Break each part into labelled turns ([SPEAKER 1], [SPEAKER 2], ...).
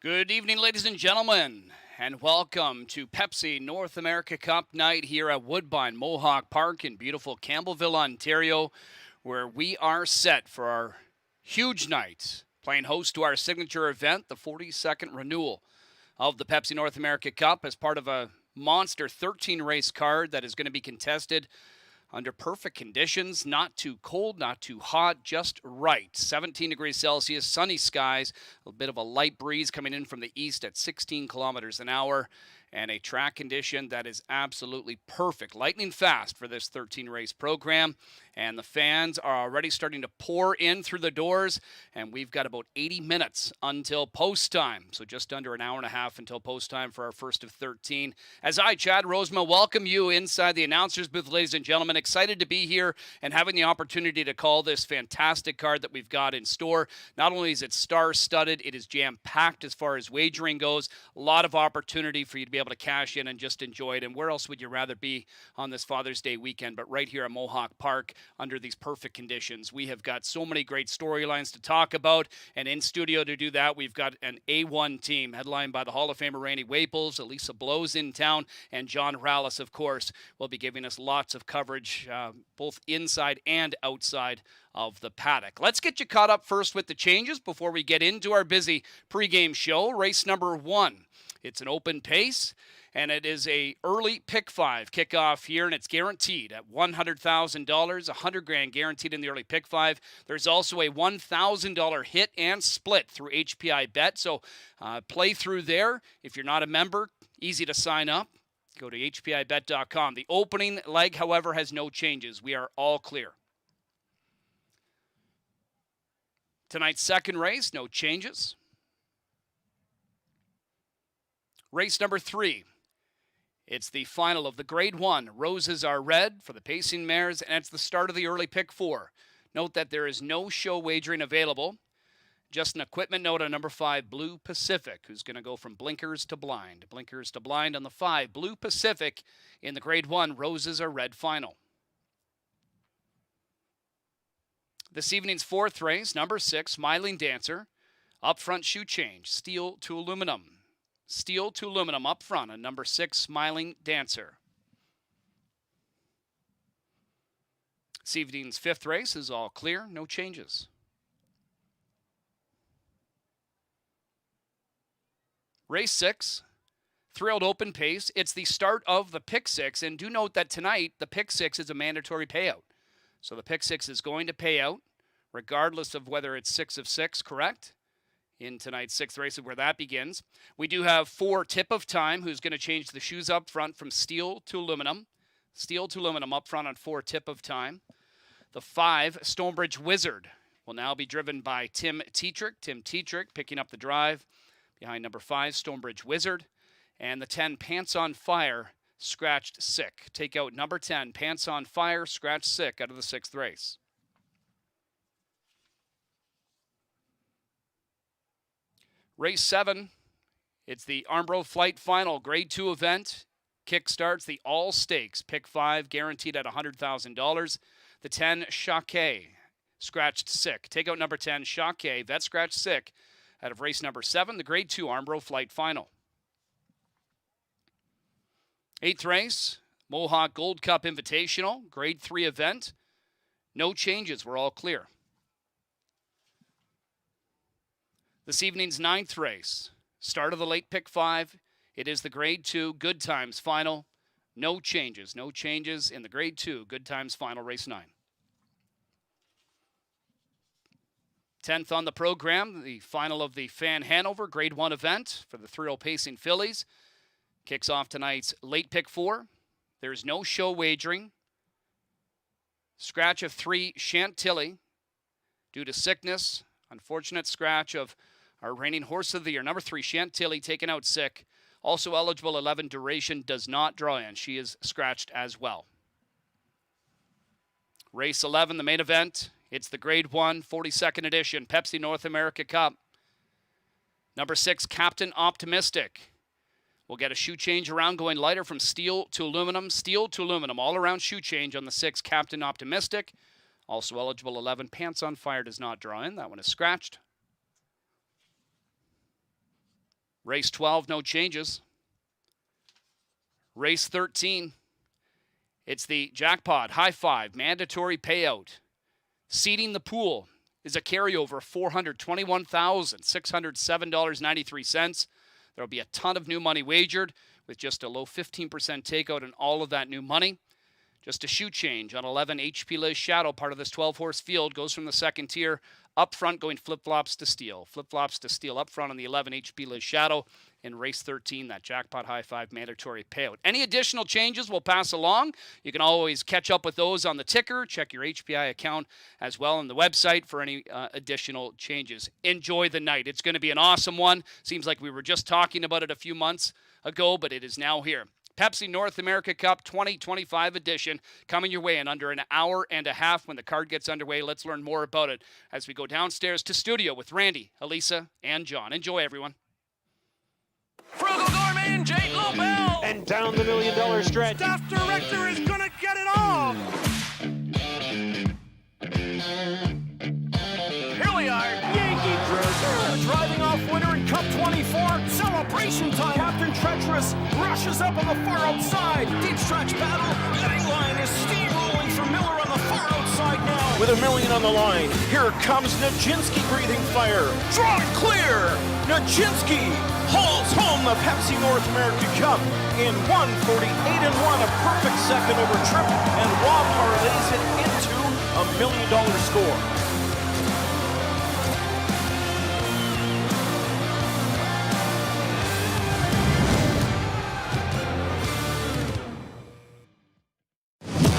[SPEAKER 1] Good evening, ladies and gentlemen, and welcome to Pepsi North America Cup night here at Woodbine Mohawk Park in beautiful Campbellville, Ontario, where we are set for our huge night, playing host to our signature event, the 42nd renewal of the Pepsi North America Cup, as part of a monster 13 race card that is going to be contested under perfect conditions, not too cold, not too hot, just right. 17 degrees Celsius, sunny skies, a bit of a light breeze coming in from the east at 16 kilometers an hour, and a track condition that is absolutely perfect. Lightning fast for this 13 race program, and the fans are already starting to pour in through the doors, and we've got about 80 minutes until post time. So just under an hour and a half until post time for our first of 13. As I, Chad Rosema, welcome you inside the announcer's booth, ladies and gentlemen. Excited to be here and having the opportunity to call this fantastic card that we've got in store. Not only is it star-studded, it is jam-packed as far as wagering goes. A lot of opportunity for you to be able to cash in and just enjoy it. And where else would you rather be on this Father's Day weekend but right here at Mohawk Park under these perfect conditions? We have got so many great storylines to talk about, and in studio to do that, we've got an A1 team headlined by the Hall of Famer Randy Waples, Elisa Blows in town, and John Rallis, of course, will be giving us lots of coverage, both inside and outside of the paddock. Let's get you caught up first with the changes before we get into our busy pregame show. Race number 1. It's an open pace, and it is a early pick 5 kickoff here, and it's guaranteed at $100,000, $100,000 guaranteed in the early pick 5. There's also a $1,000 hit and split through HPI Bet, so play through there. If you're not a member, easy to sign up. Go to hpibet.com. The opening leg, however, has no changes. We are all clear. Tonight's second race, no changes. Race number 3. It's the final of the Grade 1. Roses are red for the pacing mares, and it's the start of the early pick 4. Note that there is no show wagering available. Just an equipment note on number 5, Blue Pacific, who's going to go from blinkers to blind. Blinkers to blind on the 5, Blue Pacific, in the Grade 1 Roses are red final. This evening's fourth race, number 6, Smiling Dancer. Up front shoe change, steel to aluminum. Steel to aluminum up front on number 6, Smiling Dancer. This evening's fifth race is all clear, no changes. Race 6, thrilled open pace. It's the start of the pick 6, and do note that tonight the pick 6 is a mandatory payout. So the pick 6 is going to pay out regardless of whether it's 6 of 6, correct? In tonight's 6th race is where that begins. We do have 4 Tip of Time, who's going to change the shoes up front from steel to aluminum. Steel to aluminum up front on 4 Tip of Time. The 5, Stonebridge Wizard, will now be driven by Tim Tetrick. Tim Tetrick picking up the drive behind number 5, Stonebridge Wizard. And the 10, Pants on Fire, scratched sick. Take out number 10, Pants on Fire, scratched sick out of the 6th race. Race 7, it's the Armbro Flight Final Grade 2 event. Kickstarts the All Stakes, pick 5, guaranteed at $100,000. The 10, Choquet, scratched sick. Take out number 10, Choquet, vet scratched sick out of race number 7, the Grade 2 Armbro Flight Final. 8th race, Mohawk Gold Cup Invitational, Grade 3 event. No changes, we're all clear. This evening's 9th race, start of the late pick 5. It is the Grade 2 Good Times Final. No changes in the Grade 2 Good Times Final, race 9. 10th on the program, the final of the Fan Hanover Grade 1 event for the Thrill Pacing Fillies. Kicks off tonight's late pick 4. There's no show wagering. Scratch of 3, Chantilly, due to sickness. Unfortunate scratch of our reigning horse of the year, number 3, Chantilly, taken out sick. Also eligible 11, Duration, does not draw in. She is scratched as well. Race 11, the main event. It's the Grade 1, 42nd edition, Pepsi North America Cup. Number 6, Captain Optimistic. We'll get a shoe change around, going lighter from steel to aluminum, all around shoe change on the 6, Captain Optimistic. Also eligible 11, Pants on Fire, does not draw in. That one is scratched. Race 12, no changes. Race 13, it's the jackpot, high five, mandatory payout. Seeding the pool is a carryover of $421,607.93. There'll be a ton of new money wagered with just a low 15% takeout and all of that new money. Just a shoe change on 11 HP Liz Shadow, part of this 12-horse field, goes from the second tier up front, going flip-flops to steel. Flip-flops to steel up front on the 11 HP Liz Shadow in race 13, that jackpot high five mandatory payout. Any additional changes we'll pass along. You can always catch up with those on the ticker. Check your HPI account as well on the website for any additional changes. Enjoy the night. It's going to be an awesome one. Seems like we were just talking about it a few months ago, but it is now here. Pepsi North America Cup 2025 edition coming your way in under an hour and a half when the card gets underway. Let's learn more about it as we go downstairs to studio with Randy, Elisa, and John. Enjoy, everyone.
[SPEAKER 2] Frugal Gorman, Jake Lobel.
[SPEAKER 3] And down the $1 million stretch.
[SPEAKER 2] Staff director is going to get it off. Here we are.
[SPEAKER 3] Yankee Cruiser.
[SPEAKER 2] Driving off winner in Cup 24. Celebration time. Captain Treacherous rushes up on the far outside. Deep stretch battle. A-line is steamrolling for Miller on the far outside now.
[SPEAKER 3] With $1 million on the line, here comes Nijinsky breathing fire. Drawn clear. Nijinsky hauls home the Pepsi North America Cup in 1:48.1, a perfect second over Tripp, and Rob parlays it into a $1 million score.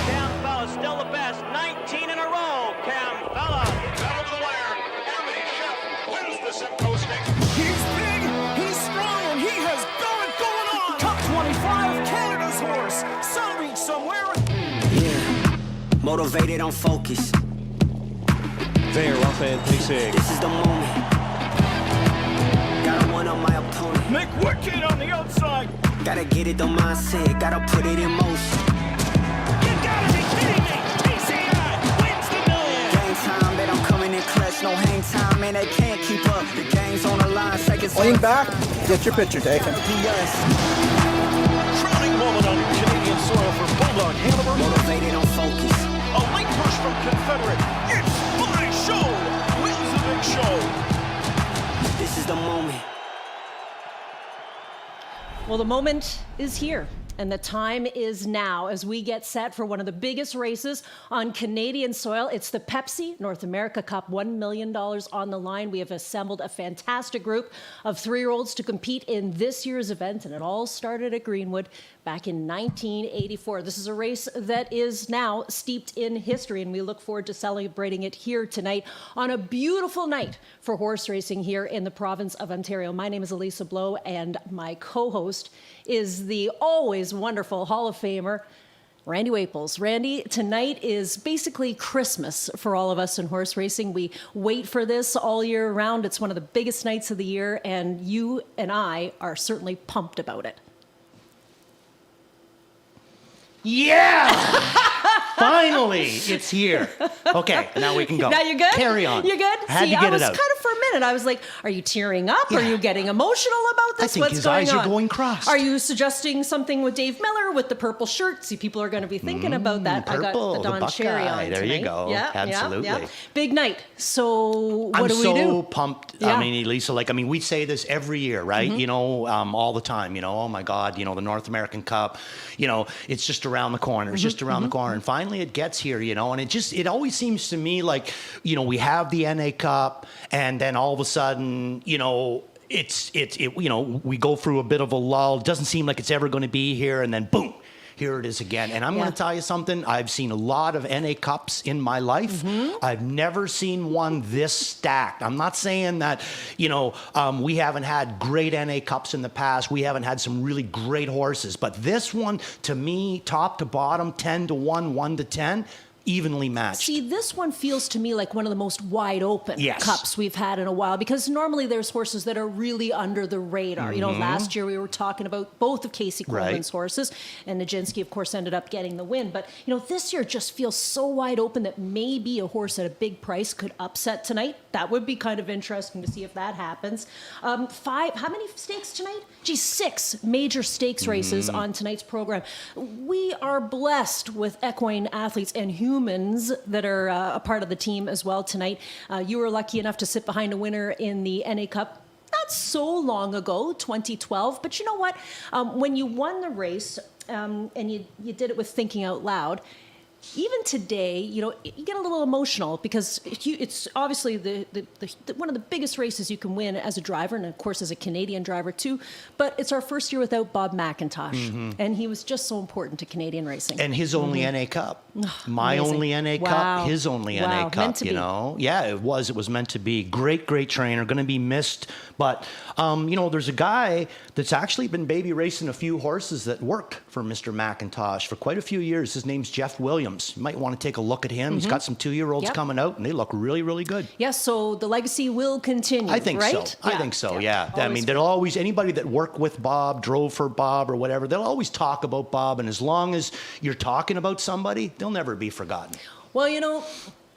[SPEAKER 4] Campbell still the best, 19 in a row. Campbell.
[SPEAKER 5] Down to the wire. Anthony Chef wins the Simcoe Stakes.
[SPEAKER 2] He's big, he's strong, and he has got it going on. Cup 25, Canada's horse. Some reach somewhere.
[SPEAKER 6] Yeah, motivated on focus.
[SPEAKER 3] They're up and pacing.
[SPEAKER 6] This is the moment. Gotta one on my opponent.
[SPEAKER 2] McWicked on the outside.
[SPEAKER 6] Gotta get it the mindset. Gotta put it in motion.
[SPEAKER 2] You gotta be kidding me. TCI wins the million.
[SPEAKER 6] Game time, they don't come in clutch. No hang time, and they can't keep up. The game's on the line. Seconds.
[SPEAKER 7] Lean back. Get your picture taken.
[SPEAKER 3] Crowning moment on Canadian soil for Bulldog Hanover.
[SPEAKER 6] Motivated on focus.
[SPEAKER 3] A late push from Confederate. It's my show. Wins the big show.
[SPEAKER 6] This is the moment.
[SPEAKER 8] Well, the moment is here, and the time is now as we get set for one of the biggest races on Canadian soil. It's the Pepsi North America Cup, $1 million on the line. We have assembled a fantastic group of 3-year-olds to compete in this year's event, and it all started at Greenwood back in 1984. This is a race that is now steeped in history, and we look forward to celebrating it here tonight on a beautiful night for horse racing here in the province of Ontario. My name is Elisa Blow, and my co-host is the always wonderful Hall of Famer, Randy Waples. Randy, tonight is basically Christmas for all of us in horse racing. We wait for this all year round. It's one of the biggest nights of the year, and you and I are certainly pumped about it.
[SPEAKER 9] Yeah! Finally, it's here. Okay, now we can go.
[SPEAKER 8] Now you're good?
[SPEAKER 9] Carry on.
[SPEAKER 8] You're good?
[SPEAKER 9] Had
[SPEAKER 8] See,
[SPEAKER 9] to get
[SPEAKER 8] I was
[SPEAKER 9] it out.
[SPEAKER 8] kind of for a minute, I was like, are you tearing up?
[SPEAKER 9] Yeah.
[SPEAKER 8] Are you getting emotional about this?
[SPEAKER 9] I think
[SPEAKER 8] What's
[SPEAKER 9] his
[SPEAKER 8] going
[SPEAKER 9] eyes
[SPEAKER 8] on?
[SPEAKER 9] are going crossed.
[SPEAKER 8] Are you suggesting something with Dave Miller with the purple shirt? See, people are going to be thinking about that.
[SPEAKER 9] Purple,
[SPEAKER 8] I got the Don Cherry
[SPEAKER 9] Buckeye.
[SPEAKER 8] on
[SPEAKER 9] There you
[SPEAKER 8] tonight.
[SPEAKER 9] go.
[SPEAKER 8] Yeah,
[SPEAKER 9] Absolutely.
[SPEAKER 8] Yeah. Big night. So what
[SPEAKER 9] I'm
[SPEAKER 8] do we
[SPEAKER 9] so
[SPEAKER 8] do?
[SPEAKER 9] pumped.
[SPEAKER 8] Yeah.
[SPEAKER 9] I mean, Lisa, we say this every year, right?
[SPEAKER 8] Mm-hmm.
[SPEAKER 9] You know, all the time, oh my God, the North American Cup, it's just around the corner. It's just around the corner. And finally it gets here, and it always seems to me like, we have the NA Cup and then all of a sudden, we go through a bit of a lull. It doesn't seem like it's ever going to be here. And then boom, here it is again. And I'm going to tell you something. I've seen a lot of NA Cups in my life. I've never seen one this stacked. I'm not saying that, we haven't had great NA Cups in the past. We haven't had some really great horses. But this one, to me, top to bottom, 10-1, 1-10, evenly matched.
[SPEAKER 8] See, this one feels to me like one of the most wide open
[SPEAKER 9] Yes.
[SPEAKER 8] cups we've had in a while, because normally there's horses that are really under the radar. You know, last year we were talking about both of Casey Coleman's horses, and Nijinsky, of course, ended up getting the win. But, you know, this year just feels so wide open that maybe a horse at a big price could upset tonight. That would be kind of interesting to see if that happens. How many stakes tonight? Gee, 6 major stakes races on tonight's program. We are blessed with equine athletes and humans that are a part of the team as well tonight. You were lucky enough to sit behind a winner in the NA Cup not so long ago, 2012. But you know what? When you won the race and you did it with thinking out loud, even today, you know, you get a little emotional because it's obviously the one of the biggest races you can win as a driver, and of course as a Canadian driver too. But it's our first year without Bob McIntosh, and he was just so important to Canadian racing.
[SPEAKER 9] And his only NA Cup. My
[SPEAKER 8] Amazing.
[SPEAKER 9] only NA
[SPEAKER 8] Wow.
[SPEAKER 9] Cup, his only
[SPEAKER 8] Wow.
[SPEAKER 9] NA Cup,
[SPEAKER 8] Meant to
[SPEAKER 9] you
[SPEAKER 8] be.
[SPEAKER 9] know? Yeah, it was meant to be. Great trainer, going to be missed. But, you know, there's a guy that's actually been baby racing a few horses that worked for Mr. McIntosh for quite a few years. His name's Jeff Williams. You might want to take a look at him. He's got some 2-year-olds
[SPEAKER 8] Yep.
[SPEAKER 9] coming out, and they look really, really good.
[SPEAKER 8] Yes, so the legacy will continue,
[SPEAKER 9] I think
[SPEAKER 8] right?
[SPEAKER 9] so. I think so, yeah. I
[SPEAKER 8] Always
[SPEAKER 9] mean, there'll always, anybody that worked with Bob, drove for Bob or whatever, they'll always talk about Bob. And as long as you're talking about somebody, they'll never be forgotten.
[SPEAKER 8] Well, you know,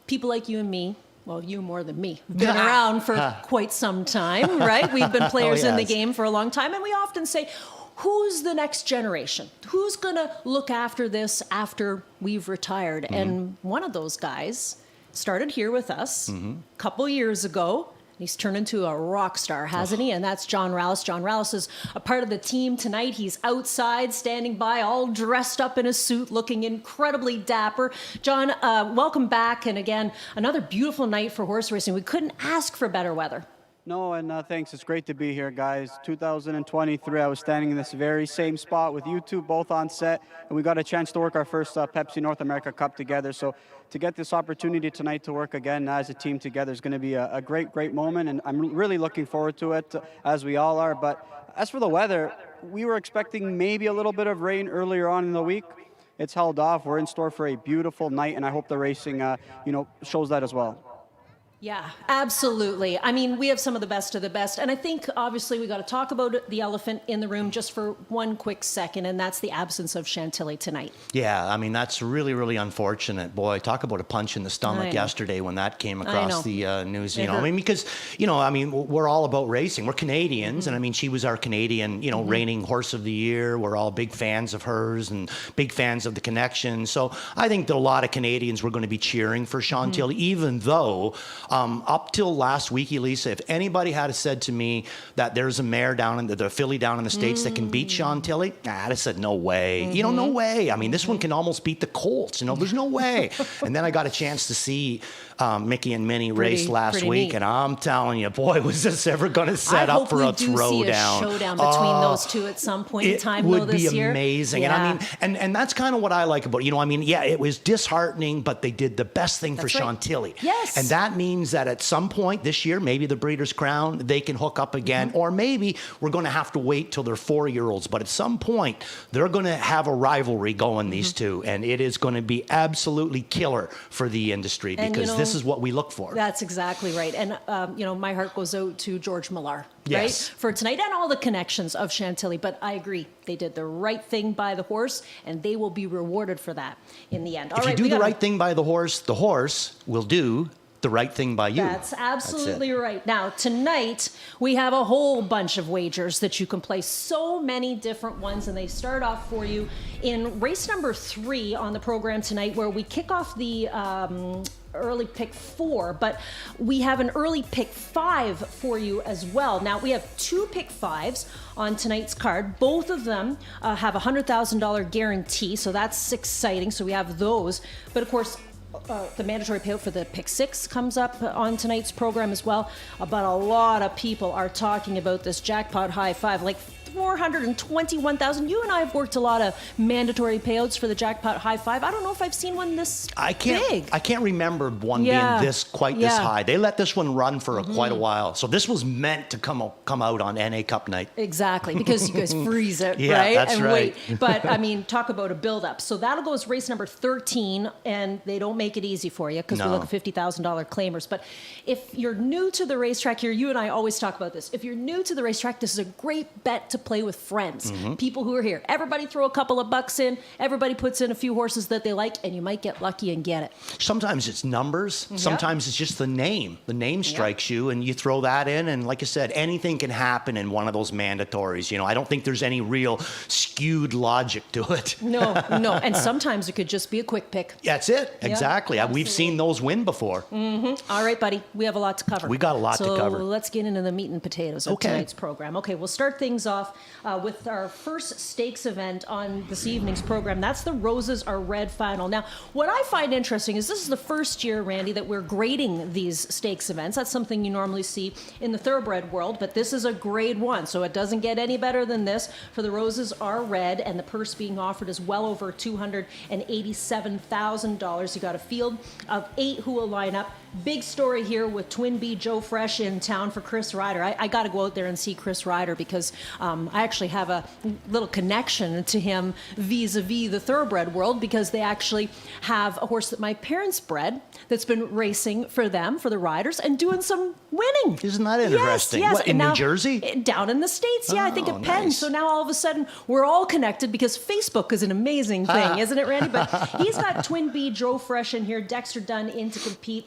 [SPEAKER 8] people like you and me, well, you more than me, have been around for quite some time, right? We've been players in the
[SPEAKER 9] yes.
[SPEAKER 8] game for a long time, and we often say, who's the next generation? Who's going to look after this after we've retired? And one of those guys started here with us a couple years ago. He's turned into a rock star, hasn't he? And that's John Rallis. John Rallis is a part of the team tonight. He's outside, standing by, all dressed up in a suit, looking incredibly dapper. John, welcome back. And again, another beautiful night for horse racing. We couldn't ask for better weather.
[SPEAKER 10] No, and thanks. It's great to be here, guys. 2023, I was standing in this very same spot with you two both on set, and we got a chance to work our first Pepsi North America Cup together. So to get this opportunity tonight to work again as a team together is going to be a great moment, and I'm really looking forward to it, as we all are. But as for the weather, we were expecting maybe a little bit of rain earlier on in the week. It's held off. We're in store for a beautiful night, and I hope the racing, shows that as well.
[SPEAKER 8] Yeah, absolutely. I mean, we have some of the best, and I think obviously we got to talk about the elephant in the room just for one quick second, and that's the absence of Chantilly tonight.
[SPEAKER 9] Yeah, I mean, that's really, really unfortunate. Boy, talk about a punch in the stomach yesterday when that came across the news. You know, I mean, because, we're all about racing. We're Canadians, and I mean, she was our Canadian, reigning horse of the year. We're all big fans of hers and big fans of the connection. So I think that a lot of Canadians were going to be cheering for Chantilly, even though up till last week, Elisa, if anybody had said to me that there's a mare down in the filly down in the States that can beat Chantilly, I'd have said, no way. No way. I mean, this one can almost beat the Colts. There's no way. And then I got a chance to see Mickey and Minnie race last week, and I'm telling you, boy, was this ever going to set up for a throwdown.
[SPEAKER 8] I hope we do see a showdown between those two at some point in time, though, this year.
[SPEAKER 9] It would be amazing.
[SPEAKER 8] Yeah.
[SPEAKER 9] And I mean, and that's kind of what I like about it. It was disheartening, but they did the best thing for Chantilly.
[SPEAKER 8] Yes.
[SPEAKER 9] And that means that at some point this year, maybe the Breeders' Crown, they can hook up again, or maybe we're going to have to wait till they're 4-year-olds. But at some point, they're going to have a rivalry going, these two, and it is going to be absolutely killer for the industry, because this is what we look for.
[SPEAKER 8] That's exactly right. And, my heart goes out to George Millar,
[SPEAKER 9] Yes.
[SPEAKER 8] right, for tonight, and all the connections of Chantilly. But I agree. They did the right thing by the horse, and they will be rewarded for that in the end.
[SPEAKER 9] If you do the right thing by the horse will do the right thing by you.
[SPEAKER 8] That's absolutely right. Now, tonight, we have a whole bunch of wagers that you can play, so many different ones, and they start off for you in race number 3 on the program tonight, where we kick off the early pick 4, but we have an early pick 5 for you as well. Now, we have 2 pick 5s on tonight's card. Both of them have a $100,000 guarantee, so that's exciting. So we have those. But of course, the mandatory payout for the pick 6 comes up on tonight's program as well. But a lot of people are talking about this jackpot high 5, like $421,000. You and I have worked a lot of mandatory payouts for the jackpot high five. I don't know if I've seen one this big.
[SPEAKER 9] I can't remember one being this high. They let this one run for quite a while. So this was meant to come out on NA Cup night.
[SPEAKER 8] Exactly, because you guys freeze it,
[SPEAKER 9] Yeah,
[SPEAKER 8] right?
[SPEAKER 9] that's
[SPEAKER 8] and
[SPEAKER 9] right.
[SPEAKER 8] wait. But I mean, talk about a build-up. So that'll go as race number 13, and they don't make it easy for you because we look at $50,000 claimers. But if you're new to the racetrack here, you and I always talk about this. If you're new to the racetrack, this is a great bet to play with friends, people who are here. Everybody throw a couple of bucks in. Everybody puts in a few horses that they like, and you might get lucky and get it.
[SPEAKER 9] Sometimes it's numbers. Sometimes it's just the name. The name strikes you, and you throw that in. And like I said, anything can happen in one of those mandatories. I don't think there's any real skewed logic to it.
[SPEAKER 8] No. And sometimes it could just be a quick pick.
[SPEAKER 9] That's it. Exactly. We've seen those win before.
[SPEAKER 8] All right, buddy. We have a lot to cover.
[SPEAKER 9] We got a lot to cover.
[SPEAKER 8] So let's get into the meat and potatoes of tonight's program. Okay, we'll start things off with our first stakes event on this evening's program. That's the Roses Are Red final. Now, what I find interesting is this is the first year, Randy, that we're grading these stakes events. That's something you normally see in the thoroughbred world, but this is a grade 1, so it doesn't get any better than this. For the Roses Are Red, and the purse being offered is well over $287,000. You got a field of 8 who will line up. Big story here with Twin B Joe Fresh in town for Chris Ryder. I got to go out there and see Chris Ryder because I actually have a little connection to him vis-a-vis the thoroughbred world, because they actually have a horse that my parents bred that's been racing for them, for the Riders, and doing some winning.
[SPEAKER 9] Isn't that interesting?
[SPEAKER 8] Yes.
[SPEAKER 9] What, in New Jersey?
[SPEAKER 8] Down in the States, I think at Penn.
[SPEAKER 9] Nice.
[SPEAKER 8] So now all of a sudden we're all connected because Facebook is an amazing thing, isn't it, Randy? But he's got Twin B Joe Fresh in here, Dexter Dunn in to compete.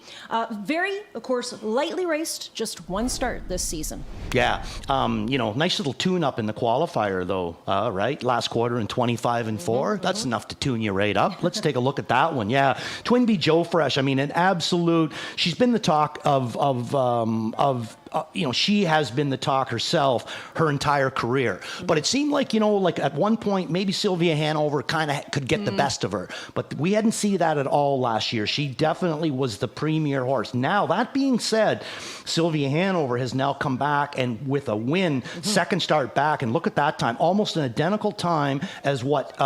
[SPEAKER 8] Very, of course, lightly raced, just one start this season.
[SPEAKER 9] Yeah. Nice little tune-up in the qualifier, though, right? Last quarter in 25-4. That's enough to tune you right up. Let's take a look at that one. Yeah. Twin B Joe Fresh, I mean, an absolute... She's been the talk of she has been the talk herself her entire career. But it seemed like, at one point, maybe Sylvia Hanover kind of could get the best of her. But we hadn't seen that at all last year. She definitely was the premier horse. Now, that being said, Sylvia Hanover has now come back and with a win, second start back. And look at that time, almost an identical time as what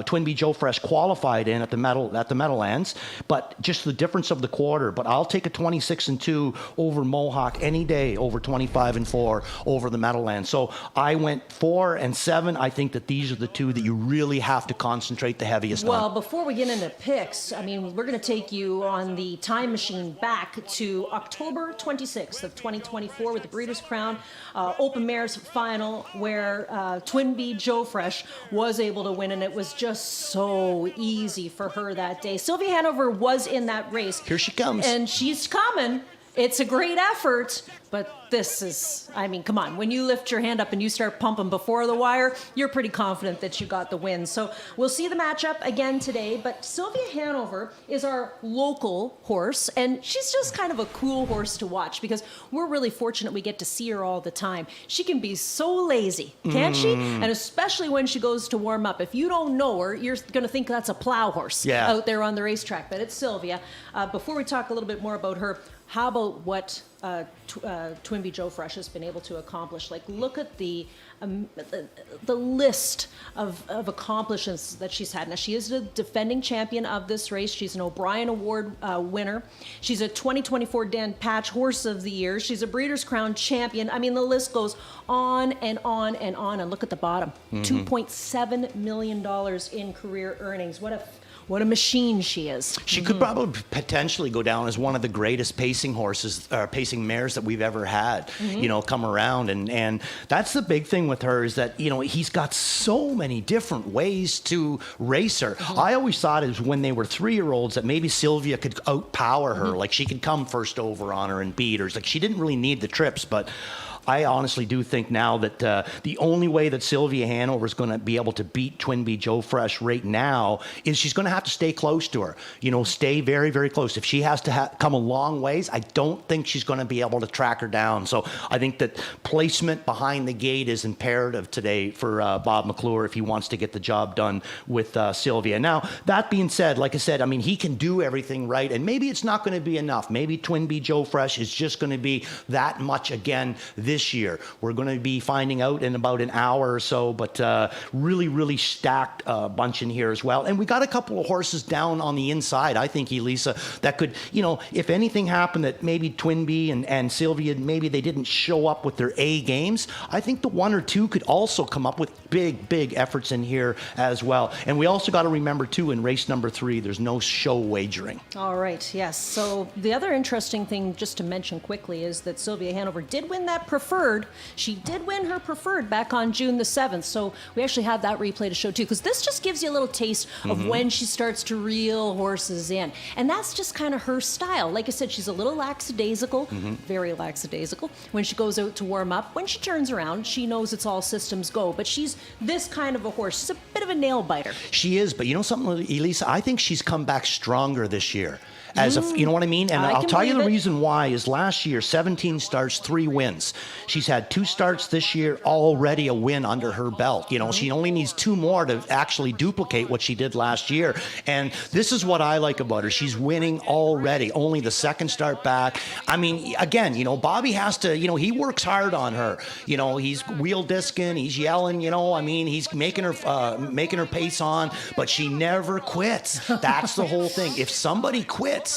[SPEAKER 9] Twin B Joe Fresh qualified in at the Meadowlands. But just the difference of the quarter. But I'll take a 26-2 over Mohawk any day over 25-4 over the Meadowlands. So I went 4 and 7. I think that these are the two that you really have to concentrate the heaviest on.
[SPEAKER 8] Well, before we get into picks, I mean, we're going to take you on the time machine back to October 26th of 2024 with the Breeders' Crown Open Mares final, where Twin B Joe Fresh was able to win, and it was just so easy for her that day. Sylvia Hanover was in that race.
[SPEAKER 9] Here she comes.
[SPEAKER 8] And she's coming. It's a great effort, but this is, I mean, come on. When you lift your hand up and you start pumping before the wire, you're pretty confident that you got the win. So we'll see the matchup again today, but Sylvia Hanover is our local horse, and she's just kind of a cool horse to watch because we're really fortunate we get to see her all the time. She can be so lazy, can't she? And especially when she goes to warm up. If you don't know her, you're going to think that's a plow horse out there on the racetrack, but it's Sylvia. Before we talk a little bit more about her, how about what Twin B Joe Fresh has been able to accomplish? Like, look at the list of accomplishments that she's had. Now, she is the defending champion of this race. She's an O'Brien Award winner. She's a 2024 Dan Patch Horse of the Year. She's a Breeders' Crown champion. I mean, the list goes on and on and on. And look at the bottom, $2.7 million in career earnings. What a machine she is.
[SPEAKER 9] She could probably potentially go down as one of the greatest pacing mares that we've ever had, come around. And that's the big thing with her is that, he's got so many different ways to race her. I always thought it was when they were 3-year-olds that maybe Sylvia could outpower her. Like she could come first over on her and beat her. Like she didn't really need the trips, but I honestly do think now that the only way that Sylvia Hanover is going to be able to beat Twin B Joe Fresh right now is she's going to have to stay close to her. Stay very, very close. If she has to come a long ways, I don't think she's going to be able to track her down. So I think that placement behind the gate is imperative today for Bob McClure if he wants to get the job done with Sylvia. Now, that being said, like I said, I mean, he can do everything right, and maybe it's not going to be enough. Maybe Twin B Joe Fresh is just going to be that much again this this year? We're going to be finding out in about an hour or so, but really, really stacked bunch in here as well. And we got a couple of horses down on the inside, I think, Elisa, that could, if anything happened that maybe Twinbee and Sylvia, maybe they didn't show up with their A games, I think the one or two could also come up with big efforts in here as well. And we also got to remember, too, in race number 3, there's no show wagering.
[SPEAKER 8] All right, yes. So the other interesting thing just to mention quickly is that Sylvia Hanover did win that preferred. She did win her preferred back on June the 7th. So we actually have that replay to show, too, because this just gives you a little taste of when she starts to reel horses in. And that's just kind of her style. Like I said, she's a little lackadaisical, very lackadaisical, when she goes out to warm up. When she turns around, she knows it's all systems go. But she's this kind of a horse. She's a bit of a nail biter.
[SPEAKER 9] She is, but you know something, Elisa? I think she's come back stronger this year. You know what I mean? And I'll tell you the reason why is last year, 17 starts, 3 wins. She's had 2 starts this year, already a win under her belt. She only needs 2 more to actually duplicate what she did last year. And this is what I like about her. She's winning already, only the 2nd start back. I mean, again, Bobby has to, he works hard on her. He's wheel discing, he's yelling, he's making her pace on, but she never quits. That's the whole thing. If somebody quits,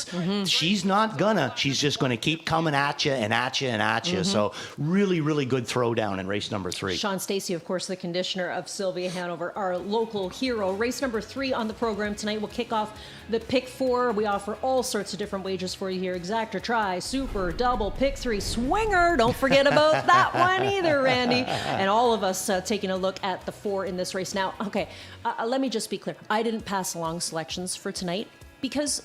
[SPEAKER 9] she's not gonna. She's just gonna keep coming at you and at you and at you. So really, really good throwdown in race number 3.
[SPEAKER 8] Sean Stacey, of course, the conditioner of Sylvia Hanover, our local hero. Race number 3 on the program tonight. We'll kick off the pick 4. We offer all sorts of different wagers for you here. Exacta, try, super, double, pick 3, swinger. Don't forget about that one either, Randy. And all of us taking a look at the 4 in this race. Now, okay, let me just be clear. I didn't pass along selections for tonight because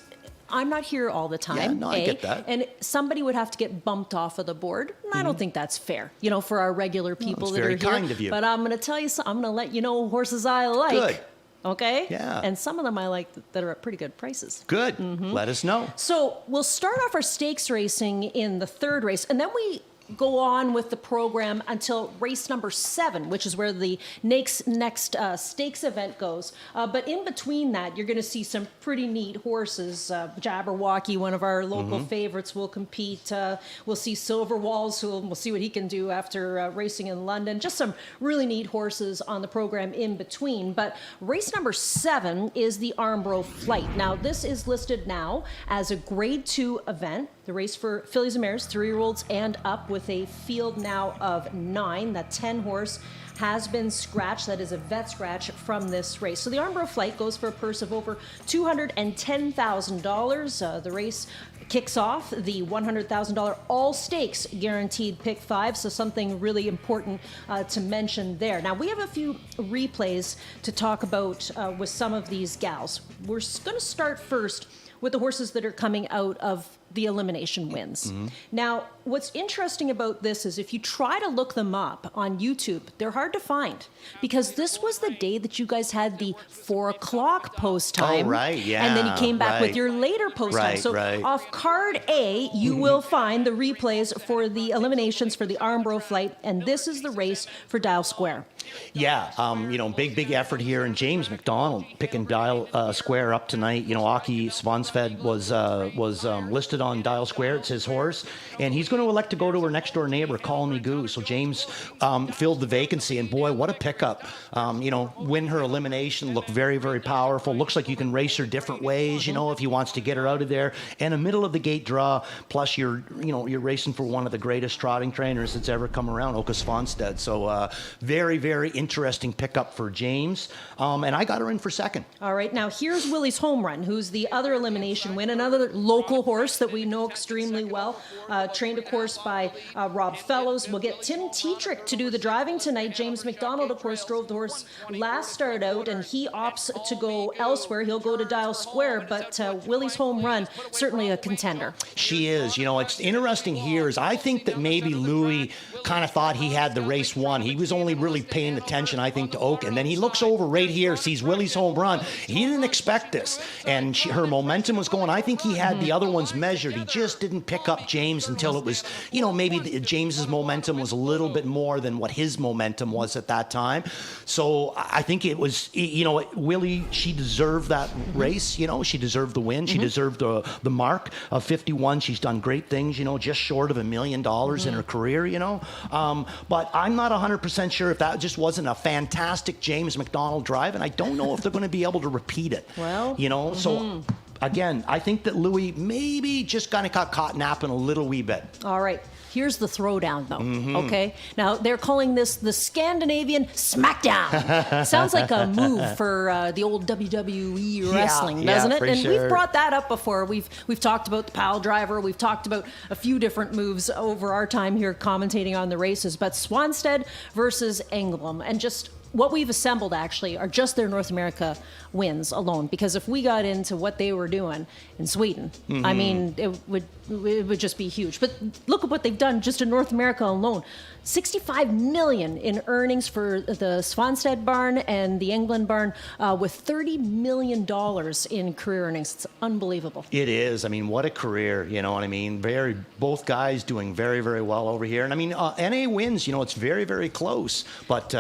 [SPEAKER 8] I'm not here all the time.
[SPEAKER 9] Yeah, no, I get that.
[SPEAKER 8] And somebody would have to get bumped off of the board. And I don't think that's fair, for our regular people that are here.
[SPEAKER 9] It's very kind of you.
[SPEAKER 8] But I'm going to tell you something. I'm going to let you know horses I like.
[SPEAKER 9] Good.
[SPEAKER 8] Okay?
[SPEAKER 9] Yeah.
[SPEAKER 8] And some of them I like that are at pretty good prices.
[SPEAKER 9] Good. Let us know.
[SPEAKER 8] So we'll start off our stakes racing in the 3rd race, and then we go on with the program until race number 7, which is where the next stakes event goes. But in between that, you're going to see some pretty neat horses. Jabberwocky, one of our local favorites, will compete. We'll see Silver Walls, we'll see what he can do after racing in London. Just some really neat horses on the program in between. But race number 7 is the Armbro Flight. Now, this is listed now as a Grade 2 event. The race for fillies and mares, 3-year-olds and up, with a field now of 9. That 10 horse has been scratched. That is a vet scratch from this race. So the Armbro Flight goes for a purse of over $210,000. The race kicks off the $100,000 all stakes guaranteed pick 5. So something really important to mention there. Now we have a few replays to talk about with some of these gals. We're going to start first with the horses that are coming out of the elimination wins. Now, what's interesting about this is if you try to look them up on YouTube, they're hard to find because this was the day that you guys had the 4 o'clock post time.
[SPEAKER 9] Oh, right, yeah.
[SPEAKER 8] And then you came back with your later post time. So off card A, you will find the replays for the eliminations for the Armbro Flight, and this is the race for Dial Square.
[SPEAKER 9] Yeah, big effort here, and James McDonald picking Dial Square up tonight. Aki Svansved was listed on Dial Square. It's his horse, and he's going to elect to go to her next door neighbor, Call Me Goo. So James filled the vacancy, and boy, what a pickup! Win her elimination, looked very, very powerful. Looks like you can race her different ways. If he wants to get her out of there, and a middle of the gate draw. Plus, you're racing for one of the greatest trotting trainers that's ever come around, Åke Svanstedt. So very, very interesting pickup for James, and I got her in for 2nd.
[SPEAKER 8] All right, now here's Willie's Home Run, who's the other elimination win, another local horse that we know extremely well, trained, of course, by Rob Fellows. We'll get Tim Tetrick to do the driving tonight. James McDonald, of course, drove the horse last start out, and he opts to go elsewhere. He'll go to Dial Square, but Willie's Home Run, certainly a contender.
[SPEAKER 9] She is. It's interesting here is I think that maybe Louis kind of thought he had the race won. He was only really paying attention, I think, to Oak, and then he looks over right here, sees Willie's Home Run. He didn't expect this, and her momentum was going. I think he had the other ones measured. measured. He just didn't pick up James until it was, maybe James's momentum was a little bit more than what his momentum was at that time. So I think it was, Willie, she deserved that race. She deserved the win. She deserved the mark of 51. She's done great things, just short of $1 million in her career, But I'm not 100% sure if that just wasn't a fantastic James McDonald drive, and I don't know if they're going to be able to repeat it.
[SPEAKER 8] Well,
[SPEAKER 9] so again, I think that Louis maybe just kind of got caught napping a little wee bit.
[SPEAKER 8] All right. Here's the throwdown, though, okay? Now, they're calling this the Scandinavian Smackdown. Sounds like a move for the old WWE wrestling, doesn't it? And we've brought that up before. We've talked about the pile driver. We've talked about a few different moves over our time here commentating on the races. But Swanstead versus Engblom, and just what we've assembled actually are just their North America wins alone. Because if we got into what they were doing in Sweden, I mean, it would just be huge. But look at what they've done just in North America alone. $65 million in earnings for the Svanstead barn and the England barn, with $30 million in career earnings. It's unbelievable.
[SPEAKER 9] It is. I mean, what a career, you know what I mean? Both guys doing very, very well over here. And I mean, NA wins, it's very, very close. But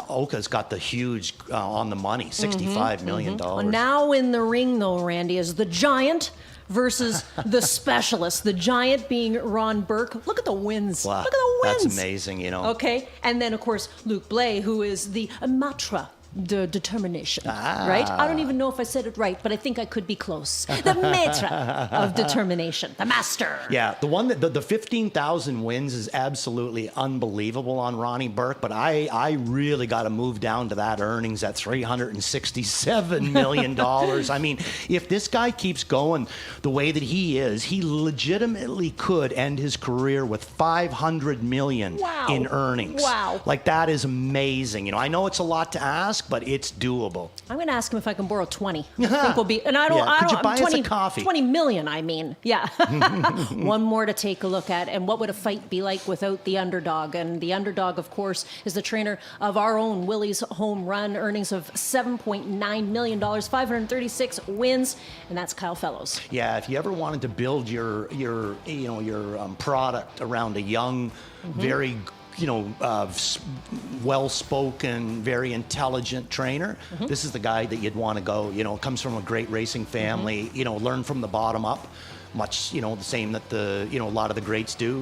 [SPEAKER 9] Oka's got the huge on the money, $65 million.
[SPEAKER 8] Well, now in the ring, though, Randy, is the Giant versus the Specialist. The Giant being Ron Burke. Look at the wins.
[SPEAKER 9] Wow.
[SPEAKER 8] Look at the wins.
[SPEAKER 9] That's amazing,
[SPEAKER 8] Okay. And then, of course, Luke Blais, who is the Matra de determination, right? I don't even know if I said it right, but I think I could be close. The maître of determination, the master.
[SPEAKER 9] Yeah, the one that the 15,000 wins is absolutely unbelievable on Ronnie Burke, but I really got to move down to that earnings at $367 million. I mean, if this guy keeps going the way that he is, he legitimately could end his career with $500 million in earnings.
[SPEAKER 8] Wow.
[SPEAKER 9] Like, that is amazing. I know it's a lot to ask, but it's doable.
[SPEAKER 8] I'm going to ask him if I can borrow 20. I think we'll be, and I don't,
[SPEAKER 9] could you buy
[SPEAKER 8] 20,
[SPEAKER 9] us a coffee?
[SPEAKER 8] 20 million, I mean. Yeah. One more to take a look at. And what would a fight be like without the underdog? And the underdog, of course, is the trainer of our own Willie's Home Run, earnings of $7.9 million, 536 wins, and that's Kyle Fellows.
[SPEAKER 9] Yeah, if you ever wanted to build your product around a young, very well-spoken, very intelligent trainer, this is the guy that you'd want to go. Comes from a great racing family, learn from the bottom up. Much, the same that a lot of the greats do,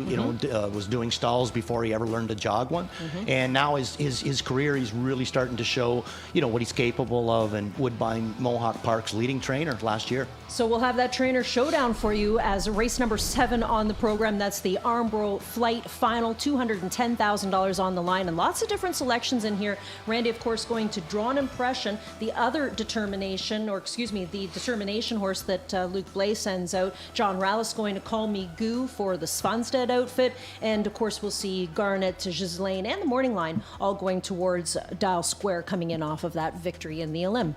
[SPEAKER 9] was doing stalls before he ever learned to jog one. And now his career, he's really starting to show, what he's capable of, and Woodbine Mohawk Park's leading trainer last year.
[SPEAKER 8] So we'll have that trainer showdown for you as race number 7 on the program. That's the Armbro Flight Final, $210,000 on the line, and lots of different selections in here. Randy, of course, going to draw an impression. The other determination horse that Luke Blais sends out. John Rallis going to Call Me Goo for the Svanstead outfit. And, of course, we'll see Garnet, Ghislaine, and the Morning Line all going towards Dial Square, coming in off of that victory in the Elim.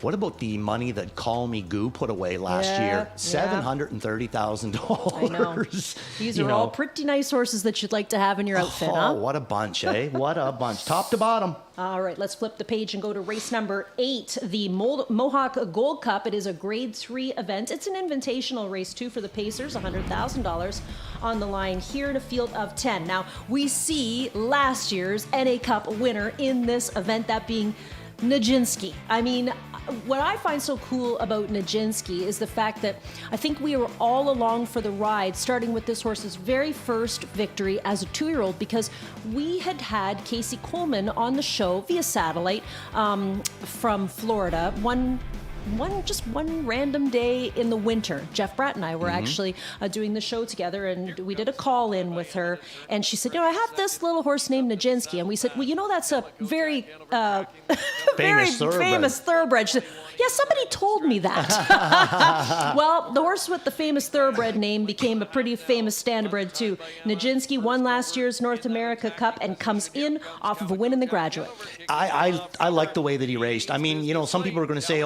[SPEAKER 9] What about the money that Call Me Goo put away last year? $730,000.
[SPEAKER 8] I know. These are all pretty nice horses that you'd like to have in your outfit, huh?
[SPEAKER 9] Oh, what a bunch, eh? What a bunch. Top to bottom.
[SPEAKER 8] All right, let's flip the page and go to race number 8, the Mohawk Gold Cup. It is a Grade 3 event. It's an invitational race, too, for the Pacers, $100,000 on the line here in a field of 10. Now, we see last year's NA Cup winner in this event, that being Nijinsky. I mean, what I find so cool about Nijinsky is the fact that I think we were all along for the ride, starting with this horse's very first victory as a 2-year-old, because we had Casey Coleman on the show via satellite from Florida one random day in the winter. Jeff Bratt and I were actually doing the show together, and we did a call in with her, and she said, I have this little horse named Nijinsky. And we said, well, that's a very famous thoroughbred. She said, yeah, somebody told me that. Well, the horse with the famous thoroughbred name became a pretty famous standardbred too. Nijinsky won last year's North America Cup and comes in off of a win in the Graduate.
[SPEAKER 9] I like the way that he raced. I mean, some people are going to say,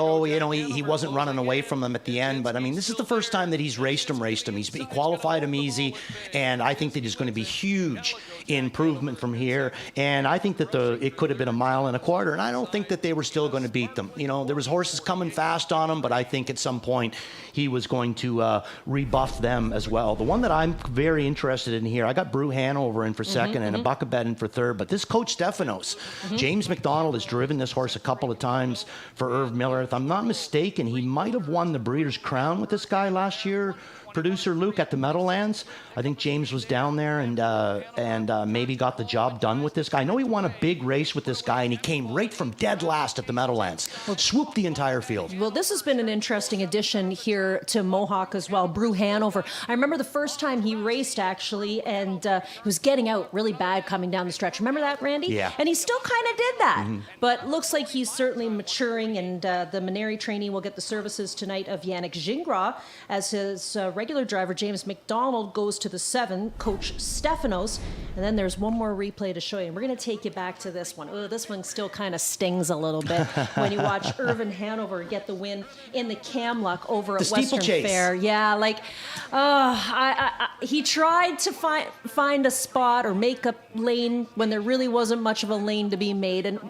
[SPEAKER 9] he wasn't running away from them at the end. But I mean, this is the first time that he's raced him. He qualified him easy, and I think that he's going to be huge improvement from here. And I think that it could have been 1.25 miles, and I don't think that they were still going to beat them. There was horses coming fast on him, but I think at some point he was going to rebuff them as well. The one that I'm very interested in here, I got Brew Hanover in for second and a Buckabed in for third, but this Coach Stefanos, James McDonald has driven this horse a couple of times for Irv Miller. If I'm not mistaken, he might have won the Breeders' Crown with this guy last year. Producer Luke at the Meadowlands. I think James was down there and maybe got the job done with this guy. I know he won a big race with this guy, and he came right from dead last at the Meadowlands. Swooped the entire field.
[SPEAKER 8] Well, this has been an interesting addition here to Mohawk as well. Brew Hanover. I remember the first time he raced, actually, and he was getting out really bad coming down the stretch. Remember that, Randy?
[SPEAKER 9] Yeah.
[SPEAKER 8] And he still kind of did that. But looks like he's certainly maturing, and the Maneri trainee will get the services tonight of Yannick Gingras as his regular driver James McDonald goes to the 7, Coach Stefanos, and then there's one more replay to show you. And we're going to take you back to this one. Oh, this one still kind of stings a little bit when you watch Irvin Hanover get the win in the Camluck over at Western Fair. Yeah, he tried to find a spot or make a lane when there really wasn't much of a lane to be made. And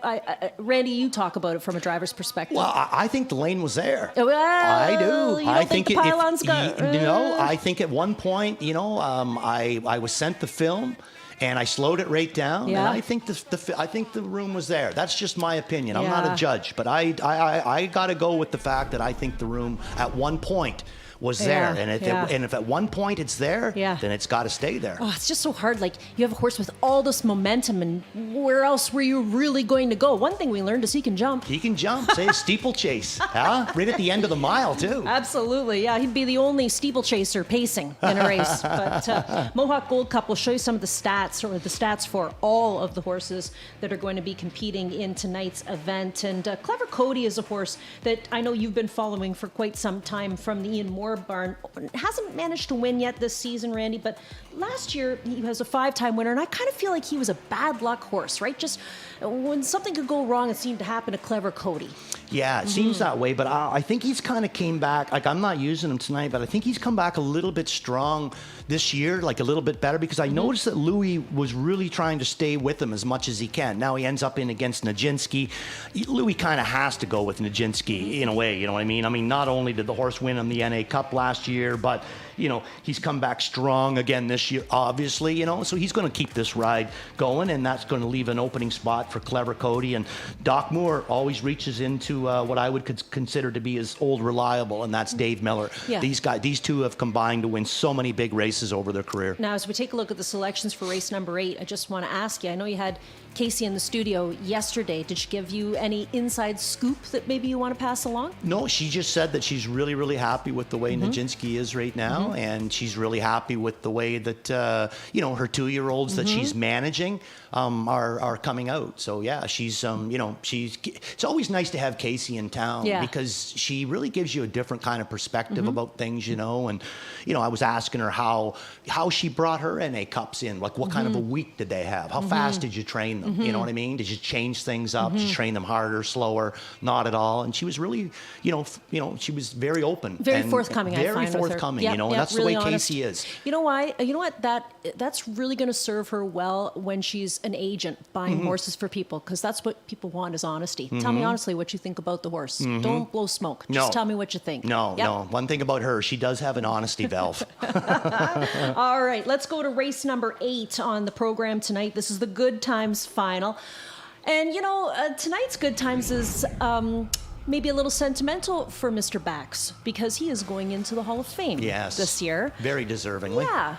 [SPEAKER 8] Randy, you talk about it from a driver's perspective.
[SPEAKER 9] Well, I think the lane was there.
[SPEAKER 8] Well,
[SPEAKER 9] I do.
[SPEAKER 8] You don't think the pylons got...
[SPEAKER 9] I think at one point, I was sent the film, and I slowed it right down.
[SPEAKER 8] Yeah.
[SPEAKER 9] And I think the room was there. That's just my opinion. I'm not a judge, but I got to go with the fact that I think the room at one point was there. And if at one point it's there, then it's got to stay there.
[SPEAKER 8] Oh, it's just so hard. Like, you have a horse with all this momentum, and where else were you really going to go? One thing we learned is he can jump.
[SPEAKER 9] He can jump. Say a steeplechase. Huh? Right at the end of the mile, too.
[SPEAKER 8] Absolutely. Yeah, he'd be the only steeplechaser pacing in a race. But Mohawk Gold Cup will show you some of the stats for all of the horses that are going to be competing in tonight's event. And Clever Cody is a horse that I know you've been following for quite some time from the Ian Moore barn. Hasn't managed to win yet this season, Randy, but last year he was a 5-time winner, and I kind of feel like he was a bad luck horse, right? Just when something could go wrong, it seemed to happen to Clever Cody.
[SPEAKER 9] Yeah, it seems that way, but I think he's kind of came back. Like, I'm not using him tonight, but I think he's come back a little bit strong this year, like a little bit better, because I noticed that Louis was really trying to stay with him as much as he can. Now he ends up in against Nijinsky. Louis kind of has to go with Nijinsky in a way, you know what I mean? I mean, not only did the horse win him the NA Cup last year, but he's come back strong again this year, obviously, so he's going to keep this ride going, and that's going to leave an opening spot for Clever Cody. And Doc Moore always reaches into what I would consider to be his old reliable, and that's Dave Miller.
[SPEAKER 8] Yeah.
[SPEAKER 9] These two have combined to win so many big races over their career.
[SPEAKER 8] Now, as we take a look at the selections for race number 8, I just want to ask you, I know you had Casey in the studio yesterday. Did she give you any inside scoop that maybe you want to pass along?
[SPEAKER 9] No, she just said that she's really, really happy with the way Nijinsky is right now, and she's really happy with the way that her 2-year-olds that she's managing are coming out. So yeah, she's it's always nice to have Casey in town because she really gives you a different kind of perspective about things, and I was asking her how she brought her NA Cups in, like what kind of a week did they have? How fast did you train them? You know what I mean? Did you change things up? Did you train them harder, slower? Not at all. And she was really, she was very open.
[SPEAKER 8] Very forthcoming, I find,
[SPEAKER 9] very forthcoming,
[SPEAKER 8] with her.
[SPEAKER 9] and that's
[SPEAKER 8] really
[SPEAKER 9] the way
[SPEAKER 8] honest.
[SPEAKER 9] Casey is.
[SPEAKER 8] You know why? You know what? That's really going to serve her well when she's an agent buying horses for people, because that's what people want is honesty. Tell me honestly what you think about the horse. Don't blow smoke. Just tell me what you think.
[SPEAKER 9] No. One thing about her, she does have an honesty valve.
[SPEAKER 8] All right, let's go to race number 8 on the program tonight. This is the Good Times final. And, tonight's Good Times is maybe a little sentimental for Mr. Bax, because he is going into the Hall of Fame this year.
[SPEAKER 9] Very deservingly.
[SPEAKER 8] Yeah.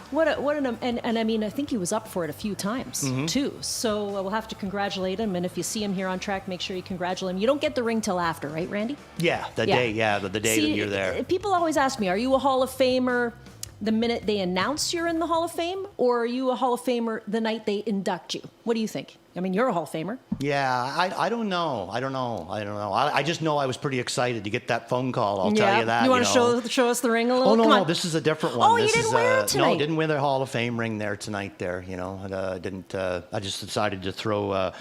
[SPEAKER 8] And I mean, I think he was up for it a few times, too. So we'll have to congratulate him. And if you see him here on track, make sure you congratulate him. You don't get the ring till after, right, Randy?
[SPEAKER 9] Yeah, the day that you're there.
[SPEAKER 8] People always ask me, are you a Hall of Famer the minute they announce you're in the Hall of Fame, or are you a Hall of Famer the night they induct you? What do you think? I mean, you're a Hall of Famer.
[SPEAKER 9] Yeah, I don't know. I just know I was pretty excited to get that phone call. I'll tell you that.
[SPEAKER 8] You want to show us the ring a little?
[SPEAKER 9] Oh, no,
[SPEAKER 8] Come
[SPEAKER 9] no,
[SPEAKER 8] on.
[SPEAKER 9] this is a different one.
[SPEAKER 8] Oh,
[SPEAKER 9] this
[SPEAKER 8] you didn't
[SPEAKER 9] is,
[SPEAKER 8] wear it tonight?
[SPEAKER 9] No, didn't wear the Hall of Fame ring there tonight there, I didn't, I just decided to throw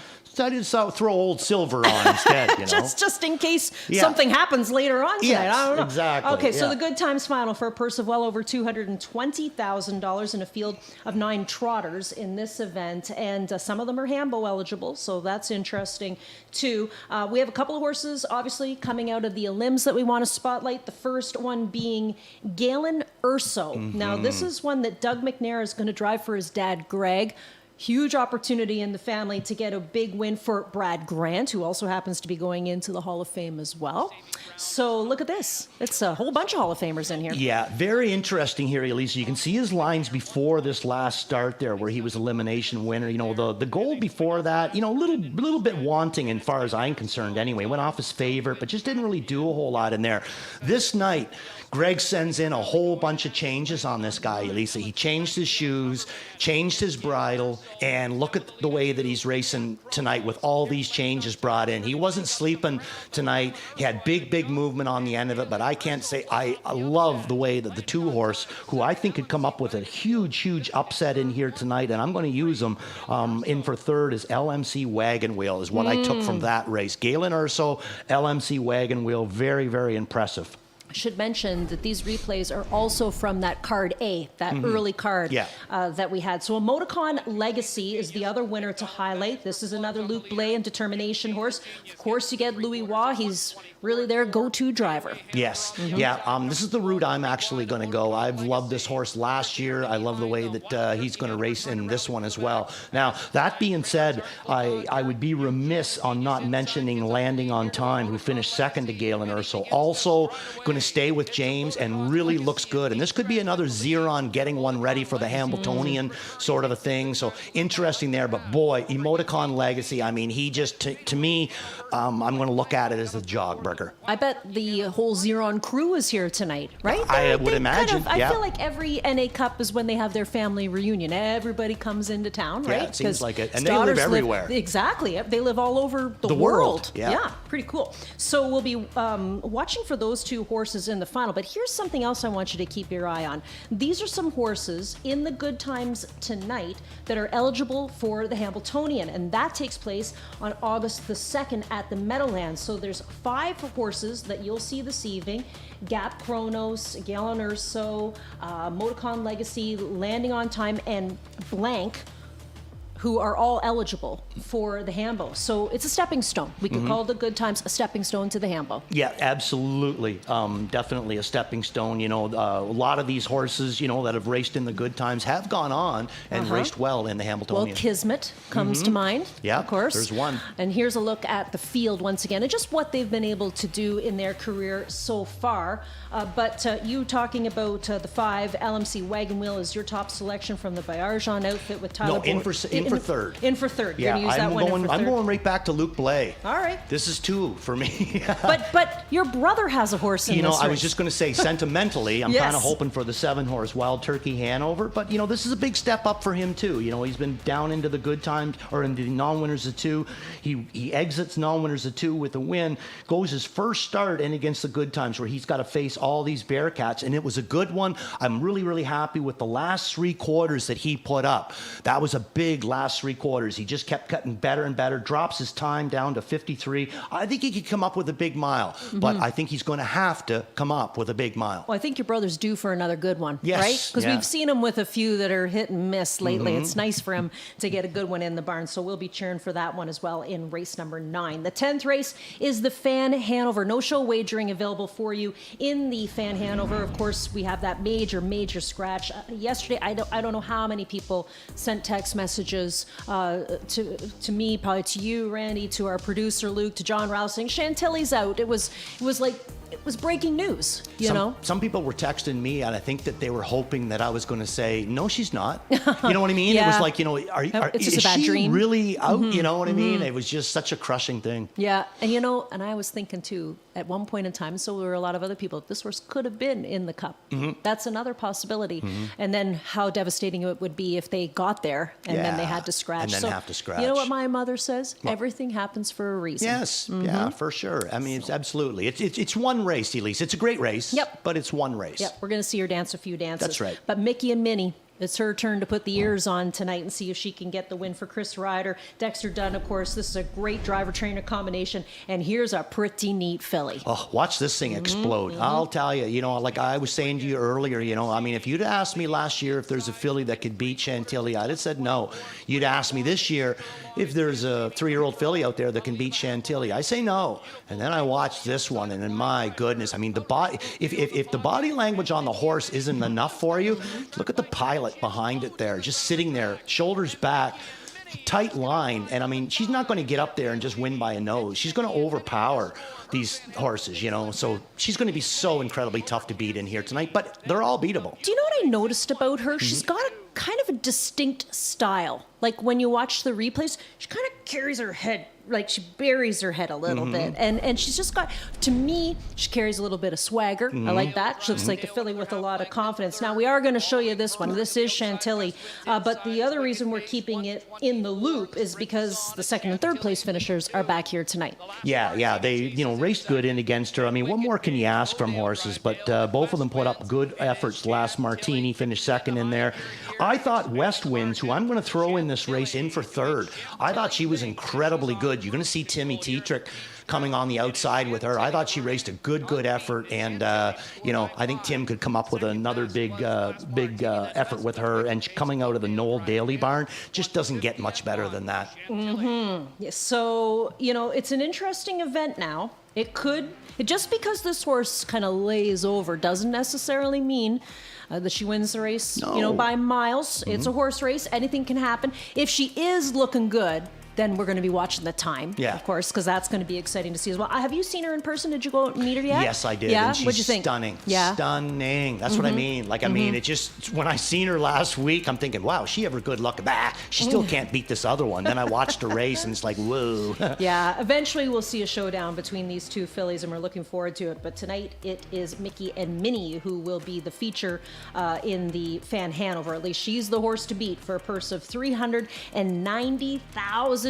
[SPEAKER 9] old silver on instead,
[SPEAKER 8] just in case something happens later on tonight.
[SPEAKER 9] Yes,
[SPEAKER 8] I don't know.
[SPEAKER 9] exactly.
[SPEAKER 8] Okay, so
[SPEAKER 9] yeah.
[SPEAKER 8] the Good Times final for a purse of well over $220,000 in a field of 9 trotters in this event, and some of them are Hambo eligible, so that's interesting too. We have a couple of horses, obviously, coming out of the Elims that we want to spotlight. The first one being Galen Urso. Now, this is one that Doug McNair is going to drive for his dad, Greg. Huge opportunity in the family to get a big win for Brad Grant, who also happens to be going into the Hall of Fame as well. So look at this. It's a whole bunch of Hall of Famers in here.
[SPEAKER 9] Yeah, very interesting here, Elisa. You can see his lines before this last start there where he was elimination winner. The goal before that, little bit wanting as far as I'm concerned anyway. Went off his favorite, but just didn't really do a whole lot in there. This night, Greg sends in a whole bunch of changes on this guy, Elisa. He changed his shoes, changed his bridle, and look at the way that he's racing tonight with all these changes brought in. He wasn't sleeping tonight. He had big movement on the end of it, but I can't say I love the way that the 2-horse, who I think could come up with a huge upset in here tonight, and I'm going to use him in for third, is LMC Wagon Wheel, is what I took from that race. Galen Urso, LMC Wagon Wheel, very impressive.
[SPEAKER 8] Should mention that these replays are also from that card A, that early card that we had. So Emoticon Legacy is the other winner to highlight. This is another Luke Blais and Determination horse. Of course, you get Louis Waugh. He's really their go-to driver.
[SPEAKER 9] Yes. This is the route I'm actually going to go. I've loved this horse last year. I love the way that he's going to race in this one as well. Now, that being said, I would be remiss on not mentioning Landing on Time, who finished second to Galen Urso. Also going to stay with James and really looks good. And this could be another Xeron getting one ready for the Hambletonian sort of a thing. So interesting there. But boy, Emoticon Legacy, I mean, he just, to me, I'm going to look at it as a jogburger.
[SPEAKER 8] I bet the whole Xeron crew is here tonight, right?
[SPEAKER 9] I would imagine.
[SPEAKER 8] I feel like every NA Cup is when they have their family reunion. Everybody comes into town, right?
[SPEAKER 9] Yeah, it seems like it. And they live everywhere.
[SPEAKER 8] Exactly. They live all over the world.
[SPEAKER 9] Yeah,
[SPEAKER 8] pretty cool. So we'll be watching for those 2 horses in the final. But here's something else I want you to keep your eye on. These are some horses in the Good Times tonight that are eligible for the Hambletonian, and that takes place on August the 2nd at the Meadowlands. So there's 5 horses that you'll see this evening: Gap Chronos, Galen Urso, Emoticon Legacy, Landing on Time, and Blank, who are all eligible for the Hambo. So it's a stepping stone. We could call the Good Times a stepping stone to the Hambo.
[SPEAKER 9] Yeah, absolutely. Definitely a stepping stone. A lot of these horses, that have raced in the Good Times have gone on and raced well in the Hambletonian.
[SPEAKER 8] Well, Kismet comes to mind,
[SPEAKER 9] yeah,
[SPEAKER 8] of course.
[SPEAKER 9] There's one.
[SPEAKER 8] And here's a look at the field once again and just what they've been able to do in their career so far. But you talking about the 5, LMC Wagon Wheel is your top selection from the Baillargeon outfit with Tyler.
[SPEAKER 9] No, in for third.
[SPEAKER 8] In for third.
[SPEAKER 9] Yeah,
[SPEAKER 8] You're gonna use that
[SPEAKER 9] I'm going right back to Luke Blais.
[SPEAKER 8] All right.
[SPEAKER 9] This is 2 for me.
[SPEAKER 8] But your brother has a horse in this race.
[SPEAKER 9] I was just going to say, sentimentally, I'm kind of hoping for the 7-horse Wild Turkey Hanover. But, this is a big step up for him, too. He's been down into the Good Times, or into the non-winners of 2. He exits non-winners of 2 with a win, goes his first start in against the Good Times, where he's got to face all these Bearcats, and it was a good one. I'm really happy with the last 3 quarters that he put up. That was a big last 3 quarters. He just kept cutting better and better, drops his time down to 53. I think he could come up with a big mile, but I think he's going to have to come up with a big mile.
[SPEAKER 8] Well, I think your brother's due for another good one,
[SPEAKER 9] yes,
[SPEAKER 8] right? Because we've seen him with a few that are hit and miss lately. It's nice for him to get a good one in the barn, so we'll be cheering for that one as well in race number 9. The 10th race is the Fan Hanover. No-show wagering available for you in the Fan Hanover. Of course, we have that major scratch. Yesterday, I don't know how many people sent text messages to me, probably to you, Randy, to our producer Luke, to John Rouse saying Chantilly's out. It was like it was breaking news, you know?
[SPEAKER 9] Some people were texting me, and I think that they were hoping that I was going to say, no, she's not. You know what I mean? It was like, you know,
[SPEAKER 8] it's just
[SPEAKER 9] is
[SPEAKER 8] a bad
[SPEAKER 9] she
[SPEAKER 8] dream.
[SPEAKER 9] really out? You know what I mean? It was just such a crushing thing.
[SPEAKER 8] Yeah, and you know, and I was thinking too, at one point in time, so there were a lot of other people, this horse could have been in the Cup. That's another possibility. And then how devastating it would be if they got there and then they had to scratch.
[SPEAKER 9] And then
[SPEAKER 8] so,
[SPEAKER 9] have to scratch.
[SPEAKER 8] You know what my mother says? Everything happens for a reason.
[SPEAKER 9] Yes, yeah, for sure. I mean, it's absolutely. It's one race, Elise. It's a great race.
[SPEAKER 8] Yep.
[SPEAKER 9] But it's one race.
[SPEAKER 8] Yep, we're going to see her dance a few dances.
[SPEAKER 9] That's right.
[SPEAKER 8] But Mickey and Minnie, it's her turn to put the ears on tonight and see if she can get the win for Chris Ryder. Dexter Dunn, of course, this is a great driver-trainer combination. And here's a pretty neat filly.
[SPEAKER 9] Oh, watch this thing explode. I'll tell you, you know, like I was saying to you earlier, you know, I mean, if you'd asked me last year if there's a filly that could beat Chantilly, I'd have said no. You'd ask me this year if there's a 3-year-old filly out there that can beat Chantilly, I say no. And then I watched this one, and then my goodness, I mean, the body, if the body language on the horse isn't enough for you, look at the pilot behind it there, just sitting there, shoulders back, tight line. And I mean, she's not going to get up there and just win by a nose. She's going to overpower these horses, you know. So she's going to be so incredibly tough to beat in here tonight, but they're all beatable.
[SPEAKER 8] Do you know what I noticed about her? She's got a kind of a distinct style. Like when you watch the replays, she kind of carries her head, like she buries her head a little bit. And she's just got, to me, she carries a little bit of swagger. I like that. She looks like a filly with a lot of confidence. Now, we are going to show you this one. This is Chantilly. But the other reason we're keeping it in the loop is because the second and third place finishers are back here tonight.
[SPEAKER 9] Yeah, they, you know, raced good in against her. I mean, what more can you ask from horses? But both of them put up good efforts. Last Martini finished second in there. I thought West Winds, who I'm going to throw in this race in for third, I thought she was incredibly good. You're going to see Timmy Tetrick coming on the outside with her. I thought she raced a good effort, and you know, I think Tim could come up with another big effort with her. And coming out of the Noel Daly barn just doesn't get much better than that.
[SPEAKER 8] Yeah, so, you know, it's an interesting event now. Just because this horse kind of lays over doesn't necessarily mean that she wins the race, you know, by miles. It's a horse race. Anything can happen. If she is looking good, then we're going to be watching the time, of course, because that's going to be exciting to see as well. Have you seen her in person? Did you go out and meet her yet?
[SPEAKER 9] Yes, I did.
[SPEAKER 8] Yeah?
[SPEAKER 9] And she's
[SPEAKER 8] What'd you think?
[SPEAKER 9] Stunning.
[SPEAKER 8] Yeah.
[SPEAKER 9] Stunning. That's what I mean. Like, I mean, it just, when I seen her last week, I'm thinking, wow, is she ever good luck? She still can't beat this other one. Then I watched her race, and it's like, whoa.
[SPEAKER 8] Yeah, eventually we'll see a showdown between these two fillies, and we're looking forward to it. But tonight it is Mickey and Minnie who will be the feature in the Fan Hanover. At least she's the horse to beat for a purse of $390,000.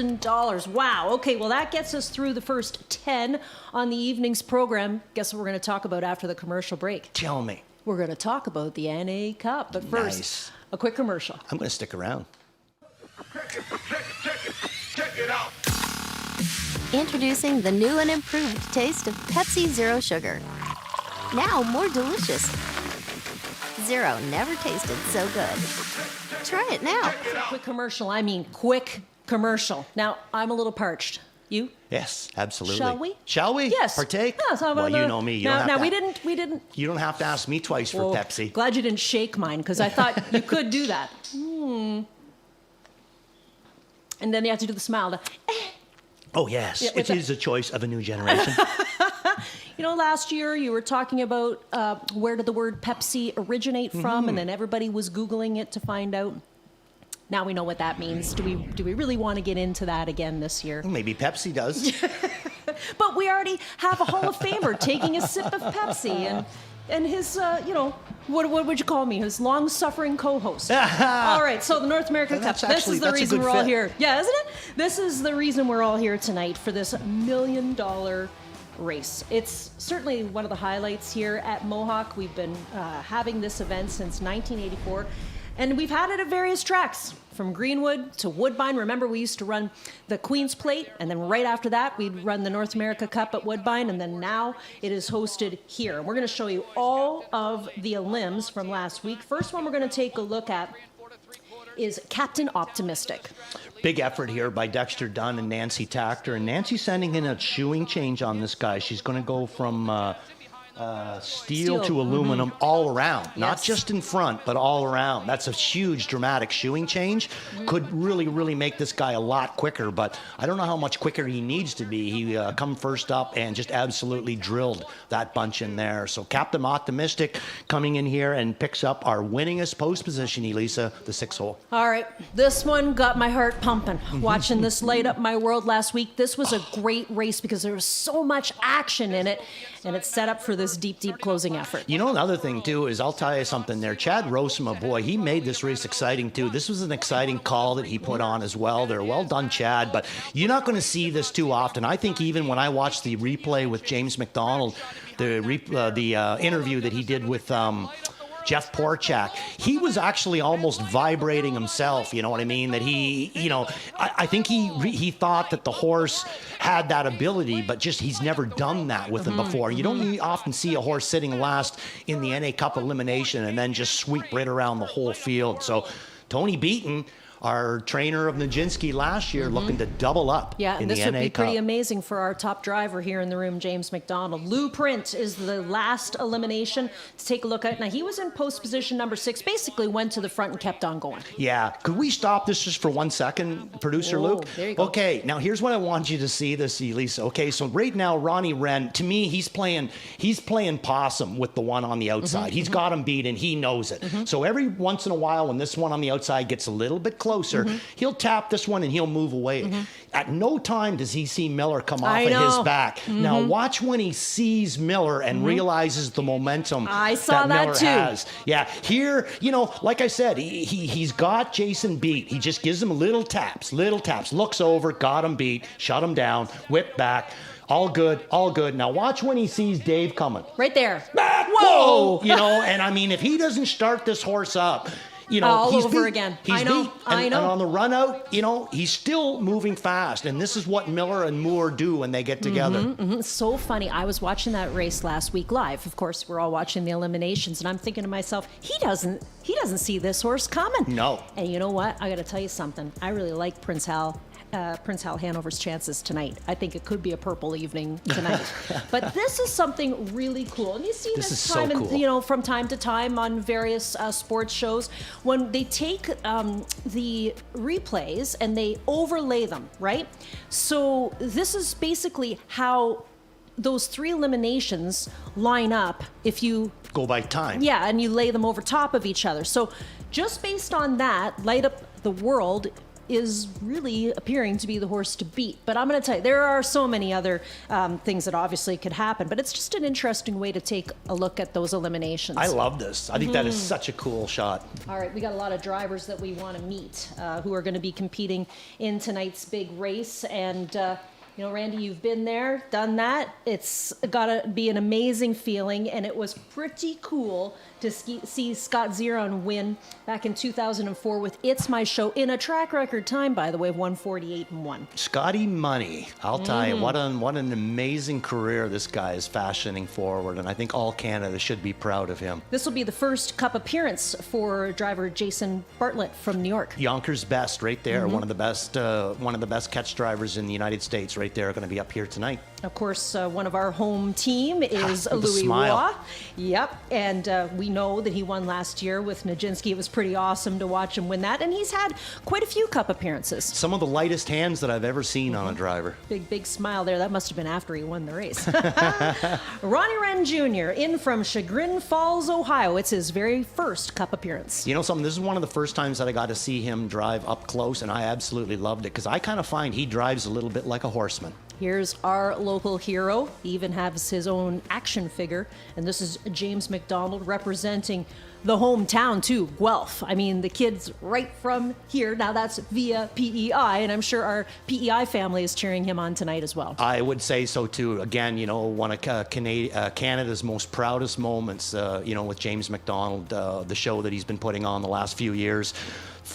[SPEAKER 8] Wow. Okay, well, that gets us through the first 10 on the evening's program. Guess what we're going to talk about after the commercial break?
[SPEAKER 9] Tell me.
[SPEAKER 8] We're going to talk about the NA Cup. But first, a quick commercial.
[SPEAKER 9] I'm going to stick around.
[SPEAKER 5] Check it out.
[SPEAKER 11] Introducing the new and improved taste of Pepsi Zero Sugar. Now more delicious. Zero never tasted so good. Try it now.
[SPEAKER 8] Quick commercial. I mean, quick commercial. Now, I'm a little parched. You?
[SPEAKER 9] Yes, absolutely.
[SPEAKER 8] Shall we?
[SPEAKER 9] Shall we?
[SPEAKER 8] Yes.
[SPEAKER 9] Partake?
[SPEAKER 8] Yeah, so
[SPEAKER 9] well, you know me. You don't have
[SPEAKER 8] we
[SPEAKER 9] to,
[SPEAKER 8] didn't.
[SPEAKER 9] You don't have to ask me twice for Pepsi.
[SPEAKER 8] Glad you didn't shake mine, because I thought you could do that. And then you have to do the smile.
[SPEAKER 9] Oh, yes. It is a choice of a new generation.
[SPEAKER 8] You know, last year you were talking about where did the word Pepsi originate from, and then everybody was Googling it to find out. Now we know what that means. Do we really want to get into that again this year?
[SPEAKER 9] Maybe Pepsi does.
[SPEAKER 8] But we already have a Hall of Famer taking a sip of Pepsi, and his, you know, what would you call me? His long-suffering co-host. All right, so the North American Cup. This is the reason we're all here. Yeah, isn't it? This is the reason we're all here tonight for this $1 million race. It's certainly one of the highlights here at Mohawk. We've been having this event since 1984. And we've had it at various tracks, from Greenwood to Woodbine. Remember, we used to run the Queen's Plate, and then right after that, we'd run the North America Cup at Woodbine, and then now it is hosted here. And we're going to show you all of the limbs from last week. First one we're going to take a look at is Captain Optimistic.
[SPEAKER 9] Big effort here by Dexter Dunn and Nancy Tactor. And Nancy sending in a shoeing change on this guy. She's going to go from steel to aluminum all around, not just in front, but all around. That's a huge, dramatic shoeing change. Could really make this guy a lot quicker, but I don't know how much quicker he needs to be. He come first up and just absolutely drilled that bunch in there. So Captain Optimistic coming in here and picks up our winningest post position, Elisa, the 6 hole.
[SPEAKER 8] All right, this one got my heart pumping. Watching this light up my world last week, this was a great race because there was so much action in it, and it's set up for this deep closing effort.
[SPEAKER 9] You know, another thing, too, is I'll tell you something there. Chad Rosema, boy, he made this race exciting, too. This was an exciting call that he put on as well there. Well done, Chad, but you're not going to see this too often. I think even when I watched the replay with James McDonald, the interview that he did with Jeff Porchak, he was actually almost vibrating himself, you know what I mean? That he, you know, I think he thought that the horse had that ability, but just he's never done that with him before. You don't often see a horse sitting last in the NA Cup elimination and then just sweep right around the whole field. So Tony Beaton, our trainer of Nijinsky last year, looking to double up
[SPEAKER 8] Yeah,
[SPEAKER 9] in
[SPEAKER 8] and this
[SPEAKER 9] the
[SPEAKER 8] would
[SPEAKER 9] NA
[SPEAKER 8] be
[SPEAKER 9] Cup.
[SPEAKER 8] pretty amazing for our top driver here in the room, James McDonald. Lou Print is the last elimination to take a look at. Now, he was in post position number 6, basically went to the front and kept on going.
[SPEAKER 9] Yeah. Could we stop this just for 1 second, producer Luke?
[SPEAKER 8] There you go.
[SPEAKER 9] Okay, now here's what I want you to see this, Elisa. Okay, so right now, Ronnie Wren, to me, he's playing possum with the one on the outside. He's got him beat, and he knows it. So every once in a while, when this one on the outside gets a little bit closer, he'll tap this one and he'll move away. At no time does he see Miller come off of his back. Now watch when he sees Miller and realizes the momentum
[SPEAKER 8] I saw that
[SPEAKER 9] Miller
[SPEAKER 8] too.
[SPEAKER 9] has. Yeah, here, you know, like I said, he's got Jason beat. He just gives him little taps, looks over, got him beat, shut him down, whip back. All good, all good. Now watch when he sees Dave coming.
[SPEAKER 8] Right there.
[SPEAKER 9] Whoa! You know, and I mean, if he doesn't start this horse up, you know,
[SPEAKER 8] all
[SPEAKER 9] he's
[SPEAKER 8] over
[SPEAKER 9] beat.
[SPEAKER 8] again.
[SPEAKER 9] He's
[SPEAKER 8] I know,
[SPEAKER 9] beat.
[SPEAKER 8] I
[SPEAKER 9] And
[SPEAKER 8] know.
[SPEAKER 9] on the run out, you know, he's still moving fast. And this is what Miller and Moore do when they get together.
[SPEAKER 8] It's so funny. I was watching that race last week live. Of course, we're all watching the eliminations, and I'm thinking to myself, he doesn't see this horse coming.
[SPEAKER 9] No.
[SPEAKER 8] And you know what? I got to tell you something. I really like Prince Hal Hanover's chances tonight. I think it could be a purple evening tonight. But this is something really cool. And you see
[SPEAKER 9] This
[SPEAKER 8] this
[SPEAKER 9] is so
[SPEAKER 8] time,
[SPEAKER 9] cool.
[SPEAKER 8] you know, from time to time on various sports shows when they take the replays and they overlay them, right? So this is basically how those 3 eliminations line up if you
[SPEAKER 9] Go by time.
[SPEAKER 8] yeah, and you lay them over top of each other. So just based on that, Light Up the World is really appearing to be the horse to beat. But I'm going to tell you, there are so many other things that obviously could happen. But it's just an interesting way to take a look at those eliminations.
[SPEAKER 9] I love this. I think that is such a cool shot.
[SPEAKER 8] All right, we got a lot of drivers that we want to meet who are going to be competing in tonight's big race. And, you know, Randy, you've been there, done that. It's got to be an amazing feeling. And it was pretty cool to see Scott Zeron win back in 2004 with It's My Show in a track record time, by the way, of 148-1.
[SPEAKER 9] Scotty Money, I'll tell you, what an amazing career this guy is fashioning forward, and I think all Canada should be proud of him.
[SPEAKER 8] This will be the first Cup appearance for driver Jason Bartlett from New York.
[SPEAKER 9] Yonkers best, right there. One of the best catch drivers in the United States, right there, going to be up here tonight.
[SPEAKER 8] Of course, one of our home team is
[SPEAKER 9] with a
[SPEAKER 8] Louis
[SPEAKER 9] smile.
[SPEAKER 8] Roy. Yep, and we know that he won last year with Nijinsky. It was pretty awesome to watch him win that, and he's had quite a few Cup appearances.
[SPEAKER 9] Some of the lightest hands that I've ever seen on a driver.
[SPEAKER 8] Big smile there. That must have been after he won the race. Ronnie Wren Jr. in from Chagrin Falls, Ohio. It's his very first Cup appearance.
[SPEAKER 9] You know something, this is one of the first times that I got to see him drive up close, and I absolutely loved it, because I kind of find he drives a little bit like a horseman.
[SPEAKER 8] Here's our local hero. He even has his own action figure. And this is James McDonald representing the hometown, too, Guelph. I mean, the kid's right from here. Now, that's via PEI, and I'm sure our PEI family is cheering him on tonight as well.
[SPEAKER 9] I would say so, too. Again, you know, one of Canada's most proudest moments, you know, with James McDonald, the show that he's been putting on the last few years.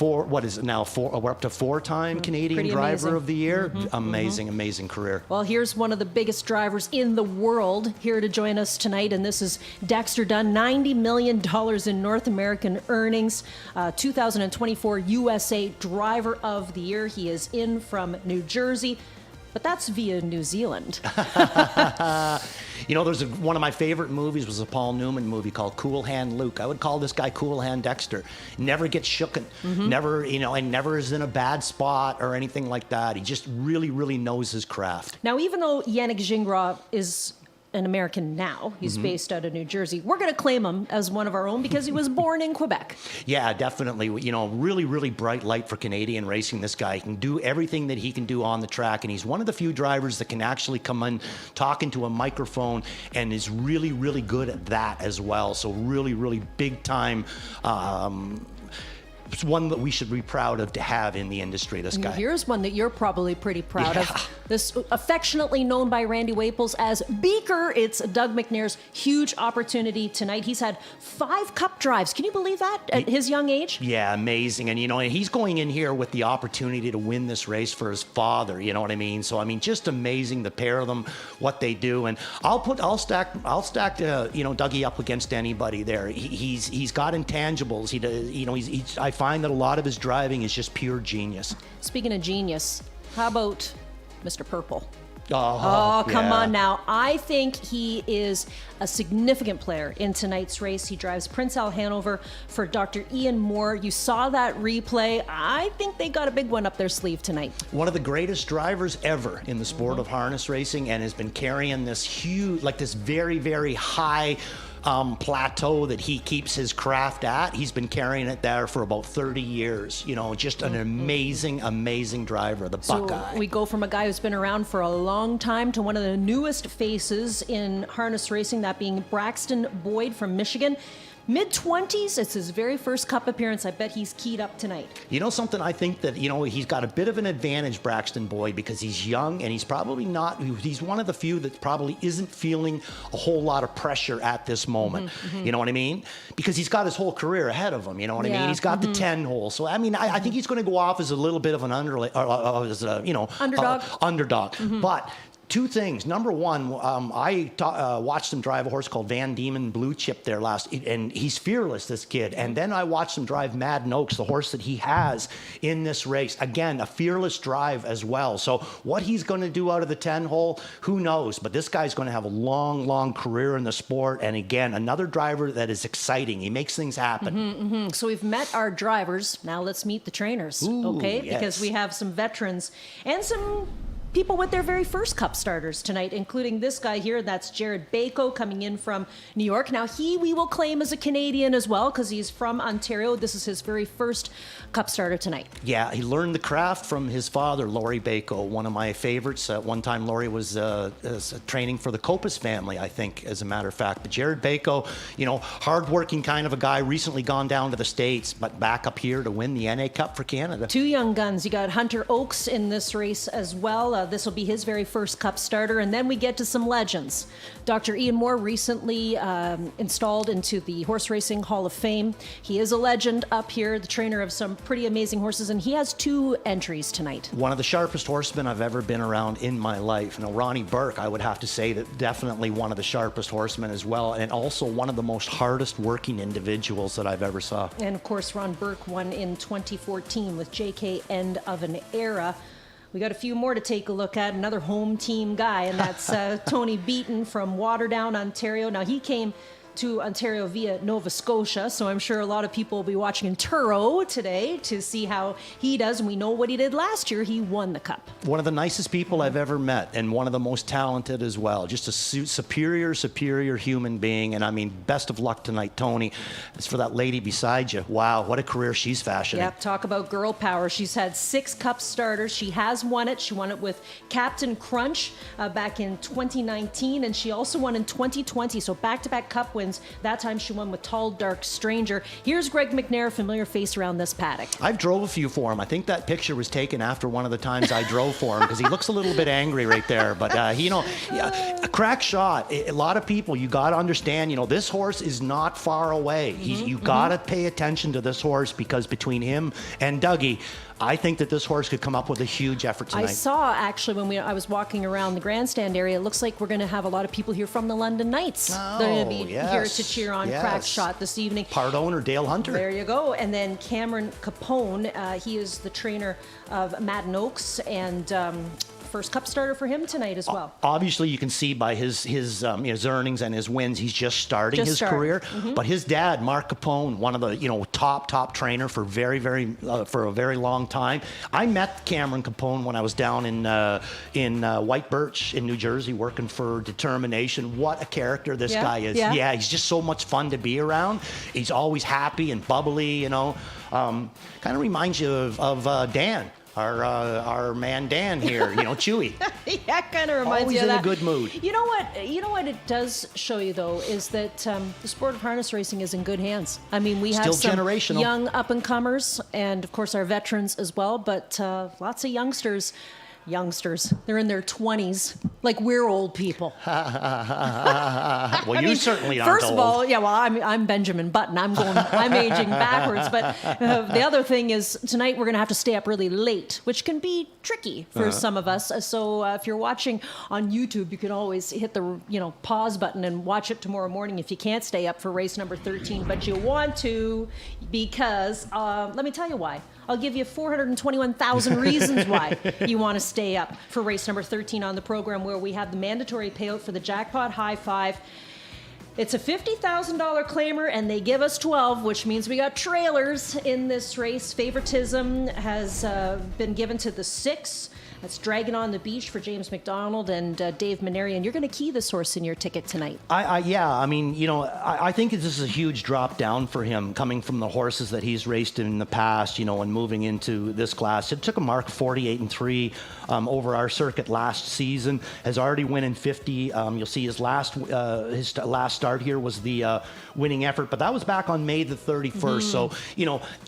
[SPEAKER 9] We're up to 4-time Canadian
[SPEAKER 8] Pretty
[SPEAKER 9] Driver
[SPEAKER 8] amazing.
[SPEAKER 9] of the Year. Amazing career.
[SPEAKER 8] Well, here's one of the biggest drivers in the world here to join us tonight, and this is Dexter Dunn, $90 million in North American earnings, 2024 USA Driver of the Year. He is in from New Jersey. but that's via New Zealand.
[SPEAKER 9] You know, there's one of my favorite movies was a Paul Newman movie called Cool Hand Luke. I would call this guy Cool Hand Dexter. Never gets shooken, never, you know, and never is in a bad spot or anything like that. He just really, really knows his craft.
[SPEAKER 8] Now, even though Yannick Gingras is an American now, he's based out of New Jersey, we're going to claim him as one of our own because he was born in Quebec.
[SPEAKER 9] Yeah, definitely. You know, really, really bright light for Canadian racing. This guy can do everything that he can do on the track, and he's one of the few drivers that can actually come in talking to a microphone and is really, really good at that as well. So really, really big time. It's one that we should be proud of to have in the industry, this guy.
[SPEAKER 8] Here's one that you're probably pretty proud of. This affectionately known by Randy Waples as Beaker. It's Doug McNair's huge opportunity tonight. He's had 5 cup drives. Can you believe that at his young age?
[SPEAKER 9] Yeah, amazing. And, you know, he's going in here with the opportunity to win this race for his father, you know what I mean? So, I mean, just amazing, the pair of them, what they do. And I'll stack you know, Dougie up against anybody there. He's got intangibles. I find that a lot of his driving is just pure genius.
[SPEAKER 8] Speaking of genius, how about Mr. Purple?
[SPEAKER 9] Oh,
[SPEAKER 8] come on now. I think he is a significant player in tonight's race. He drives Prince Al Hanover for Dr. Ian Moore. You saw that replay. I think they got a big one up their sleeve tonight.
[SPEAKER 9] One of the greatest drivers ever in the sport of harness racing, and has been carrying this huge, like this very, very high plateau that he keeps his craft at. He's been carrying it there for about 30 years. You know, just an amazing, amazing driver, the Buckeye.
[SPEAKER 8] So we go from a guy who's been around for a long time to one of the newest faces in harness racing, that being Braxton Boyd from Michigan. Mid-20s, it's his very first Cup appearance. I bet he's keyed up tonight.
[SPEAKER 9] You know something, I think that, you know, he's got a bit of an advantage, Braxton Boyd, because he's young and he's probably not, he's one of the few that probably isn't feeling a whole lot of pressure at this moment. You know what I mean? Because he's got his whole career ahead of him, you know what I mean? He's got the 10 hole. So, I mean, I think he's going to go off as a little bit of an underdog. But two things. Number one, I watched him drive a horse called Van Diemen Blue Chip there and he's fearless, this kid. And then I watched him drive Madden Oaks, the horse that he has in this race. Again, a fearless drive as well. So what he's going to do out of the 10 hole, who knows? But this guy's going to have a long, long career in the sport. And again, another driver that is exciting. He makes things happen.
[SPEAKER 8] So we've met our drivers. Now let's meet the trainers, okay?
[SPEAKER 9] Yes.
[SPEAKER 8] Because we have some veterans and some people with their very first Cup starters tonight, including this guy here. That's Jared Bako coming in from New York. Now, we will claim as a Canadian as well because he's from Ontario. This is his very first Cup starter tonight.
[SPEAKER 9] Yeah, he learned the craft from his father, Laurie Bako, one of my favorites. One time, Laurie was training for the Copus family, I think, as a matter of fact. But Jared Bako, you know, hardworking kind of a guy, recently gone down to the States, but back up here to win the NA Cup for Canada. 2
[SPEAKER 8] young guns. You got Hunter Oakes in this race as well. This will be his very first Cup starter. And then we get to some legends. Dr. Ian Moore recently installed into the Horse Racing Hall of Fame. He is a legend up here, the trainer of some pretty amazing horses, and he has 2 entries tonight.
[SPEAKER 9] One of the sharpest horsemen I've ever been around in my life. Now, Ronnie Burke, I would have to say that definitely one of the sharpest horsemen as well, and also one of the most hardest working individuals that I've ever saw.
[SPEAKER 8] And of course, Ron Burke won in 2014 with JK End of an Era. We got a few more to take a look at. Another home team guy, and that's Tony Beaton from Waterdown, Ontario. Now, he came to Ontario via Nova Scotia, so I'm sure a lot of people will be watching in Truro today to see how he does, and we know what he did last year. He won the Cup.
[SPEAKER 9] One of the nicest people I've ever met, and one of the most talented as well. Just a superior human being, and I mean, best of luck tonight, Tony. As for that lady beside you, wow, what a career she's fashioning.
[SPEAKER 8] Yep, talk about girl power. She's had 6 Cup starters. She has won it. She won it with Captain Crunch back in 2019, and she also won in 2020, so back-to-back Cup wins. That time she won with Tall Dark Stranger. Here's Greg McNair, a familiar face around this paddock.
[SPEAKER 9] I've drove a few for him. I think that picture was taken after one of the times I drove for him because he looks a little bit angry right there. But, you know, a crack shot. A lot of people, you got to understand, you know, this horse is not far away. You got to pay attention to this horse because between him and Dougie, I think that this horse could come up with a huge effort tonight.
[SPEAKER 8] I saw, actually, when I was walking around the grandstand area, it looks like we're going to have a lot of people here from the London Knights. They're going to be here to cheer on Crack Shot this evening.
[SPEAKER 9] Part owner Dale Hunter.
[SPEAKER 8] There you go. And then Cameron Capone, he is the trainer of Madden Oaks and first Cup starter for him tonight as well.
[SPEAKER 9] Obviously, you can see by his earnings and his wins, he's just starting his career. But his dad, Mark Capone, one of the top trainer for for a very long time. I met Cameron Capone when I was down in White Birch in New Jersey working for Determination. What a character this guy is! Yeah, he's just so much fun to be around. He's always happy and bubbly. Kind of reminds you of Dan. Our man Dan here, Chewy.
[SPEAKER 8] Yeah, kind of reminds
[SPEAKER 9] Always
[SPEAKER 8] you of that.
[SPEAKER 9] in a good mood.
[SPEAKER 8] You know what it does show you though is that the sport of harness racing is in good hands. I mean, we have some young up and comers, and of course our veterans as well. But lots of youngsters. They're in their 20s, like we're old people.
[SPEAKER 9] Well, you certainly aren't
[SPEAKER 8] First of all, I'm Benjamin Button. I'm aging backwards. But the other thing is tonight we're going to have to stay up really late, which can be tricky for some of us. So if you're watching on YouTube, you can always hit the pause button and watch it tomorrow morning if you can't stay up for race number 13. But you want to, because let me tell you why. I'll give you 421,000 reasons why you want to stay up for race number 13 on the program, where we have the mandatory payout for the jackpot high five. It's a $50,000 claimer, and they give us 12, which means we got trailers in this race. Favoritism has been given to the 6. That's Dragon on the Beach for James McDonald and Dave Maneri, and you're going to key this horse in your ticket tonight. I
[SPEAKER 9] think this is a huge drop down for him, coming from the horses that he's raced in the past, and moving into this class. It took a mark 48-3 over our circuit last season. Has already won in 50. You'll see his last start here was the winning effort, but that was back on May the 31st. So,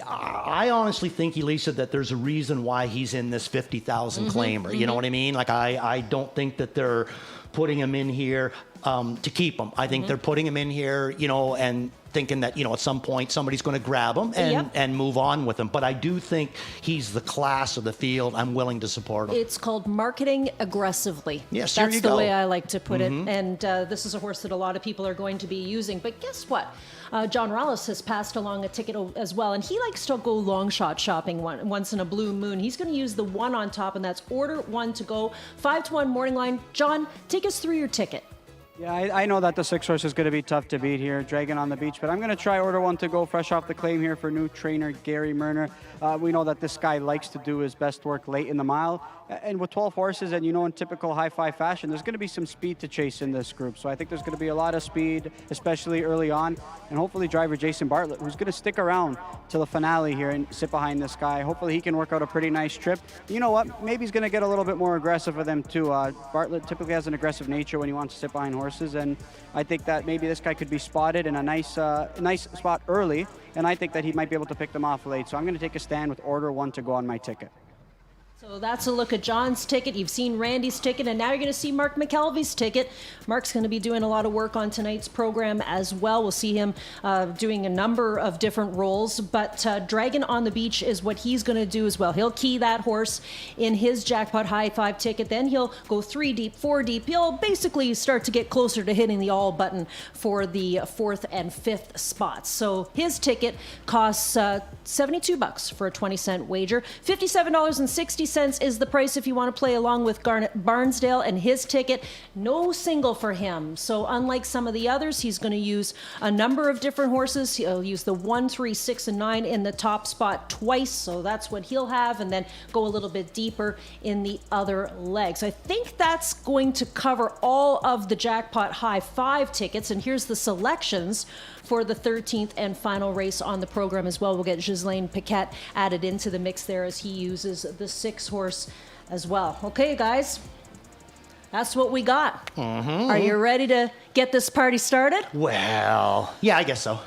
[SPEAKER 9] I honestly think, Elisa, that there's a reason why he's in this 50,000 claimer. You know what I mean? Like, I don't think that they're putting him in here to keep him. I think they're putting him in here, and thinking that, at some point somebody's going to grab him and move on with him. But I do think he's the class of the field. I'm willing to support him.
[SPEAKER 8] It's called marketing aggressively.
[SPEAKER 9] Yes,
[SPEAKER 8] that's the way I like to put it. And this is a horse that a lot of people are going to be using. But guess what? John Rollis has passed along a ticket as well, and he likes to go long shot shopping once in a blue moon. He's going to use the 1 on top, and that's order 1 to go, 5-1 morning line. John, take us through your ticket.
[SPEAKER 10] Yeah, I know that the 6 horse is going to be tough to beat here, Dragon on the Beach, but I'm going to try order 1 to go, fresh off the claim here for new trainer Gary Murner. We know that this guy likes to do his best work late in the mile, and with 12 horses and, in typical high five fashion, there's going to be some speed to chase in this group. So I think there's going to be a lot of speed, especially early on, and hopefully driver Jason Bartlett, who's going to stick around till the finale here and sit behind this guy. Hopefully he can work out a pretty nice trip. You know what? Maybe he's going to get a little bit more aggressive with them too. Bartlett typically has an aggressive nature when he wants to sit behind horses, and I think that maybe this guy could be spotted in a nice spot early, and I think that he might be able to pick them off late. So I'm going to take a stand with order 1 to go on my ticket.
[SPEAKER 8] So that's a look at John's ticket. You've seen Randy's ticket, and now you're going to see Mark McKelvey's ticket. Mark's going to be doing a lot of work on tonight's program as well. We'll see him doing a number of different roles, but Dragon on the Beach is what he's going to do as well. He'll key that horse in his jackpot high five ticket. Then he'll go 3 deep, 4 deep. He'll basically start to get closer to hitting the all button for the 4th and 5th spots. So his ticket costs $72 for a 20-cent wager. $57.60 is the price if you want to play along with Garnet Barnsdale, and his ticket, no single for him. So unlike some of the others, he's going to use a number of different horses. He'll use the 1, 3, 6, and 9 in the top spot twice, so that's what he'll have, and then go a little bit deeper in the other legs. I think that's going to cover all of the jackpot high five tickets, and here's the selections for the 13th and final race on the program as well. We'll get Ghislaine Paquette added into the mix there as he uses the 6 horse as well. Okay, guys, that's what we got. Are you ready to get this party started?
[SPEAKER 9] Well, yeah, I guess so.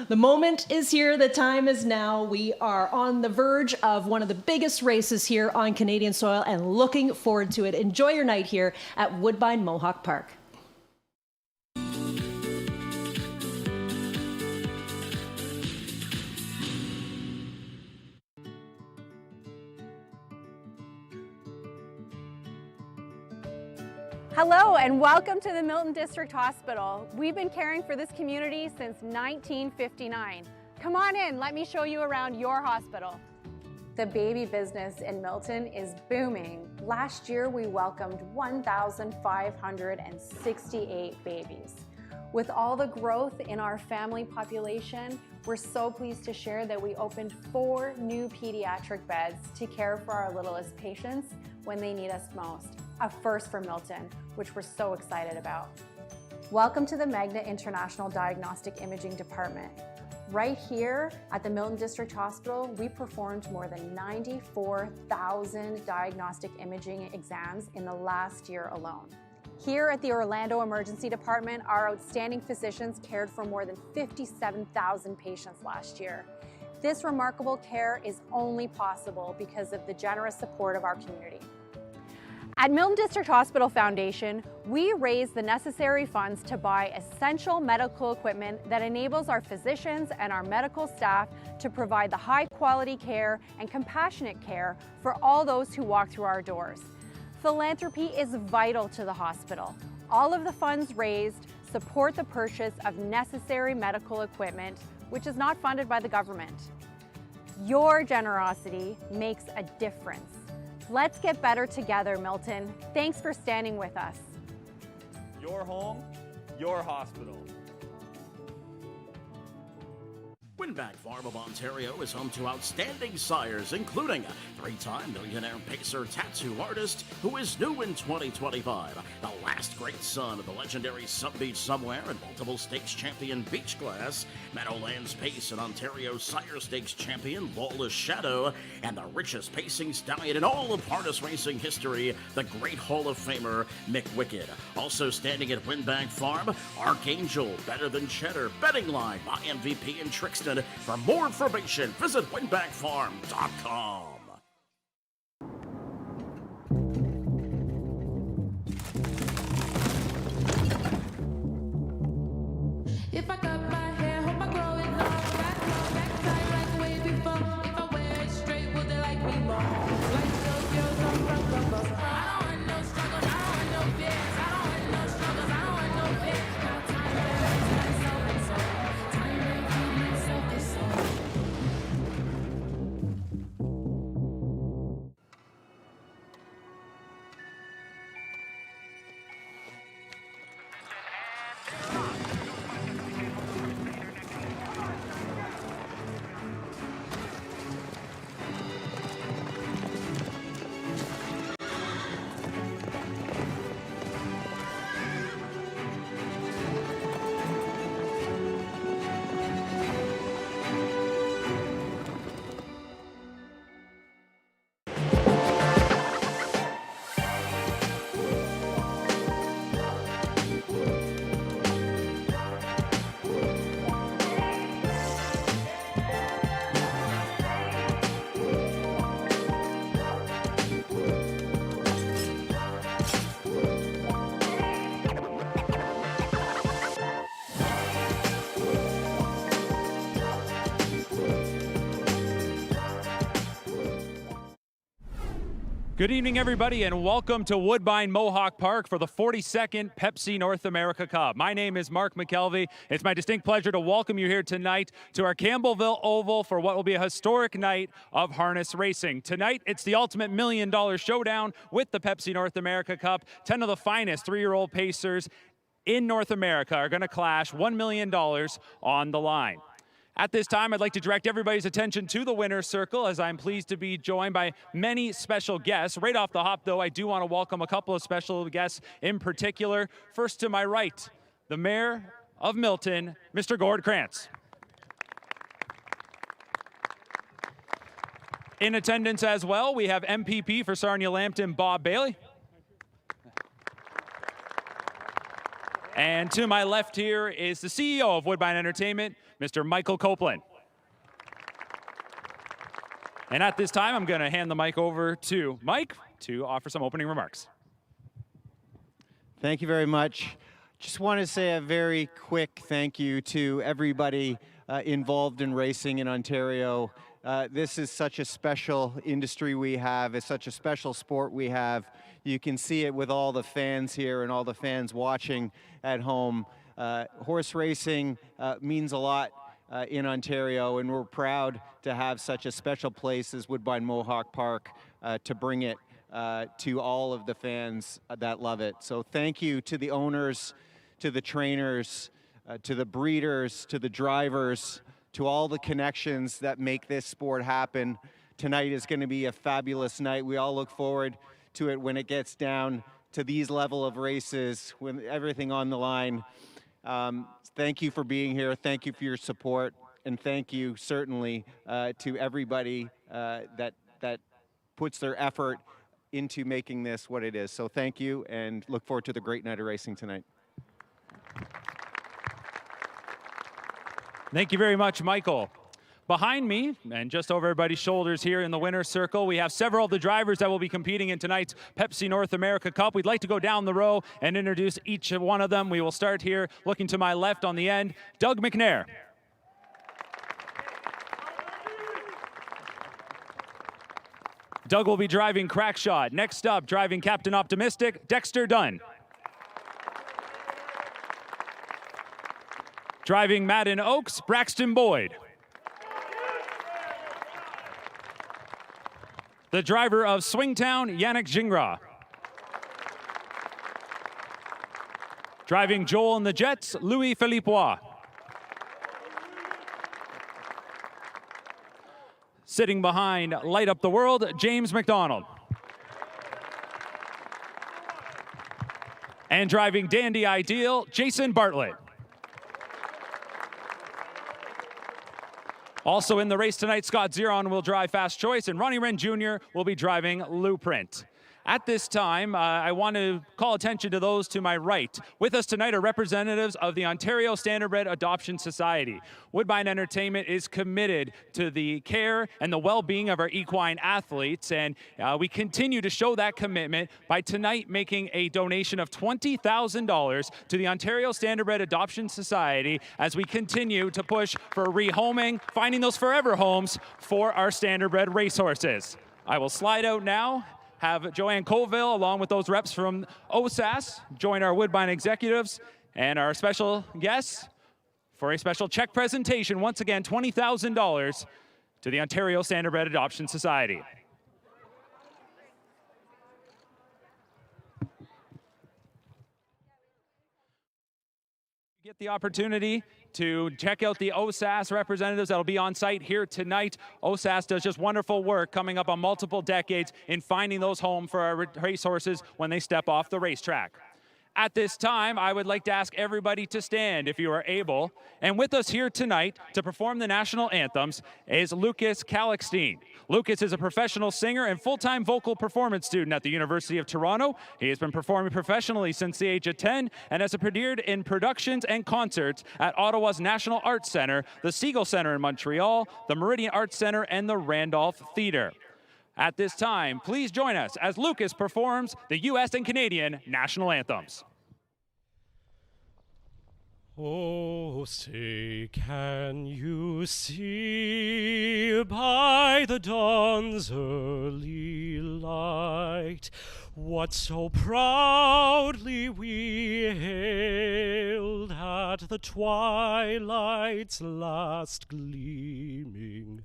[SPEAKER 8] The moment is here. The time is now. We are on the verge of one of the biggest races here on Canadian soil and looking forward to it. Enjoy your night here at Woodbine Mohawk Park.
[SPEAKER 12] Hello and welcome to the Milton District Hospital. We've been caring for this community since 1959. Come on in, let me show you around your hospital. The baby business in Milton is booming. Last year, we welcomed 1,568 babies. With all the growth in our family population, we're so pleased to share that we opened 4 new pediatric beds to care for our littlest patients when they need us most. A first for Milton, which we're so excited about. Welcome to the Magna International Diagnostic Imaging Department. Right here at the Milton District Hospital, we performed more than 94,000 diagnostic imaging exams in the last year alone. Here at the Orlando Emergency Department, our outstanding physicians cared for more than 57,000 patients last year. This remarkable care is only possible because of the generous support of our community. At Milton District Hospital Foundation, we raise the necessary funds to buy essential medical equipment that enables our physicians and our medical staff to provide the high-quality care and compassionate care for all those who walk through our doors. Philanthropy is vital to the hospital. All of the funds raised support the purchase of necessary medical equipment, which is not funded by the government. Your generosity makes a difference. Let's get better together, Milton. Thanks for standing with us.
[SPEAKER 13] Your home, your hospital.
[SPEAKER 14] Woodbine Farm of Ontario is home to outstanding sires, including a 3-time millionaire pacer tattoo artist who is new in 2025, the last great son of the legendary Sub Beach Somewhere and multiple stakes champion Beach Glass, Meadowlands Pace and Ontario Sire Stakes champion Lawless Shadow, and the richest pacing stallion in all of harness racing history, the great Hall of Famer Mick Wicked. Also standing at Woodbine Farm, Archangel, Better Than Cheddar, Betting Line, My MVP, and Trixton. For more information, visit winbackfarm.com.
[SPEAKER 15] If I cut my hair, hope I grow it long. Back tight like the way before. If I wear it straight, will they like me more? Like those girls on front covers. I don't want no struggles, I don't want no fears. I don't want no struggles, I don't want no fears. Got time to feed myself and soul. Time to feed myself and soul.
[SPEAKER 16] Good evening, everybody, and welcome to Woodbine Mohawk Park for the 42nd Pepsi North America Cup. My name is Mark McKelvey. It's my distinct pleasure to welcome you here tonight to our Campbellville Oval for what will be a historic night of harness racing. Tonight, it's the ultimate $1 million showdown with the Pepsi North America Cup. 10 of the finest 3-year-old pacers in North America are going to clash $1 million on the line. At this time, I'd like to direct everybody's attention to the winner's circle, as I'm pleased to be joined by many special guests. Right off the hop, though, I do want to welcome a couple of special guests in particular. First to my right, the Mayor of Milton, Mr. Gord Krantz. In attendance as well, we have MPP for Sarnia-Lambton, Bob Bailey. And to my left here is the CEO of Woodbine Entertainment, Mr. Michael Copeland. And at this time, I'm going to hand the mic over to Mike to offer some opening remarks.
[SPEAKER 17] Thank you very much. Just want to say a very quick thank you to everybody involved in racing in Ontario. This is such a special industry we have. It's such a special sport we have. You can see it with all the fans here and all the fans watching at home. Horse racing means a lot in Ontario, and we're proud to have such a special place as Woodbine Mohawk Park to bring it to all of the fans that love it. So thank you to the owners, to the trainers, to the breeders, to the drivers, to all the connections that make this sport happen. Tonight is going to be a fabulous night. We all look forward to it when it gets down to these level of races, with everything on the line. Thank you for being here. Thank you for your support. And thank you certainly to everybody that puts their effort into making this what it is. So thank you, and look forward to the great night of racing tonight.
[SPEAKER 16] Thank you very much, Michael. Behind me, and just over everybody's shoulders here in the winner's circle, we have several of the drivers that will be competing in tonight's Pepsi North America Cup. We'd like to go down the row and introduce each one of them. We will start here, looking to my left on the end, Doug McNair. Doug will be driving Crackshot. Next up, driving Captain Optimistic, Dexter Dunn. Driving Madden Oaks, Braxton Boyd. The driver of Swingtown, Yannick Gingras. Driving Joel and the Jets, Louis Philippois. Sitting behind Light Up the World, James McDonald. And driving Dandy Ideal, Jason Bartlett. Also in the race tonight, Scott Zeron will drive Fast Choice, and Ronnie Wren Jr. will be driving Blueprint. At this time, I want to call attention to those to my right. With us tonight are representatives of the Ontario Standardbred Adoption Society. Woodbine Entertainment is committed to the care and the well-being of our equine athletes, and we continue to show that commitment by tonight making a donation of $20,000 to the Ontario Standardbred Adoption Society as we continue to push for rehoming, finding those forever homes for our standardbred racehorses. I will slide out now, have Joanne Colville, along with those reps from OSAS, join our Woodbine executives and our special guests for a special check presentation. Once again, $20,000 to the Ontario Standardbred Adoption Society. Get the opportunity to check out the OSAS representatives that'll be on site here tonight. OSAS does just wonderful work coming up on multiple decades in finding those homes for our racehorses when they step off the racetrack. At this time, I would like to ask everybody to stand if you are able. And with us here tonight to perform the national anthems is Lucas Kallichstein. Lucas is a professional singer and full-time vocal performance student at the University of Toronto. He has been performing professionally since the age of 10 and has appeared in productions and concerts at Ottawa's National Arts Centre, the Seagull Centre in Montreal, the Meridian Arts Centre, and the Randolph Theatre. At this time, please join us as Lucas performs the U.S. and Canadian national anthems.
[SPEAKER 18] Oh, say, can you see by the dawn's early light what so proudly we hailed at the twilight's last gleaming,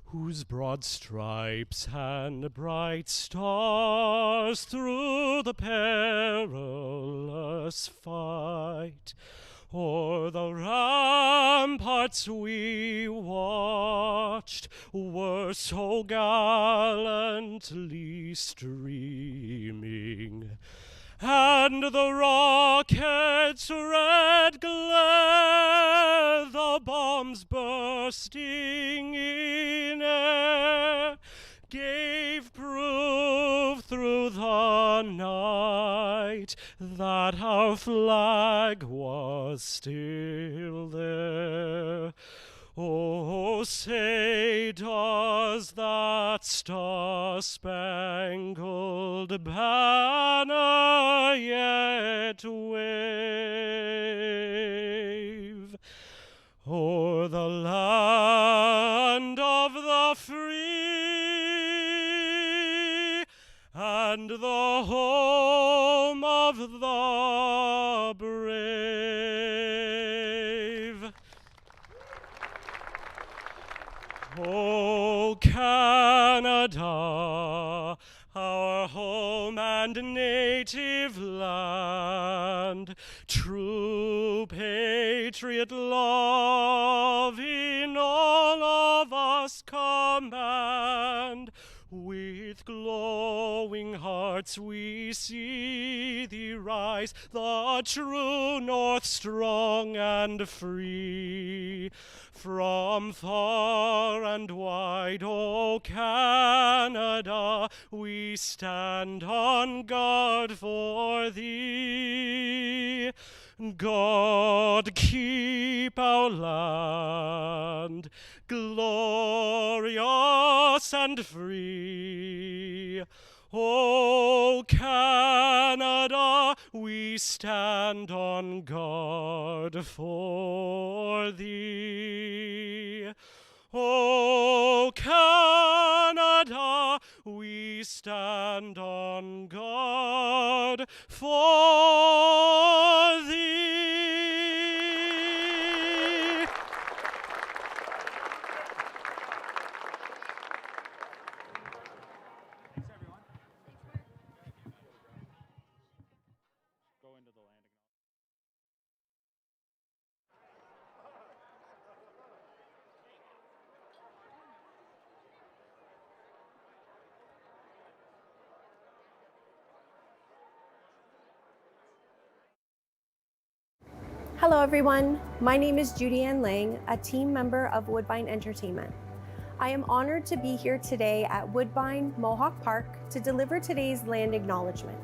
[SPEAKER 18] whose broad stripes and bright stars through the perilous fight o'er the ramparts we watched were so gallantly streaming, and the rocket's red glare, the bombs bursting in air, gave proof through the night that our flag was still there. Oh, say, does that star-spangled banner yet wave o'er the land of the free and the home of the brave? native land. True patriot love in all of us command. With glowing hearts we see thee rise, the true North strong and free. From far and wide, O Canada, we stand on guard for thee. God keep our land glorious and free. O Canada, we stand on guard for thee. O Canada, we stand on guard for thee.
[SPEAKER 19] Hello everyone, my name is Judy Ann Lang, a team member of Woodbine Entertainment. I am honored to be here today at Woodbine Mohawk Park to deliver today's land acknowledgement.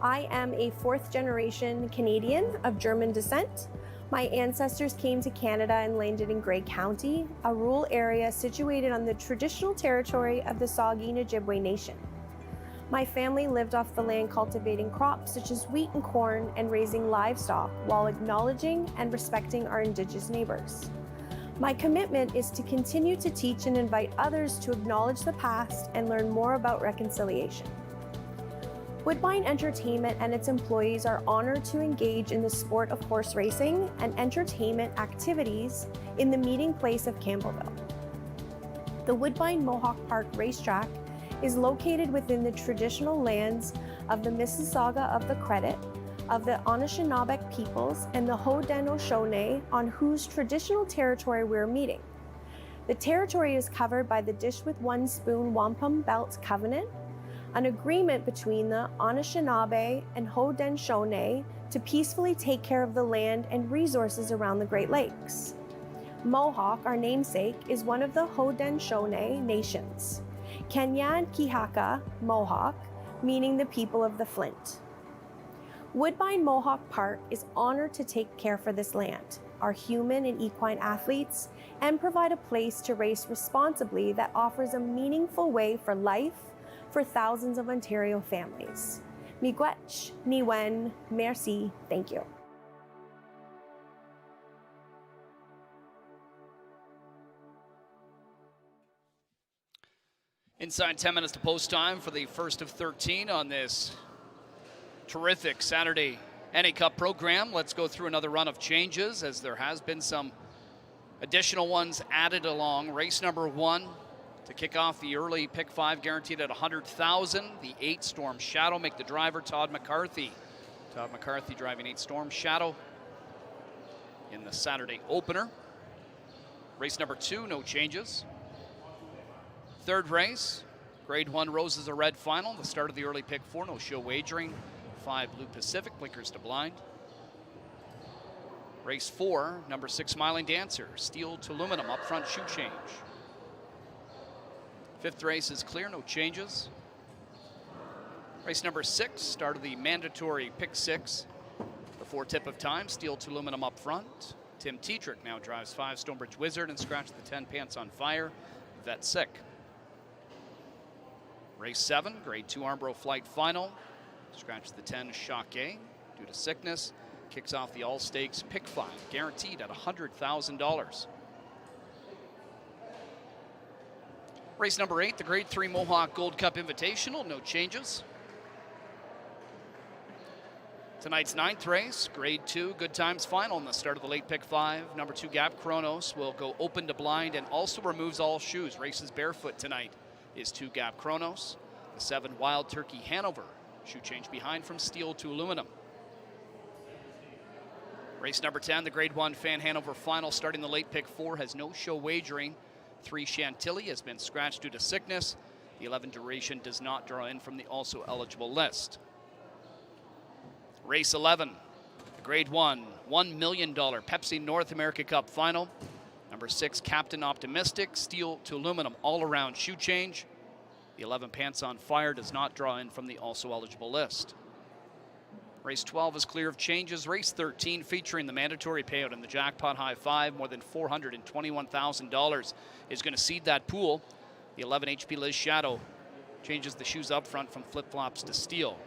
[SPEAKER 19] I am a fourth generation Canadian of German descent. My ancestors came to Canada and landed in Grey County, a rural area situated on the traditional territory of the Saugeen Ojibwe Nation. My family lived off the land cultivating crops such as wheat and corn and raising livestock while acknowledging and respecting our Indigenous neighbors. My commitment is to continue to teach and invite others to acknowledge the past and learn more about reconciliation. Woodbine Entertainment and its employees are honored to engage in the sport of horse racing and entertainment activities in the meeting place of Campbellville. The Woodbine Mohawk Park Racetrack is located within the traditional lands of the Mississauga of the Credit, of the Anishinaabeg peoples, and the Haudenosaunee, on whose traditional territory we're meeting. The territory is covered by the Dish with One Spoon Wampum Belt Covenant, an agreement between the Anishinaabe and Haudenosaunee to peacefully take care of the land and resources around the Great Lakes. Mohawk, our namesake, is one of the Haudenosaunee nations. Kenyan Kihaka, Mohawk, meaning the people of the Flint. Woodbine Mohawk Park is honored to take care for this land, our human and equine athletes, and provide a place to race responsibly that offers a meaningful way for life for thousands of Ontario families. Miigwech, Niwen, merci, thank you.
[SPEAKER 1] Inside 10 minutes to post time for the first of 13 on this terrific Saturday NA Cup program. Let's go through another run of changes as there has been some additional ones added along. Race number 1 to kick off the early pick 5 guaranteed at $100,000. The 8 Storm Shadow make the driver Todd McCarthy. Todd McCarthy driving 8 Storm Shadow in the Saturday opener. Race number 2, no changes. Third race, Grade 1 Roses are Red final. The start of the early pick 4, no show wagering. 5 Blue Pacific, blinkers to blind. Race 4, number 6 Smiling Dancer, steel to aluminum, up front shoe change. Fifth race is clear, no changes. Race number 6, start of the mandatory pick 6. Before tip of time, steel to aluminum up front. Tim Tetrick now drives 5 Stonebridge Wizard and scratch the 10 Pants on Fire, Vet Sick. Race 7, Grade 2 Armbro Flight final. Scratch the 10 Shock A due to sickness. Kicks off the all-stakes pick 5, guaranteed at $100,000. Race number 8, the Grade 3 Mohawk Gold Cup Invitational, no changes. Tonight's 9th race, Grade 2 Good Times final in the start of the late pick 5. Number 2 Gap Chronos will go open to blind and also removes all shoes. Races barefoot tonight is 2 Gap Chronos. The 7 Wild Turkey Hanover Shoe change behind from steel to aluminum. Race number 10, the Grade 1 Fan Hanover final, starting the late pick 4, has no show wagering. 3 Chantilly has been scratched due to sickness. The 11 Duration does not draw in from the also eligible list. Race 11, the Grade 1 $1 million Pepsi North America Cup final. Number 6, Captain Optimistic, steel to aluminum all-around shoe change. The 11 Pants on Fire does not draw in from the also eligible list. Race 12 is clear of changes. Race 13, featuring the mandatory payout and the jackpot high 5, more than $421,000, is going to seed that pool. The 11 HP Liz Shadow changes the shoes up front from flip-flops to steel.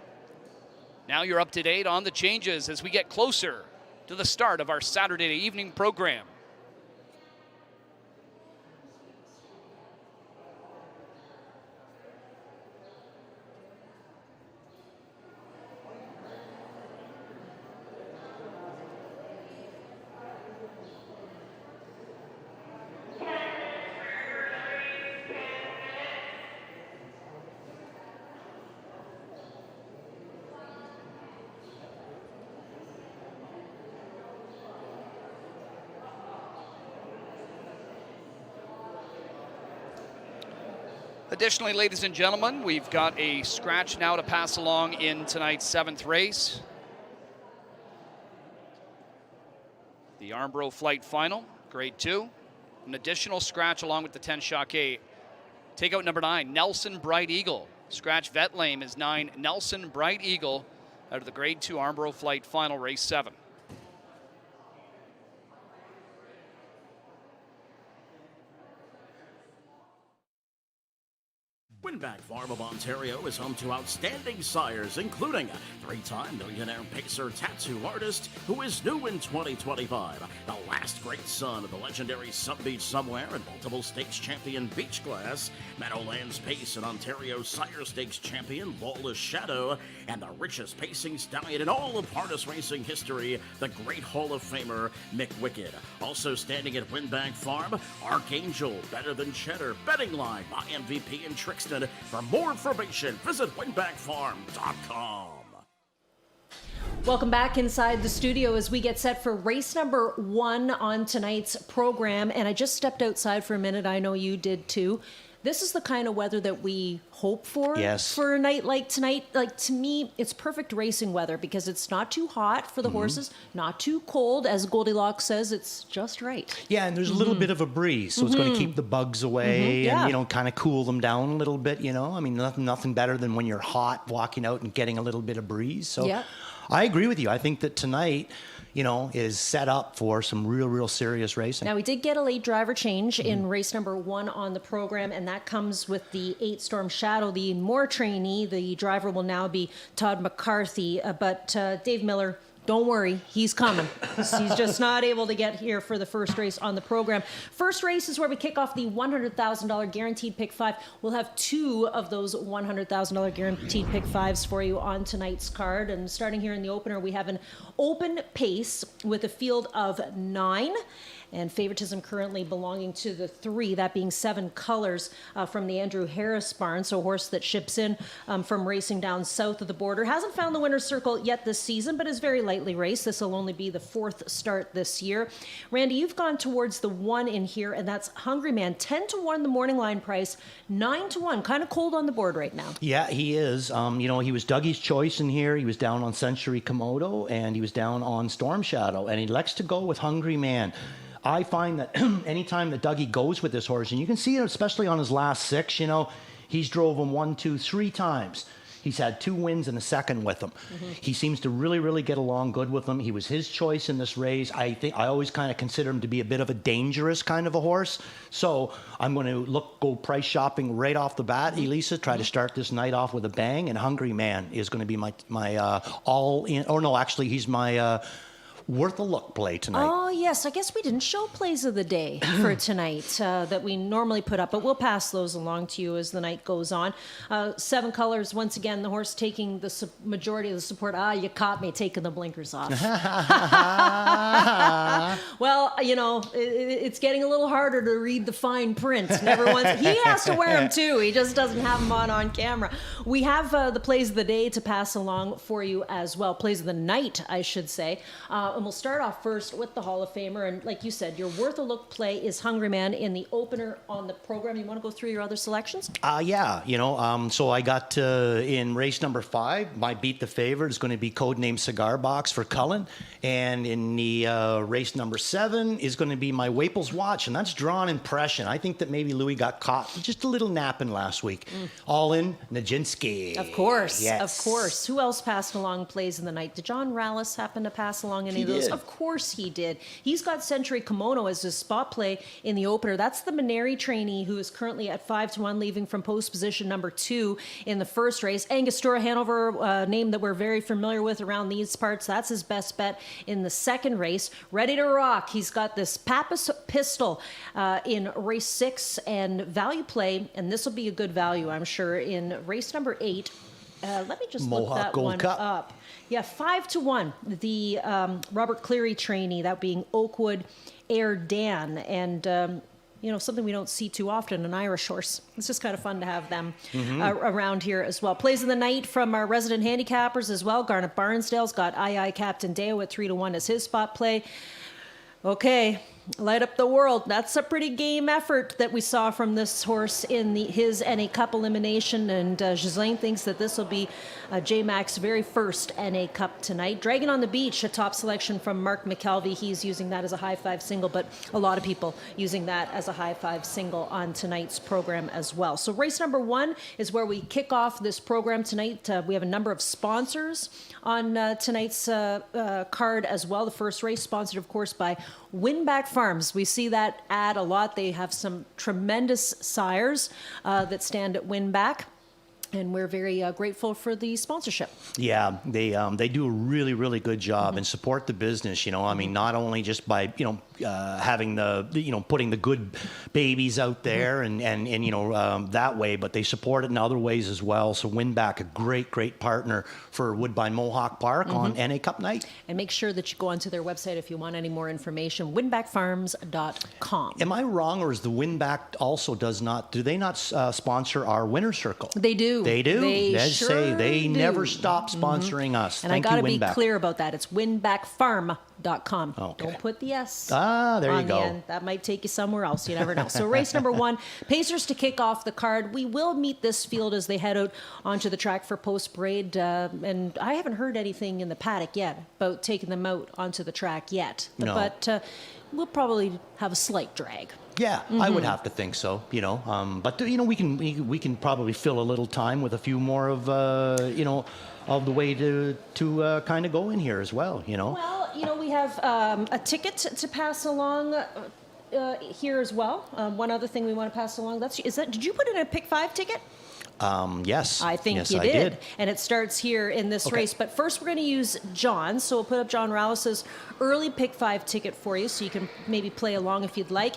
[SPEAKER 1] Now you're up to date on the changes as we get closer to the start of our Saturday evening program. Additionally, ladies and gentlemen, we've got a scratch now to pass along in tonight's 7th race. The Armbro Flight Final, Grade 2. An additional scratch along with the 10 Choquet. Take out number 9, Nelson Bright Eagle. Scratch vet lame is 9, Nelson Bright Eagle, out of the Grade 2 Armbro Flight Final, Race 7.
[SPEAKER 14] Winback Farm of Ontario is home to outstanding sires, including three-time millionaire pacer tattoo artist who is new in 2025, the last great son of the legendary Sub Beach Somewhere and multiple stakes champion Beachglass, Meadowlands Pace and Ontario Sire Stakes champion Lawless Shadow, and the richest pacing stallion in all of harness racing history, the great Hall of Famer Mick Wicked. Also standing at Winback Farm, Archangel, Better Than Cheddar, Betting Line by MVP and Trixton. For more information, visit winbackfarm.com.
[SPEAKER 8] Welcome back inside the studio as we get set for race number 1 on tonight's program. And I just stepped outside for a minute. I know you did too. This is the kind of weather that we hope for for a night like tonight. Like, to me, it's perfect racing weather because it's not too hot for the horses, not too cold. As Goldilocks says, it's just right.
[SPEAKER 9] Yeah, and there's a little bit of a breeze, so it's going to keep the bugs away and, you know, kind of cool them down a little bit, you know. I mean, nothing better than when you're hot walking out and getting a little bit of breeze. So I agree with you. I think that tonight, you know, is set up for some real serious racing.
[SPEAKER 8] Now, we did get a late driver change in race number 1 on the program, and that comes with the 8 Storm Shadow, the Moore trainee. The driver will now be Todd McCarthy, but Dave Miller, don't worry, he's coming. He's just not able to get here for the first race on the program. First race is where we kick off the $100,000 guaranteed pick 5. We'll have 2 of those $100,000 guaranteed pick 5s for you on tonight's card. And starting here in the opener, we have an open pace with a field of 9. And favoritism currently belonging to the 3, that being 7 Colors from the Andrew Harris barn. So a horse that ships in from racing down south of the border. Hasn't found the winner's circle yet this season, but is very lightly raced. This will only be the 4th start this year. Randy, you've gone towards the 1 in here, and that's Hungry Man. 10-1 the morning line price, 9-1. Kind of cold on the board right now.
[SPEAKER 9] Yeah, he is. You know, he was Dougie's choice in here. He was down on Century Komodo, and he was down on Storm Shadow, and he likes to go with Hungry Man. I find that anytime that Dougie goes with this horse, and you can see it especially on his last 6, you know, he's drove him 1, 2, 3 times. He's had 2 wins and a second with him. He seems to really get along good with him. He was his choice in this race. I always kind of consider him to be a bit of a dangerous kind of a horse. So I'm going to go price shopping right off the bat, Elisa, try to start this night off with a bang. And Hungry Man is going to be my all in, or no, actually he's my worth a look play tonight.
[SPEAKER 8] Oh, yes. I guess we didn't show plays of the day for tonight that we normally put up, but we'll pass those along to you as the night goes on. 7 colors, once again, the horse taking the majority of the support. You caught me taking the blinkers off. Well, you know, it's getting a little harder to read the fine print. He has to wear them too. He just doesn't have them on camera. We have the plays of the day to pass along for you as well. Plays of the night, I should say. And we'll start off first with the Hall of Famer. And like you said, your worth a look play is Hungry Man in the opener on the program. You want to go through your other selections?
[SPEAKER 9] Yeah, you know, so I got in race number 5, my beat the favorite is going to be codename Cigar Box for Cullen. And in the race number 7 is going to be my Waples Watch, and that's Drawn Impression. I think that maybe Louis got caught just a little napping last week. All in Nijinsky.
[SPEAKER 8] Of course,
[SPEAKER 9] yes.
[SPEAKER 8] Of course. Who else passed along plays in the night? Did John Rallis happen to pass along any of those?
[SPEAKER 9] Did.
[SPEAKER 8] Of course he did. He's got Century Kimono as his spot play in the opener. That's the Maneri trainee who is currently at 5-1, leaving from post position number 2 in the first race. Angostura Hanover, name that we're very familiar with around these parts. That's his best bet in the second race. Ready to rock. He's got this Pappas Pistol in race 6 and value play, and this will be a good value, I'm sure, in race number 8. Let me just
[SPEAKER 9] Mohawk
[SPEAKER 8] look that
[SPEAKER 9] Gold
[SPEAKER 8] one
[SPEAKER 9] Cup.
[SPEAKER 8] up. Yeah, 5-1. The Robert Cleary trainee, that being Oakwood Air Dan, and you know, something we don't see too often, an Irish horse. It's just kind of fun to have them around here as well. Plays of the night from our resident handicappers as well. Garnet Barnsdale's got II Captain Deo at 3-1 as his spot play. Okay, light up the world. That's a pretty game effort that we saw from this horse in his NA Cup elimination, and Ghislaine thinks that this will be J-Mac's very first NA Cup tonight. Dragon on the Beach, a top selection from Mark McKelvey. He's using that as a high 5 single, but a lot of people using that as a high 5 single on tonight's program as well. So race number 1 is where we kick off this program tonight. We have a number of sponsors on tonight's card as well. The first race sponsored, of course, by Winback Farms. We see that ad a lot. They have some tremendous sires that stand at Winback, and we're very grateful for the sponsorship.
[SPEAKER 9] Yeah, they do a really, really good job and support the business. You know, I mean, not only just by having putting the good babies out there and that way, but they support it in other ways as well. So Winback, a great partner for Woodbine Mohawk Park on NA Cup night.
[SPEAKER 8] And make sure that you go onto their website if you want any more information, winbackfarms.com.
[SPEAKER 9] Am I wrong, or is the Winback also do they not sponsor our winner circle?
[SPEAKER 8] They do.
[SPEAKER 9] They do?
[SPEAKER 8] They sure
[SPEAKER 9] they
[SPEAKER 8] do.
[SPEAKER 9] never stop sponsoring us.
[SPEAKER 8] And
[SPEAKER 9] Thank
[SPEAKER 8] I got to
[SPEAKER 9] you,
[SPEAKER 8] be
[SPEAKER 9] Winback.
[SPEAKER 8] clear about that. It's winbackfarm.com.
[SPEAKER 9] Okay.
[SPEAKER 8] Don't put the S
[SPEAKER 9] there
[SPEAKER 8] on
[SPEAKER 9] you go.
[SPEAKER 8] the end. That might take you somewhere else. You never know. So race number 1, Pacers to kick off the card. We will meet this field as they head out onto the track for post-parade. And I haven't heard anything in the paddock yet about taking them out onto the track yet.
[SPEAKER 9] No.
[SPEAKER 8] But we'll probably have a slight drag.
[SPEAKER 9] Yeah, I would have to think so. But we can probably fill a little time with a few more of of the way to kind of go in here as well.
[SPEAKER 8] Well, we have a ticket to pass along here as well. One other thing we want to pass along. Did you put in a pick 5 ticket?
[SPEAKER 9] Yes.
[SPEAKER 8] I think
[SPEAKER 9] yes,
[SPEAKER 8] you
[SPEAKER 9] I
[SPEAKER 8] did. And it starts here in this race. But first we're going to use John. So we'll put up John Rallis's early pick 5 ticket for you so you can maybe play along if you'd like.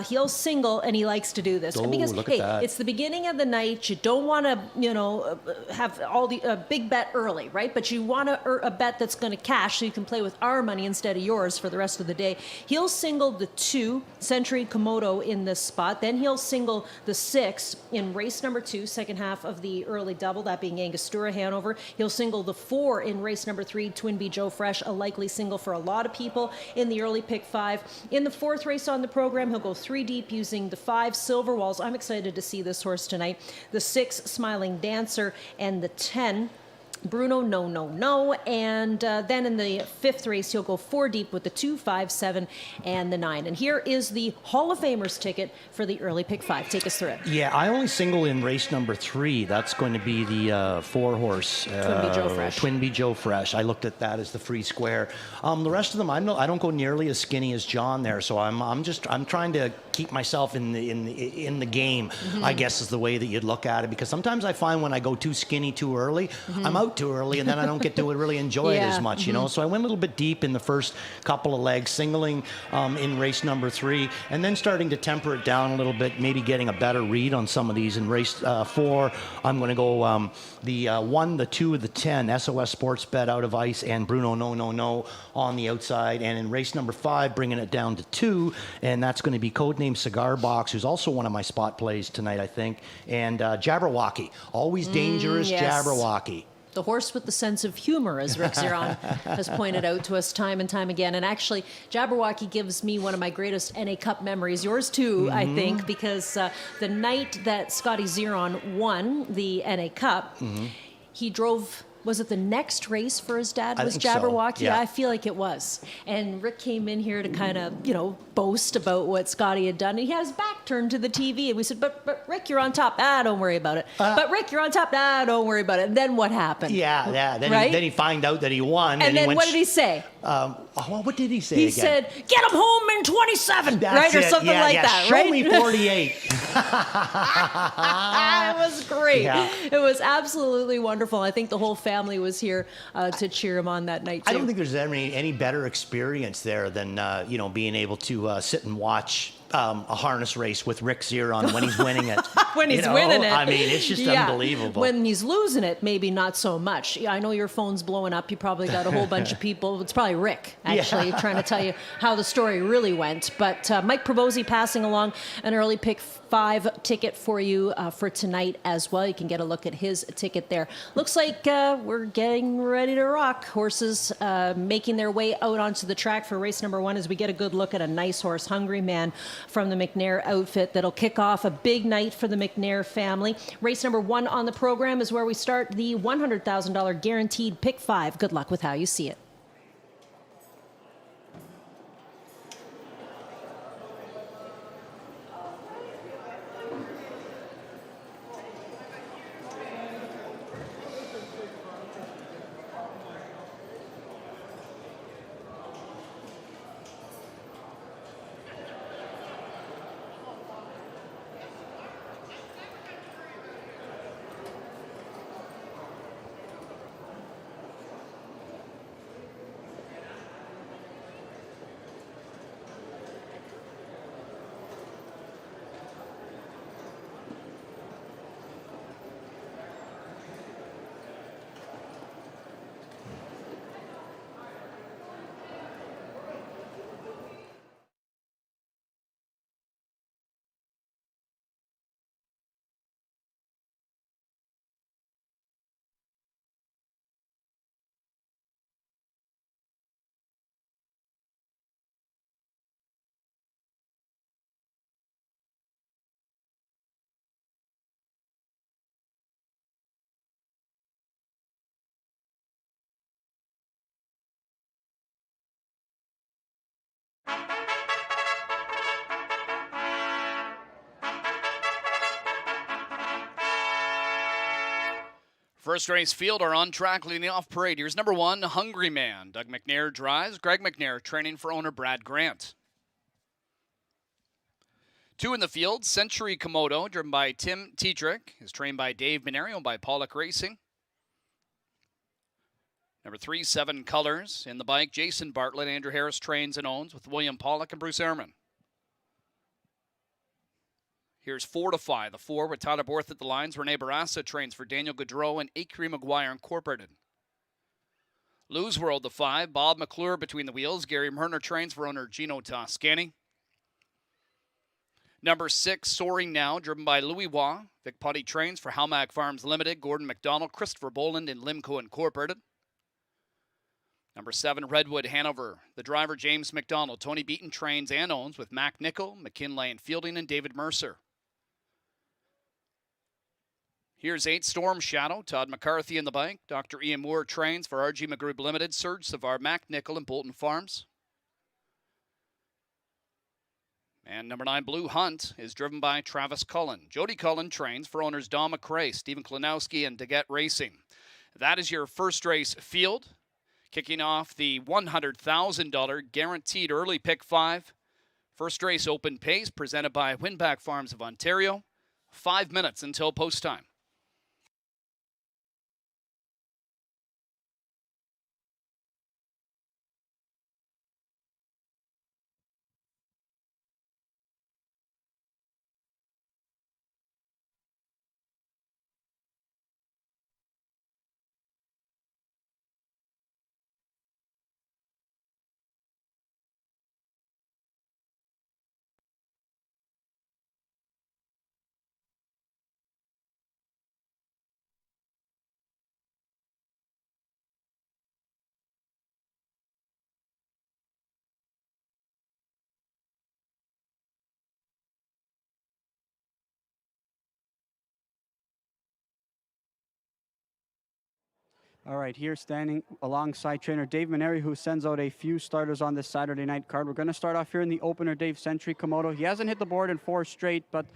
[SPEAKER 8] He'll single, and he likes to do this. Because,
[SPEAKER 9] look at that.
[SPEAKER 8] It's the beginning of the night. You don't want to, have all the big bet early, right? But you want a bet that's going to cash so you can play with our money instead of yours for the rest of the day. He'll single the 2, Century Komodo, in this spot. Then he'll single the 6 in race number 2, second half of the early double, that being Angostura Hanover. He'll single the 4 in race number 3, Twin Bee Joe Fresh, a likely single for a lot of people in the early pick 5. In the 4th race on the program, he'll go 3 deep using the 5 Silver Walls. I'm excited to see this horse tonight. The 6 Smiling Dancer, and the 10 Bruno No. And then in the 5th race, he'll go 4 deep with the 2, 5, 7, and the 9. And here is the Hall of Famers ticket for the early pick 5. Take us through it.
[SPEAKER 9] Yeah, I only single in race number 3. That's going to be the 4-horse
[SPEAKER 8] Twin Bee Joe Fresh.
[SPEAKER 9] Twin Bee Joe Fresh. I looked at that as the free square. The rest of them, I don't go nearly as skinny as John there. So I'm trying to keep myself in the game. I guess is the way that you'd look at it, because sometimes I find when I go too skinny too early, I'm out out too early, and then I don't get to really enjoy it as much, you know. So I went a little bit deep in the first couple of legs, singling in race number 3, and then starting to temper it down a little bit, maybe getting a better read on some of these. In race 4, I'm going to go the 1, the 2, the 10, SOS Sports Bet Out of Ice, and Bruno No on the outside. And in race number 5, bringing it down to 2, and that's going to be codename Cigar Box, who's also one of my spot plays tonight, I think, and Jabberwocky, always dangerous. Jabberwocky.
[SPEAKER 8] The horse with the sense of humor, as Rick Zeron has pointed out to us time and time again. And actually, Jabberwocky gives me one of my greatest NA Cup memories. Yours too, I think, because the night that Scotty Zeron won the NA Cup, he drove... Was it the next race for his dad? Was Jabberwocky?
[SPEAKER 9] So. Yeah.
[SPEAKER 8] I feel like it was. And Rick came in here to kind of, boast about what Scotty had done. And he had his back turned to the TV. And we said, but Rick, you're on top. Don't worry about it. But Rick, you're on top. Don't worry about it. And then what happened?
[SPEAKER 9] Yeah.
[SPEAKER 8] Then
[SPEAKER 9] he found out that he won.
[SPEAKER 8] And then what did he say?
[SPEAKER 9] What did he say
[SPEAKER 8] He
[SPEAKER 9] again?
[SPEAKER 8] said, get him home in 27,
[SPEAKER 9] That's
[SPEAKER 8] right? Or
[SPEAKER 9] it.
[SPEAKER 8] something like that, right?
[SPEAKER 9] Show me 48.
[SPEAKER 8] It was great.
[SPEAKER 9] Yeah.
[SPEAKER 8] It was absolutely wonderful. I think the whole family was here to cheer him on that night, too.
[SPEAKER 9] I don't think there's any better experience there than, being able to sit and watch a harness race with Rick Zeron when he's winning it.
[SPEAKER 8] When he's winning it.
[SPEAKER 9] I mean, it's just unbelievable.
[SPEAKER 8] When he's losing it, maybe not so much. I know your phone's blowing up. You probably got a whole bunch of people. It's probably Rick, actually, trying to tell you how the story really went. But Mike Probosi passing along an early pick 5 ticket for you for tonight as well. You can get a look at his ticket there. Looks like we're getting ready to rock. Horses making their way out onto the track for race number 1 as we get a good look at a nice horse, Hungry Man, from the McNair outfit that'll kick off a big night for the McNair family. Race number 1 on the program is where we start the $100,000 guaranteed pick 5. Good luck with how you see it.
[SPEAKER 1] First race field are on track leading off parade. Here's number 1, Hungry Man. Doug McNair drives. Greg McNair training for owner Brad Grant. 2 in the field, Century Komodo, driven by Tim Tetrick, is trained by Dave Minario by Pollock Racing. Number 3, 7 Colors. In the bike, Jason Bartlett, Andrew Harris trains and owns with William Pollock and Bruce Ehrman. Here's Fortify, the 4 with Tyler Borth at the lines. Rene Barassa trains for Daniel Gaudreau and Acre McGuire Incorporated. Lose World, the 5, Bob McClure between the wheels. Gary Murner trains for owner Gino Toscani. Number 6, Soaring Now, driven by Louis Waugh. Vic Putty trains for Halmack Farms Limited, Gordon McDonald, Christopher Boland, and Limco Incorporated. Number 7, Redwood Hanover. The driver, James McDonald. Tony Beaton trains and owns with Mac Nickel, McKinley and Fielding, and David Mercer. Here's 8, Storm Shadow. Todd McCarthy in the bike. Dr. Ian Moore trains for RG McGroup Limited, Surge Savar, Mac Nickel, and Bolton Farms. And number 9, Blue Hunt, is driven by Travis Cullen. Jody Cullen trains for owners Don McRae, Stephen Klinowski, and Daggett Racing. That is your first race field. Kicking off the $100,000 guaranteed early pick 5. First race open pace presented by Winback Farms of Ontario. 5 minutes until post time.
[SPEAKER 10] All right, here standing alongside trainer Dave Maneri, who sends out a few starters on this Saturday night card. We're going to start off here in the opener, Dave. Century Komodo. He hasn't hit the board in 4 straight, but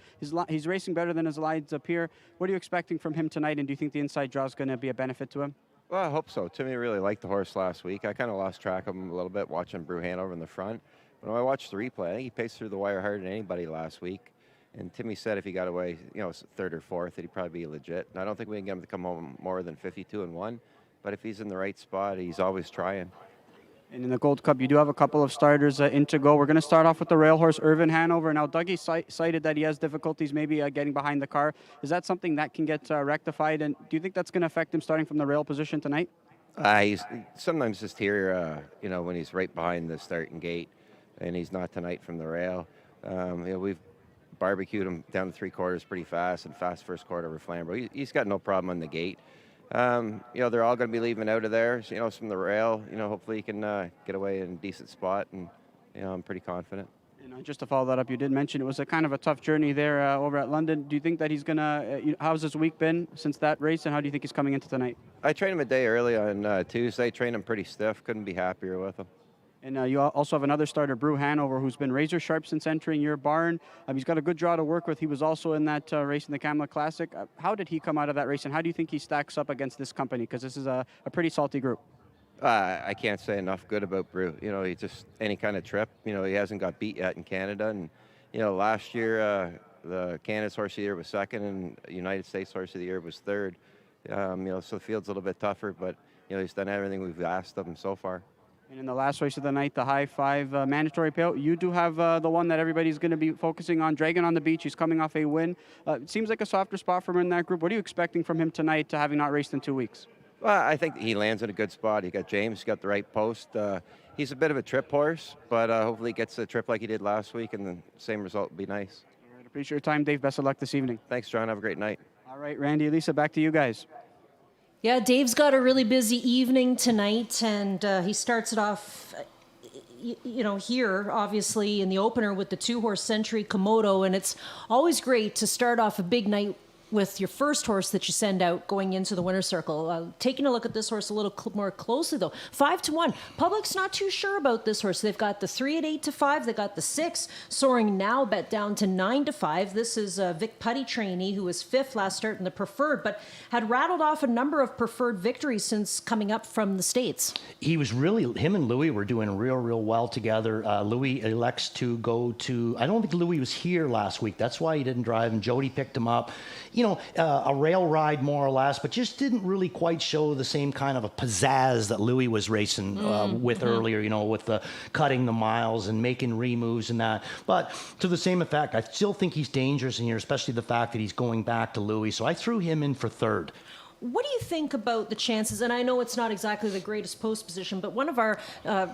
[SPEAKER 10] he's racing better than his lines up here. What are you expecting from him tonight, and do you think the inside draw is going to be a benefit to him?
[SPEAKER 20] Well, I hope so. Timmy really liked the horse last week. I kind of lost track of him a little bit watching Brew Hanover in the front. But when I watched the replay, I think he paced through the wire harder than anybody last week. And Timmy said if he got away, third or fourth, that he'd probably be legit. And I don't think we can get him to come home more than 52-1. But if he's in the right spot, he's always trying.
[SPEAKER 10] And in the Gold Cup, you do have a couple of starters in to go. We're going to start off with the rail horse, Irvin Hanover. Now, Dougie cited that he has difficulties maybe getting behind the car. Is that something that can get rectified? And do you think that's going to affect him starting from the rail position tonight?
[SPEAKER 20] He's sometimes just here, when he's right behind the starting gate, and he's not tonight from the rail. We've barbecued him down to 3/4 pretty fast, and fast first quarter over Flamborough. He's got no problem on the gate. They're all going to be leaving out of there, from the rail. Hopefully he can get away in a decent spot, and I'm pretty confident.
[SPEAKER 10] And just to follow that up, you did mention it was a kind of a tough journey there over at London. Do you think that he's going to, how's his week been since that race, and how do you think he's coming into tonight?
[SPEAKER 20] I trained him a day early on Tuesday, trained him pretty stiff, couldn't be happier with him.
[SPEAKER 10] And you also have another starter, Brew Hanover, who's been razor sharp since entering your barn. He's got a good draw to work with. He was also in that race in the Kamloops Classic. How did he come out of that race, and how do you think he stacks up against this company? Because this is a pretty salty group.
[SPEAKER 20] I can't say enough good about Brew. He just, any kind of trip, he hasn't got beat yet in Canada. And, last year, the Canada's Horse of the Year was second, and United States Horse of the Year was third. So the field's a little bit tougher, but, he's done everything we've asked of him so far.
[SPEAKER 10] And in the last race of the night, the high five mandatory payout, you do have the one that everybody's going to be focusing on, Dragon on the Beach. He's coming off a win. It seems like a softer spot for him in that group. What are you expecting from him tonight, having not raced in 2 weeks?
[SPEAKER 20] Well, I think he lands in a good spot. He got James, he got the right post. He's a bit of a trip horse, but hopefully he gets a trip like he did last week, and the same result would be nice.
[SPEAKER 10] All right, appreciate your time, Dave. Best of luck this evening.
[SPEAKER 20] Thanks, John. Have a great night.
[SPEAKER 10] All right, Randy, Elisa, back to you guys.
[SPEAKER 8] Yeah, Dave's got a really busy evening tonight, and he starts it off, here, obviously, in the opener with the 2-horse Century Komodo, and it's always great to start off a big night with your first horse that you send out going into the winner's circle. Taking a look at this horse a little more closely, though. 5-1. Public's not too sure about this horse. They've got the 3 at 8-5. They got the 6 soaring now bet down to 9-5. This is a Vic Putty trainee who was 5th last start in the preferred, but had rattled off a number of preferred victories since coming up from the States.
[SPEAKER 9] Him and Louis were doing real well together. Louis elects to go to, I don't think Louis was here last week. That's why he didn't drive, and Jody picked him up. A rail ride more or less, but just didn't really quite show the same kind of a pizzazz that Louis was racing with earlier, with the cutting the miles and making removes and that. But to the same effect, I still think he's dangerous in here, especially the fact that he's going back to Louis. So I threw him in for 3rd.
[SPEAKER 8] What do you think about the chances? And I know it's not exactly the greatest post position, but one of our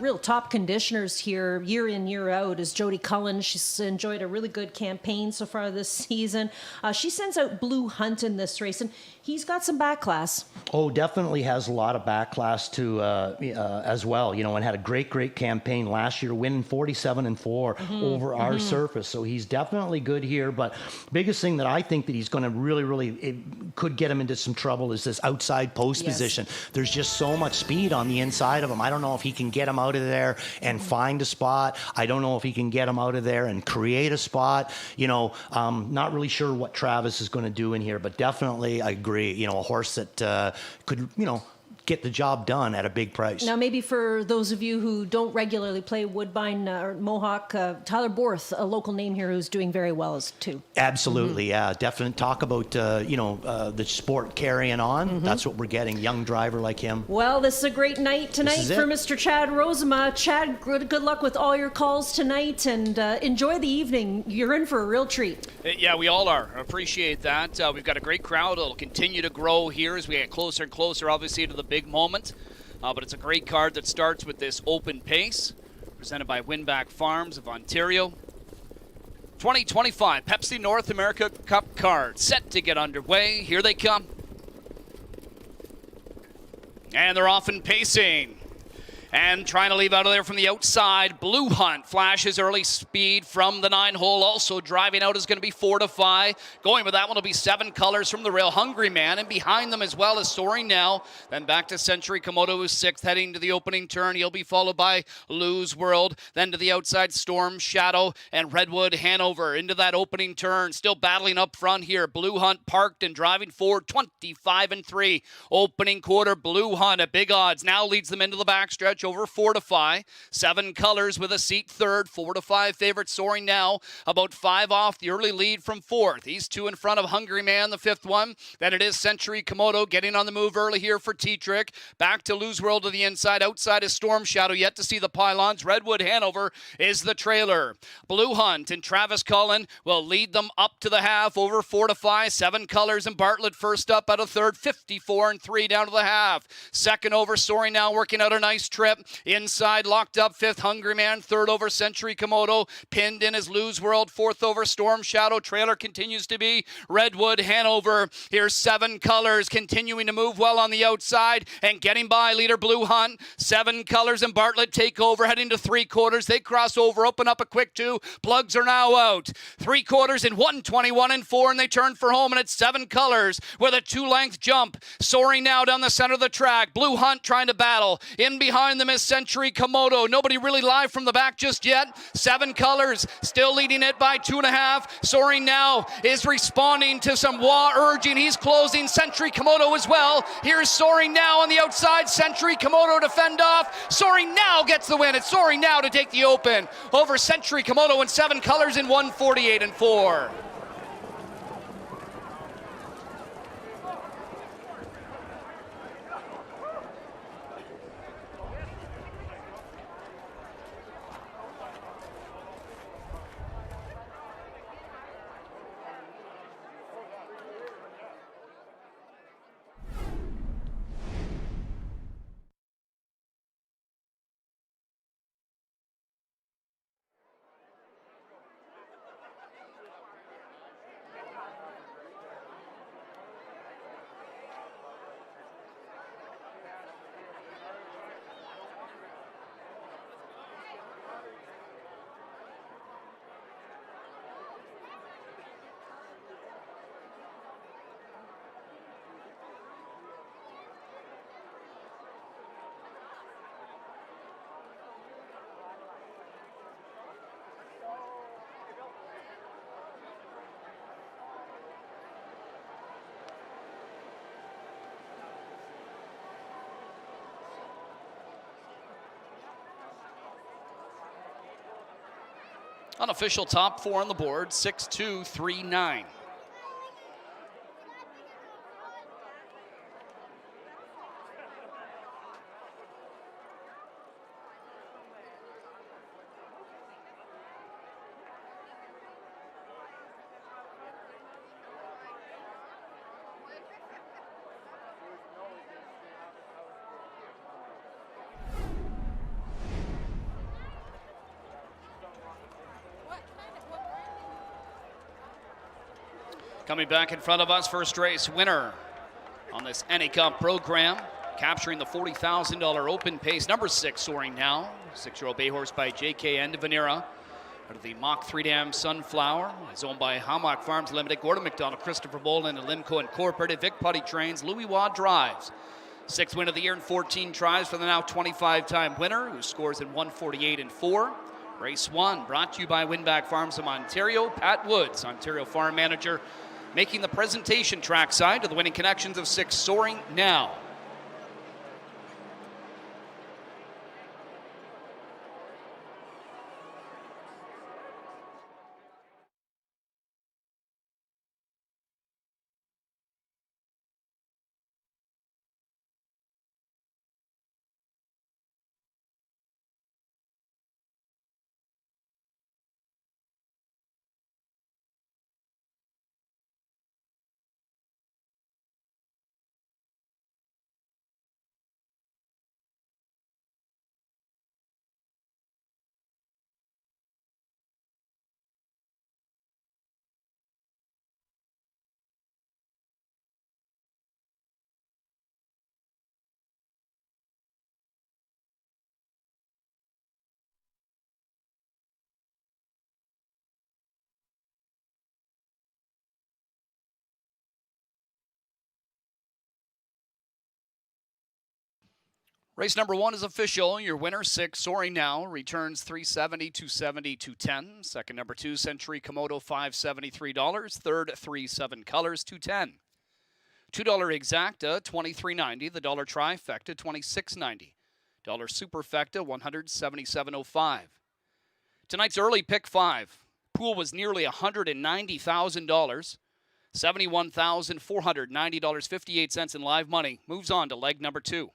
[SPEAKER 8] real top conditioners here, year in, year out, is Jody Cullen. She's enjoyed a really good campaign so far this season. She sends out Blue Hunt in this race, and he's got some back class.
[SPEAKER 9] Oh, definitely has a lot of back class too, as well. And had a great campaign last year, winning 47-4 over our surface. So he's definitely good here. But biggest thing that I think that he's going to really it could get him into some trouble is this outside post position. There's just so much speed on the inside of him. I don't know if he can get him out of there and find a spot. I don't know if he can get him out of there and create a spot. Not really sure what Travis is going to do in here, but definitely I agree. A horse that could, get the job done at a big price.
[SPEAKER 8] Now, maybe for those of you who don't regularly play Woodbine or Mohawk, Tyler Borth, a local name here who's doing very well too.
[SPEAKER 9] Absolutely, yeah. Definitely talk about, the sport carrying on. That's what we're getting, young driver like him.
[SPEAKER 8] Well, this is a great night tonight for Mr. Chad Rosema. Chad, good luck with all your calls tonight, and enjoy the evening. You're in for a real treat.
[SPEAKER 1] Yeah, we all are. Appreciate that. We've got a great crowd. It'll continue to grow here as we get closer and closer, obviously, to the big moment. But it's a great card that starts with this open pace, presented by Winback Farms of Ontario. 2025 Pepsi North America Cup card set to get underway. Here they come. And they're off and pacing. And trying to leave out of there from the outside, Blue Hunt flashes early speed from the 9-hole. Also driving out is going to be Fortify. Going with that one will be 7 Colors from the rail. Hungry Man, and behind them as well is Soaring Now. Then back to Century Komodo, who's 6th, heading to the opening turn. He'll be followed by Lose World. Then to the outside, Storm Shadow and Redwood Hanover into that opening turn. Still battling up front here. Blue Hunt parked and driving forward, 25-3. Opening quarter, Blue Hunt at big odds. Now leads them into the backstretch over Fortify. 7 Colors with a seat 3rd. 4-5 favorite Soaring Now. About 5 off the early lead from 4th. He's 2 in front of Hungry Man, the 5th one. Then it is Century Komodo getting on the move early here for T-Trick. Back to Lose World to the inside. Outside is Storm Shadow. Yet to see the pylons. Redwood Hanover is the trailer. Blue Hunt and Travis Cullen will lead them up to the half over Fortify. 7 Colors and Bartlett first up out of 3rd. 54-3 down to the half. 2nd over Soaring Now, working out a nice trip. Inside, locked up 5th, Hungry Man. 3rd over Century Komodo. Pinned in is Lose World. 4th over Storm Shadow. Trailer continues to be Redwood Hanover. Here's 7 Colors continuing to move well on the outside and getting by leader Blue Hunt. 7 Colors and Bartlett take over, heading to 3/4. They cross over, open up a quick 2. Plugs are now out. 3/4 in 1:21-4, and they turn for home, and it's 7 Colors with a 2-length jump. Soaring Now down the center of the track. Blue Hunt trying to battle. In behind them is Century Komodo. Nobody really live from the back just yet. 7 Colors still leading it by 2.5. Soaring Now is responding to some wah urging. He's closing. Century Komodo as well. Here's Soaring Now on the outside. Century Komodo to fend off. Soaring Now gets the win. It's Soaring Now to take the open over Century Komodo and 7 Colors in 1:48-4. Unofficial top 4 on the board, 6-2-3-9. Coming back in front of us, first race winner on this NA Cup program, capturing the $40,000 open pace. Number 6, Soaring Now, 6-year-old bay horse by JKN de Venera. Out of the Mach 3 Dam Sunflower, is owned by Hammock Farms Limited, Gordon McDonald, Christopher Bolin, and Limco Incorporated. Vic Putty trains, Louis Watt drives. 6th win of the year in 14 tries for the now 25-time winner, who scores in 1:48-4. Race 1 brought to you by Winback Farms of Ontario. Pat Woods, Ontario Farm Manager, making the presentation trackside to the winning connections of 6, Soaring Now. Race number 1 is official. Your winner, 6, Soaring Now, returns $370, $270, $210. Second, number 2, Century Komodo, $573. Third, 3-7 Colors, $210. $2 Exacta, $23.90. The dollar Trifecta, $26.90. Dollar Superfecta, $177.05. Tonight's early pick 5. Pool was nearly $190,000. $71,490.58 in live money. Moves on to leg number 2.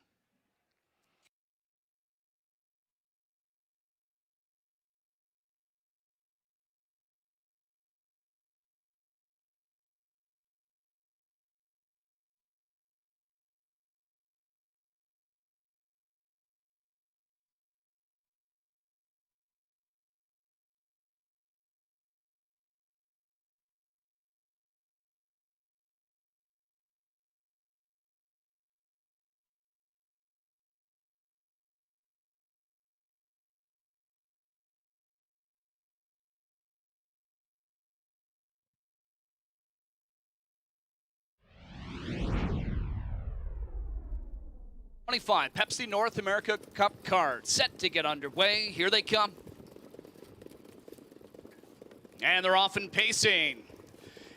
[SPEAKER 1] $25 Pepsi North America Cup cards set to get underway. Here they come. And they're off and pacing.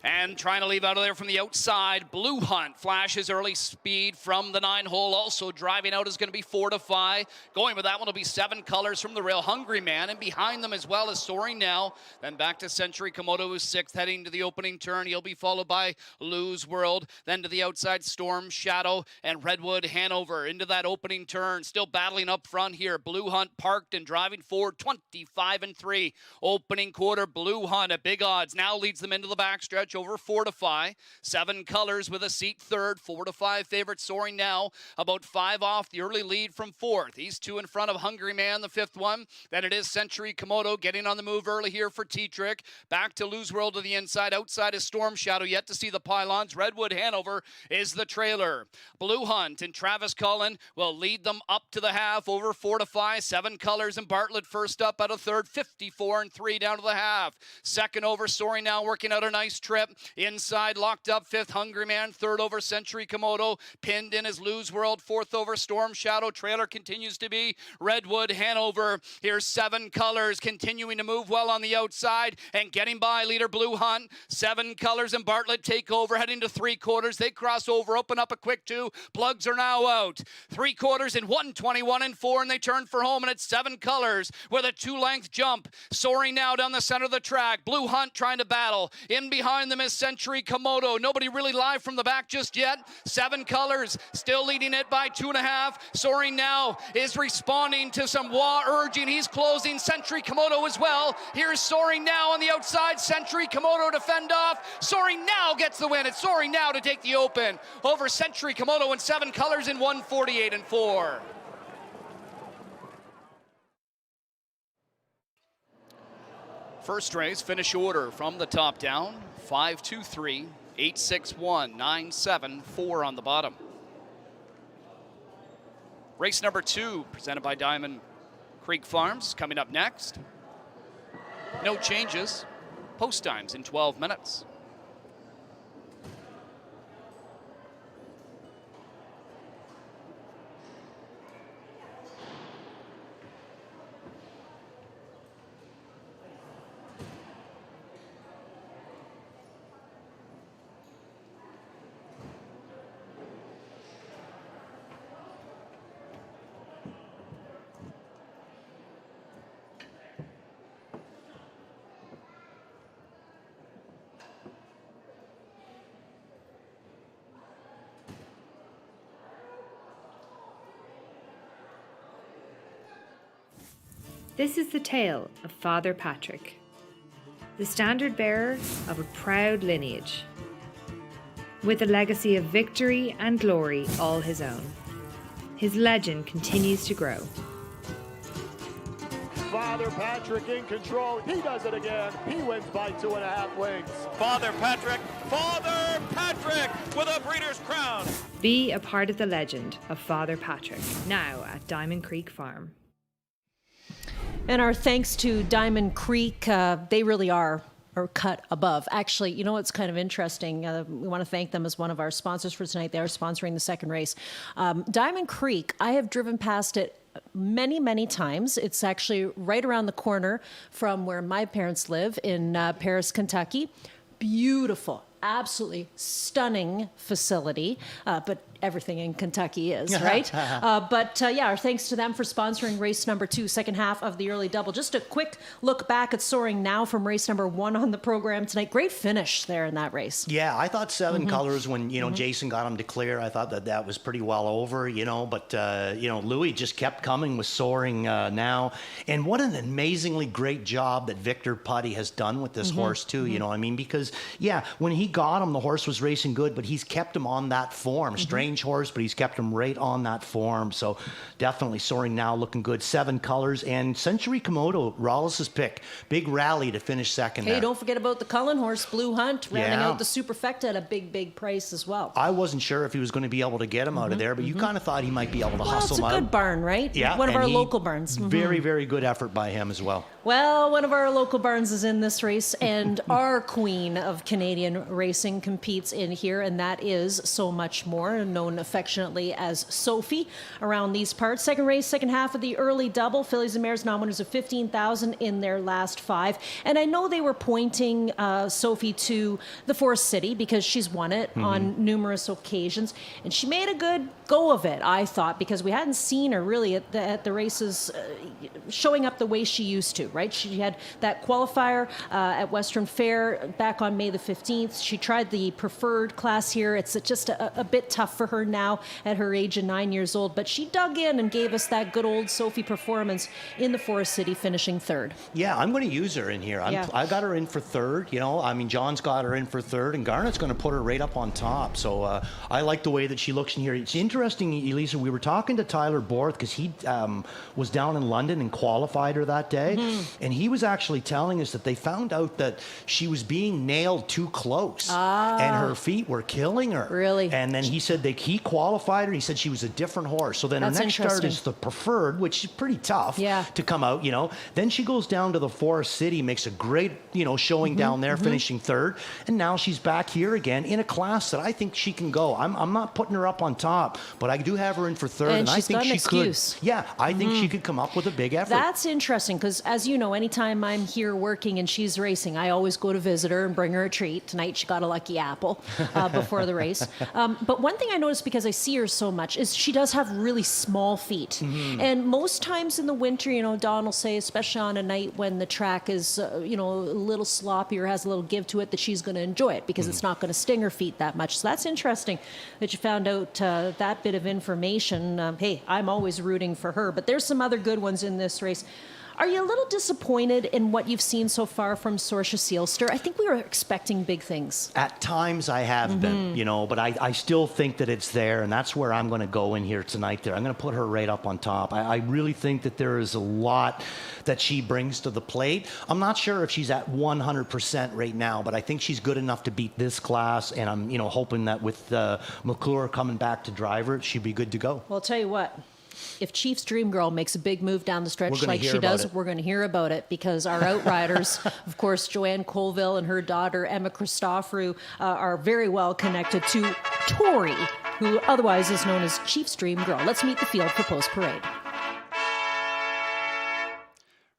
[SPEAKER 1] And trying to leave out of there from the outside. Blue Hunt flashes early speed from the 9 hole. Also driving out is going to be Fortify. Going with that one will be 7 Colors from the rail. Hungry Man. And behind them as well is Soaring Now. Then back to Century Komodo, who's 6th, heading to the opening turn. He'll be followed by Lose World. Then to the outside, Storm Shadow and Redwood Hanover into that opening turn. Still battling up front here. Blue Hunt parked and driving forward 25-3. Opening quarter, Blue Hunt at big odds. Now leads them into the backstretch over Fortify. 7 Colors with a seat 3rd. 4-5 favorite Soaring Now. About 5 off the early lead from 4th. He's 2 in front of Hungry Man, the 5th one. Then it is Century Komodo getting on the move early here for T-Trick. Back to Lose World to the inside. Outside is Storm Shadow. Yet to see the pylons. Redwood Hanover is the trailer. Blue Hunt and Travis Cullen will lead them up to the half over Fortify. 7 Colors and Bartlett first up out of 3rd. 54-3 down to the half. Second over Soaring Now, working out a nice trip. Inside, locked up 5th, Hungry Man. 3rd over Century Komodo. Pinned in is Lose World. 4th over Storm Shadow. Trailer continues to be Redwood Hanover. Here's 7 Colors continuing to move well on the outside and getting by leader Blue Hunt. 7 Colors and Bartlett take over, heading to 3/4. They cross over, open up a quick 2. Plugs are now out. 3/4 in 1:21-4, and they turn for home, and it's 7 Colors with a 2-length jump. Soaring Now down the center of the track. Blue Hunt trying to battle. In behind them is Century Komodo. Nobody really live from the back just yet. 7 Colors still leading it by 2.5. Soaring Now is responding to some wah urging. He's closing. Century Komodo as well. Here's Soaring Now on the outside. Century Komodo to fend off. Soaring Now gets the win. It's Soaring Now to take the open over Century Komodo and 7 Colors in 1:48-4. First race, finish order from the top down. 5-2-3, 8-6-1, 9-7-4 on the bottom. Race number 2, presented by Diamond Creek Farms, coming up next. No changes. Post times in 12 minutes.
[SPEAKER 21] This is the tale of Father Patrick, the standard bearer of a proud lineage, with a legacy of victory and glory all his own. His legend continues to grow.
[SPEAKER 22] Father Patrick in control. He does it again. He wins by 2.5 lengths.
[SPEAKER 13] Father Patrick with a Breeders' Crown.
[SPEAKER 21] Be a part of the legend of Father Patrick, now at Diamond Creek Farm.
[SPEAKER 8] And our thanks to Diamond Creek. They really are or cut above. Actually, you know what's kind of interesting? We want to thank them as one of our sponsors for tonight. They are sponsoring the second race. Diamond Creek, I have driven past it many, many times. It's actually right around the corner from where my parents live in Paris, Kentucky. Beautiful, absolutely stunning facility, but everything in Kentucky is, right? But our thanks to them for sponsoring race number 2, second half of the early double. Just a quick look back at Soaring Now from race number 1 on the program tonight. Great finish there in that race.
[SPEAKER 9] Yeah, I thought Seven Colors, when, Jason got him to clear, I thought that was pretty well over, but, Louis just kept coming with Soaring Now. And what an amazingly great job that Victor Putty has done with this horse, too, because, when he got him, the horse was racing good, but he's kept him on that form. Strange horse, but he's kept him right on that form. So definitely Soaring Now looking good. 7 Colors and Century Komodo, Rollis's pick. Big rally to finish second
[SPEAKER 8] Hey,
[SPEAKER 9] there.
[SPEAKER 8] don't forget about the Cullen horse, Blue Hunt, rounding out the Superfecta at a big, big price as well.
[SPEAKER 9] I wasn't sure if he was going to be able to get him out of there, but you kind of thought he might be able to hustle him out.
[SPEAKER 8] It's a good barn, right?
[SPEAKER 9] Yeah.
[SPEAKER 8] One of our local barns.
[SPEAKER 9] Very, very good effort by him as well.
[SPEAKER 8] Well, one of our local barns is in this race, and our queen of Canadian racing competes in here, and that is So Much More, known affectionately as Sophie around these parts. Second race, second half of the early double. Fillies and Mares non-winners of $15,000 in their last 5. And I know they were pointing Sophie to the Forest City because she's won it on numerous occasions, and she made a good go of it, I thought, because we hadn't seen her really at the races showing up the way she used to. Right? She had that qualifier at Western Fair back on May the 15th. She tried the preferred class here. It's just a bit tough for her now at her age of 9 years old, but she dug in and gave us that good old Sophie performance in the Forest City, finishing 3rd.
[SPEAKER 9] Yeah, I'm going to use her in here. I got her in for 3rd. John's got her in for 3rd, and Garnett's going to put her right up on top. So I like the way that she looks in here. It's interesting, Elisa, we were talking to Tyler Borth because he was down in London and qualified her that day. And he was actually telling us that they found out that she was being nailed too close and her feet were killing her.
[SPEAKER 8] Really?
[SPEAKER 9] And then he said that he qualified her. He said she was a different horse. So then her next start is the preferred, which is pretty tough to come out, Then she goes down to the Forest City, makes a great, showing down there, finishing 3rd. And now she's back here again in a class that I think she can go. I'm not putting her up on top, but I do have her in for 3rd. And I think she could. Yeah, I think she could come up with a big effort.
[SPEAKER 8] That's interesting because, as you know, anytime I'm here working and she's racing, I always go to visit her and bring her a treat. Tonight she got a lucky apple before the race. But one thing I noticed, because I see her so much, is she does have really small feet. And most times in the winter, Don will say, especially on a night when the track is, a little sloppy or has a little give to it, that she's going to enjoy it because it's not going to sting her feet that much. So that's interesting that you found out that bit of information. Hey, I'm always rooting for her, but there's some other good ones in this race. Are you a little disappointed in what you've seen so far from Sorcia Sealster? I think we were expecting big things.
[SPEAKER 9] At times I have been, but I still think that it's there, and that's where I'm going to go in here tonight there. I'm going to put her right up on top. I really think that there is a lot that she brings to the plate. I'm not sure if she's at 100% right now, but I think she's good enough to beat this class, and I'm, hoping that with McClure coming back to drive her, she'd be good to go.
[SPEAKER 8] Well, I'll tell you what. If Chief's Dream Girl makes a big move down the stretch like she does, we're going to hear about it, because our outriders, of course, Joanne Colville and her daughter Emma Christoforou, are very well connected to Tori, who otherwise is known as Chief's Dream Girl. Let's meet the field for post parade.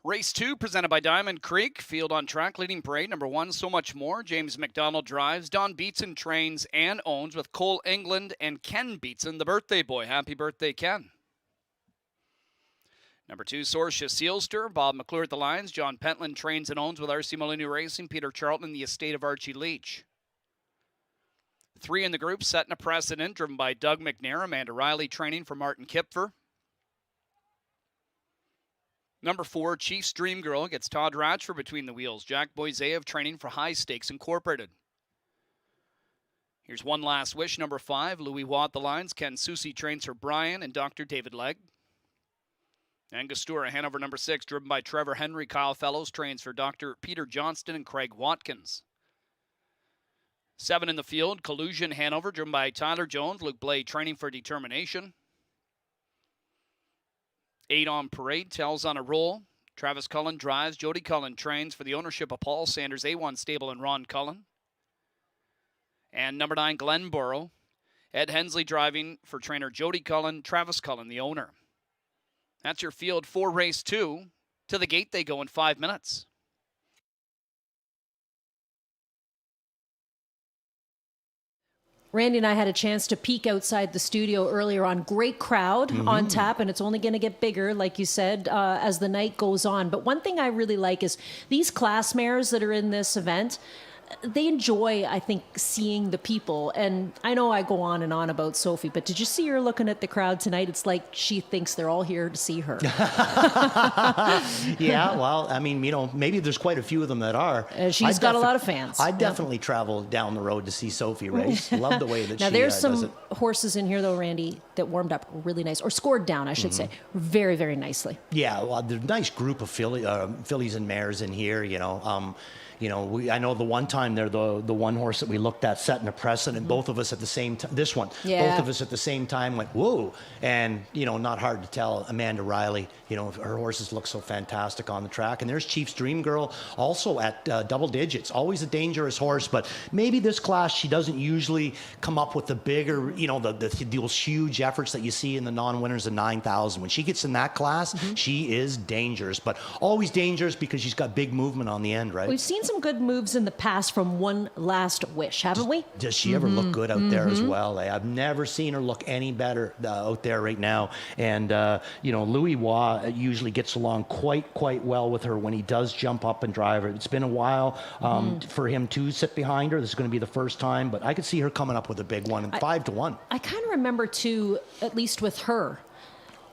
[SPEAKER 1] Race 2 presented by Diamond Creek. Field on track, leading parade. Number 1, So Much More. James McDonald drives. Don Beatson trains and owns with Cole England and Ken Beatson, the birthday boy. Happy birthday, Ken. Number 2, Sorcia Sealster. Bob McClure at the lines. John Pentland trains and owns with RC Molyneux Racing. Peter Charlton, the estate of Archie Leach. 3 in the group, setting a precedent, driven by Doug McNair. Amanda Riley training for Martin Kipfer. Number 4, Chief's Dream Girl, gets Todd Ratchford between the wheels. Jack Boiseyev training for High Stakes Incorporated. Here's One Last Wish, number 5. Louis Watt the lines. Ken Susi trains for Brian and Dr. David Legg. Angostura, Hanover, number 6, driven by Trevor Henry. Kyle Fellows trains for Dr. Peter Johnston and Craig Watkins. 7 in the field, Collusion, Hanover, driven by Tyler Jones. Luke Blade training for Determination. 8 on parade, Tells on a Roll. Travis Cullen drives. Jody Cullen trains for the ownership of Paul Sanders A1 Stable and Ron Cullen. And number 9, Glenboro. Ed Hensley driving for trainer Jody Cullen, Travis Cullen, the owner. That's your field for race 2. To the gate they go in 5 minutes.
[SPEAKER 8] Randy and I had a chance to peek outside the studio earlier on. Great crowd on tap, and it's only going to get bigger, like you said, as the night goes on. But one thing I really like is these class mares that are in this event, they enjoy, I think, seeing the people. And I know I go on and on about Sophie, but did you see her looking at the crowd tonight? It's like she thinks they're all here to see her.
[SPEAKER 9] Yeah, well, I mean, maybe there's quite a few of them that are.
[SPEAKER 8] She's got a lot of fans.
[SPEAKER 9] I definitely travel down the road to see Sophie race. Love the way that
[SPEAKER 8] now,
[SPEAKER 9] she
[SPEAKER 8] there's
[SPEAKER 9] does
[SPEAKER 8] some
[SPEAKER 9] it.
[SPEAKER 8] horses in here, though, Randy, that warmed up really nice, or scored down, I should say, very, very nicely.
[SPEAKER 9] Yeah, well, there's a nice group of fillies and mares in here, I know the one time they're the one horse that we looked at setting a precedent. Both of us at the same time. This one, both of us at the same time went whoa, and not hard to tell. Amanda Riley, her horses look so fantastic on the track. And there's Chief's Dream Girl, also at double digits. Always a dangerous horse, but maybe this class she doesn't usually come up with the bigger, those huge efforts that you see in the non-winners of 9,000. When she gets in that class, she is dangerous, but always dangerous because she's got big movement on the end, right?
[SPEAKER 8] We've seen some good moves in the past from One Last Wish, haven't we?
[SPEAKER 9] Does she ever look good out there as well? I've never seen her look any better out there right now. And, Louis Waugh usually gets along quite well with her when he does jump up and drive her. It's been a while for him to sit behind her. This is going to be the first time, but I could see her coming up with a big one, 5-1.
[SPEAKER 8] I kind of remember, too, at least with her,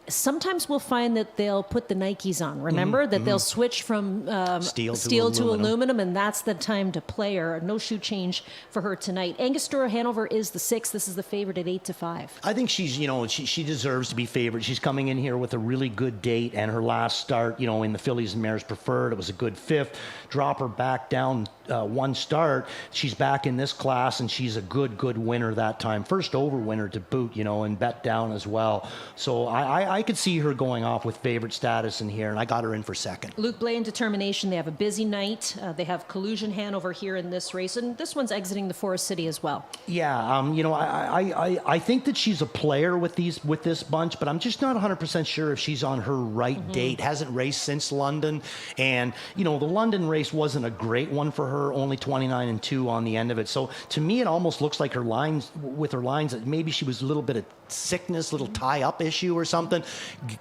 [SPEAKER 8] sometimes we'll find that they'll put the Nikes on. Remember that they'll switch from steel to aluminum, and that's the time to play her. No shoe change for her tonight. Angostura Hanover is the 6th. This is the favorite at 8-5.
[SPEAKER 9] I think she's, she deserves to be favored. She's coming in here with a really good date, and her last start, in the fillies and mares preferred, it was a good 5th. Drop her back down one start. She's back in this class, and she's a good winner that time. First over winner to boot, and bet down as well. So I could see her going off with favorite status in here, and I got her in for 2nd.
[SPEAKER 8] Luke Blay and Determination, they have a busy night. They have Collusion Hanover here in this race, and this one's exiting the Forest City as well.
[SPEAKER 9] Yeah, I think that she's a player with this bunch, but I'm just not 100% sure if she's on her right date. Hasn't raced since London, and the London race wasn't a great one for her, only 29-2 on the end of it. So to me, it almost looks like her lines, that maybe she was a little bit of sickness, little tie-up issue or something,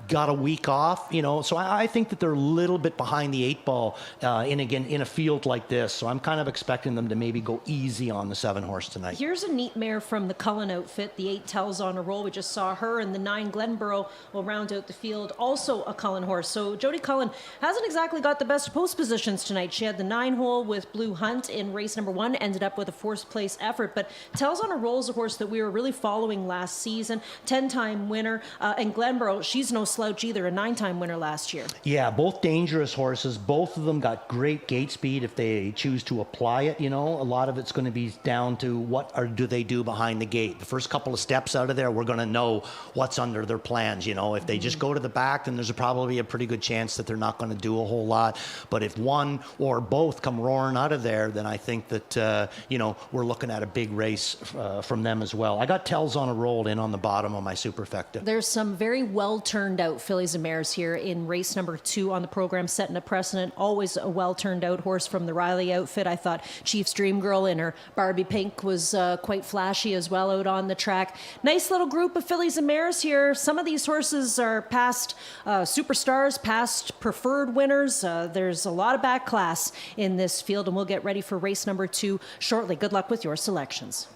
[SPEAKER 9] got a week off, So I think that they're a little bit behind the 8 ball in a field like this. So I'm kind of expecting them to maybe go easy on the 7 horse tonight.
[SPEAKER 8] Here's a neat mare from the Cullen outfit. The 8 Tells on a Roll. We just saw her, and the 9 Glenboro will round out the field. Also a Cullen horse. So Jody Cullen hasn't exactly got the best post positions tonight. She had the 9 hole with Blue Hunt in race number 1, ended up with a 4th place effort. But Tells on a Roll is a horse that we were really following last season. 10-time winner. And Glenboro, she's no slouch either, a 9-time winner last year.
[SPEAKER 9] Yeah, both dangerous horses. Both of them got great gate speed if they choose to apply it. A lot of it's going to be down to do they do behind the gate. The first couple of steps out of there, we're going to know what's under their plans. If they just go to the back, then there's probably a pretty good chance that they're not going to do a whole lot. But if one or both come roaring out of there, then I think that, we're looking at a big race from them as well. I got Tells on a Roll in on the bottom of my superfecta.
[SPEAKER 8] There's some very well turned out fillies and mares here in race number 2 on the program, setting a precedent. Always a well turned out horse from the Riley outfit. I thought Chief's Dream Girl in her Barbie pink was quite flashy as well out on the track. Nice little group of fillies and mares here. Some of these horses are past superstars, past preferred winners. There's a lot of back class in this field, and we'll get ready for race number 2 shortly. Good luck with your selections.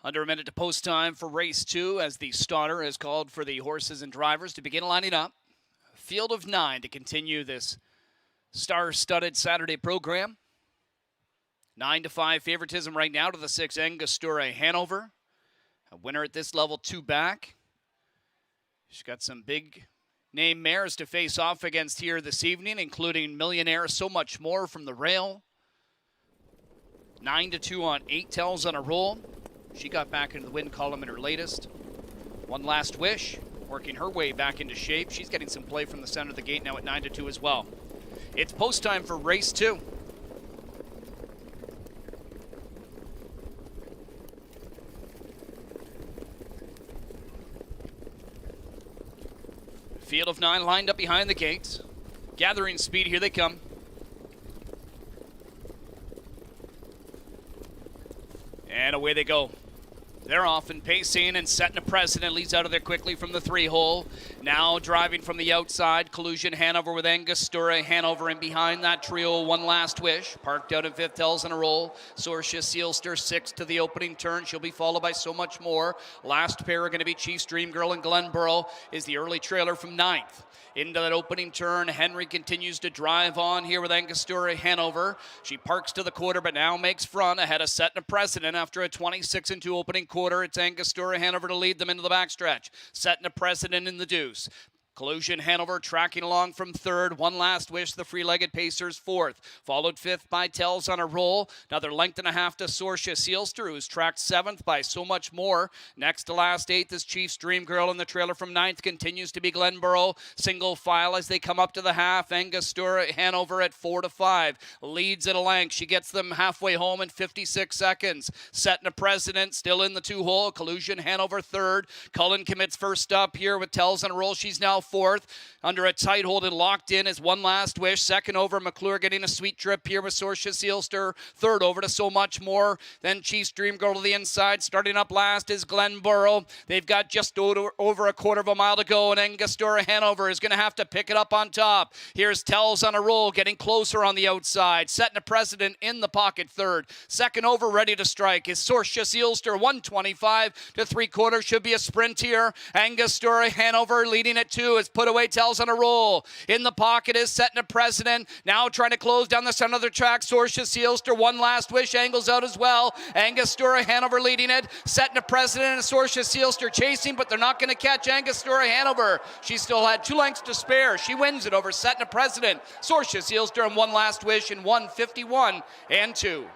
[SPEAKER 1] Under a minute to post time for race 2 as the starter has called for the horses and drivers to begin lining up. Field of 9 to continue this Star-studded Saturday program. 9-5 favoritism right now to the 6 Angostura Hanover. A winner at this level, 2 back. She's got some big name mares to face off against here this evening, including Millionaire, So Much More from the rail. 9-2 on 8 Tells on a Roll. She got back into the win column in her latest. One Last Wish, working her way back into shape. She's getting some play from the center of the gate now at 9-2 as well. It's post time for race 2. Field of 9 lined up behind the gates. Gathering speed, here they come. And away they go. They're off and pacing and setting a precedent. Leads out of there quickly from the 3-hole. Now driving from the outside. Collusion Hanover with Angostura Hanover in behind that trio. One Last Wish. Parked out in 5th, Tells on a Roll. Sorcia Sealster 6th to the opening turn. She'll be followed by So Much More. Last pair are going to be Chief's Dream Girl and Glenborough is the early trailer from 9th. Into that opening turn, Henry continues to drive on here with Angostura Hanover. She parks to the quarter, but now makes front ahead of setting a precedent after a 26-2 opening quarter. It's Angostura Hanover to lead them into the backstretch. Setting a precedent in the deuce. Collusion Hanover tracking along from 3rd. One Last Wish, the free-legged Pacers 4th. Followed 5th by Tells on a Roll. Another length and a half to Sorcia Sealster, who's tracked 7th by So Much More. Next to last 8th is Chief's Dream Girl, and the trailer from 9th continues to be Glenborough. Single file as they come up to the half. Angostura Hanover at 4-5. Leads at a length. She gets them halfway home in 56 seconds. Setting a precedent, still in the 2-hole. Collusion Hanover 3rd. Cullen commits first up here with Tells on a Roll. She's now 4th. Under a tight hold and locked in is One Last Wish. 2nd over, McClure getting a sweet trip here with Sorcia Sealster. 3rd over to So Much More. Then Chief's Dream Girl to the inside. Starting up last is Glenborough. They've got just over a quarter of a mile to go, and Angostura Hanover is going to have to pick it up on top. Here's Tells on a Roll, getting closer on the outside. Setting a precedent in the pocket 3rd. 2nd over, ready to strike, is Sorcia Sealster. 125 to 3/4. Should be a sprint here. Angostura Hanover leading at 2. Is put away Tells on a Roll. In the pocket is setting a precedent. Now trying to close down the center of the track. Sorcia Sealster, One Last Wish, angles out as well. Angostura Hanover leading it. Setting a precedent, and Sorcia Sealster chasing, but they're not going to catch Angostura Hanover. She still had 2 lengths to spare. She wins it over Setting a Precedent. Sorcia Sealster and One Last Wish in 1:51 and 2.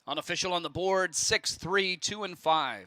[SPEAKER 1] Unofficial on the board, 6-3, 2-5.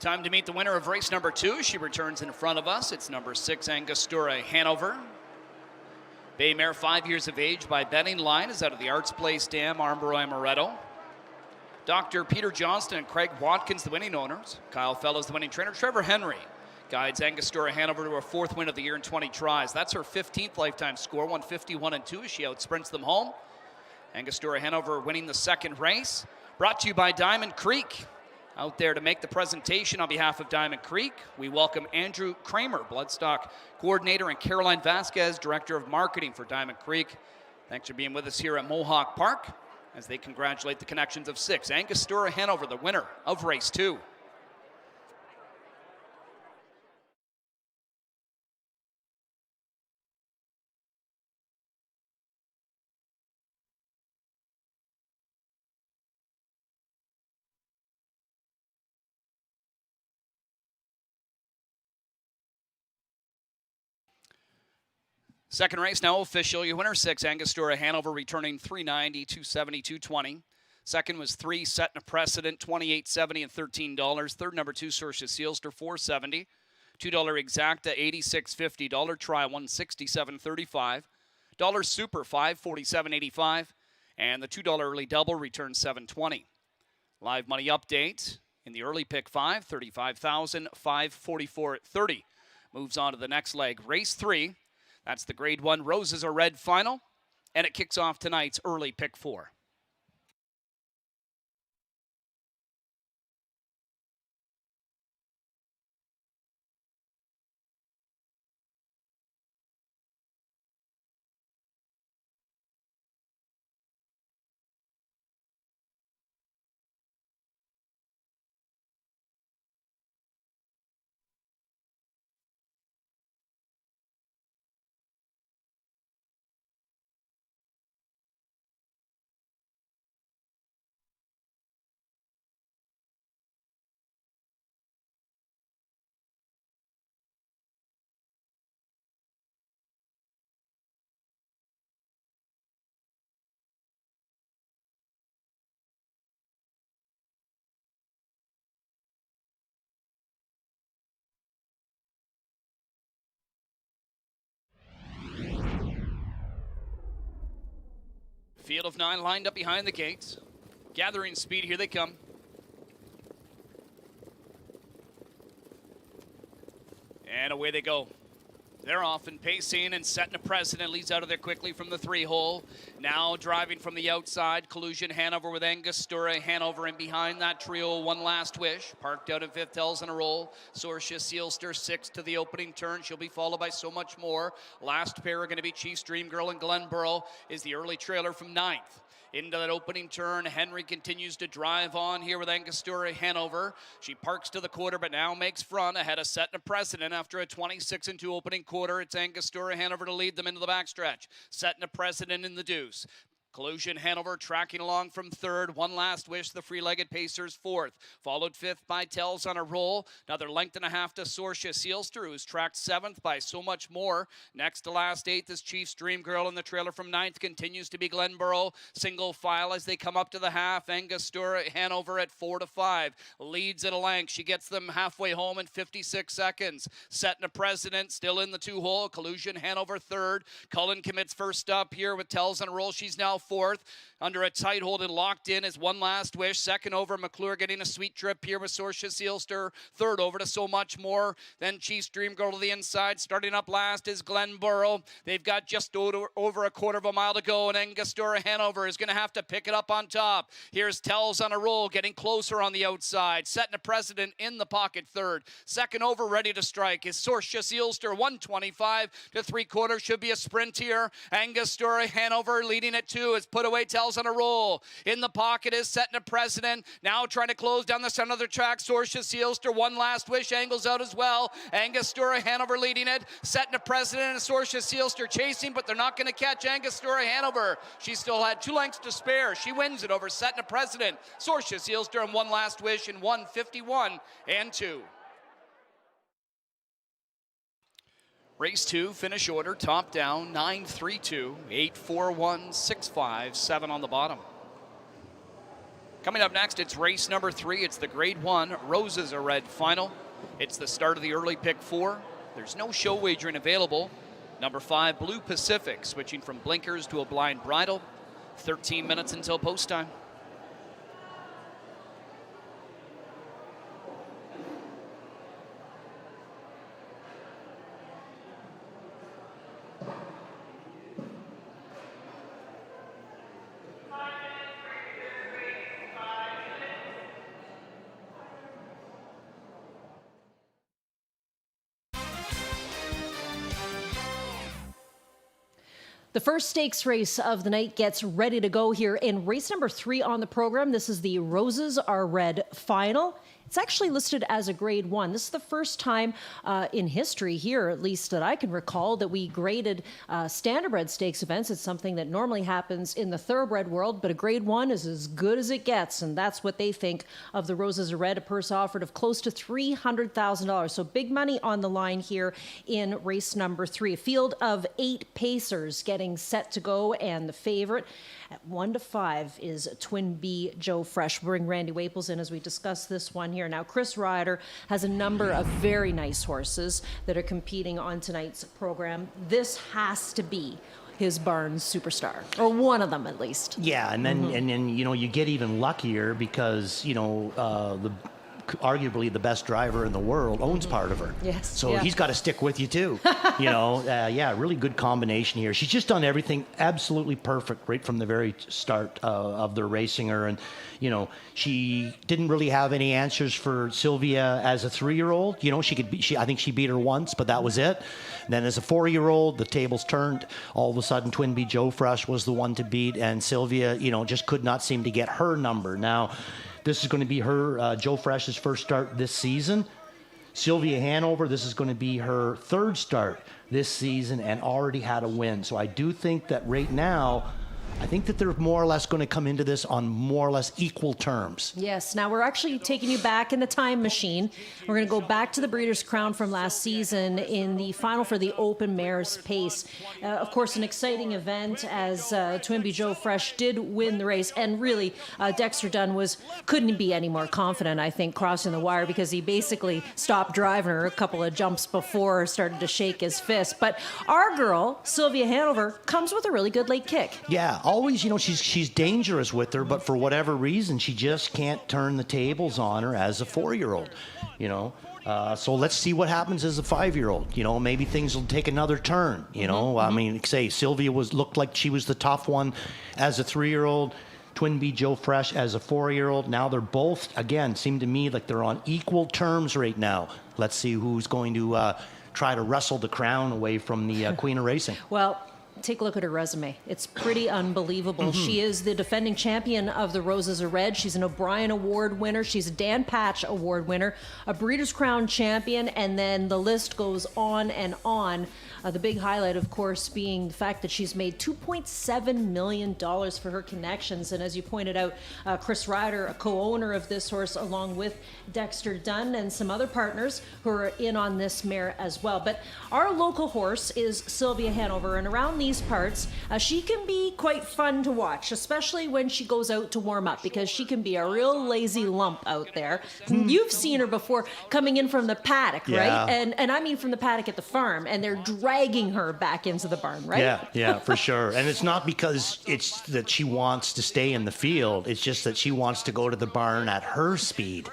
[SPEAKER 1] Time to meet the winner of race number 2. She returns in front of us. It's number 6, Angostura Hanover. Bay mare, 5 years of age by betting line, is out of the Arts Place Dam, Armborough Amaretto. Dr. Peter Johnston and Craig Watkins, the winning owners. Kyle Fellows, the winning trainer. Trevor Henry guides Angostura Hanover to her 4th win of the year in 20 tries. That's her 15th lifetime score, 151-2 as she outsprints them home. Angostura Hanover winning the 2nd race. Brought to you by Diamond Creek. Out there to make the presentation on behalf of Diamond Creek, we welcome Andrew Kramer, Bloodstock Coordinator, and Caroline Vasquez, Director of Marketing for Diamond Creek. Thanks for being with us here at Mohawk Park as they congratulate the connections of 6. Angostura Hanover, the winner of race 2. Second race now official. Your winner 6, Angostura Hanover, returning 390, 270, 220. Second was 3, setting a precedent, $28.70 and $13. Third, number 2, Sorcia Sealster, $4.70. $2 Exacta, $86.50. Dollar Try, $167.35. Dollar Super, $547.85. And the $2 early double returns $7.20. Live money update in the early pick 5, $35,544.30. Moves on to the next leg, race 3. That's the Grade 1 Roses Are Red final, and it kicks off tonight's early pick 4. Field of 9 lined up behind the gates. Gathering speed, here they come. And away they go. They're off and pacing and setting a precedent. Leads out of there quickly from the 3-hole. Now driving from the outside. Collusion Hanover with Angostura Hanover in behind that trio. One Last Wish. Parked out in 5th, Tells on a roll. Sorcia Sealster 6th to the opening turn. She'll be followed by So Much More. Last pair are going to be Chiefs Dream Girl and Glenborough is the early trailer from 9th. Into that opening turn, Henry continues to drive on here with Angostura Hanover. She parks to the quarter, but now makes front ahead of setting a precedent after a 26-2 opening quarter. It's Angostura Hanover to lead them into the backstretch. Setting a precedent in the deuce. Collusion Hanover tracking along from 3rd. One Last Wish, the free-legged Pacers 4th. Followed 5th by Tells on a roll. Another length and a half to Sorcia Sealster, who's tracked 7th by So Much More. Next to last 8th is Chiefs Dream Girl, and the trailer from 9th continues to be Glenborough. Single file as they come up to the half. Angostura Hanover at 4-5. Leads at a length. She gets them halfway home in 56 seconds. Setting a precedent, still in the 2-hole. Collusion Hanover 3rd. Cullen commits first up here with Tells on a roll. She's now 4th. Under a tight hold and locked in is One Last Wish. 2nd over, McClure getting a sweet trip here with Sorcia Sealster. 3rd over to So Much More. Then Chiefs Dream Girl to the inside. Starting up last is Glenborough. They've got just over a quarter of a mile to go, and Angostura Hanover is going to have to pick it up on top. Here's Tells on a roll, getting closer on the outside. Setting a precedent in the pocket 3rd. 2nd over, ready to strike, is Sorcia Sealster. 125 to 3/4. Should be a sprint here. Angostura Hanover leading at 2 is put away. Tells on a roll. In the pocket is setting a precedent. Now trying to close down the center of the track. Sorcia Sealster, One Last Wish, angles out as well. Angostura Hanover leading it. Setting a precedent, and Sorcia Sealster chasing, but they're not going to catch Angostura Hanover. She still had 2 lengths to spare. She wins it over Setting a Precedent. Sorcia Sealster and One Last Wish in 1:51-2. Race 2, finish order, top down, 9-3-2, 8-4-1, 6-5-7 on the bottom. Coming up next, it's race number 3. It's the Grade 1 Roses Are Red final. It's the start of the early pick 4. There's no show wagering available. Number 5, Blue Pacific, switching from blinkers to a blind bridle. 13 minutes until post time.
[SPEAKER 8] The first stakes race of the night gets ready to go here in race number 3 on the program. This is the Roses Are Red final. It's actually listed as a grade 1. This is the first time in history here, at least that I can recall, that we graded standardbred stakes events. It's something that normally happens in the thoroughbred world, but a grade 1 is as good as it gets, and that's what they think of the Roses Are Red, a purse offered of close to $300,000. So big money on the line here in race number 3. A field of 8 pacers getting set to go, and the favorite at 1-5 is Twin B Joe Fresh. We'll bring Randy Waples in as we discuss this one here. Now, Chris Ryder has a number of very nice horses that are competing on tonight's program. This has to be his barn superstar, or one of them at least.
[SPEAKER 9] Yeah, and then and then you get even luckier because arguably the best driver in the world owns part of her.
[SPEAKER 8] Yes.
[SPEAKER 9] So he's got to stick with you too. Really good combination here. She's just done everything absolutely perfect right from the very start of the racing her. And, she didn't really have any answers for Sylvia as a 3-year-old. I think she beat her once, but that was it. And then as a 4-year-old, the tables turned. All of a sudden, Twin B Joe Fresh was the one to beat, and Sylvia, just could not seem to get her number. Now, this is going to be her, Joe Fresh's first start this season. Sylvia Hanover, this is going to be her 3rd start this season and already had a win. So I do think that right now, I think that they're more or less going to come into this on more or less equal terms.
[SPEAKER 8] Yes. Now we're actually taking you back in the time machine. We're going to go back to the Breeders' Crown from last season in the final for the Open Mares Pace. Of course, an exciting event as Twin B Joe Fresh did win the race, and really Dexter Dunn couldn't be any more confident, I think, crossing the wire, because he basically stopped driving her a couple of jumps before, started to shake his fist. But our girl, Sylvia Hanover, comes with a really good late kick.
[SPEAKER 9] Yeah. Always, she's dangerous with her, but for whatever reason, she just can't turn the tables on her as a 4-year-old, So let's see what happens as a 5-year-old. Maybe things will take another turn, I mean, say Sylvia looked like she was the tough one as a 3-year-old. Twin B Joe Fresh as a 4-year-old. Now they're both, again, seem to me like they're on equal terms right now. Let's see who's going to try to wrestle the crown away from the Queen of Racing.
[SPEAKER 8] Well, take a look at her resume. It's pretty unbelievable. She is the defending champion of the Roses Are Red. She's an O'Brien Award winner. She's a Dan Patch Award winner, a Breeders' Crown champion, and then the list goes on and on. The big highlight, of course, being the fact that she's made $2.7 million for her connections. And as you pointed out, Chris Ryder, a co-owner of this horse, along with Dexter Dunn and some other partners who are in on this mare as well. But our local horse is Sylvia Hanover, and around these parts, she can be quite fun to watch, especially when she goes out to warm up, because she can be a real lazy lump out there. You've seen her before coming in from the paddock, right? And I mean from the paddock at the farm, and they're dragging her back into the barn, right?
[SPEAKER 9] Yeah, for sure. And it's not because it's that she wants to stay in the field. It's just that she wants to go to the barn at her speed.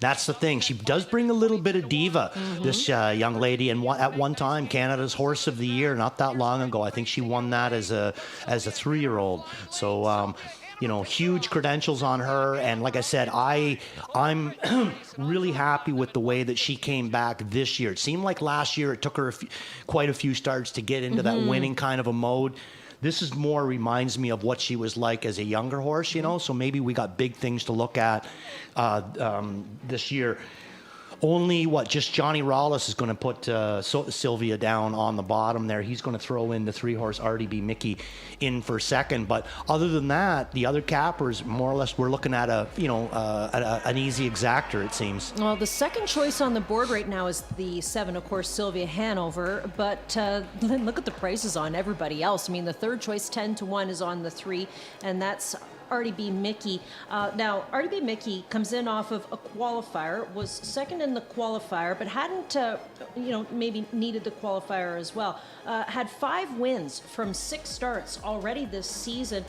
[SPEAKER 9] That's the thing. She does bring a little bit of diva, this young lady. And at one time, Canada's Horse of the Year, not that long ago. I think she won that as a 3-year-old. So, huge credentials on her. And like I said, I'm really happy with the way that she came back this year. It seemed like last year it took her quite a few starts to get into that winning kind of a mode. This is more reminds me of what she was like as a younger horse, so maybe we got big things to look at this year. Only just Johnny Rollis is going to put Sylvia down on the bottom there. He's going to throw in the 3-horse RDB Mickey in for second. But other than that, the other cappers, more or less, we're looking at an easy exactor, it seems.
[SPEAKER 8] Well, the second choice on the board right now is the 7, of course, Sylvia Hanover. But then look at the prices on everybody else. I mean, the third choice, 10-1, is on the 3, and that's RDB Mickey. Now, RDB Mickey comes in off of a qualifier, was second in the qualifier, but hadn't, maybe needed the qualifier as well. Had 5 wins from 6 starts already this season.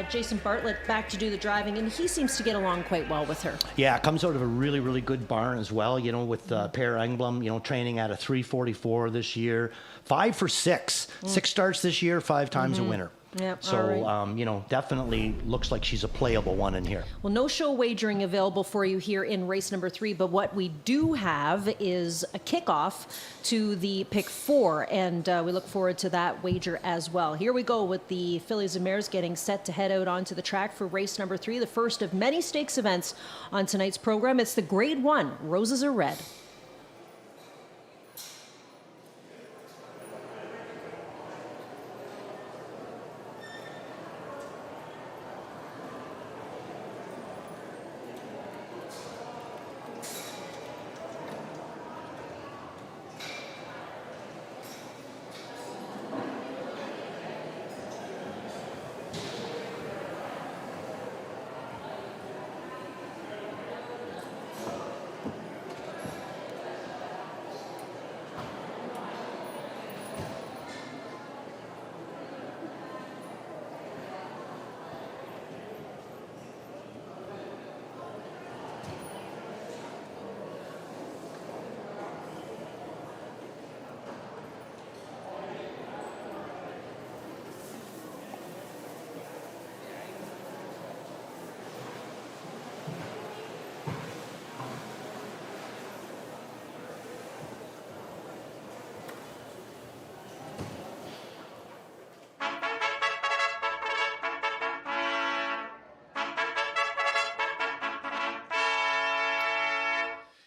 [SPEAKER 8] Jason Bartlett back to do the driving, and he seems to get along quite well with her.
[SPEAKER 9] Yeah, comes out of a really, really good barn as well, with Per Engblom, training at a 344 this year. 5 for 6. 6 starts this year, 5 times a winner.
[SPEAKER 8] Yeah,
[SPEAKER 9] So,
[SPEAKER 8] all right.
[SPEAKER 9] definitely looks like she's a playable one in here.
[SPEAKER 8] Well, no show wagering available for you here in race number 3, but what we do have is a kickoff to the pick 4, and we look forward to that wager as well. Here we go with the fillies and mares getting set to head out onto the track for race number 3, the first of many stakes events on tonight's program. It's the Grade 1, Roses Are Red.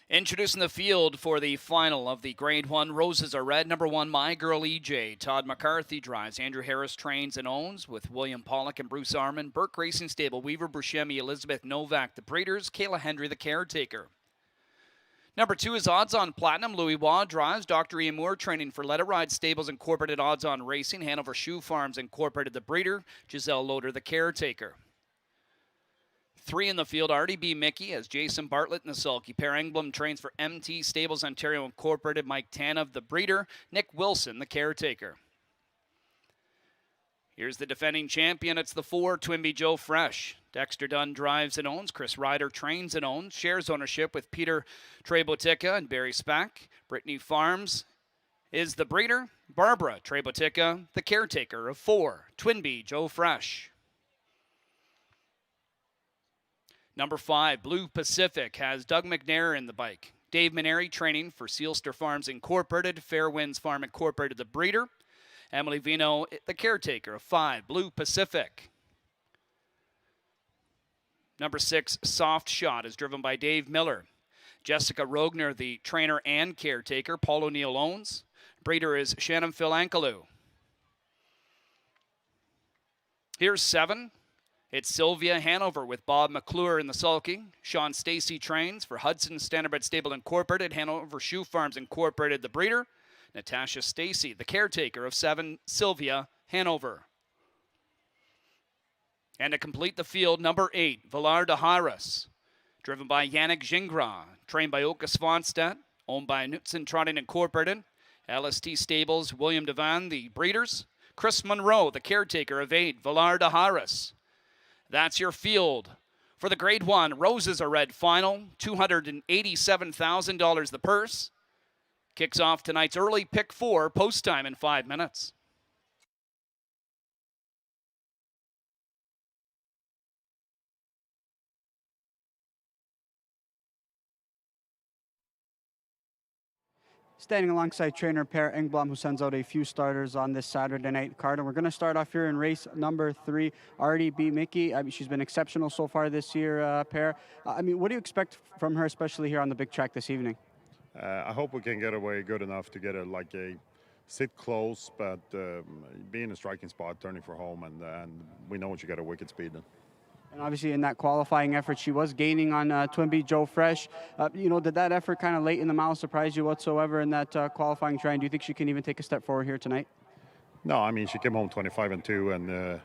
[SPEAKER 1] Introducing the field for the final of the Grade 1, Roses Are Red. Number 1, My Girl EJ. Todd McCarthy drives. Andrew Harris trains and owns with William Pollock and Bruce Arman. Burke Racing Stable, Weaver Buscemi, Elizabeth Novak, the breeders. Kayla Hendry, the caretaker. Number 2 is Odds On Platinum. Louis Waugh drives. Dr. Ian Moore training for Let It Ride Stables Incorporated, Odds On Racing. Hanover Shoe Farms Incorporated, the breeder. Giselle Loader, the caretaker. 3 in the field, RDB Mickey as Jason Bartlett and the sulky pair. Engblom trains for MT Stables Ontario Incorporated. Mike Tanev, the breeder. Nick Wilson, the caretaker. Here's the defending champion. It's the 4, Twinbee Joe Fresh. Dexter Dunn drives and owns. Chris Ryder trains and owns. Shares ownership with Peter Trebotica and Barry Spack. Brittany Farms is the breeder. Barbara Trebotica, the caretaker of 4, Twinbee Joe Fresh. Number 5, Blue Pacific, has Doug McNair in the bike. Dave Maneri training for Sealster Farms Incorporated. Fairwinds Farm Incorporated, the breeder. Emily Vino, the caretaker of 5, Blue Pacific. Number 6, Soft Shot, is driven by Dave Miller. Jessica Rogner, the trainer and caretaker. Paul O'Neill owns. Breeder is Shannon Philankaloo. Here's 7. It's Sylvia Hanover with Bob McClure in the sulky. Sean Stacy trains for Hudson Standardbred Stable Incorporated. Hanover Shoe Farms Incorporated, the breeder. Natasha Stacy, the caretaker of 7, Sylvia Hanover. And to complete the field, number 8, Villar de Harris, driven by Yannick Gingras, trained by Oka Svanstedt, owned by Knutson Trotting Incorporated. LST Stables, William Devan, the breeders. Chris Monroe, the caretaker of 8, Villar de Harris. That's your field for the Grade 1 Roses Are Red final. $287,000 the purse. Kicks off tonight's early pick 4, post time in 5 minutes.
[SPEAKER 10] Standing alongside trainer Per Engblom, who sends out a few starters on this Saturday night card. And we're going to start off here in race number 3, RDB Mickey. I mean, she's been exceptional so far this year, Per. I mean, what do you expect from her, especially here on the big track this evening?
[SPEAKER 2] I hope we can get away good enough to get her like a sit close, but be in a striking spot, turning for home, and we know she got a wicked speed.
[SPEAKER 10] And obviously in that qualifying effort, she was gaining on Twinbee Joe Fresh. Did that effort kind of late in the mile surprise you whatsoever in that qualifying try? And do you think she can even take a step forward here tonight?
[SPEAKER 2] No, I mean, she came home 25-2, and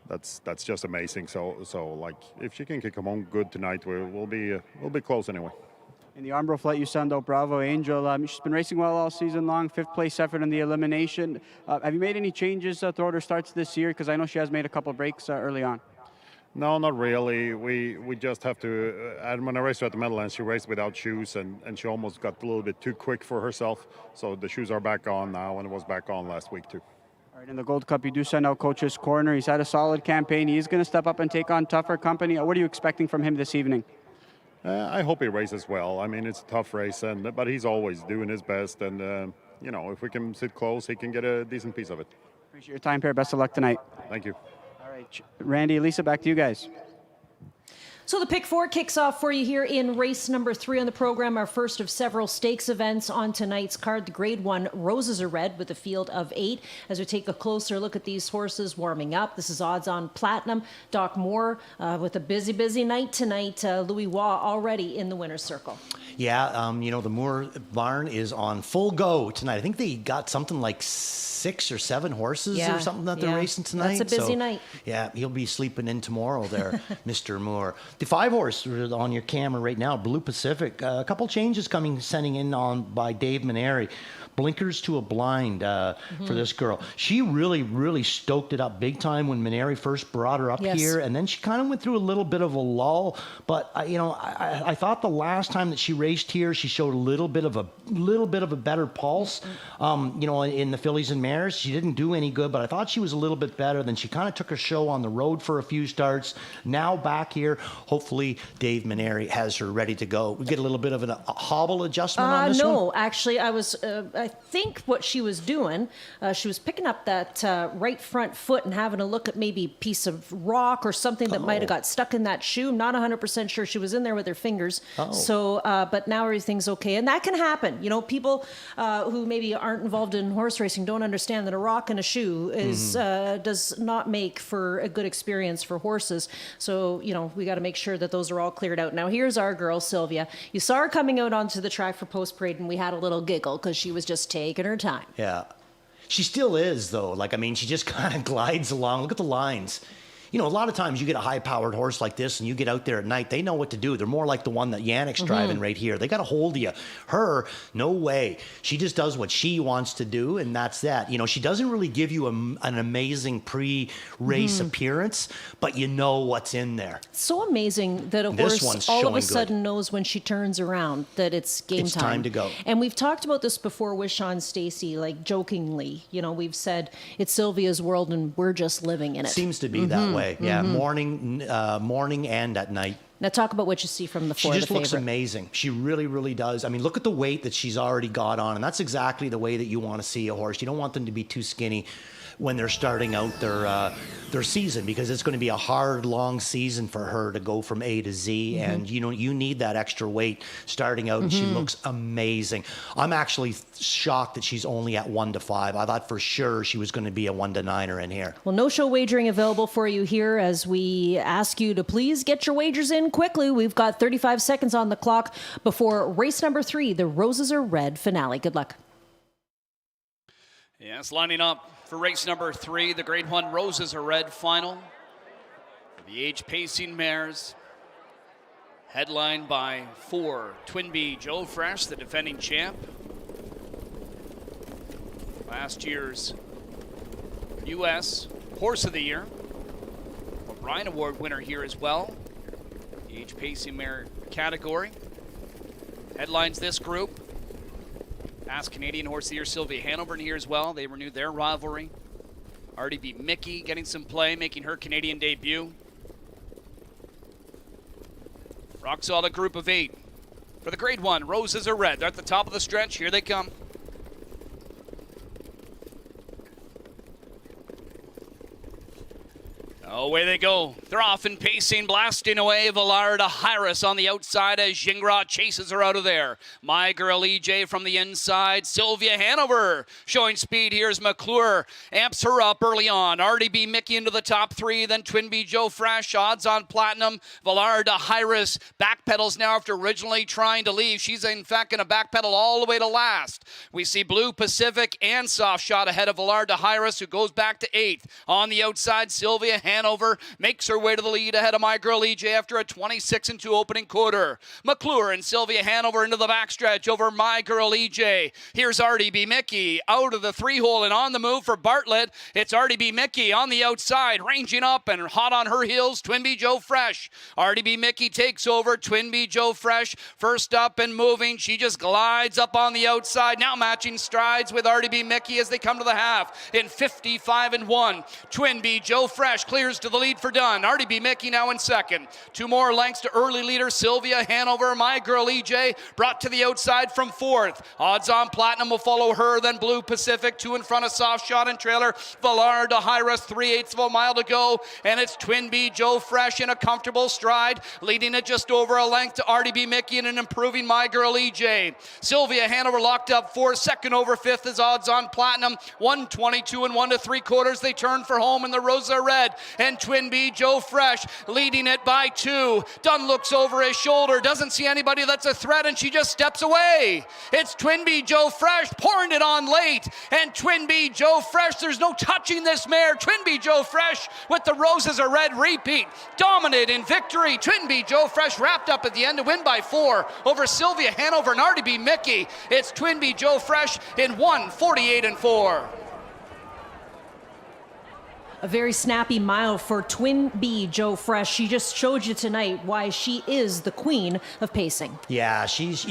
[SPEAKER 2] that's just amazing. So like, if she can come home good tonight, we'll be close anyway.
[SPEAKER 10] In the Armbro flight, you send out Bravo Angel. She's been racing well all season long, 5th place effort in the elimination. Have you made any changes throughout her starts this year? Because I know she has made a couple breaks early on.
[SPEAKER 2] No, not really. We just have to. When I raced her at the Meadowlands, she raced without shoes, and she almost got a little bit too quick for herself. So the shoes are back on now, and it was back on last week too.
[SPEAKER 10] All right, in the Gold Cup, you do send out Coach's Corner. He's had a solid campaign. He's going to step up and take on tougher company. What are you expecting from him this evening?
[SPEAKER 2] I hope he races well. I mean, it's a tough race, but he's always doing his best. And, if we can sit close, he can get a decent piece of it.
[SPEAKER 10] Appreciate your time, Pierre. Best of luck tonight.
[SPEAKER 2] Thank you.
[SPEAKER 10] All right, Randy, Lisa, back to you guys.
[SPEAKER 8] So the Pick 4 kicks off for you here in race number 3 on the program, our first of several stakes events on tonight's card. The Grade 1 Roses Are Red with a field of 8. As we take a closer look at these horses warming up, this is odds on Platinum. Doc Moore with a busy night tonight. Louis Waugh already in the winner's circle.
[SPEAKER 9] Yeah, the Moore barn is on full go tonight. I think they got something like 6 or 7 horses or something that they're racing tonight.
[SPEAKER 8] That's a busy night.
[SPEAKER 9] Yeah, he'll be sleeping in tomorrow there, Mr. Moore. The 5 horse on your camera right now, Blue Pacific. A couple changes sending in on by Dave Maneri. Blinkers to a blind for this girl. She really stoked it up big time when Maneri first brought her up here, and then she kind of went through a little bit of a lull. But I thought the last time that she raced here, she showed a little bit of a better pulse. In the fillies and mares, she didn't do any good, but I thought she was a little bit better. Then she kind of took a show on the road for a few starts. Now back here, hopefully Dave Maneri has her ready to go. We get a little bit of a hobble adjustment on this one.
[SPEAKER 8] No, actually, I think what she was doing, she was picking up that right front foot and having a look at maybe a piece of rock or something that might have got stuck in that shoe. I'm not 100% sure. She was in there with her fingers. So, but now everything's okay. And that can happen. People who maybe aren't involved in horse racing don't understand that a rock in a shoe is does not make for a good experience for horses. So, we got to make sure that those are all cleared out. Now, here's our girl, Sylvia. You saw her coming out onto the track for post-parade, and we had a little giggle because she was just taking her time.
[SPEAKER 9] Yeah. She still is, though. She just kind of glides along. Look at the lines. A lot of times you get a high-powered horse like this and you get out there at night, they know what to do. They're more like the one that Yannick's driving right here. They got a hold of you. Her, no way. She just does what she wants to do, and that's that. She doesn't really give you an amazing pre-race appearance, but you know what's in there.
[SPEAKER 8] So amazing that a horse all of a sudden knows when she turns around that it's game time.
[SPEAKER 9] It's time to go.
[SPEAKER 8] And we've talked about this before with Sean Stacey, jokingly. We've said it's Sylvia's world and we're just living in it.
[SPEAKER 9] Seems to be that way. Yeah, morning and at night.
[SPEAKER 8] Now talk about what you see from the
[SPEAKER 9] She just looks amazing. She really does. I mean, look at the weight that she's already got on, and that's exactly the way that you want to see a horse. You don't want them to be too skinny when they're starting out their season, because it's going to be a hard, long season for her to go from A to Z, and you need that extra weight starting out, and she looks amazing. I'm actually shocked that she's only at 1-5. I thought for sure she was going to be a 1-9er in here.
[SPEAKER 8] Well, no show wagering available for you here as we ask you to please get your wagers in quickly. We've got 35 seconds on the clock before race number 3, the Roses Are Red finale. Good luck.
[SPEAKER 1] Yes, lining up for race number 3, the Grade 1 Roses Are Red final. The age-pacing mares, headlined by 4 Twinbee Joe Fresh, the defending champ. Last year's U.S. Horse of the Year. O'Brien Award winner here as well. The age-pacing mare category. Headlines this group. Past Canadian Horse of the Year, Sylvia Hanover in here as well. They renewed their rivalry. Already beat Mickey, getting some play, making her Canadian debut. Rock solid group of 8. For the Grade 1, Roses Are Red. They're at the top of the stretch. Here they come. Away they go. They're off and pacing, blasting away. Valar de Hyras on the outside as Gingras chases her out of there. My Girl EJ from the inside. Sylvia Hanover showing speed. Here's McClure. Amps her up early on. RDB Mickey into the top 3. Then Twinbee Joe Fresh. Odds on Platinum. Valar de Hyras backpedals now after originally trying to leave. She's in fact going to backpedal all the way to last. We see Blue Pacific and Soft Shot ahead of Valar de Hyras, who goes back to 8th. On the outside, Sylvia Hanover Hanover makes her way to the lead ahead of My Girl EJ after a 26-2 opening quarter. McClure and Sylvia Hanover into the backstretch over My Girl EJ. Here's RDB Mickey out of the 3-hole and on the move for Bartlett. It's RDB Mickey on the outside, ranging up and hot on her heels, Twinbee Joe Fresh. RDB Mickey takes over. Twinbee Joe Fresh first up and moving. She just glides up on the outside, now matching strides with RDB Mickey as they come to the half in 55-1. Twinbee Joe Fresh clears to the lead for Dunn. RDB Mickey now in second. 2 more lengths to early leader Sylvia Hanover. My Girl EJ brought to the outside from fourth. Odds on Platinum will follow her, then Blue Pacific 2 in front of Soft Shot and trailer. Vallard to High-Rest 3/8 of a mile to go, and it's Twinbee Joe Fresh in a comfortable stride, leading it just over a length to RDB Mickey and an improving My Girl EJ. Sylvia Hanover locked up fourth, second over fifth is Odds on Platinum. 1:22 and 1 3/4. They turn for home in the Rosa Red, and Twinbee Joe Fresh leading it by 2. Dunn looks over his shoulder, doesn't see anybody that's a threat, and she just steps away. It's Twinbee Joe Fresh pouring it on late, and Twinbee Joe Fresh, there's no touching this mare. Twinbee Joe Fresh with the Roses Are Red repeat, dominant in victory. Twinbee Joe Fresh wrapped up at the end to win by 4 over Sylvia Hanover and RDB Mickey. It's Twinbee Joe Fresh in 1:48-4.
[SPEAKER 8] A very snappy mile for Twinbee Joe Fresh. She just showed you tonight why she is the queen of pacing.
[SPEAKER 9] Yeah, she's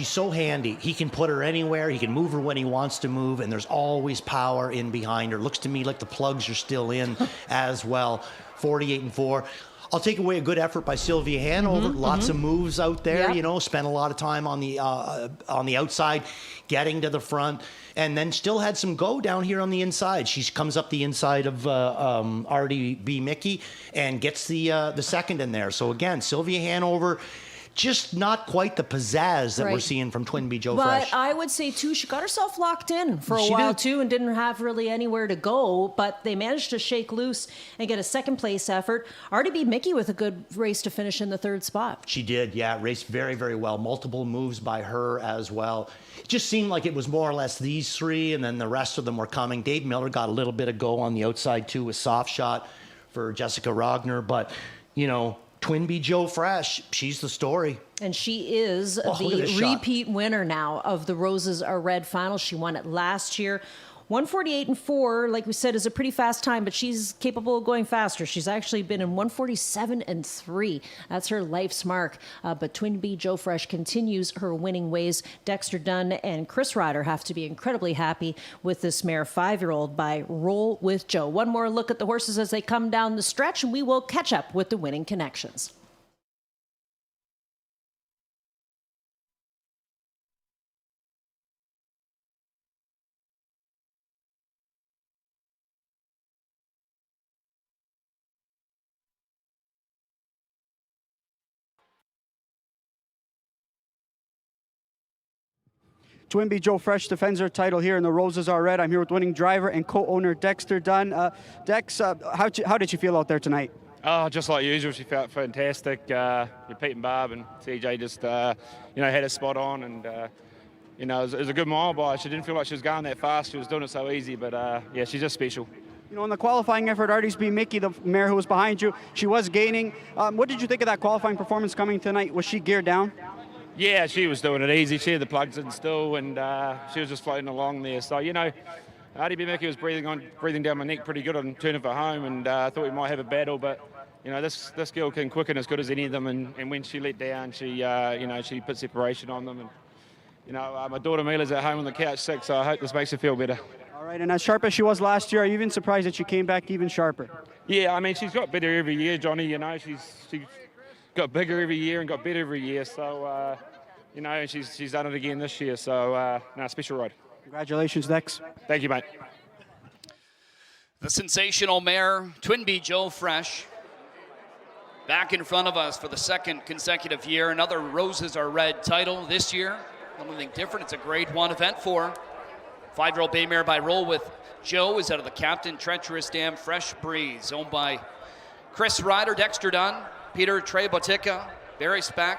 [SPEAKER 9] so handy. He can put her anywhere. He can move her when he wants to move, and there's always power in behind her. Looks to me like the plugs are still in as well. 48-4. I'll take away a good effort by Sylvia Hanover. Lots of moves out there, spent a lot of time on the outside, getting to the front, and then still had some go down here on the inside. She comes up the inside of RDB Mickey and gets the second in there. So again, Sylvia Hanover, just not quite the pizzazz that we're seeing from Twinbee Joe Fresh.
[SPEAKER 8] But I would say, too, she got herself locked in for a while, too, and didn't have really anywhere to go. But they managed to shake loose and get a second-place effort. RDB Mickey with a good race to finish in the third spot.
[SPEAKER 9] She did, yeah. Raced very, very well. Multiple moves by her as well. It just seemed like it was more or less these three, and then the rest of them were coming. Dave Miller got a little bit of go on the outside, too, with Soft Shot for Jessica Rogner. But, Twinbee Joe Fresh, she's the story.
[SPEAKER 8] And she is the repeat winner now of the Roses Are Red final. She won it last year. 1:48-4, like we said, is a pretty fast time, but she's capable of going faster. She's actually been in 1:47-3. That's her life's mark. But Twinbee Joe Fresh continues her winning ways. Dexter Dunn and Chris Ryder have to be incredibly happy with this mare, 5-year-old by Roll with Joe. One more look at the horses as they come down the stretch, and we will catch up with the winning connections.
[SPEAKER 10] Twinbee Joe Fresh defends her title here in the Roses Are Red. I'm here with winning driver and co-owner Dexter Dunn. Dex, how did you feel out there tonight?
[SPEAKER 4] Oh, just like usual, she felt fantastic. Pete and Barb and CJ just, had a spot on, and it was a good mile by. She didn't feel like she was going that fast. She was doing it so easy, but she's just special. In
[SPEAKER 10] the qualifying effort, RDB Mickey, the mare who was behind you, she was gaining. What did you think of that qualifying performance coming tonight? Was she geared down?
[SPEAKER 4] Yeah, she was doing it easy. She had the plugs in still, and she was just floating along there. So, RDB Mickey was breathing down my neck pretty good on turning for home, and I thought we might have a battle. But, this girl can quicken as good as any of them, and when she let down, she put separation on them. And, my daughter Mila's at home on the couch sick, so I hope this makes her feel better.
[SPEAKER 10] All right, and as sharp as she was last year, are you even surprised that she came back even sharper?
[SPEAKER 4] Yeah, I mean, she's got better every year, Johnny. She's got bigger every year and got better every year. So, and she's done it again this year. So, special ride.
[SPEAKER 10] Congratulations, Dex.
[SPEAKER 4] Thank you, mate.
[SPEAKER 1] The sensational mare, Twinbee Joe Fresh, back in front of us for the second consecutive year. Another Roses Are Red title this year. Something different. It's a Grade 1 event for 5-year-old bay mare by Roll with Joe is out of the Captain Treacherous Dam Fresh Breeze, owned by Chris Ryder, Dexter Dunn, Peter Trey Botica, Barry Spack,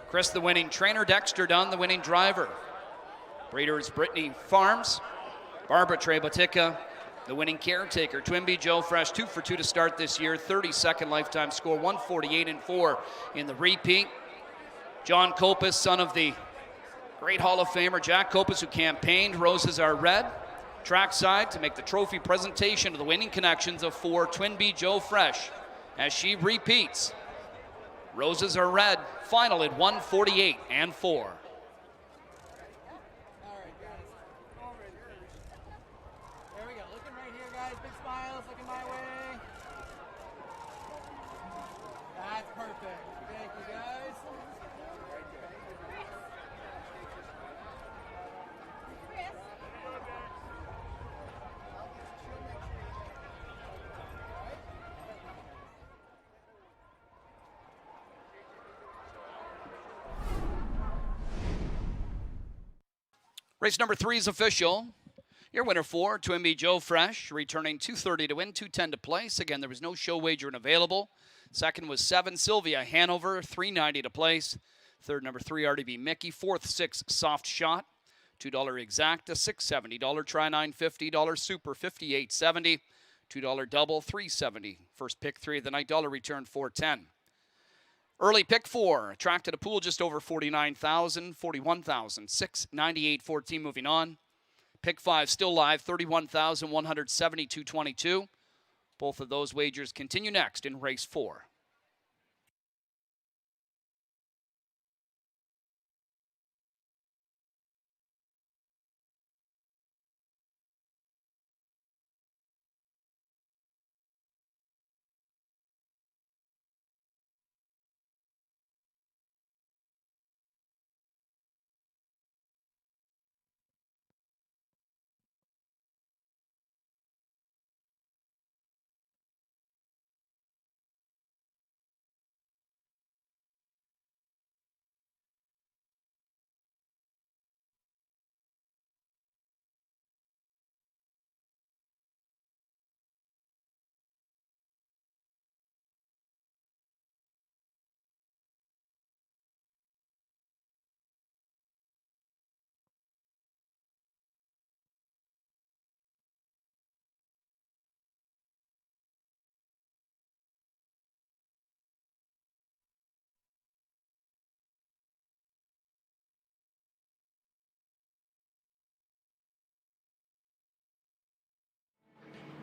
[SPEAKER 1] Chris the winning trainer, Dexter Dunn the winning driver. Breeders Brittany Farms, Barbara Trey Botica, The winning caretaker, Twinbee Joe Fresh, 2 for 2 to start this year, 32nd lifetime score, 148-4 in the repeat. John Kopis, son of the great Hall of Famer Jack Kopis, who campaigned Roses Are Red. Trackside to make the trophy presentation to the winning connections of 4, Twinbee Joe Fresh, as she repeats. Roses Are Red, final at 148-4. Race number 3 is official. Your winner 4, Twinbee Joe Fresh, returning 230 to win, 210 to place. Again, there was no show wagering available. Second was 7, Sylvia Hanover, 390 to place. Third, number 3, RDB Mickey. Fourth, 6, Soft Shot, $2 Exacta, $670. Try $950, Super, $58.70. $2 Double, $370. First pick 3 of the night, dollar return, $410. Early pick 4, attracted a pool just over 49,000, 41,000, 698.14 moving on. Pick 5 still live, 31,172.22. Both of those wagers continue next in race 4.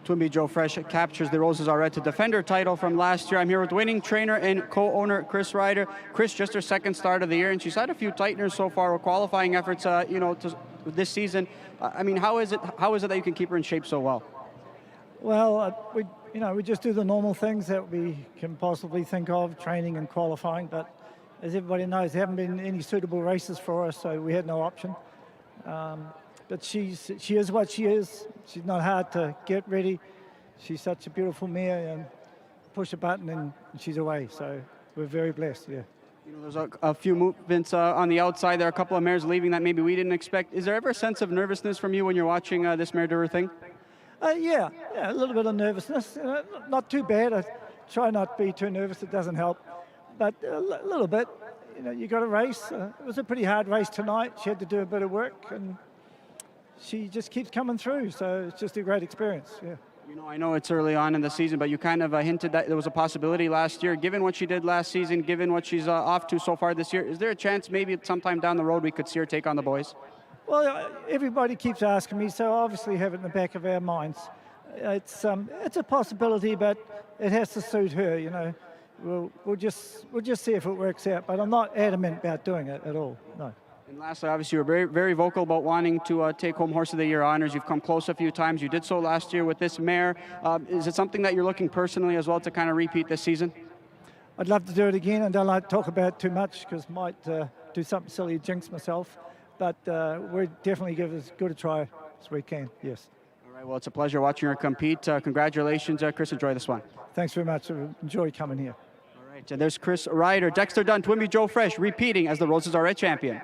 [SPEAKER 10] Twinbee Joe Fresh captures the Roses Are Red to defend her title from last year. I'm here with winning trainer and co-owner Chris Ryder. Chris, just her second start of the year, and she's had a few tighteners so far with qualifying efforts, this season. I mean, how is it that you can keep her in shape so well?
[SPEAKER 3] Well, we just do the normal things that we can possibly think of, training and qualifying. But as everybody knows, there haven't been any suitable races for us, so we had no option. But she is what she is. She's not hard to get ready. She's such a beautiful mare, and push a button and she's away. So we're very blessed, yeah.
[SPEAKER 10] You know, there's a few movements on the outside. There are a couple of mares leaving that maybe we didn't expect. Is there ever a sense of nervousness from you when you're watching this mare do her thing?
[SPEAKER 3] Yeah, a little bit of nervousness. Not too bad. I try not to be too nervous. It doesn't help. But a little bit. You got to race. It was a pretty hard race tonight. She had to do a bit of work, and she just keeps coming through, so it's just a great experience, yeah.
[SPEAKER 10] I know it's early on in the season, but you kind of hinted that there was a possibility last year. Given what she did last season, given what she's off to so far this year, is there a chance maybe sometime down the road we could see her take on the boys?
[SPEAKER 3] Well, everybody keeps asking me, so obviously have it in the back of our minds. It's a possibility, but it has to suit her, We'll just see if it works out, but I'm not adamant about doing it at all, no.
[SPEAKER 10] And lastly, obviously, you're very, very vocal about wanting to take home Horse of the Year honors. You've come close a few times. You did so last year with this mare. Is it something that you're looking personally as well to kind of repeat this season?
[SPEAKER 3] I'd love to do it again, and don't like to talk about it too much because I might do something silly to jinx myself. But we'll definitely give it as good a try as we can, yes.
[SPEAKER 10] All right, well, it's a pleasure watching her compete. Congratulations, Chris. Enjoy this one.
[SPEAKER 3] Thanks very much. Enjoy coming here.
[SPEAKER 10] All right, there's Chris Ryder. Dexter Dunn, Twinbee Joe Fresh, repeating as the Roses Are Red champion.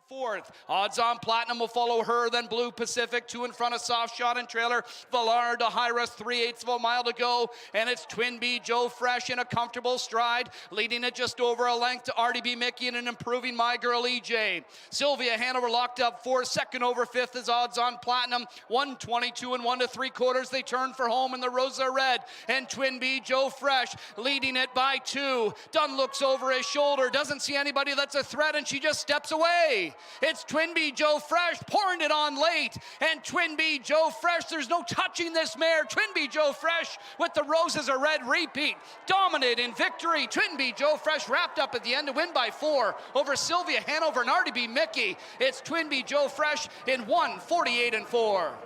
[SPEAKER 1] 4, fourth. Odds on Platinum will follow her, then Blue Pacific, 2 in front of Soft Shot and Trailer. Vallard to High Rest, 3/8 of a mile to go, and it's Twin B Joe Fresh in a comfortable stride, leading it just over a length to RDB Mickey and an improving My Girl EJ. Sylvia Hanover locked up 4, second over 5th is Odds on Platinum, 1:22 and 1 3/4. They turn for home in the Rosa Red, and Twin B Joe Fresh leading it by 2. Dunn looks over his shoulder, doesn't see anybody that's a threat, and she just steps away. It's Twin B Joe Fresh pouring it on late, and Twin B Joe Fresh, there's no touching this mare. Twin B Joe Fresh with the Roses are Red repeat, dominant in victory. Twin B Joe Fresh wrapped up at the end to win by 4 over Sylvia Hanover and RDB Mickey. It's Twin B Joe Fresh in 1:48 and 4.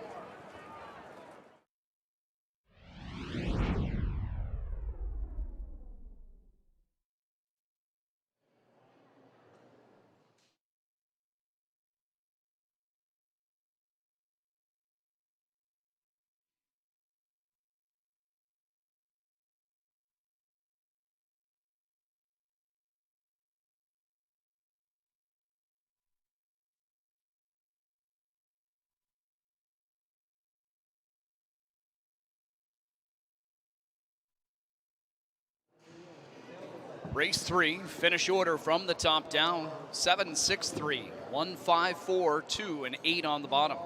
[SPEAKER 1] Race 3, finish order from the top down, 7, 6, 3, 1, 5, 4, 2, and 8 on the bottom.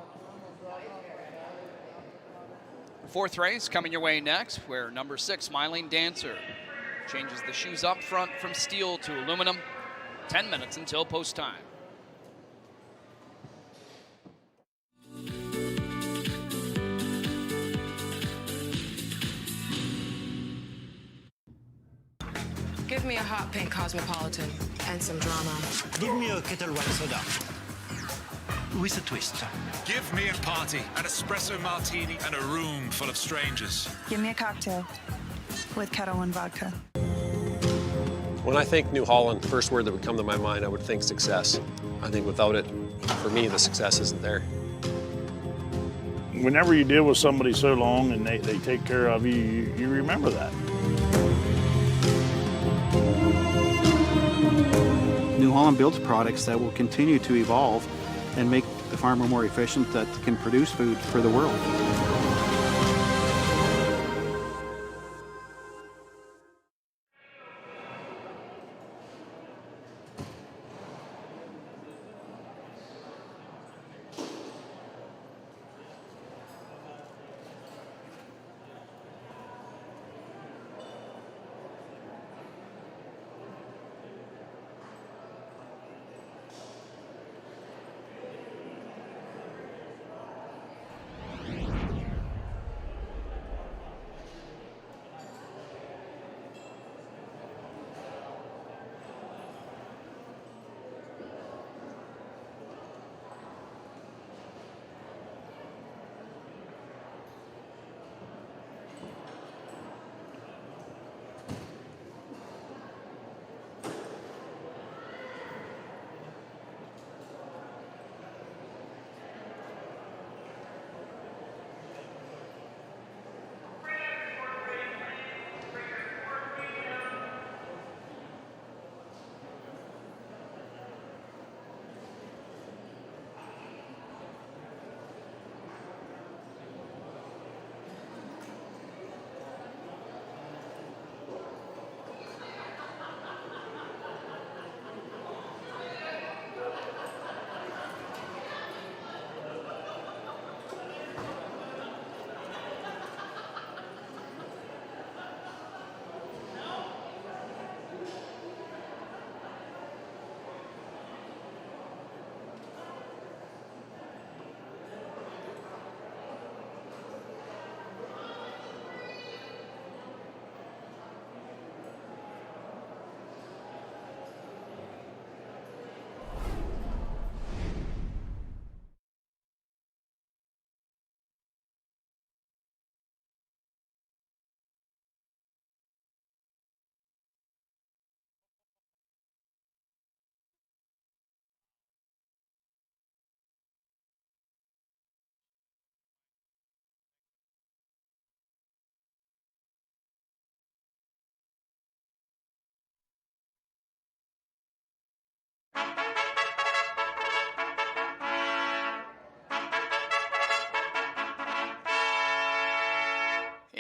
[SPEAKER 1] Fourth race coming your way next, where number 6, Smiling Dancer, changes the shoes up front from steel to aluminum. 10 minutes until post time.
[SPEAKER 6] Give me a hot pink Cosmopolitan and some drama.
[SPEAKER 7] Give me a Kettle One soda with a twist.
[SPEAKER 23] Give me a party, an espresso martini, and a room full of strangers.
[SPEAKER 24] Give me a cocktail with Kettle One vodka.
[SPEAKER 25] When I think New Holland, the first word that would come to my mind, I would think success. I think without it, for me, the success isn't there.
[SPEAKER 26] Whenever you deal with somebody so long and they take care of you, you remember that.
[SPEAKER 27] New Holland builds products that will continue to evolve and make the farmer more efficient, that can produce food for the world.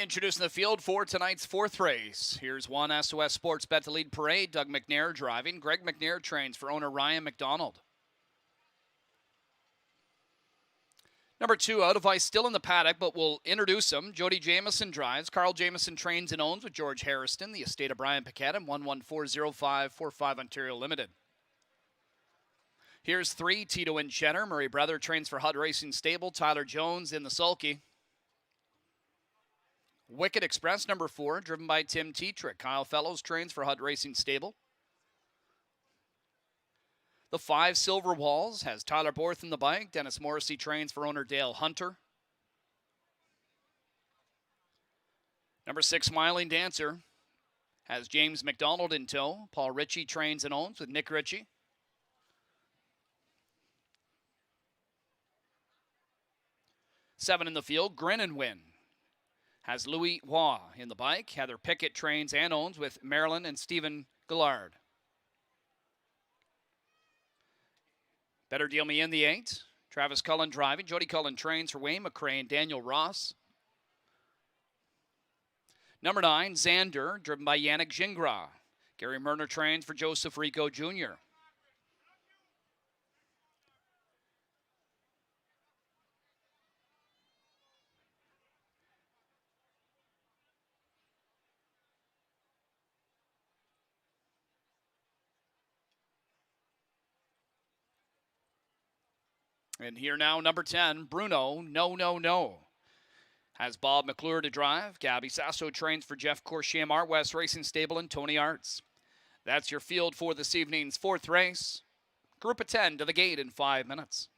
[SPEAKER 1] Introducing the field for tonight's fourth race. Here's one SOS Sports Bet to lead parade. Doug McNair driving. Greg McNair trains for owner Ryan McDonald. Number 2, Out of Ice, still in the paddock, but we'll introduce him. Jody Jamieson drives. Carl Jamieson trains and owns with George Harrison, the estate of Brian Paquette, 1140545 Ontario Limited. Here's 3, Tito and Cheddar. Murray Brother trains for Hut Racing Stable. Tyler Jones in the sulky. Wicked Express, number 4, driven by Tim Tetrick. Kyle Fellows trains for Hut Racing Stable. The 5, Silver Walls, has Tyler Borth in the bike. Dennis Morrissey trains for owner Dale Hunter. Number 6, Smiling Dancer, has James McDonald in tow. Paul Ritchie trains and owns with Nick Ritchie. Seven in the field, Grin and Win, has Louis Waugh in the bike. Heather Pickett trains and owns with Marilyn and Stephen Gillard. Better Deal Me in the 8. Travis Cullen driving. Jody Cullen trains for Wayne McCrae and Daniel Ross. Number 9, Xander, driven by Yannick Gingras. Gary Murner trains for Joseph Rico Jr. And here now, number 10, Bruno, No, No, No, has Bob McClure to drive. Gabby Sasso trains for Jeff Corsham, Art West Racing Stable, and Tony Arts. That's your field for this evening's fourth race. Group of 10 to the gate in 5 minutes.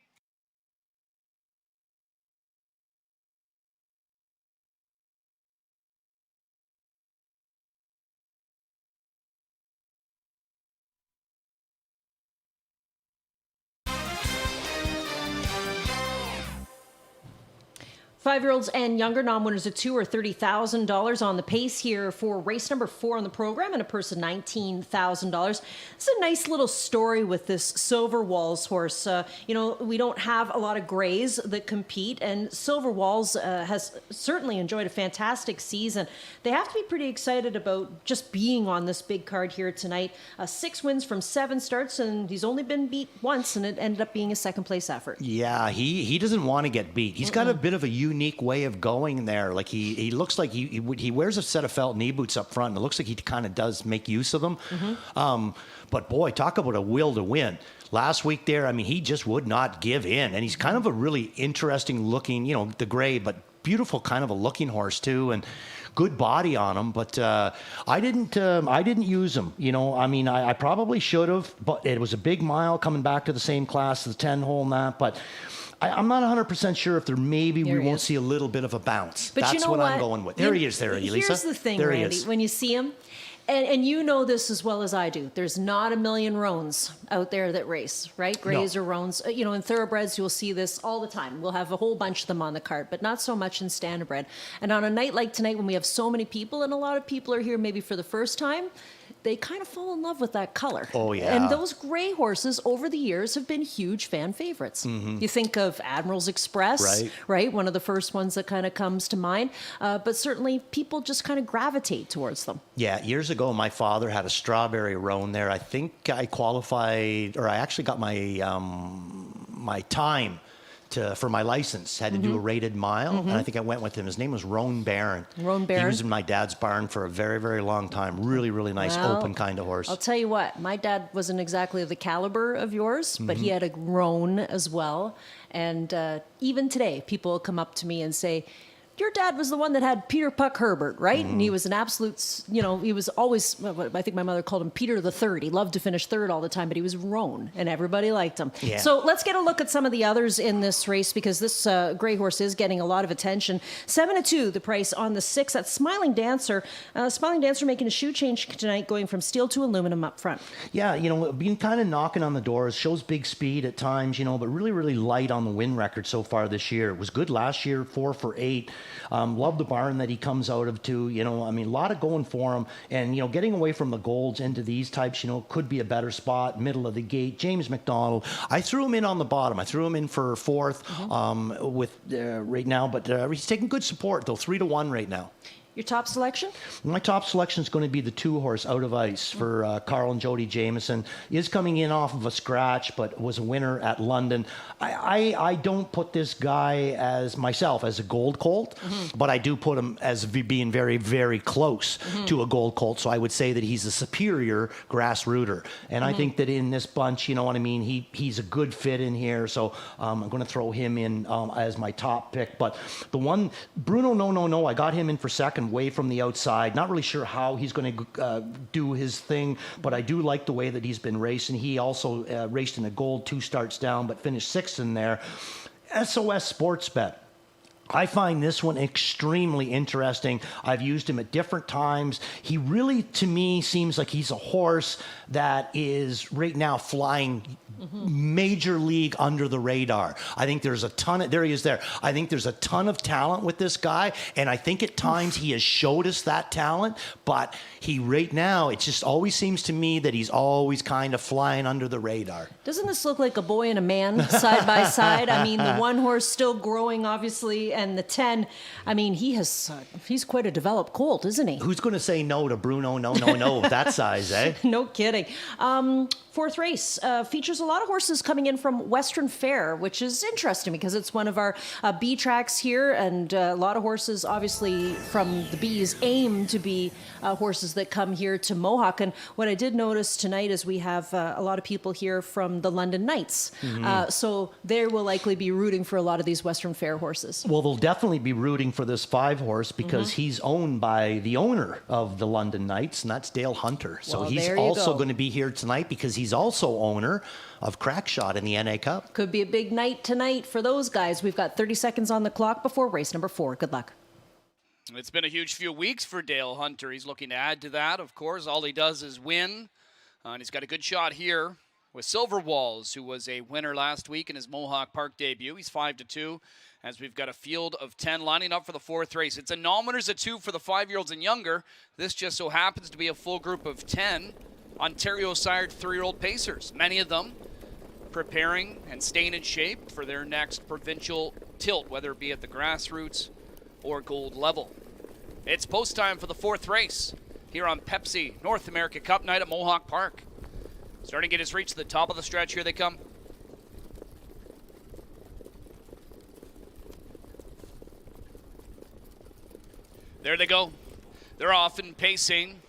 [SPEAKER 8] Five-year-olds and younger non-winners of 2 or $30,000 on the pace here for race number 4 on the program, and a purse of $19,000. It's a nice little story with this Silver Walls horse. We don't have a lot of grays that compete, and Silver Walls has certainly enjoyed a fantastic season. They have to be pretty excited about just being on this big card here tonight. 6 wins from 7 starts, and he's only been beat once, and it ended up being a second-place effort.
[SPEAKER 9] Yeah, he doesn't want to get beat. He's got a bit of a unique way of going there. Like he looks like he wears a set of felt knee boots up front, and it looks like he kind of does make use of them. But boy, talk about a will to win. Last week there, I mean, he just would not give in, and he's kind of a really interesting looking, the gray, but beautiful kind of a looking horse too, and good body on him. But I didn't use him. I probably should have, but it was a big mile coming back to the same class, the 10-hole and that, but I'm not 100% sure if we won't see a little bit of a bounce.
[SPEAKER 8] But
[SPEAKER 9] That's what I'm going with. There he is, Elisa.
[SPEAKER 8] Here's the thing,
[SPEAKER 9] there
[SPEAKER 8] Randy. When you see him, and you know this as well as I do, there's not a million roans out there that race, right? Grays or roans. In thoroughbreds, you'll see this all the time. We'll have a whole bunch of them on the cart, but not so much in standardbred. And on a night like tonight, when we have so many people, and a lot of people are here maybe for the first time, they kind of fall in love with that color.
[SPEAKER 9] Oh, yeah.
[SPEAKER 8] And those gray horses over the years have been huge fan favorites. You think of Admiral's Express, right? One of the first ones that kind of comes to mind. But certainly people just kind of gravitate towards them.
[SPEAKER 9] Yeah, years ago, my father had a strawberry roan there. I think I qualified, or I actually got my my time for my license, had to do a rated mile, and I think I went with him. His name was Roan Barron.
[SPEAKER 8] Roan Barron.
[SPEAKER 9] He was in my dad's barn for a very, very long time. Really, really nice, open kind of horse.
[SPEAKER 8] I'll tell you what, my dad wasn't exactly the caliber of yours, but he had a Roan as well. And even today, people will come up to me and say, your dad was the one that had Peter Puck Herbert, right? And he was an absolute, he was always, I think my mother called him Peter the Third. He loved to finish third all the time, but he was Roan, and everybody liked him.
[SPEAKER 9] Yeah.
[SPEAKER 8] So let's get a look at some of the others in this race, because this gray horse is getting a lot of attention. 7-2, the price on the 6. That's Smiling Dancer. Smiling Dancer making a shoe change tonight, going from steel to aluminum up front.
[SPEAKER 9] Yeah, been kind of knocking on the doors, shows big speed at times, but really, really light on the win record so far this year. It was good last year, 4 for 8. Love the barn that he comes out of too. A lot of going for him, and getting away from the golds into these types, could be a better spot, middle of the gate. James McDonald, I threw him in on the bottom. I threw him in for 4th with right now, but he's taking good support though, 3-1 right now.
[SPEAKER 8] Your top selection?
[SPEAKER 9] My top selection is going to be the 2-horse Out of Ice for Carl and Jody Jameson. He is coming in off of a scratch, but was a winner at London. I don't put this guy as myself as a gold colt, but I do put him as being very, very close to a gold colt. So I would say that he's a superior grassrooter. And I think that in this bunch, you know what I mean, he's a good fit in here. So I'm going to throw him in as my top pick. But the one, Bruno No, I got him in for second, way from the outside. Not really sure how he's going to do his thing, but I do like the way that he's been racing. He also raced in a gold 2 starts down, but finished 6th in there. SOS Sports Bet. I find this one extremely interesting. I've used him at different times. He really, to me, seems like he's a horse that is right now flying major league under the radar. I think there's a ton of, there he is there. I think there's a ton of talent with this guy, and I think at times he has showed us that talent, but he right now, it just always seems to me that he's always kind of flying under the radar.
[SPEAKER 8] Doesn't this look like a boy and a man side by side? I mean, the 1 horse still growing, obviously, and the 10, I mean, he's quite a developed colt, isn't he?
[SPEAKER 9] Who's going to say no to Bruno No that size, eh?
[SPEAKER 8] No kidding. 4th race features a lot of horses coming in from Western Fair, which is interesting because it's one of our B tracks here, and a lot of horses, obviously, from the Bs aim to be horses that come here to Mohawk. And what I did notice tonight is we have a lot of people here from the London Knights, so they will likely be rooting for a lot of these Western Fair horses.
[SPEAKER 9] Well, they'll definitely be rooting for this 5-horse because he's owned by the owner of the London Knights, and that's Dale Hunter. So
[SPEAKER 8] well,
[SPEAKER 9] he's also going to be here tonight because he's also owner of Crackshot in the NA Cup.
[SPEAKER 8] Could be a big night tonight for those guys. We've got 30 seconds on the clock before race number 4. Good luck.
[SPEAKER 1] It's been a huge few weeks for Dale Hunter. He's looking to add to that, of course. All he does is win, and he's got a good shot here with Silver Walls, who was a winner last week in his Mohawk Park debut. He's 5-2, as we've got a field of 10 lining up for the 4th race. It's a nominators of 2 for the 5-year-olds and younger. This just so happens to be a full group of 10 Ontario-sired 3-year-old pacers, many of them preparing and staying in shape for their next provincial tilt, whether it be at the grassroots or gold level. It's post time for the 4th race here on Pepsi North America Cup night at Mohawk Park. Starting to get his reach to the top of the stretch. Here they come. There they go. They're off and pacing.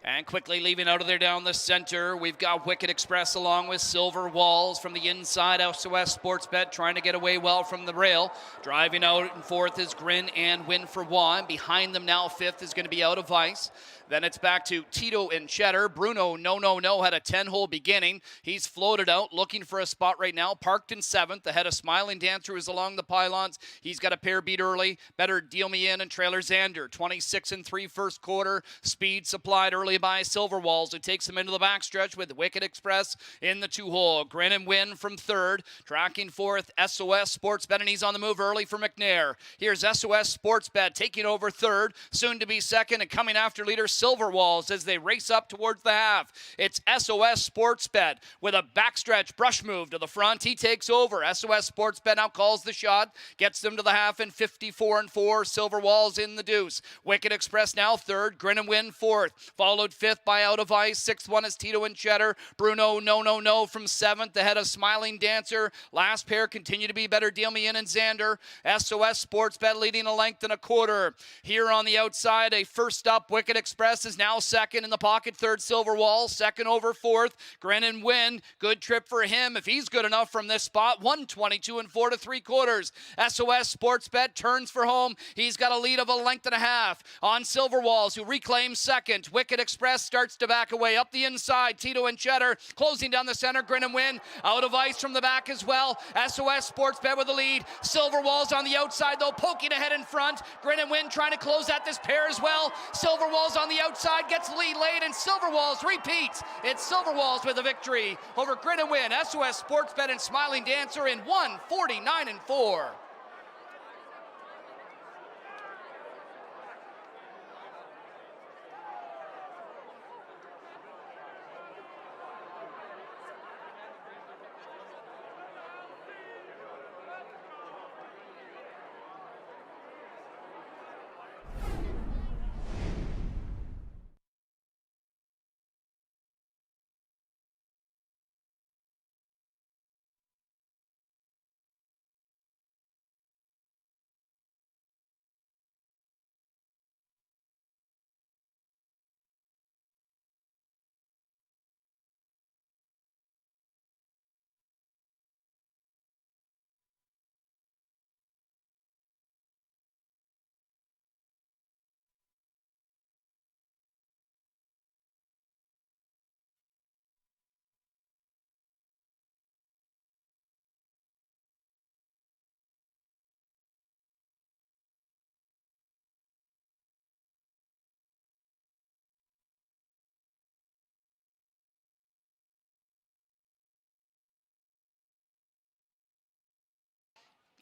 [SPEAKER 1] And quickly leaving out of there down the center, we've got Wicked Express along with Silver Walls from the inside. SOS Sports Bet trying to get away well from the rail. Driving out and 4th is Grin and Win for Juan. Behind them now, 5th is going to be Out of Ice. Then it's back to Tito and Cheddar. Bruno No had a 10-hole beginning. He's floated out, looking for a spot right now. Parked in 7th, ahead of Smiling Dancer, who's along the pylons. He's got a pair beat early. Better Deal Me In and Trailer Xander. 26-3 first quarter. Speed supplied early by Silver Walls, who takes him into the backstretch with Wicked Express in the 2-hole. Grin and Win from 3rd. Tracking 4th, SOS Sports Bet, and he's on the move early for McNair. Here's SOS Sports Bet taking over 3rd, soon to be 2nd, and coming after leader Silver Walls as they race up towards the half. It's SOS Sports Bet with a backstretch brush move to the front. He takes over. SOS Sports Bet now calls the shot, gets them to the half in 54-4. Silver Walls in the deuce. Wicked Express now 3rd. Grin and Win 4th. Followed 5th by Out of Ice. 6th one is Tito and Cheddar. Bruno No from 7th ahead of Smiling Dancer. Last pair continue to be Better Deal Me In and Xander. SOS Sports Bet leading a length and a quarter. Here on the outside, a first up Wicked Express is now 2nd in the pocket. 3rd Silver Wall, 2nd over 4th. Grin and Win, good trip for him if he's good enough from this spot. 122 4 3/4. SOS Sports Bet turns for home. He's got a lead of a length and a half on Silver Walls, who reclaims 2nd. Wicked Express starts to back away up the inside. Tito and Cheddar closing down the center. Grin and Win Out of Ice from the back as well. SOS Sports Bet with the lead. Silver Walls on the outside though, poking ahead in front. Grin and Win trying to close out this pair as well. Silver Walls on the outside gets lead late, and Silver Walls repeats. It's Silver Walls with a victory over Grin and Win. SOS Sports Bet and Smiling Dancer in 149-4.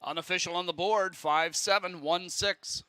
[SPEAKER 1] Unofficial on the board, 5-7, 1-6.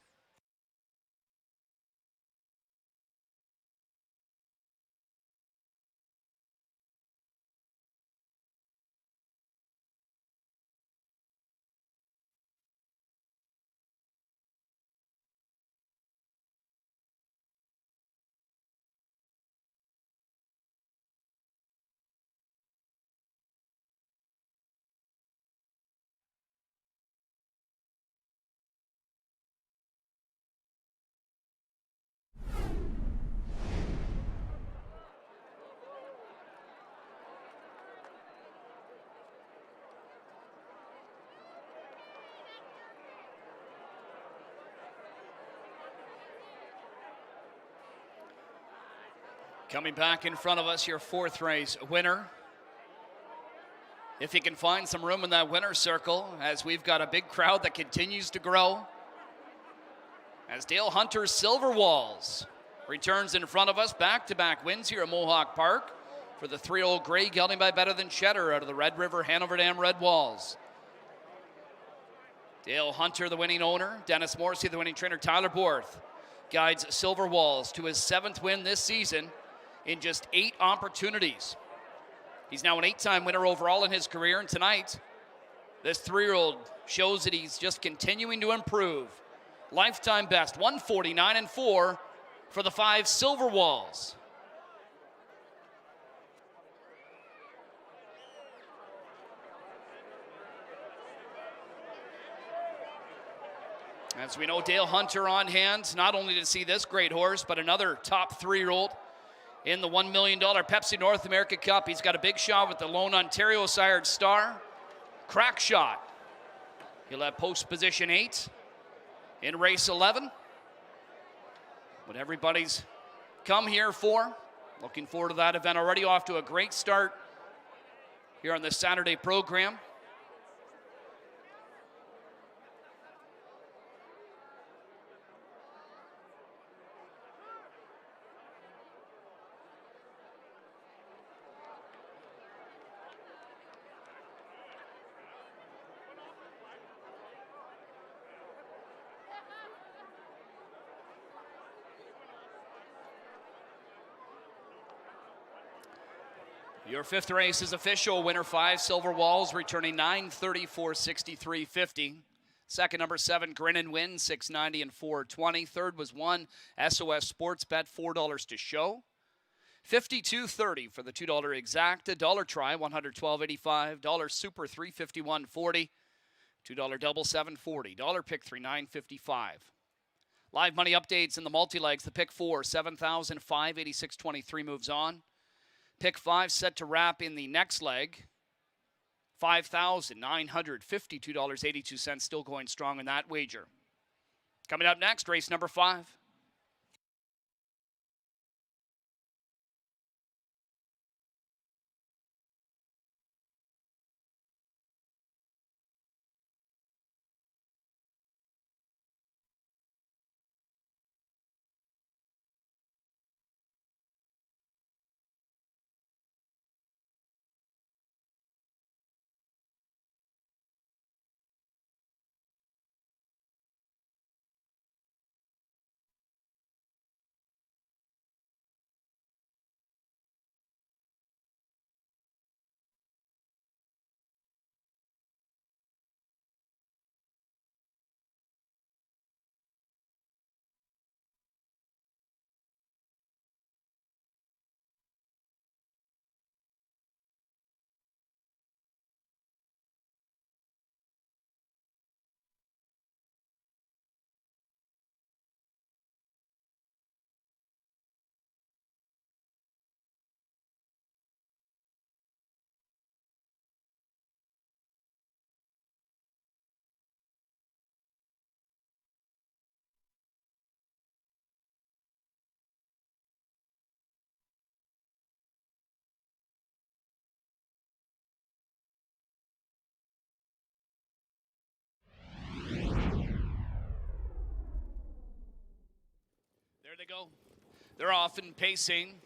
[SPEAKER 1] Coming back in front of us, your fourth race winner. If he can find some room in that winner's circle, as we've got a big crowd that continues to grow. As Dale Hunter's Silver Walls returns in front of us, back-to-back wins here at Mohawk Park for the 3-year-old Grey, gelding by Better Than Cheddar out of the Red River Hanover Dam Red Walls. Dale Hunter, the winning owner. Dennis Morrissey, the winning trainer. Tyler Borth guides Silver Walls to his 7th win this season in just 8 opportunities. He's now an 8-time winner overall in his career, and tonight, this 3-year-old shows that he's just continuing to improve. Lifetime best, 149-4 for the 5 Silver Walls. As we know, Dale Hunter on hand, not only to see this great horse, but another top 3-year-old in the $1 million Pepsi North America Cup. He's got a big shot with the lone Ontario sired Star. Crack shot. He'll have post position 8 in race 11. What everybody's come here for. Looking forward to that event. Already off to a great start here on this Saturday program. Your 5th race is official. Winner 5, Silver Walls, returning 934, 63, 50. Second, number 7, Grin and Win, 690 and 420. Third was 1, SOS Sports Bet, $4 to show. 52.30 for the $2 exacta. Dollar try, $112.85. Dollar super, $351.40. $2 double, $740. Dollar pick three, $955. Live money updates in the multi-legs. The pick 4, $7,586.23 moves on. Pick 5 set to wrap in the next leg. $5,952.82, still going strong in that wager. Coming up next, race number 5. There they go. They're off and pacing.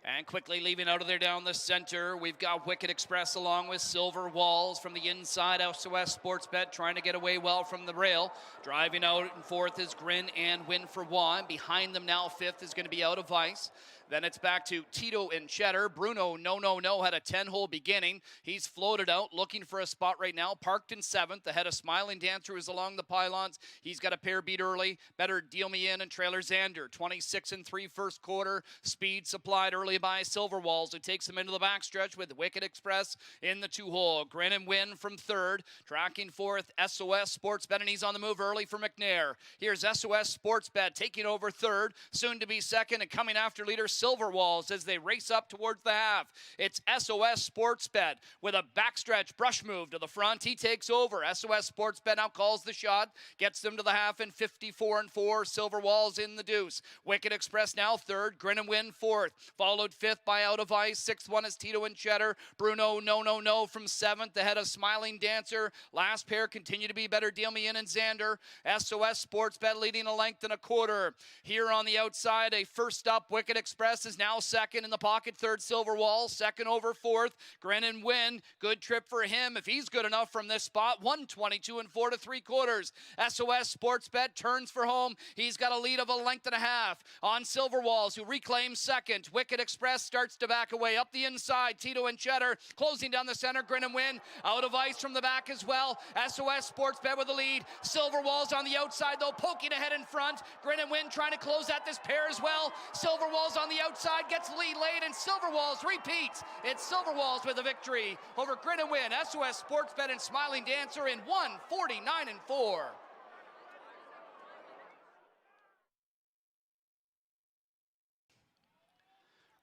[SPEAKER 1] And quickly leaving out of there down the center, we've got Wicked Express along with Silver Walls from the inside. SOS Sportsbet trying to get away well from the rail. Driving out and fourth is Grin and Win for One. Behind them now, fifth is going to be Out of Ice. Then it's back to Tito and Cheddar. Bruno, no, had a 10-hole beginning. He's floated out, looking for a spot right now. Parked in seventh, ahead of Smiling Dancer, who's along the pylons. He's got a pair beat early. Better Deal Me In and Trailer Xander. 26-3 first quarter. Speed supplied early by Silver Walls, who takes him into the backstretch with Wicked Express in the 2-hole. Grin and Win from third. Tracking fourth, SOS Sportsbet, and he's on the move early for McNair. Here's SOS Sportsbet taking over third, soon to be second, and coming after leader Silver Walls as they race up towards the half. It's SOS Sportsbet with a backstretch brush move to the front. He takes over. SOS Sportsbet now calls the shot, gets them to the half in 54-4. Silver Walls in the deuce. Wicked Express now third. Grin and Win fourth. Followed fifth by Out of Ice. Sixth one is Tito and Cheddar. Bruno, no from seventh, ahead of Smiling Dancer. Last pair continue to be Better Deal Me In and Xander. SOS Sportsbet leading a length and a quarter. Here on the outside, a first up Wicked Express is now second in the pocket. Third, Silver Wall. Second over fourth, Grin and Win. Good trip for him if he's good enough from this spot. 122-4 to 3/4. SOS Sportsbet turns for home. He's got a lead of a length and a half on Silver Walls, who reclaims second. Wicked Express starts to back away up the inside. Tito and Cheddar closing down the center. Grin and Win Out of Ice from the back as well. SOS Sportsbet with the lead. Silver Walls on the outside though, poking ahead in front. Grin and Win trying to close out this pair as well. Silver Walls on the outside gets lead late, and Silver Walls repeats. It's Silver Walls with a victory over Grin and Win. SOS Sportsbet and Smiling Dancer in 149-4.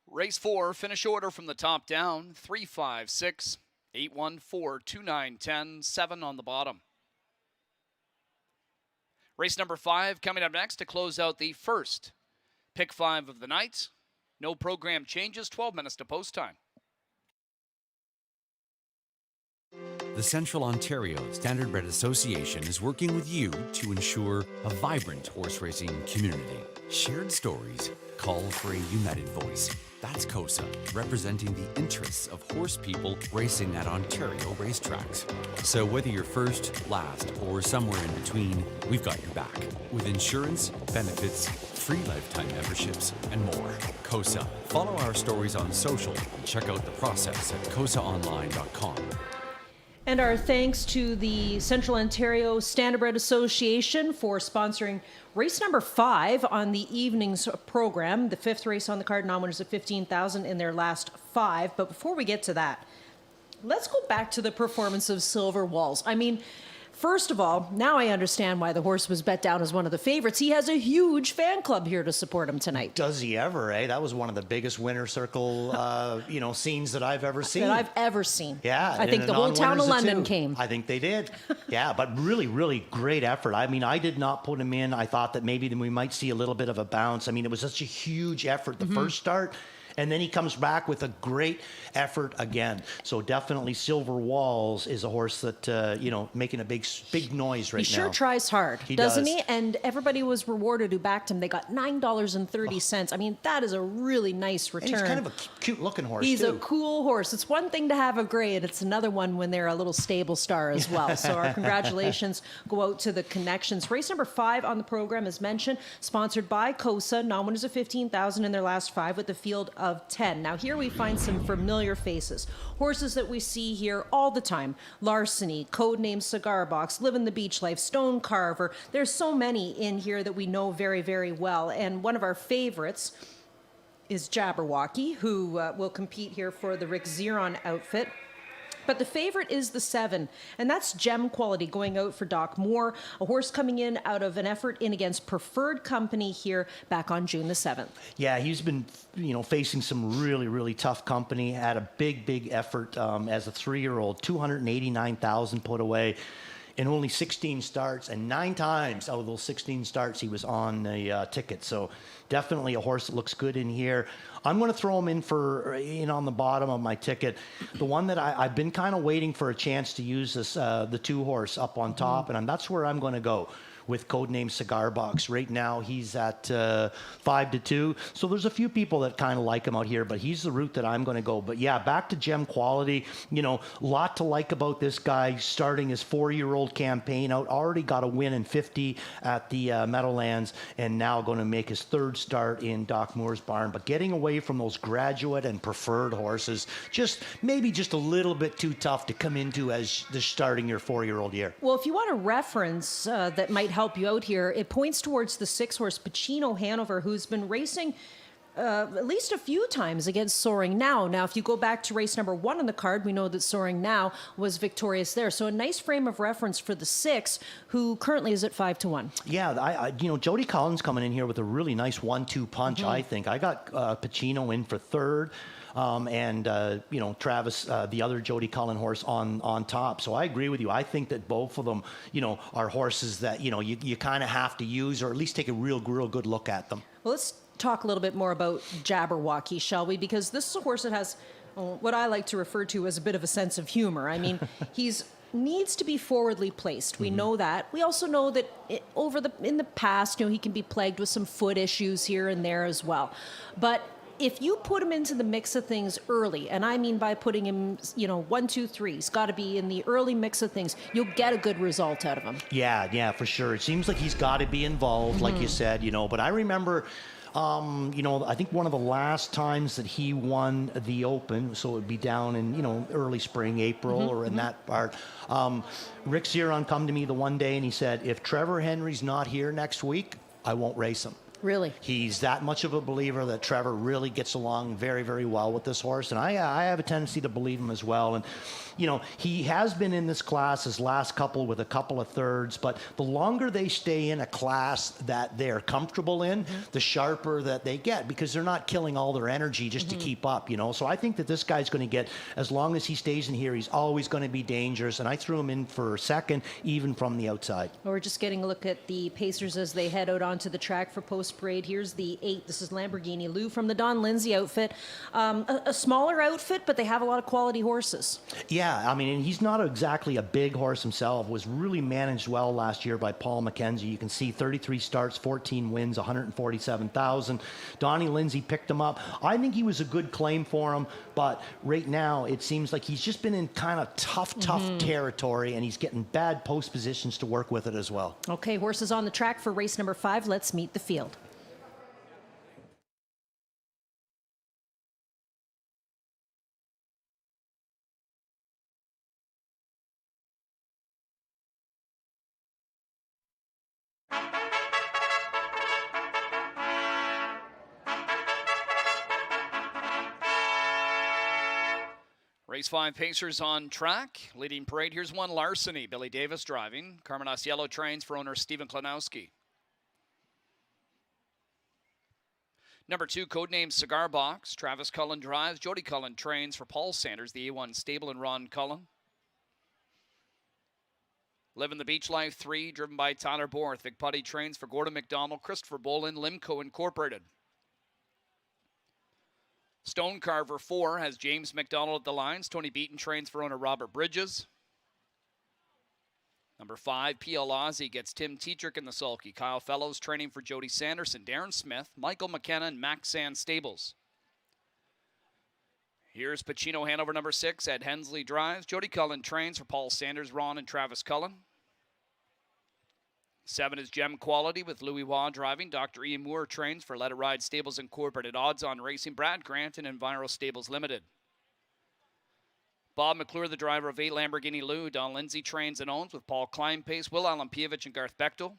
[SPEAKER 1] Race 4, finish order from the top down. 3, 5, 6, 8, 1, 4, 2, 9, 10, 7 on the bottom. Race number 5 coming up next to close out the first pick 5 of the night. No program changes, 12 minutes to post time.
[SPEAKER 5] The Central Ontario Standardbred Association is working with you to ensure a vibrant horse racing community. Shared stories call for a united voice. That's COSA, representing the interests of horse people racing at Ontario racetracks. So whether you're first, last, or somewhere in between, we've got your back. With insurance, benefits, free lifetime memberships, and more. COSA. Follow our stories on social and check out the process at cosaonline.com.
[SPEAKER 8] And our thanks to the Central Ontario Standardbred Association for sponsoring race number 5 on the evening's program. The 5th race on the card, non-winners of $15,000 in their last 5. But before we get to that, let's go back to the performance of Silver Walls. I mean, first of all, now I understand why the horse was bet down as one of the favorites. He has a huge fan club here to support him tonight.
[SPEAKER 9] Does he ever, eh? That was one of the biggest winner circle, scenes that I've ever seen.
[SPEAKER 8] That I've ever seen.
[SPEAKER 9] Yeah.
[SPEAKER 8] I think the whole town of London came.
[SPEAKER 9] I think they did. Yeah, but really, really great effort. I mean, I did not put him in. I thought that maybe we might see a little bit of a bounce. I mean, it was such a huge effort the first start. And then he comes back with a great effort again. So definitely Silver Walls is a horse that, making a big noise right now.
[SPEAKER 8] He sure tries hard, doesn't he? And everybody was rewarded who backed him. They got $9.30. I mean, that is a really nice return.
[SPEAKER 9] And he's kind of a cute-looking horse,
[SPEAKER 8] He's a cool horse. It's one thing to have a grade. It's another one when they're a little stable star as well. So our congratulations go out to the connections. Race number 5 on the program, as mentioned, sponsored by COSA. Non-winners of $15,000 in their last 5 with the field of 10. Now here we find some familiar faces. Horses that we see here all the time. Larceny, Codename Cigar Box, Livin' the Beach Life, Stone Carver. There's so many in here that we know very, very well. And one of our favorites is Jabberwocky, who will compete here for the Rick Zeron outfit. But the favorite is the 7, and that's Gem Quality going out for Doc Moore, a horse coming in out of an effort in against Preferred Company here back on June the 7th.
[SPEAKER 9] Yeah, he's been, facing some really, really tough company. Had a big effort as a 3-year-old, 289,000 put away in only 16 starts, and 9 times out of those 16 starts he was on the ticket. So definitely a horse that looks good in here. I'm going to throw him in on the bottom of my ticket. The one that I've been kind of waiting for a chance to use this, the 2 horse up on top, and that's where I'm going to go. with codename Cigar Box. Right now he's at 5-2. So there's a few people that kind of like him out here, but he's the route that I'm going to go. But yeah, back to gem quality. You know, a lot to like about this guy. Starting his 4-year-old campaign out, already got a win in 50 at the Meadowlands, and now going to make his 3rd start in Doc Moore's barn. But getting away from those graduate and preferred horses, maybe just a little bit too tough to come into as the starting your 4-year-old year.
[SPEAKER 8] Well, if you want a reference that might help you out here, it points towards the 6-horse Pacino Hanover, who's been racing at least a few times against Soaring Now. Now, if you go back to race number 1 on the card, we know that Soaring Now was victorious there. So a nice frame of reference for the 6, who currently is at 5-1.
[SPEAKER 9] Yeah, Jody Collins coming in here with a really nice 1-2 punch, I think. I got Pacino in for 3rd. Travis, the other Jody Cullen horse on top. So I agree with you. I think that both of them, are horses that, you kind of have to use, or at least take a real good look at them.
[SPEAKER 8] Well, let's talk a little bit more about Jabberwocky, shall we? Because this is a horse that has what I like to refer to as a bit of a sense of humor. I mean, needs to be forwardly placed. We know that. We also know that in the past, he can be plagued with some foot issues here and there as well. But if you put him into the mix of things early, and I mean by putting him, 1, 2, 3, he's got to be in the early mix of things, you'll get a good result out of him. Yeah, for sure. It seems like he's got to be involved, like you said, but I remember, I think one of the last times that he won the Open, so it would be down in, early spring, April, or in that part, Rick Ziron come to me the one day and he said, if Trevor Henry's not here next week, I won't race him. Really?
[SPEAKER 9] He's that much of a believer that Trevor really gets along very, very well with this horse. And I have a tendency to believe him as well. And, he has been in this class his last couple with a couple of thirds. But the longer they stay in a class that they're comfortable in, the sharper that they get, because they're not killing all their energy just to keep up, So I think that this guy's going to get, as long as he stays in here, he's always going to be dangerous. And I threw him in for 2nd, even from the outside.
[SPEAKER 8] We're just getting a look at the Pacers as they head out onto the track for post-parade. Here's the 8. This is Lamborghini Lou from the Don Lindsay outfit. A smaller outfit, but they have a lot of quality horses.
[SPEAKER 9] Yeah, I mean, and he's not exactly a big horse himself. Was really managed well last year by Paul McKenzie. You can see 33 starts, 14 wins, 147,000. Donnie Lindsay picked him up. I think he was a good claim for him, but right now it seems like he's just been in kind of tough territory, and he's getting bad post positions to work with it as well.
[SPEAKER 8] Okay, horses on the track for race number 5. Let's meet the field.
[SPEAKER 1] Race 5 Pacers on track. Leading parade, here's 1 Larceny. Billy Davis driving. Carmen Osiello trains for owner Stephen Klanowski. Number 2, codename Cigar Box. Travis Cullen drives. Jody Cullen trains for Paul Sanders, the A1 stable, and Ron Cullen. Living the Beach Life 3, driven by Tyler Borth. Vic Putty trains for Gordon McDonald, Christopher Bolin, Limco Incorporated. Stone Carver 4 has James McDonald at the lines. Tony Beaton trains for owner Robert Bridges. Number 5, P.L. Ozzie gets Tim Tetrick in the sulky. Kyle Fellows training for Jody Sanderson, Darren Smith, Michael McKenna, and Max Sand Stables. Here's Pacino Hanover number 6. Ed Hensley drives. Jody Cullen trains for Paul Sanders, Ron, and Travis Cullen. 7 is Gem Quality with Louis Waugh driving. Dr. Ian Moore trains for Let It Ride Stables Incorporated. Odds on Racing, Brad Grant, and Enviro Stables Limited. Bob McClure, the driver of 8 Lamborghini Lou. Don Lindsay trains and owns with Paul Kleinpace, Will Alampievich, and Garth Bechtel.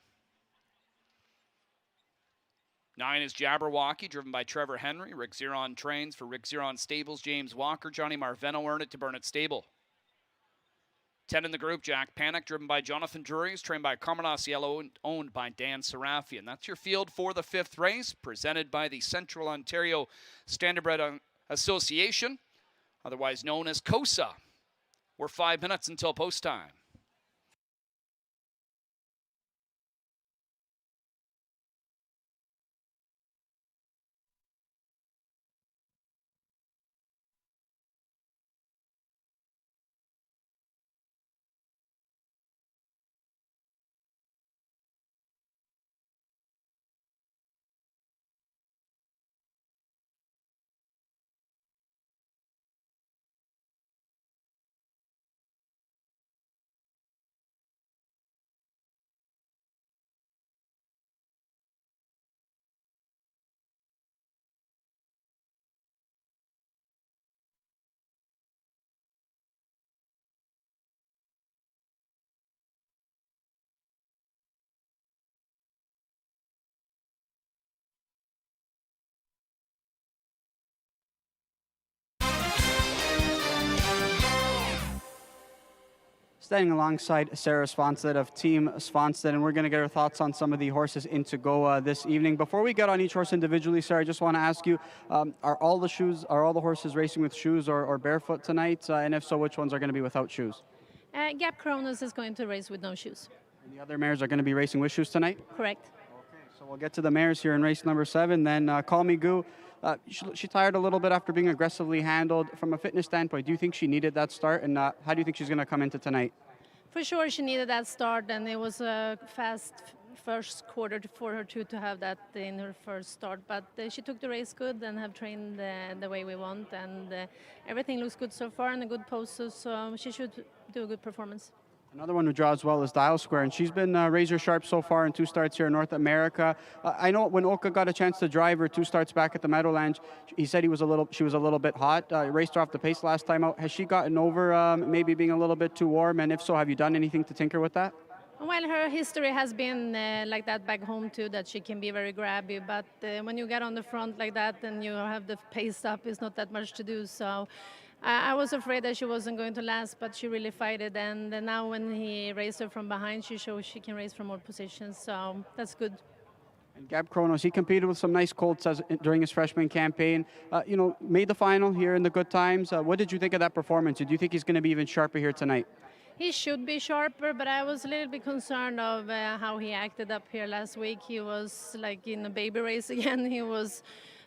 [SPEAKER 1] 9 is Jabberwocky, driven by Trevor Henry. Rick Ziron trains for Rick Ziron Stables, James Walker. Johnny Marveno earned it to Burnett Stable. 10 in the group, Jack Panic, driven by Jonathan Drury, trained by Carmen Osiello, and owned by Dan Serafian. That's your field for the 5th race, presented by the Central Ontario Standardbred Association, otherwise known as COSA. We're 5 minutes until post time.
[SPEAKER 10] standing alongside Sarah Svanstedt of Team Svanstedt, and we're going to get her thoughts on some of the horses in to go this evening. Before we get on each horse individually, Sarah, I just want to ask you, are all the horses racing with shoes or barefoot tonight? And if so, which ones are going to be without shoes?
[SPEAKER 11] Gap Kronos is going to race with no shoes.
[SPEAKER 10] And the other mares are going to be racing with shoes tonight?
[SPEAKER 11] Correct.
[SPEAKER 10] Okay, so we'll get to the mares here in race number 7. Then Call Me Goo. She tired a little bit after being aggressively handled. From a fitness standpoint, do you think she needed that start? And how do you think she's going to come into tonight?
[SPEAKER 11] For sure, she needed that start, and it was a fast first quarter for her to have that in her first start. But she took the race good and have trained the way we want, and everything looks good so far and a good post, so she should do a good performance.
[SPEAKER 10] Another one who draws well is Dial Square, and she's been razor sharp so far in 2 starts here in North America. I know when Oka got a chance to drive her 2 starts back at the Meadowlands, he said she was a little bit hot. Raced her off the pace last time out. Has she gotten over maybe being a little bit too warm? And if so, have you done anything to tinker with that?
[SPEAKER 11] Well, her history has been like that back home too, that she can be very grabby. But when you get on the front like that and you have the pace up, it's not that much to do. So I was afraid that she wasn't going to last, but she really fight it. And now when he raced her from behind, she shows she can race from more positions. So that's good.
[SPEAKER 10] And Gab Kronos, he competed with some nice colts during his freshman campaign. Made the final here in the good times. What did you think of that performance? Do you think he's going to be even sharper here tonight?
[SPEAKER 11] He should be sharper, but I was a little bit concerned of how he acted up here last week. He was like in a baby race again. He was,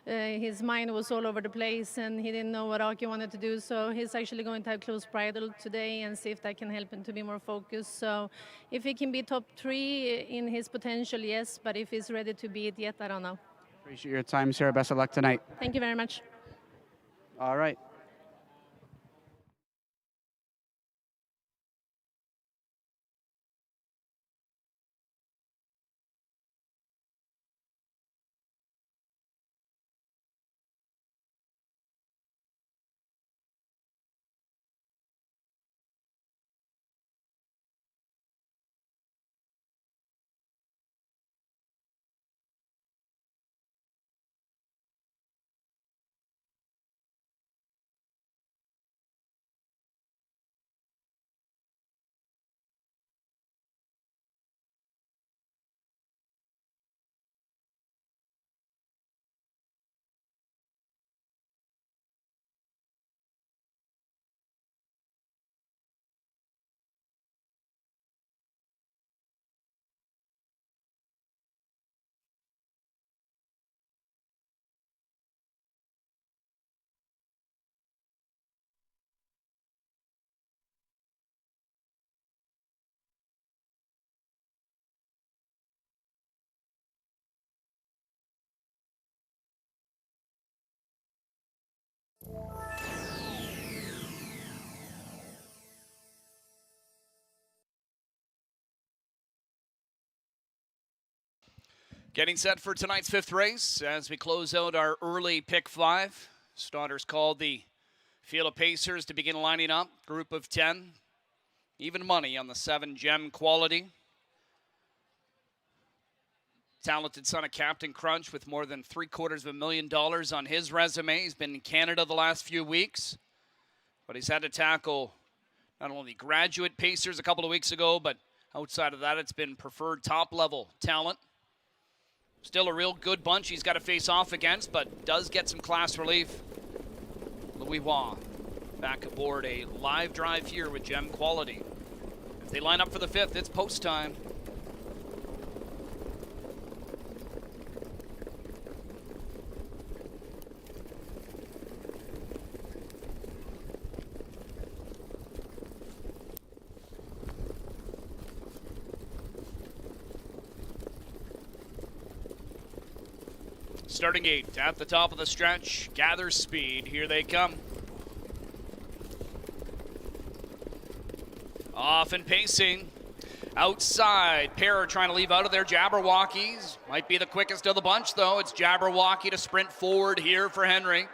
[SPEAKER 11] his mind was all over the place, and he didn't know what Aki wanted to do. So he's actually going to have close bridle today and see if that can help him to be more focused. So if he can be top 3 in his potential, yes. But if he's ready to be it yet, I don't know.
[SPEAKER 10] Appreciate your time, Sarah. Best of luck tonight.
[SPEAKER 11] Thank you very much.
[SPEAKER 10] All right.
[SPEAKER 1] Getting set for tonight's 5th race as we close out our early pick 5. Starters called the Field of Pacers to begin lining up. Group of 10. Even money on the 7 Gem Quality. Talented son of Captain Crunch with more than $750,000 on his resume. He's been in Canada the last few weeks, but he's had to tackle not only graduate pacers a couple of weeks ago, but outside of that, it's been preferred top-level talent. Still a real good bunch he's got to face off against, but does get some class relief. Louis Waugh back aboard a live drive here with Gem Quality. If they line up for the 5th, it's post time. Starting 8 at the top of the stretch, gathers speed. Here they come. Off and pacing. Outside, pair are trying to leave out of their Jabberwockies. Might be the quickest of the bunch, though. It's Jabberwocky to sprint forward here for Henry.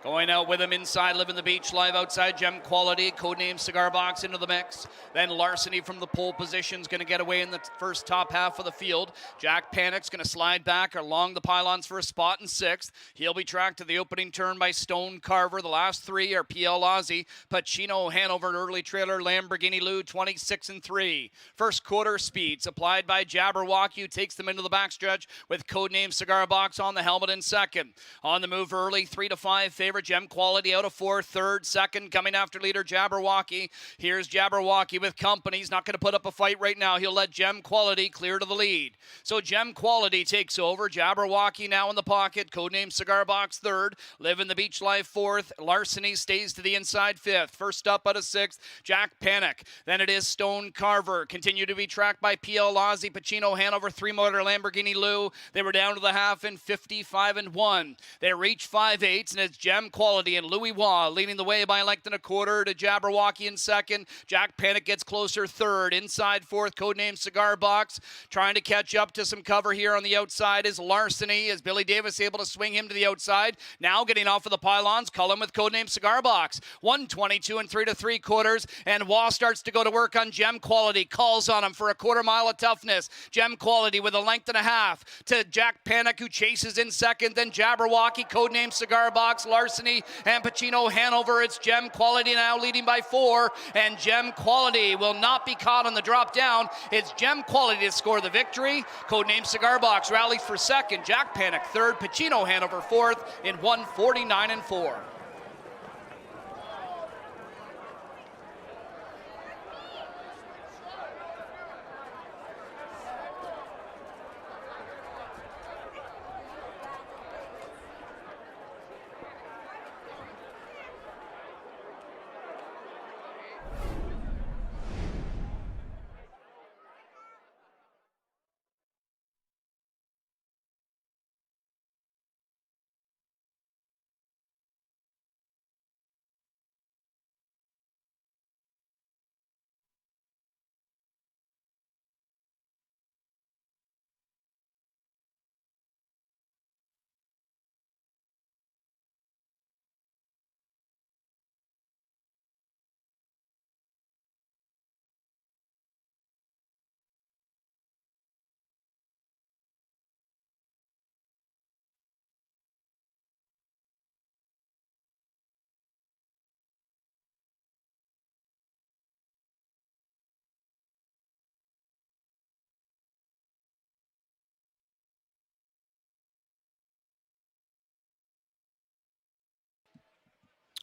[SPEAKER 1] Going out with him inside, Living the Beach Live outside, Gem Quality, codename Cigar Box into the mix. Then Larceny from the pole position is going to get away in the first top half of the field. Jack Panic's going to slide back along the pylons for a spot in 6th. He'll be tracked to the opening turn by Stone Carver. The last 3 are PL Aussie, Pacino, Hanover, early trailer, Lamborghini Lou, 26-3. First quarter speeds applied by Jabberwocky, who takes them into the backstretch with codename Cigar Box on the helmet in 2nd. On the move early, 3-5 favorite. Gem Quality out of 4, 3rd, 2nd, coming after leader Jabberwocky. Here's Jabberwocky with company. He's not going to put up a fight right now. He'll let Gem Quality clear to the lead. So Gem Quality takes over. Jabberwocky now in the pocket. Codename Cigar Box 3rd. Living the Beach Life 4th. Larceny stays to the inside 5th. First up out of 6th, Jack Panic. Then it is Stone Carver. Continue to be tracked by PL Aussie, Pacino, Hanover, 3-motor Lamborghini Lou. They were down to the half in 55-1. They reach 5/8, and it's Gem Quality and Louis Waugh leading the way by a length and a quarter to Jabberwocky in 2nd. Jack Panic gets closer 3rd. Inside 4th, codename Cigar Box. Trying to catch up to some cover here on the outside is Larceny, as Billy Davis able to swing him to the outside. Now getting off of the pylons, Cullen with codename Cigar Box. 1:22 and 3 3/4, and Waugh starts to go to work on Gem Quality. Calls on him for a quarter mile of toughness. Gem Quality with a length and a half to Jack Panic, who chases in 2nd. Then Jabberwocky, codename Cigar Box, Larceny, and Pacino, Hanover. It's Gem Quality now leading by 4, and Gem Quality will not be caught on the drop down. It's Gem Quality to score the victory. Codename Cigar Box rallies for 2nd, Jack Panic 3rd, Pacino, Hanover 4th in 1:49-4.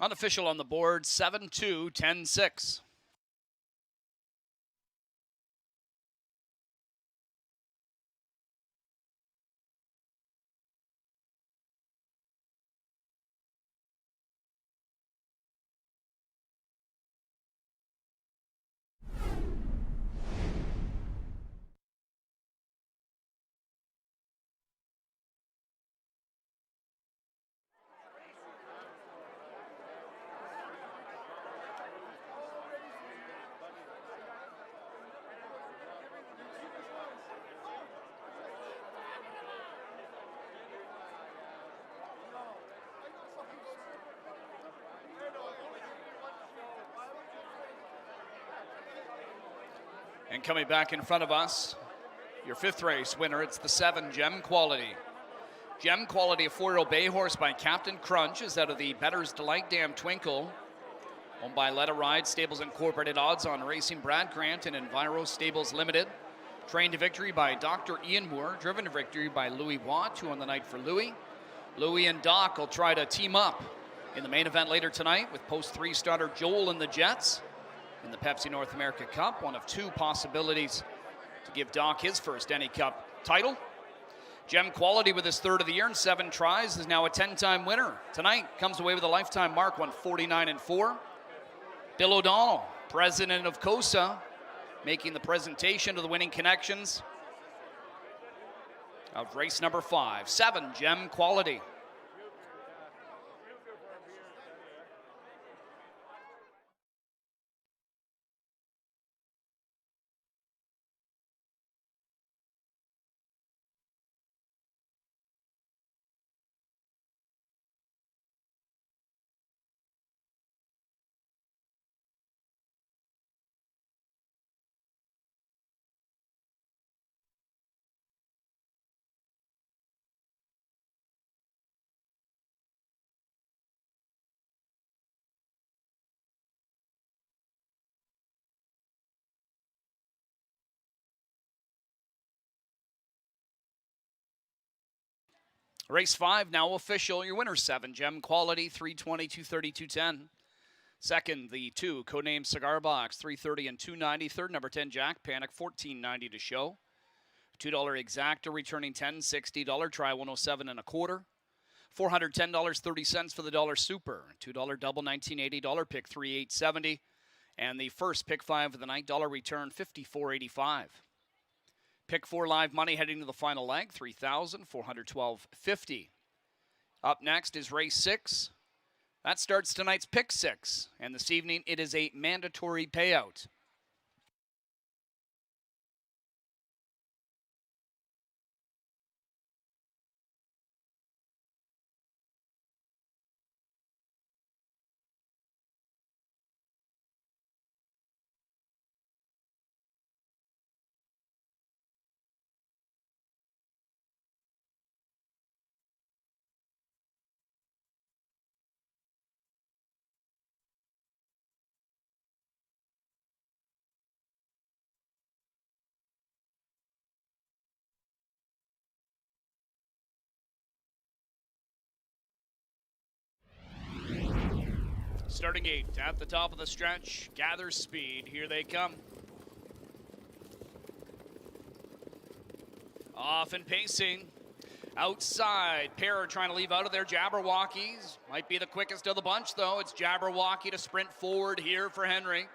[SPEAKER 1] Unofficial on the board, 7-2, 10-6. And coming back in front of us, your 5th race winner, it's the 7, Gem Quality. Gem Quality, a 4-year-old bay horse by Captain Crunch, is out of the Better's Delight Dam Twinkle. Owned by Let It Ride, Stables Incorporated, Odds on Racing, Brad Grant, and Enviro Stables Limited. Trained to victory by Dr. Ian Moore, driven to victory by Louis Waugh, 2 on the night for Louis. Louis and Doc will try to team up in the main event later tonight with post 3 starter Joel and the Jets in the Pepsi North America Cup, one of 2 possibilities to give Doc his first NA Cup title. Gem Quality, with his 3rd of the year and 7 tries, is now a 10-time winner. Tonight comes away with a lifetime mark, 149-4. Bill O'Donnell, president of COSA, making the presentation to the winning connections of race number 5, 7, Gem Quality. Race 5 now official. Your winner 7, Gem Quality, 320, 230, 210. Second, the 2, codename Cigar Box, 330 and 290. Third, number 10, Jack Panic, 14.90 to show. $2 Exacta returning $10.60. Try 107 and a quarter. $410.30 for the dollar super. $2 double $19.80. Pick 3 $8.70. And the first pick 5 for the night, dollar return $54.85. Pick 4 live money heading to the final leg, $3,412.50. Up next is race 6. That starts tonight's pick 6. And this evening it is a mandatory payout. Starting 8 at the top of the stretch, gathers speed. Here they come. Off and pacing. Outside, pair are trying to leave out of their Jabberwockies. Might be the quickest of the bunch, though. It's Jabberwocky to sprint forward here for Henry.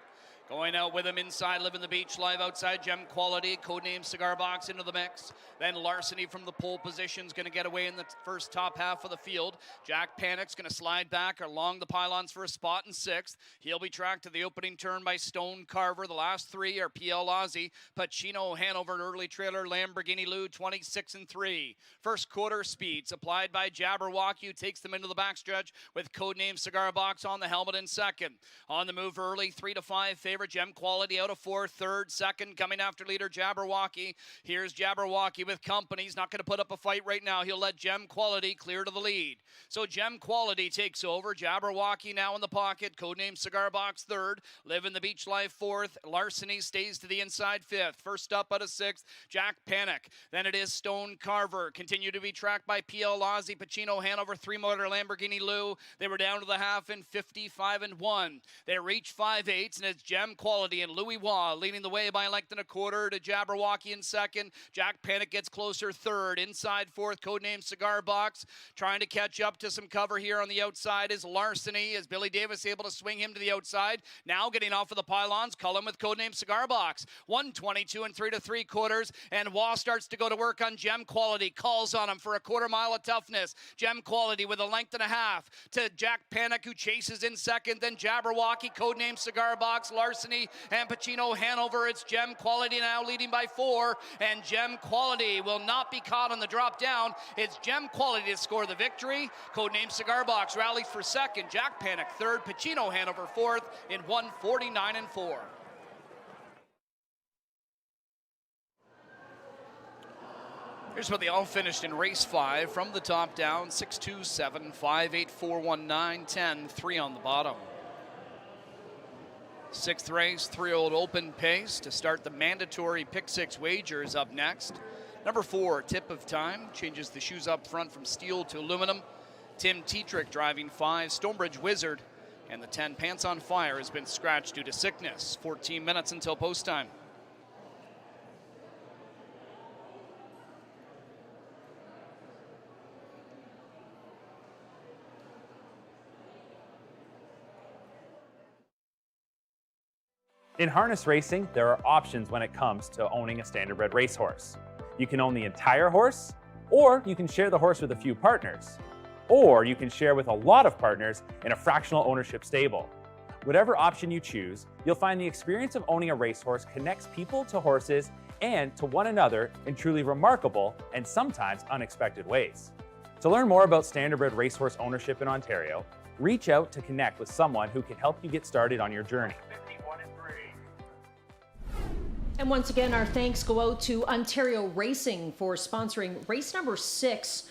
[SPEAKER 1] Going out with him inside, Living the Beach Live outside, Gem Quality, codename Cigar Box into the mix. Then Larceny from the pole position is going to get away in the first top half of the field. Jack Panic's going to slide back along the pylons for a spot in 6th. He'll be tracked to the opening turn by Stone Carver. The last 3 are PL Aussie, Pacino, Hanover, an early trailer, Lamborghini Lou, 26 and 3. First quarter speeds applied by Jabberwocky, who takes them into the backstretch with codename Cigar Box on the helmet in 2nd. On the move early, 3 to 5 favorite Gem Quality out of 4, 3rd, 2nd, coming after leader Jabberwocky. Here's Jabberwocky with company. He's not going to put up a fight right now. He'll let Gem Quality clear to the lead. So Gem Quality takes over. Jabberwocky now in the pocket. Codename Cigar Box 3rd. Living the Beach Life 4th. Larceny stays to the inside 5th. First up out of 6th, Jack Panic. Then it is Stone Carver. Continue to be tracked by PL Aussie, Pacino, Hanover, 3-motor Lamborghini Lou. They were down to the half in 55 and 1. They reach 5/8, and it's Gem Quality and Louis Waugh leading the way by a length and a quarter to Jabberwocky in 2nd. Jack Panic gets closer 3rd. Inside 4th, codename Cigar Box. Trying to catch up to some cover here on the outside is Larceny. Is Billy Davis able to swing him to the outside? Now getting off of the pylons, Cullen with codename Cigar Box. 1:22 and 3 3/4, and Waugh starts to go to work on Gem Quality. Calls on him for a quarter mile of toughness. Gem Quality with a length and a half to Jack Panic, who chases in 2nd. Then Jabberwocky, codename Cigar Box, Larceny, and Pacino, Hanover. It's Gem Quality now leading by 4, and Gem Quality will not be caught on the drop down. It's Gem Quality to score the victory. Codename Cigar Box rallies for 2nd, Jack Panic 3rd, Pacino, Hanover 4th in 1:49 and 4. Here's what they all finished in race 5 from the top down: 6-2, 7, 5, 8, 4, 1, 9, 10, 3 on the bottom. 6th race, 3-year-old open pace to start the mandatory pick 6 wagers up next. Number 4, Tip of Time, changes the shoes up front from steel to aluminum. Tim Tetrick driving 5, Stonebridge Wizard, and the 10, Pants on Fire, has been scratched due to sickness. 14 minutes until post time.
[SPEAKER 12] In harness racing, there are options when it comes to owning a standardbred racehorse. You can own the entire horse, or you can share the horse with a few partners, or you can share with a lot of partners in a fractional ownership stable. Whatever option you choose, you'll find the experience of owning a racehorse connects people to horses and to one another in truly remarkable and sometimes unexpected ways. To learn more about standardbred racehorse ownership in Ontario, reach out to connect with someone who can help you get started on your journey.
[SPEAKER 8] And once again, our thanks go out to Ontario Racing for sponsoring race number 6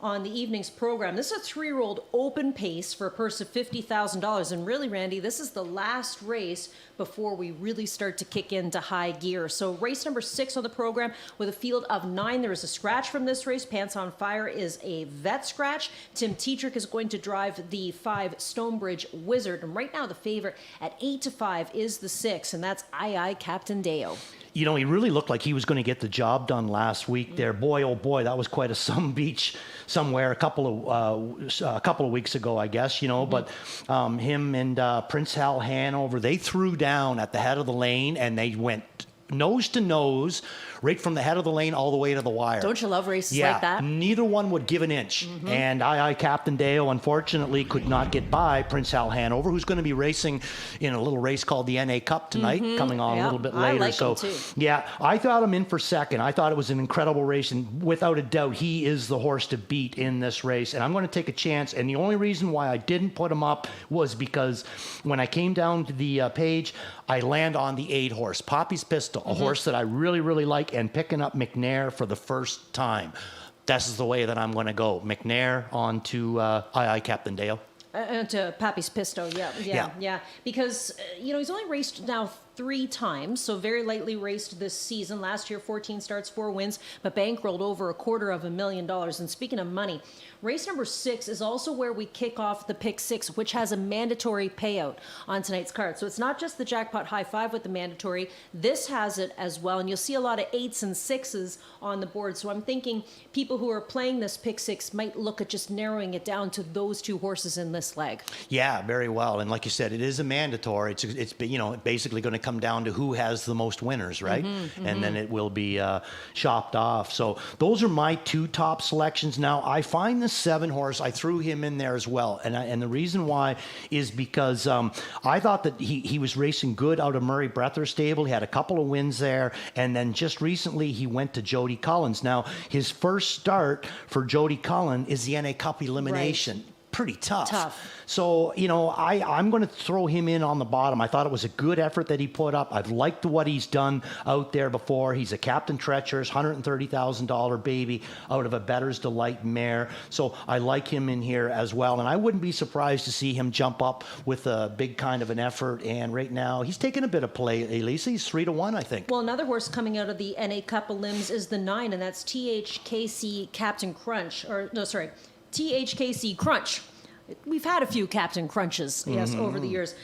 [SPEAKER 8] on the evening's program. This is a 3-year-old open pace for a purse of $50,000. And really, Randy, this is the last race before we really start to kick into high gear. So race number 6 on the program with a field of 9. There is a scratch from this race. Pants on Fire is a vet scratch. Tim Tetrick is going to drive the 5 Stonebridge Wizard. And right now the favorite at 8-5 is the 6, and that's Aye Captain Deo.
[SPEAKER 9] You know, he really looked like he was going to get the job done last week there. Boy, oh boy, that was quite a some beach somewhere a couple of weeks ago, I guess, you know. But him and Prince Hal Hanover, they threw down at the head of the lane, and they went nose to nose, right from the head of the lane all the way to the wire.
[SPEAKER 8] Don't you love races like that?
[SPEAKER 9] Neither one would give an inch. And Aye Captain Deo, unfortunately, could not get by Prince Hal Hanover, who's going to be racing in a little race called the NA Cup tonight, coming on a little bit later.
[SPEAKER 8] I like him too.
[SPEAKER 9] Yeah, I thought him in for second. I thought it was an incredible race, and without a doubt, he is the horse to beat in this race. And I'm going to take a chance, and the only reason why I didn't put him up was because when I came down to the page, I land on the 8 horse, Poppy's Pistol, a horse that I really, really like, and picking up McNair for the first time. This is the way that I'm going to go. McNair on to Aye Captain Dale.
[SPEAKER 8] To Pappy's Pisto, yeah. Because, you know, he's only raced now 3 times, so very lightly raced this season. Last year, 14 starts, 4 wins, but bankrolled over $250,000. And speaking of money, race number 6 is also where we kick off the Pick 6, which has a mandatory payout on tonight's card. So it's not just the jackpot high 5 with the mandatory. This has it as well, and you'll see a lot of 8s and 6s on the board. So I'm thinking people who are playing this Pick 6 might look at just narrowing it down to those 2 horses in this leg.
[SPEAKER 9] Yeah, very well. And like you said, it is a mandatory. It's you know, basically going to come down to who has the most winners, right? And then it will be chopped off. So those are my 2 top selections. Now, I find the 7 horse, I threw him in there as well. And the reason why is because I thought that he was racing good out of Murray Breather stable. He had a couple of wins there. And then just recently he went to Jody Cullen. Now, his first start for Jody Cullen is the NA Cup elimination. Right. Pretty tough. So, you know, I'm going to throw him in on the bottom. I thought it was a good effort that he put up. I've liked what he's done out there before. He's a Captain Treacherous, $130,000 baby out of a Better's Delight mare. So I like him in here as well. And I wouldn't be surprised to see him jump up with a big kind of an effort. And right now, he's taking a bit of play, Elisa. He's 3-1, I think.
[SPEAKER 8] Well, another horse coming out of the NA Cup of Limbs is the 9, and that's THKC Captain Crunch. THKC Crunch. We've had a few Captain Crunches, yes, over the years.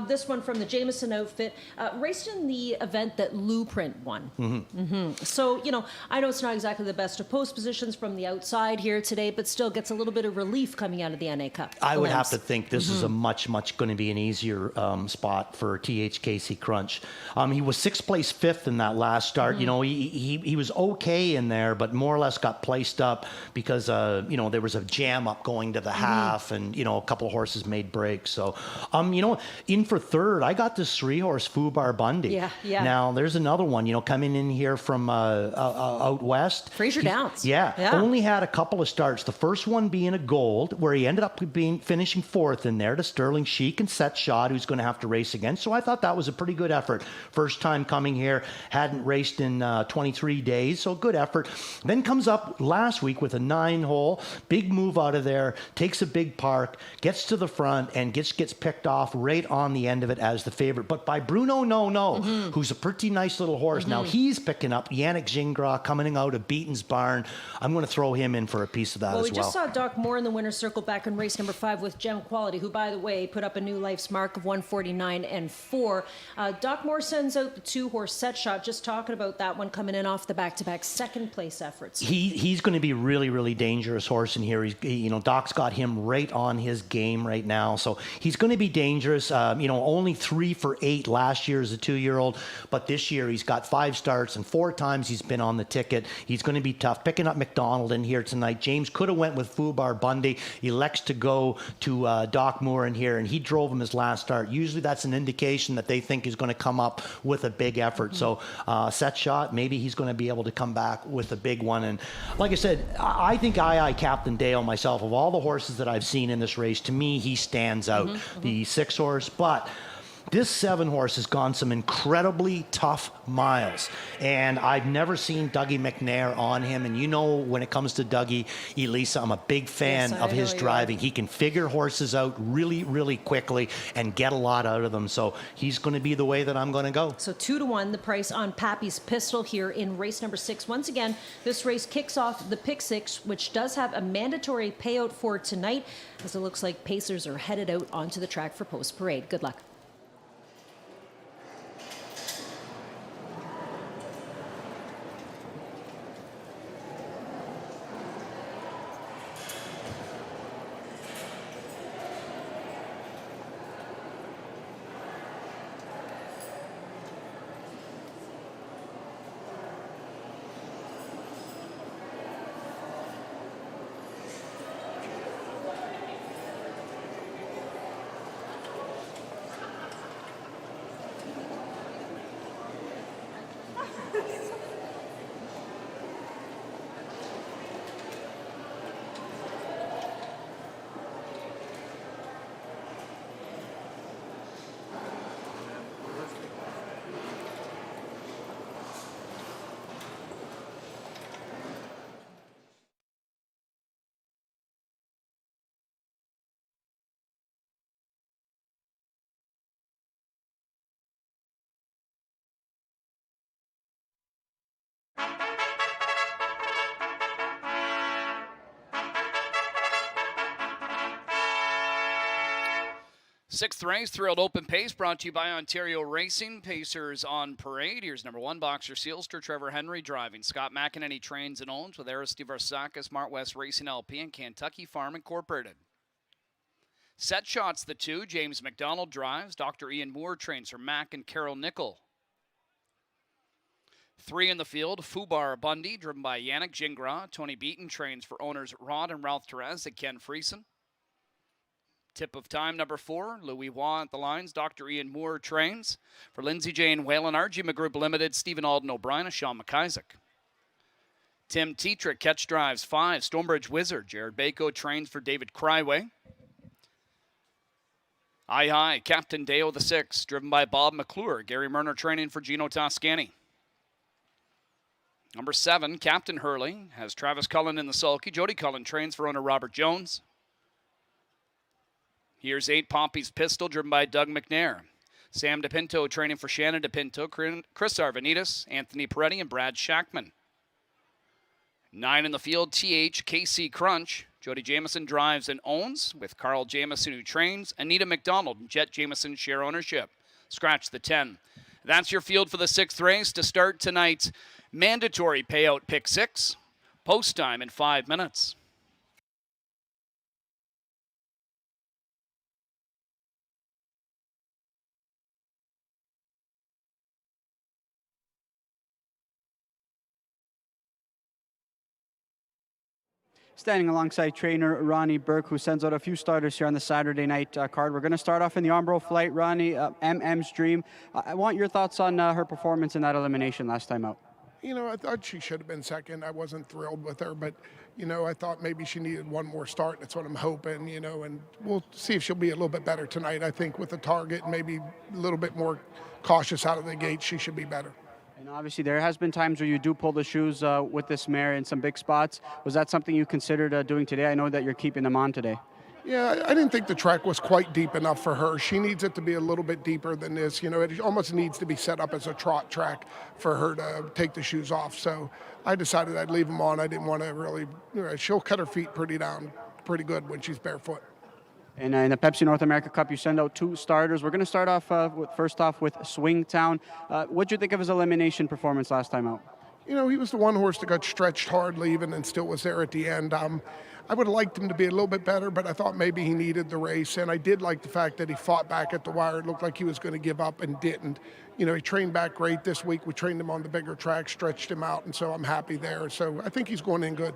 [SPEAKER 8] This one from the Jameson outfit, raced in the event that Lou Print won. So, you know, I know it's not exactly the best of post positions from the outside here today, but still gets a little bit of relief coming out of the NA Cup.
[SPEAKER 9] I would have to think this is a much going to be an easier spot for THKC Crunch. He was 6th place 5th in that last start. You know, he was okay in there, but more or less got placed up because, you know, there was a jam up going to the half, and, you know, a couple of horses made breaks. So, you know, in for 3rd, I got this 3-horse Fubar Bundy.
[SPEAKER 8] Yeah.
[SPEAKER 9] Now, there's another one, you know, coming in here from out west.
[SPEAKER 8] Fraser Downs.
[SPEAKER 9] Only had a couple of starts. The first one being a gold, where he ended up finishing 4th in there to Sterling Sheik and Set Shot, who's going to have to race again. So I thought that was a pretty good effort. First time coming here, hadn't raced in 23 days, so good effort. Then comes up last week with a 9-hole, big move out of there, takes a big park, gets to the front, and gets picked off right on the end of it as the favorite, but by Bruno No, who's a pretty nice little horse. Now he's picking up Yannick Gingras coming out of Beaton's Barn. I'm going to throw him in for a piece of that as well.
[SPEAKER 8] We just saw Doc Moore in the winner's circle back in race number 5 with Gem Quality, who, by the way, put up a new life's mark of 149 and 4. Doc Moore sends out the 2-horse Set Shot. Just talking about that one coming in off the back-to-back 2nd place efforts.
[SPEAKER 9] He's going to be really, really dangerous horse in here. You know, Doc's got him right on his game right now, so he's going to be dangerous. You know, only 3 for 8 last year as a 2-year-old, but this year he's got 5 starts and 4 times he's been on the ticket. He's going to be tough. Picking up McDonald in here tonight. James could have went with Fubar Bundy. He elects to go to Doc Moore in here, and he drove him his last start. Usually that's an indication that they think he's going to come up with a big effort. So Set Shot, maybe he's going to be able to come back with a big one. And like I said, I think Aye Captain Dale, myself, of all the horses that I've seen in this race, to me, he stands out. The 6-horse, but This 7 horse has gone some incredibly tough miles, and I've never seen Dougie McNair on him. And you know, when it comes to Dougie, Elisa, I'm a big fan of his driving. He can figure horses out really, really quickly and get a lot out of them. So he's going to be the way that I'm going to go.
[SPEAKER 8] So 2-1 the price on Pappy's Pistol here in race number 6. Once again, this race kicks off the pick 6, which does have a mandatory payout for tonight, as it looks like Pacers are headed out onto the track for post parade. Good luck.
[SPEAKER 1] Sixth race, Thrilled Open Pace, brought to you by Ontario Racing. Pacers on parade. Here's number 1, Boxer Sealster, Trevor Henry driving. Scott McEnany trains and owns with Aristi Varsaka, Smart West Racing LP, and Kentucky Farm Incorporated. Set Shots the 2, James McDonald drives. Dr. Ian Moore trains for Mac and Carol Nickel. 3 in the field, Fubar Bundy, driven by Yannick Gingras. Tony Beaton trains for owners Rod and Ralph Therese and Ken Friesen. Tip of time, number 4, Louis Waugh at the lines. Dr. Ian Moore trains for Lindsay Jane Whalen, RG McGroup Limited, Stephen Alden O'Brien, and Sean McIsaac. Tim Tetrick catch drives 5, Stonebridge Wizard. Jared Bako trains for David Cryway. Aye, Captain Deo the 6, driven by Bob McClure. Gary Murner training for Gino Toscani. Number 7, Captain Hurley, has Travis Cullen in the sulky. Jody Cullen trains for owner Robert Jones. Here's 8, Pompey's Pistol, driven by Doug McNair. Sam DePinto training for Shannon DePinto, Chris Arvanitis, Anthony Peretti, and Brad Shackman. 9 in the field, TH, KC Crunch. Jody Jameson drives and owns with Carl Jameson, who trains. Anita McDonald and Jet Jameson share ownership. Scratch the 10. That's your field for the 6th race to start tonight's mandatory payout pick 6. Post time in 5 minutes.
[SPEAKER 10] Standing alongside trainer Ronnie Burke, who sends out a few starters here on the Saturday night card. We're going to start off in the Ombro flight. Ronnie, MM's Dream. I want your thoughts on her performance in that elimination last time out.
[SPEAKER 14] You know, I thought she should have been second. I wasn't thrilled with her, but, you know, I thought maybe she needed one more start. That's what I'm hoping, you know, and we'll see if she'll be a little bit better tonight. I think with the target, maybe a little bit more cautious out of the gate, she should be better.
[SPEAKER 10] And obviously there has been times where you do pull the shoes with this mare in some big spots. Was that something you considered doing today? I know that you're keeping them on today.
[SPEAKER 14] Yeah, I didn't think the track was quite deep enough for her. She needs it to be a little bit deeper than this. You know, it almost needs to be set up as a trot track for her to take the shoes off. So I decided I'd leave them on. I didn't want to really, you know, she'll cut her feet pretty good when she's barefoot.
[SPEAKER 10] And in the Pepsi North America Cup, you send out 2 starters. We're going to start off first off with Swingtown. What did you think of his elimination performance last time out?
[SPEAKER 14] You know, he was the one horse that got stretched hard leaving and still was there at the end. I would have liked him to be a little bit better, but I thought maybe he needed the race. And I did like the fact that he fought back at the wire. It looked like he was going to give up and didn't. You know, he trained back great this week. We trained him on the bigger track, stretched him out, and so I'm happy there. So I think he's going in good.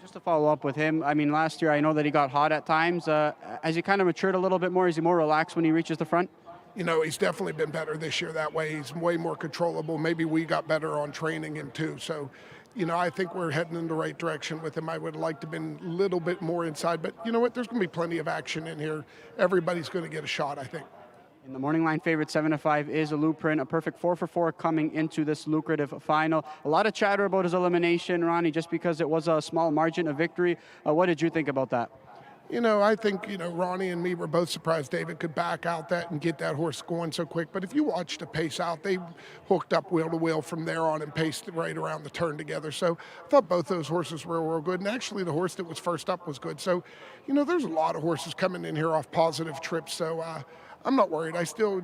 [SPEAKER 10] Just to follow up with him, I mean, last year I know that he got hot at times. Has he kind of matured a little bit more? Is he more relaxed when he reaches the front?
[SPEAKER 14] You know, he's definitely been better this year that way. He's way more controllable. Maybe we got better on training him too. So, you know, I think we're heading in the right direction with him. I would have liked to have been a little bit more inside, but you know what? There's going to be plenty of action in here. Everybody's going to get a shot, I think.
[SPEAKER 10] In the morning line favorite 7-5 is a Blueprint, a perfect 4-for-4 coming into this lucrative final. A lot of chatter about his elimination, Ronnie, just because it was a small margin of victory. What did you think about that?
[SPEAKER 14] You know, I think, Ronnie and me were both surprised David could back out that and get that horse going so quick. But if you watch the pace out, they hooked up wheel to wheel from there on and paced right around the turn together. So I thought both those horses were real good. And actually, the horse that was first up was good. So, there's a lot of horses coming in here off positive trips. So I'm not worried. I still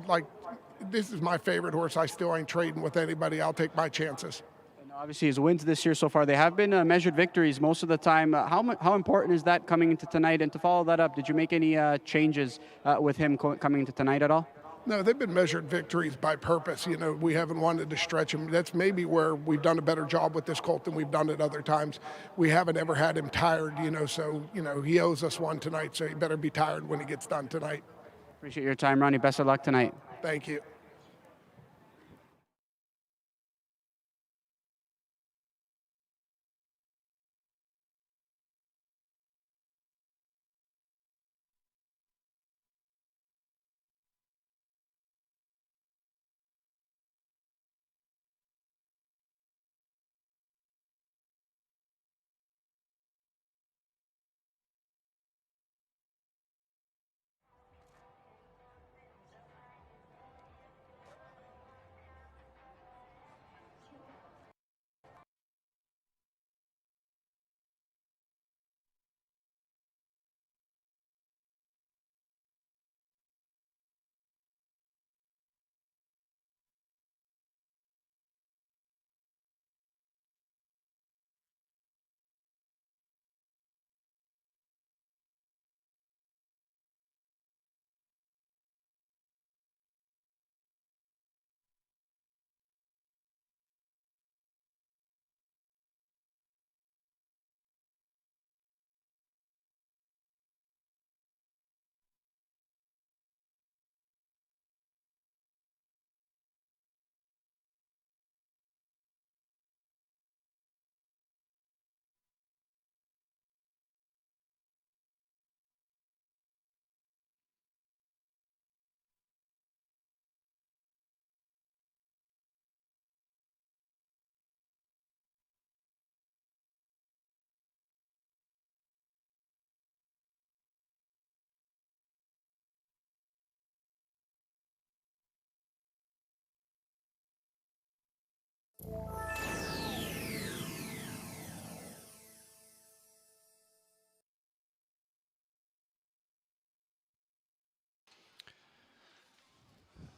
[SPEAKER 14] this is my favorite horse. I still ain't trading with anybody. I'll take my chances.
[SPEAKER 10] Obviously, his wins this year so far, they have been measured victories most of the time. How important is that coming into tonight? And to follow that up, did you make any changes with him coming into tonight at all?
[SPEAKER 14] No, they've been measured victories by purpose. We haven't wanted to stretch him. That's maybe where we've done a better job with this colt than we've done at other times. We haven't ever had him tired, so, he owes us one tonight, so he better be tired when he gets done tonight.
[SPEAKER 10] Appreciate your time, Ronnie. Best of luck tonight.
[SPEAKER 14] Thank you.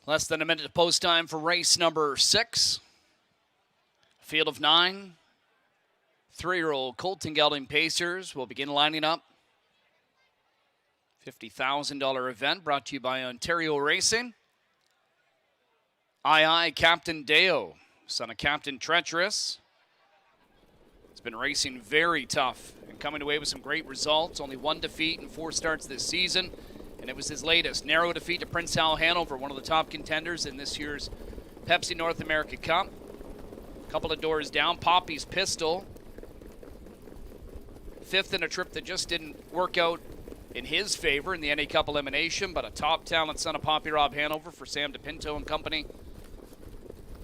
[SPEAKER 1] Less than a minute to post time for race number 6. Field of 9. 3-year-old Colton Gelding Pacers will begin lining up. $50,000 event brought to you by Ontario Racing. II Captain Deo, son of Captain Treacherous. It's been racing very tough and coming away with some great results. Only 1 defeat in 4 starts this season. And it was his latest narrow defeat to Prince Hal Hanover, one of the top contenders in this year's Pepsi North America Cup. A couple of doors down, Poppy's Pistol. 5th in a trip that just didn't work out in his favor in the NA Cup elimination, but a top talent son of Poppy Rob Hanover for Sam DePinto and company.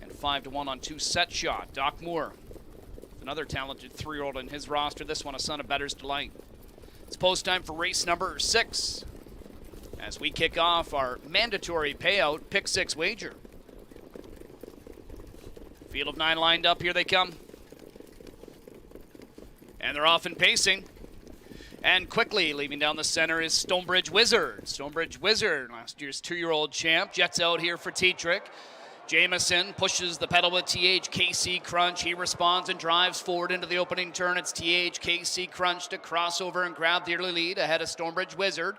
[SPEAKER 1] And 5-1 on 2 set shot. Doc Moore, another talented 3-year-old in his roster. This one a son of Better's Delight. It's post time for race number 6. As we kick off our mandatory payout pick 6 wager. Field of 9 lined up, here they come. And they're off and pacing. And quickly leaving down the center is Stonebridge Wizard. Stonebridge Wizard, last year's 2-year-old champ, jets out here for Tetrick. Jamison pushes the pedal with THKC Crunch. He responds and drives forward into the opening turn. It's THKC Crunch to cross over and grab the early lead ahead of Stonebridge Wizard.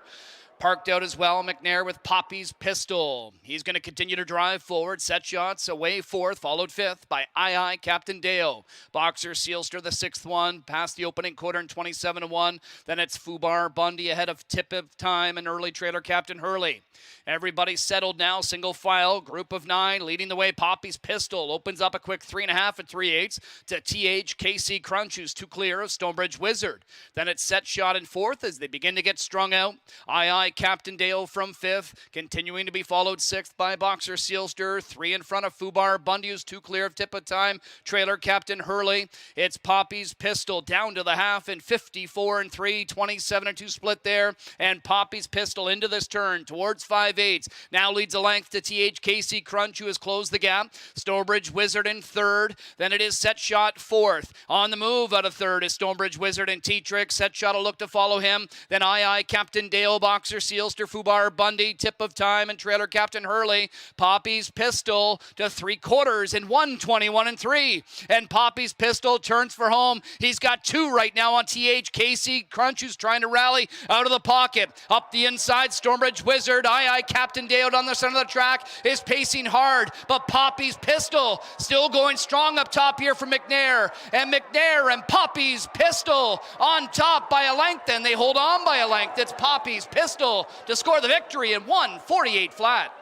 [SPEAKER 1] Parked out as well, McNair with Poppy's Pistol. He's going to continue to drive forward. Set shots away 4th, followed 5th by II Captain Deo. Boxer Sealster, the 6th one, past the opening quarter in 27-1. Then it's Fubar Bundy ahead of Tip of Time and early trailer Captain Hurley. Everybody's settled now, single file, group of 9, leading the way. Poppy's Pistol opens up a quick 3.5 and 3/8 to THKC Crunch, who's 2 clear of Stonebridge Wizard. Then it's Set Shot in 4th as they begin to get strung out. II Captain Dale from 5th, continuing to be followed 6th by Boxer Sealster, 3 in front of Fubar Bundy, who's 2 clear of Tip of Time. Trailer Captain Hurley. It's Poppy's Pistol down to the half in 54 and 3, 27 and 2 split there. And Poppy's Pistol into this turn towards 5/8. Now leads a length to TH Casey Crunch, who has closed the gap. Stonebridge Wizard in 3rd. Then it is Set Shot 4th. On the move out of 3rd is Stonebridge Wizard and T-Trick. Set Shot will look to follow him. Then I Captain Dale, Boxer Sealster, Fubar Bundy, Tip of Time, and Trailer Captain Hurley. Poppy's Pistol to 3/4 in 1:21 and 3. And Poppy's Pistol turns for home. He's got 2 right now on TH Casey Crunch, who's trying to rally out of the pocket. Up the inside, Stonebridge Wizard. Captain Dale down the center of the track is pacing hard, but Poppy's Pistol still going strong up top here for McNair. And McNair and Poppy's Pistol on top by a length, and they hold on by a length. It's Poppy's Pistol to score the victory in 1:48 flat.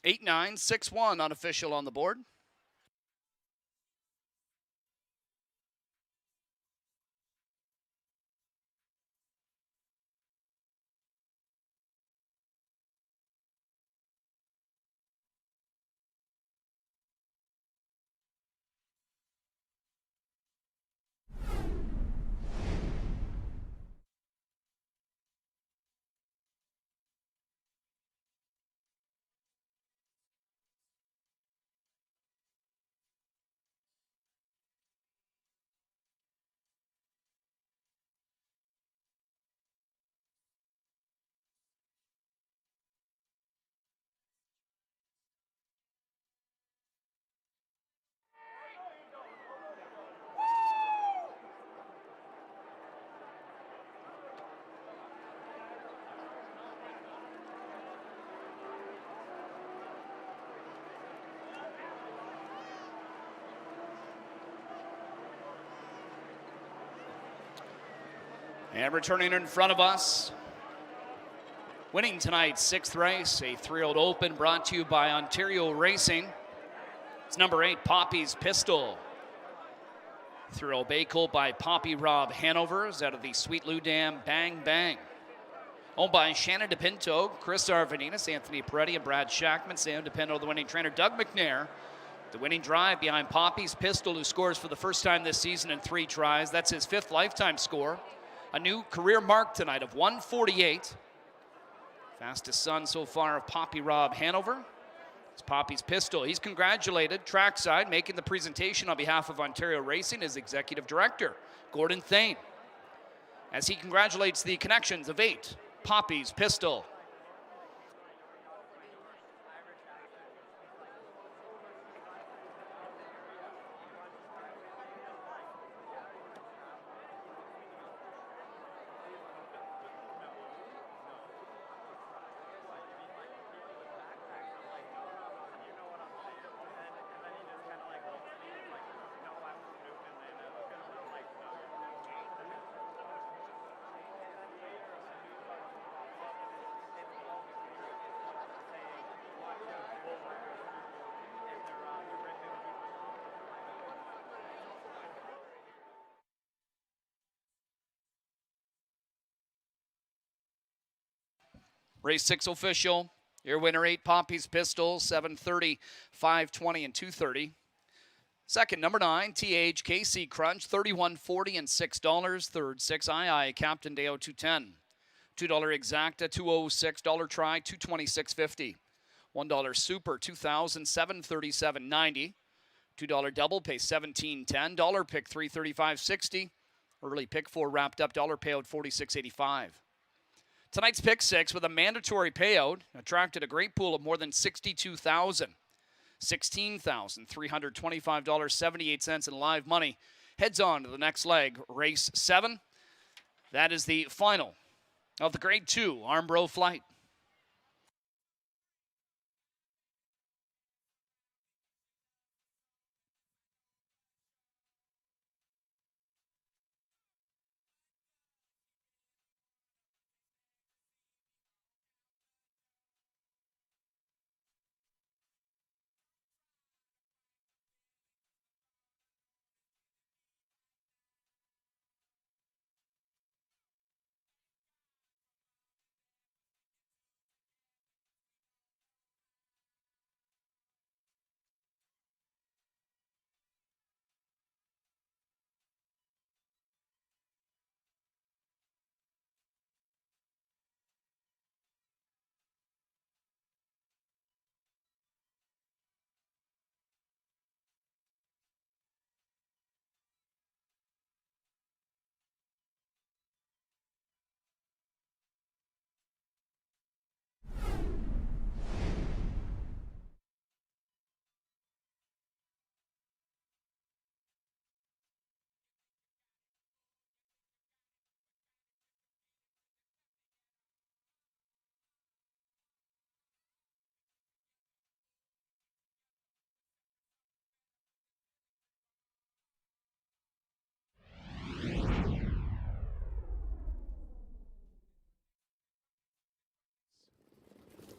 [SPEAKER 1] Eight, 9, 6-1 unofficial on the board. And returning in front of us, winning tonight's 6th race, a 3-year-old open brought to you by Ontario Racing. It's number 8, Poppy's Pistol. Through Obey-Colt by Poppy Rob Hanover is out of the Sweet Lou Dam Bang Bang. Owned by Shannon DePinto, Chris Arvaninas, Anthony Peretti, and Brad Shackman. Sam DePinto, the winning trainer. Doug McNair, the winning drive behind Poppy's Pistol, who scores for the first time this season in 3 tries. That's his 5th lifetime score. A new career mark tonight of 1:48. Fastest son so far of Poppy Rob Hanover. It's Poppy's Pistol. He's congratulated trackside, making the presentation on behalf of Ontario Racing, his executive director, Gordon Thane, as he congratulates the connections of 8, Poppy's Pistol. Race 6 official, Your winner, 8 Poppy's Pistol, 7:30, 5:20, and 2:30. Second, number 9, THKC Crunch, $31.40 and $6. Third, 6 II Captain Deo, $2.10. $2 Exacta, $2.06. $1 Try, $2.26.50. $1 Super, $2,737.90. $2 Double Pay, $17.10. $1 Pick, $335.60. Early Pick 4 wrapped up. $1 payout, $46.85. Tonight's Pick 6 with a mandatory payout attracted a great pool of more than $62,000. $16,325.78 in live money. Heads on to the next leg, race 7. That is the final of the Grade 2 Armbro Flight.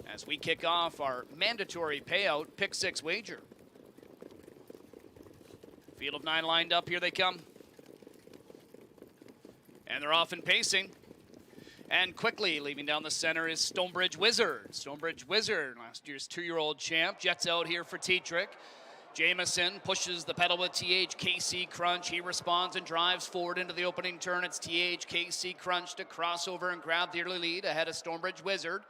[SPEAKER 1] As we kick off our mandatory payout Pick 6 wager. Field of 9 lined up. Here they come. And they're off and pacing. And quickly leaving down the center is Stonebridge Wizard. Stonebridge Wizard, last year's 2-year-old champ, jets out here for Tetrick. Jamison pushes the pedal with THKC Crunch. He responds and drives forward into the opening turn. It's THKC Crunch to cross over and grab the early lead ahead of Stonebridge Wizard.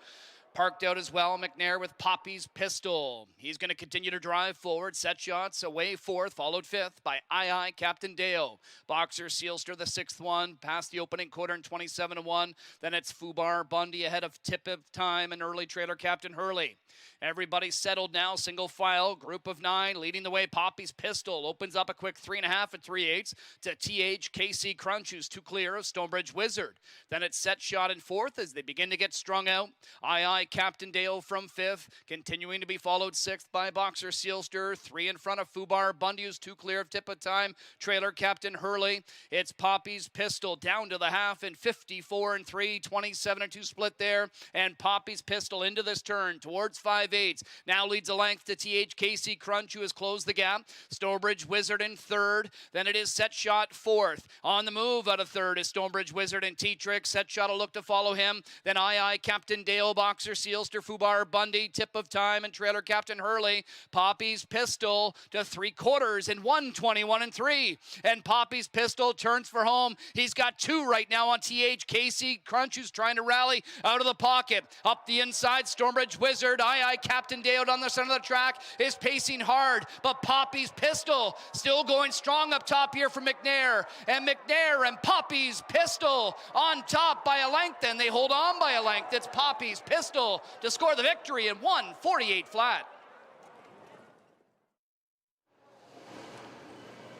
[SPEAKER 1] Parked out as well, McNair with Poppy's Pistol. He's going to continue to drive forward. Set shots away 4th, followed 5th by II Captain Deo. Boxer Sealster, the 6th one, past the opening quarter in 27-1. Then it's Fubar Bundy ahead of Tip of Time and early trailer Captain Hurley. Everybody's settled now, single file, group of 9, leading the way. Poppy's Pistol opens up a quick 3.5 and 3/8 to THKC Crunch, who's 2 clear of Stonebridge Wizard. Then it's Set Shot in 4th as they begin to get strung out. II Captain Dale from 5th, continuing to be followed 6th by Boxer Sealster, 3 in front of Fubar Bundy, who's 2 clear of Tip of Time, trailer Captain Hurley. It's Poppy's Pistol down to the half in 54 and 3, 27 and 2 split there, and Poppy's Pistol into this turn towards 5/8. Now leads a length to THKC Crunch, who has closed the gap. Stonebridge Wizard in 3rd. Then it is Set Shot 4th. On the move out of 3rd is Stonebridge Wizard and Tetrick. Set Shot will look to follow him. Then II Captain Dale, Boxer Sealster, Fubar Bundy, Tip of Time, and trailer Captain Hurley. Poppy's Pistol to 3/4 in 1:21 and 3. And Poppy's Pistol turns for home. He's got 2 right now on THKC Crunch, who's trying to rally out of the pocket. Up the inside, Stonebridge Wizard. II Captain Dale down the center of the track is pacing hard, but Poppy's Pistol still going strong up top here for McNair. And McNair and Poppy's Pistol on top by a length, and they hold on by a length. It's Poppy's Pistol to score the victory in 1:48 flat.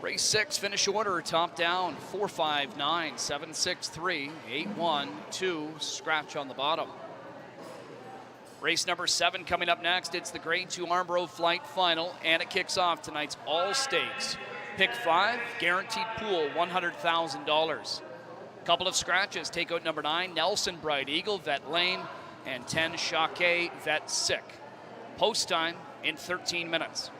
[SPEAKER 1] Race 6, finish order, top down, 4-5-9, 7-6-3, 8-1-2, scratch on the bottom. Race number 7 coming up next. It's the Grade 2 Armbro Flight Final, and it kicks off tonight's all stakes. Pick 5, guaranteed pool, $100,000. Couple of scratches, take out number 9, Nelson Bright Eagle, Vet Lane, and 10, Shake, Vet Sick. Post time in 13 minutes.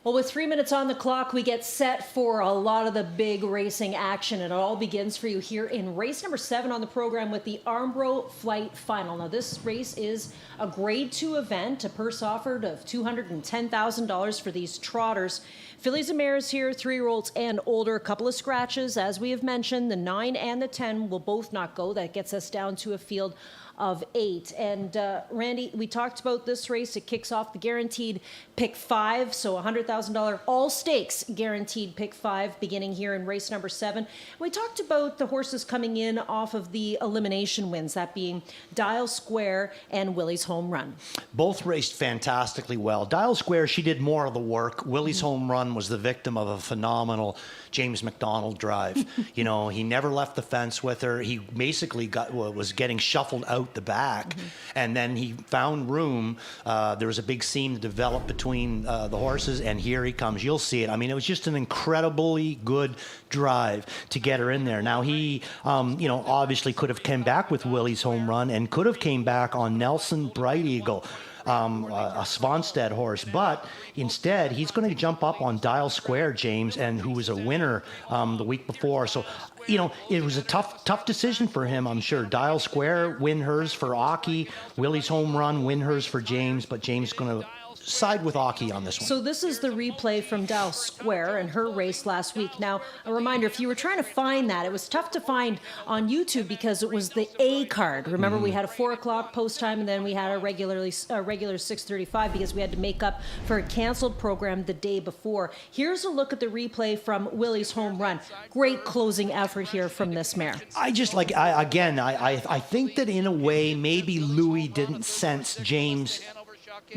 [SPEAKER 8] Well, with 3 minutes on the clock, we get set for a lot of the big racing action. And it all begins for you here in race number 7 on the program with the Armbro Flight Final. Now, this race is a Grade 2 event, a purse offered of $210,000 for these trotters. Fillies and mares here, 3-year-olds and older, a couple of scratches. As we have mentioned, the 9 and the 10 will both not go. That gets us down to a field of 8. And Randy, we talked about this race. It kicks off the guaranteed pick 5, so $100,000 all stakes guaranteed pick 5 beginning here in race number 7. We talked about the horses coming in off of the elimination wins, that being Dial Square and Willie's Home Run.
[SPEAKER 9] Both raced fantastically well. Dial Square, she did more of the work. Willie's Home Run was the victim of a phenomenal James McDonald drive. You know, he never left the fence with her. He basically was getting shuffled out the back, and then he found room. There was a big seam to develop between the horses, and here he comes. You'll see it. I mean, it was just an incredibly good drive to get her in there. Now he, you know, obviously could have come back with Willie's Home Run and could have came back on Nelson Bright Eagle, a Svanstead horse, but instead he's going to jump up on Dial Square, James, and who was a winner the week before. So, you know, it was a tough decision for him, I'm sure. Dial Square, win hers for Aki. Willie's Home Run, win hers for James, but James going to side with Aki on this one.
[SPEAKER 8] So this is the replay from Dial Square and her race last week. Now, a reminder, if you were trying to find that, it was tough to find on YouTube because it was the A card. Remember, we had a 4 o'clock post time, and then we had a regular 6:35 because we had to make up for a canceled program the day before. Here's a look at the replay from Willie's Home Run. Great closing effort here from this mare.
[SPEAKER 9] I just like, I think that in a way, maybe Louis didn't sense James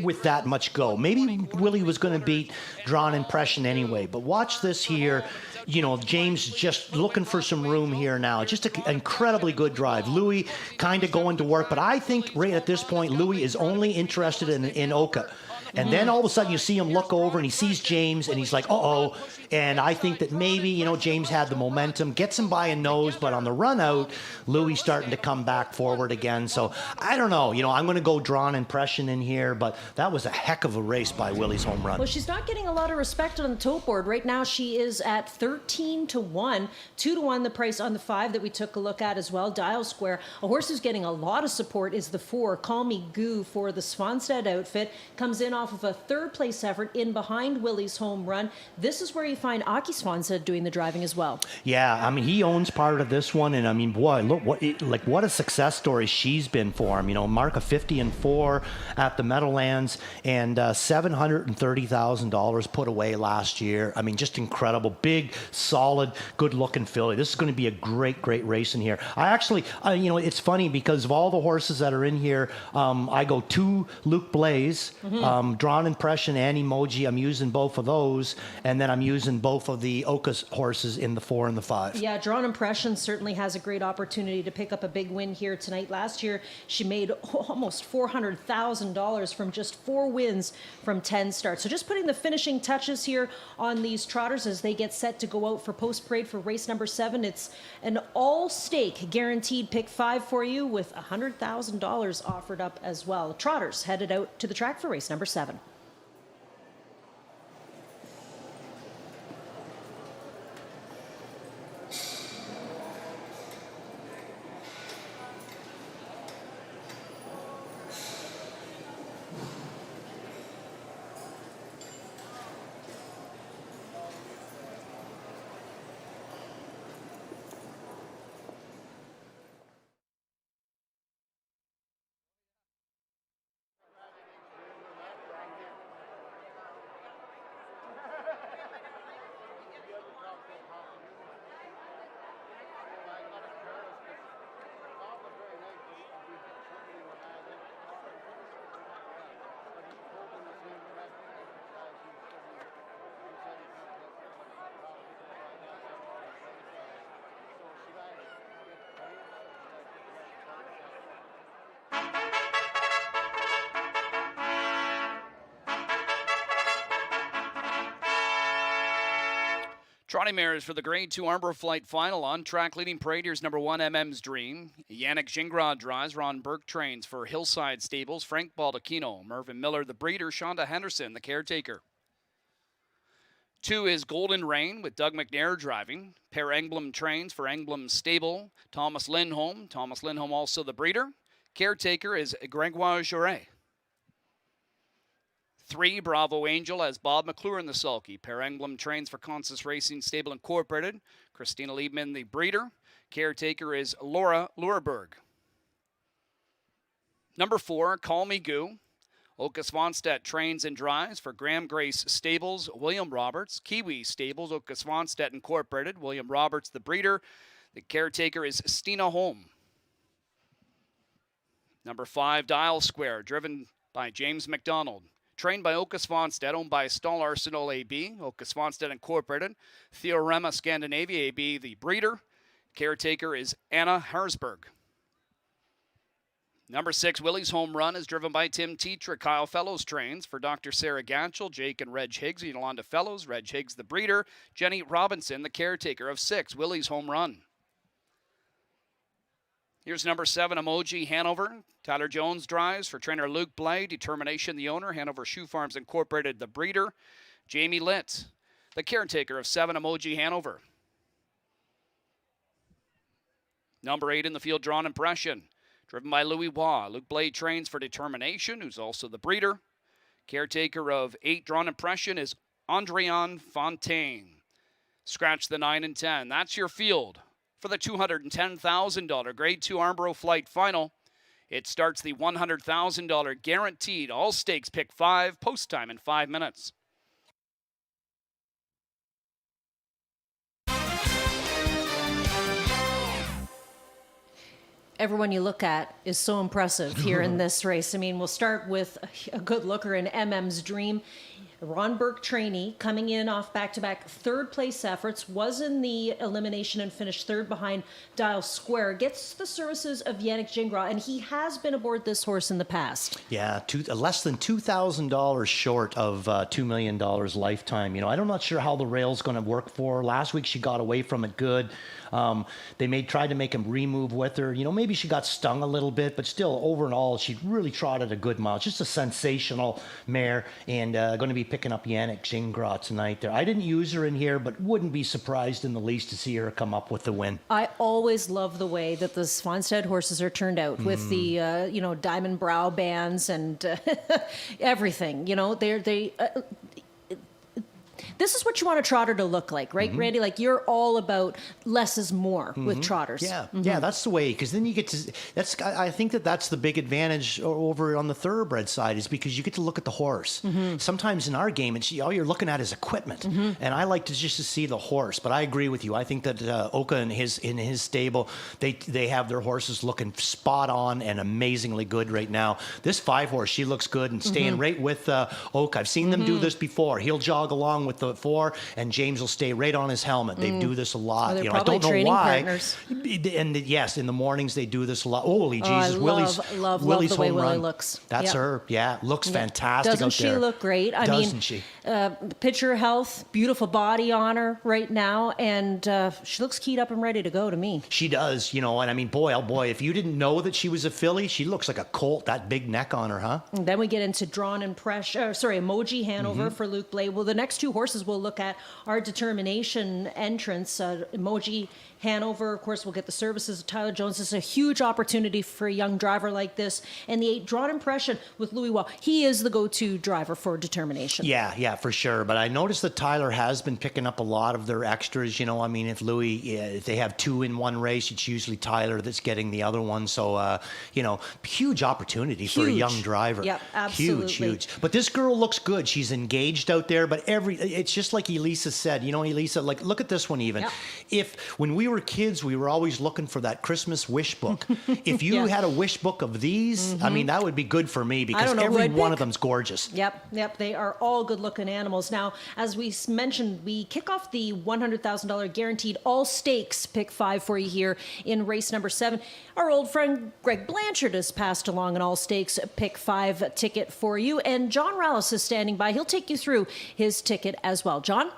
[SPEAKER 9] with that much go. Maybe Willie was going to beat Drawn Impression anyway, but watch this here. You know, James just looking for some room here now. Just an incredibly good drive. Louis kind of going to work, but I think right at this point, Louis is only interested in Oka. And then all of a sudden you see him look over and he sees James and he's like, uh-oh. And I think that maybe, you know, James had the momentum, gets him by a nose, but on the run out, Louis starting to come back forward again. So I don't know, you know, I'm going to go Drawn Impression in here, but that was a heck of a race by Willie's Home Run.
[SPEAKER 8] Well, she's not getting a lot of respect on the tote board. Right now she is at 13-1, 2-1 the price on the 5 that we took a look at as well. Dial Square, a horse who's getting a lot of support is the 4, Call Me Goo for the Svanstead outfit. Comes in off of a 3rd place effort in behind Willie's Home Run. This is where you find Aki Svanstead doing the driving as well.
[SPEAKER 9] Yeah, I mean, he owns part of this one, and I mean, boy, look what a success story she's been for him. You know, mark of 50-4 at the Meadowlands, and $730,000 put away last year. I mean, just incredible, big, solid, good-looking filly. This is going to be a great race in here. I actually, you know, it's funny because of all the horses that are in here, I go 2 Luke Blaze, Drawn Impression and Emoji. I'm using both of those, and then I'm using both of the Oka's horses in the 4 and the 5.
[SPEAKER 8] Yeah, Drawn Impression certainly has a great opportunity to pick up a big win here tonight. Last year, she made almost $400,000 from just 4 wins from 10 starts. So just putting the finishing touches here on these trotters as they get set to go out for post-parade for race number 7. It's an all-stake guaranteed pick 5 for you with $100,000 offered up as well. Trotters headed out to the track for race number 7.
[SPEAKER 1] Trotting mares for the Grade 2 Armbro Flight Final. On track leading parade, here's number 1, MM's Dream. Yannick Gingras drives. Ron Burke trains for Hillside Stables. Frank Baldacchino, Mervyn Miller, the breeder. Shonda Henderson, the caretaker. 2 is Golden Rain with Doug McNair driving. Pair Emblem trains for Emblem Stable, Thomas Lindholm. Thomas Lindholm also the breeder. Caretaker is Gregoire Jouret. 3, Bravo Angel has Bob McClure in the sulky. Pair Emblem trains for Consus Racing Stable Incorporated. Christina Liebman, the breeder. Caretaker is Laura Luerberg. Number 4, Call Me Goo. Oka Swanstedt trains and drives for Graham Grace Stables, William Roberts. Kiwi Stables, Oka Swanstedt Incorporated. William Roberts, the breeder. The caretaker is Stina Holm. Number 5, Dial Square, driven by James McDonald. Trained by Oka Swanstedt, owned by Stall Arsenal AB, Oka Swanstedt Incorporated. Theorema Scandinavia AB, the breeder. Caretaker is Anna Harsberg. Number 6, Willie's Home Run, is driven by Tim Tetra. Kyle Fellows trains for Dr. Sarah Gatchell, Jake and Reg Higgs, Yolanda Fellows. Reg Higgs, the breeder. Jenny Robinson, the caretaker of 6, Willie's Home Run. Here's number 7, Emoji Hanover. Tyler Jones drives for trainer Luke Blay. Determination, the owner. Hanover Shoe Farms Incorporated, the breeder. Jamie Litt, the caretaker of 7, Emoji Hanover. Number 8 in the field, Drawn Impression, driven by Louis Waugh. Luke Blay trains for Determination, who's also the breeder. Caretaker of 8, Drawn Impression, is Andrian Fontaine. Scratch the 9 and 10. That's your field for the $210,000 Grade 2 Armborough Flight Final. It starts the $100,000 guaranteed all stakes pick 5, post time in 5 minutes.
[SPEAKER 8] Everyone you look at is so impressive here in this race. I mean, we'll start with a good looker in MM's Dream. Ron Burke trainee coming in off back-to-back third-place efforts, was in the elimination and finished third behind Dial Square. Gets the services of Yannick Gingras, and he has been aboard this horse in the past.
[SPEAKER 9] Yeah, less than $2,000 short of $2 million lifetime. You know, I'm not sure how the rail's going to work for her. Last week she got away from it good. They tried to make him remove with her. You know, maybe she got stung a little bit, but still, overall, she really trotted a good mile. Just a sensational mare, and going to be picking up Yannick Gingras tonight there. I didn't use her in here, but wouldn't be surprised in the least to see her come up with the win.
[SPEAKER 8] I always love the way that the Swanstedt horses are turned out with the, diamond brow bands and everything. You know, this is what you want a trotter to look like, right, Randy? Like, you're all about less is more with trotters.
[SPEAKER 9] Yeah, yeah, that's the way, because then you get to, I think that's the big advantage over on the thoroughbred side, is because you get to look at the horse. Sometimes in our game, it's all you're looking at is equipment, and I like to just to see the horse. But I agree with you. I think that Oka in his stable, they have their horses looking spot on and amazingly good right now. This 5-horse, she looks good and staying right with Oka. I've seen them do this before. He'll jog along with the 4, and James will stay right on his helmet. They do this a lot.
[SPEAKER 8] They're
[SPEAKER 9] I don't know why.
[SPEAKER 8] Partners.
[SPEAKER 9] And yes, in the mornings they do this a lot. Holy Jesus, Willie's
[SPEAKER 8] love
[SPEAKER 9] Willie's
[SPEAKER 8] the way
[SPEAKER 9] home
[SPEAKER 8] Willie
[SPEAKER 9] run.
[SPEAKER 8] looks.
[SPEAKER 9] That's her. Yeah, looks fantastic
[SPEAKER 8] Doesn't
[SPEAKER 9] out
[SPEAKER 8] she
[SPEAKER 9] there.
[SPEAKER 8] look great? I
[SPEAKER 9] Doesn't
[SPEAKER 8] mean,
[SPEAKER 9] she?
[SPEAKER 8] Picture health, beautiful body on her right now, and she looks keyed up and ready to go to me.
[SPEAKER 9] She does, and I mean, boy, oh boy, if you didn't know that she was a filly, she looks like a colt, that big neck on her, huh?
[SPEAKER 8] And then we get into Emoji Hanover for Luke Blay. Well, the next 2 horses we'll look at are Determination entrants. Emoji Hanover, of course, will get the services of Tyler Jones. This is a huge opportunity for a young driver like this. And the 8, Drawn Impression with Louis Waugh. He is the go-to driver for Determination.
[SPEAKER 9] Yeah, for sure. But I noticed that Tyler has been picking up a lot of their extras. I mean, if they have 2 in one race, it's usually Tyler that's getting the other one. So, huge opportunity for a young driver.
[SPEAKER 8] Yep, absolutely.
[SPEAKER 9] Huge. But this girl looks good. She's engaged out there. But it's just like Elisa said. Elisa, like, look at this one even. Yep. When we were kids, we were always looking for that Christmas wish book. If you had a wish book of these, I mean, that would be good for me, because every one of them's gorgeous.
[SPEAKER 8] Yep. They are all good-looking animals. Now, as we mentioned, we kick off the $100,000 guaranteed all stakes pick 5 for you here in race number 7. Our old friend Greg Blanchard has passed along an all stakes pick 5 ticket for you, and John Rallis is standing by. He'll take you through his ticket as well. John?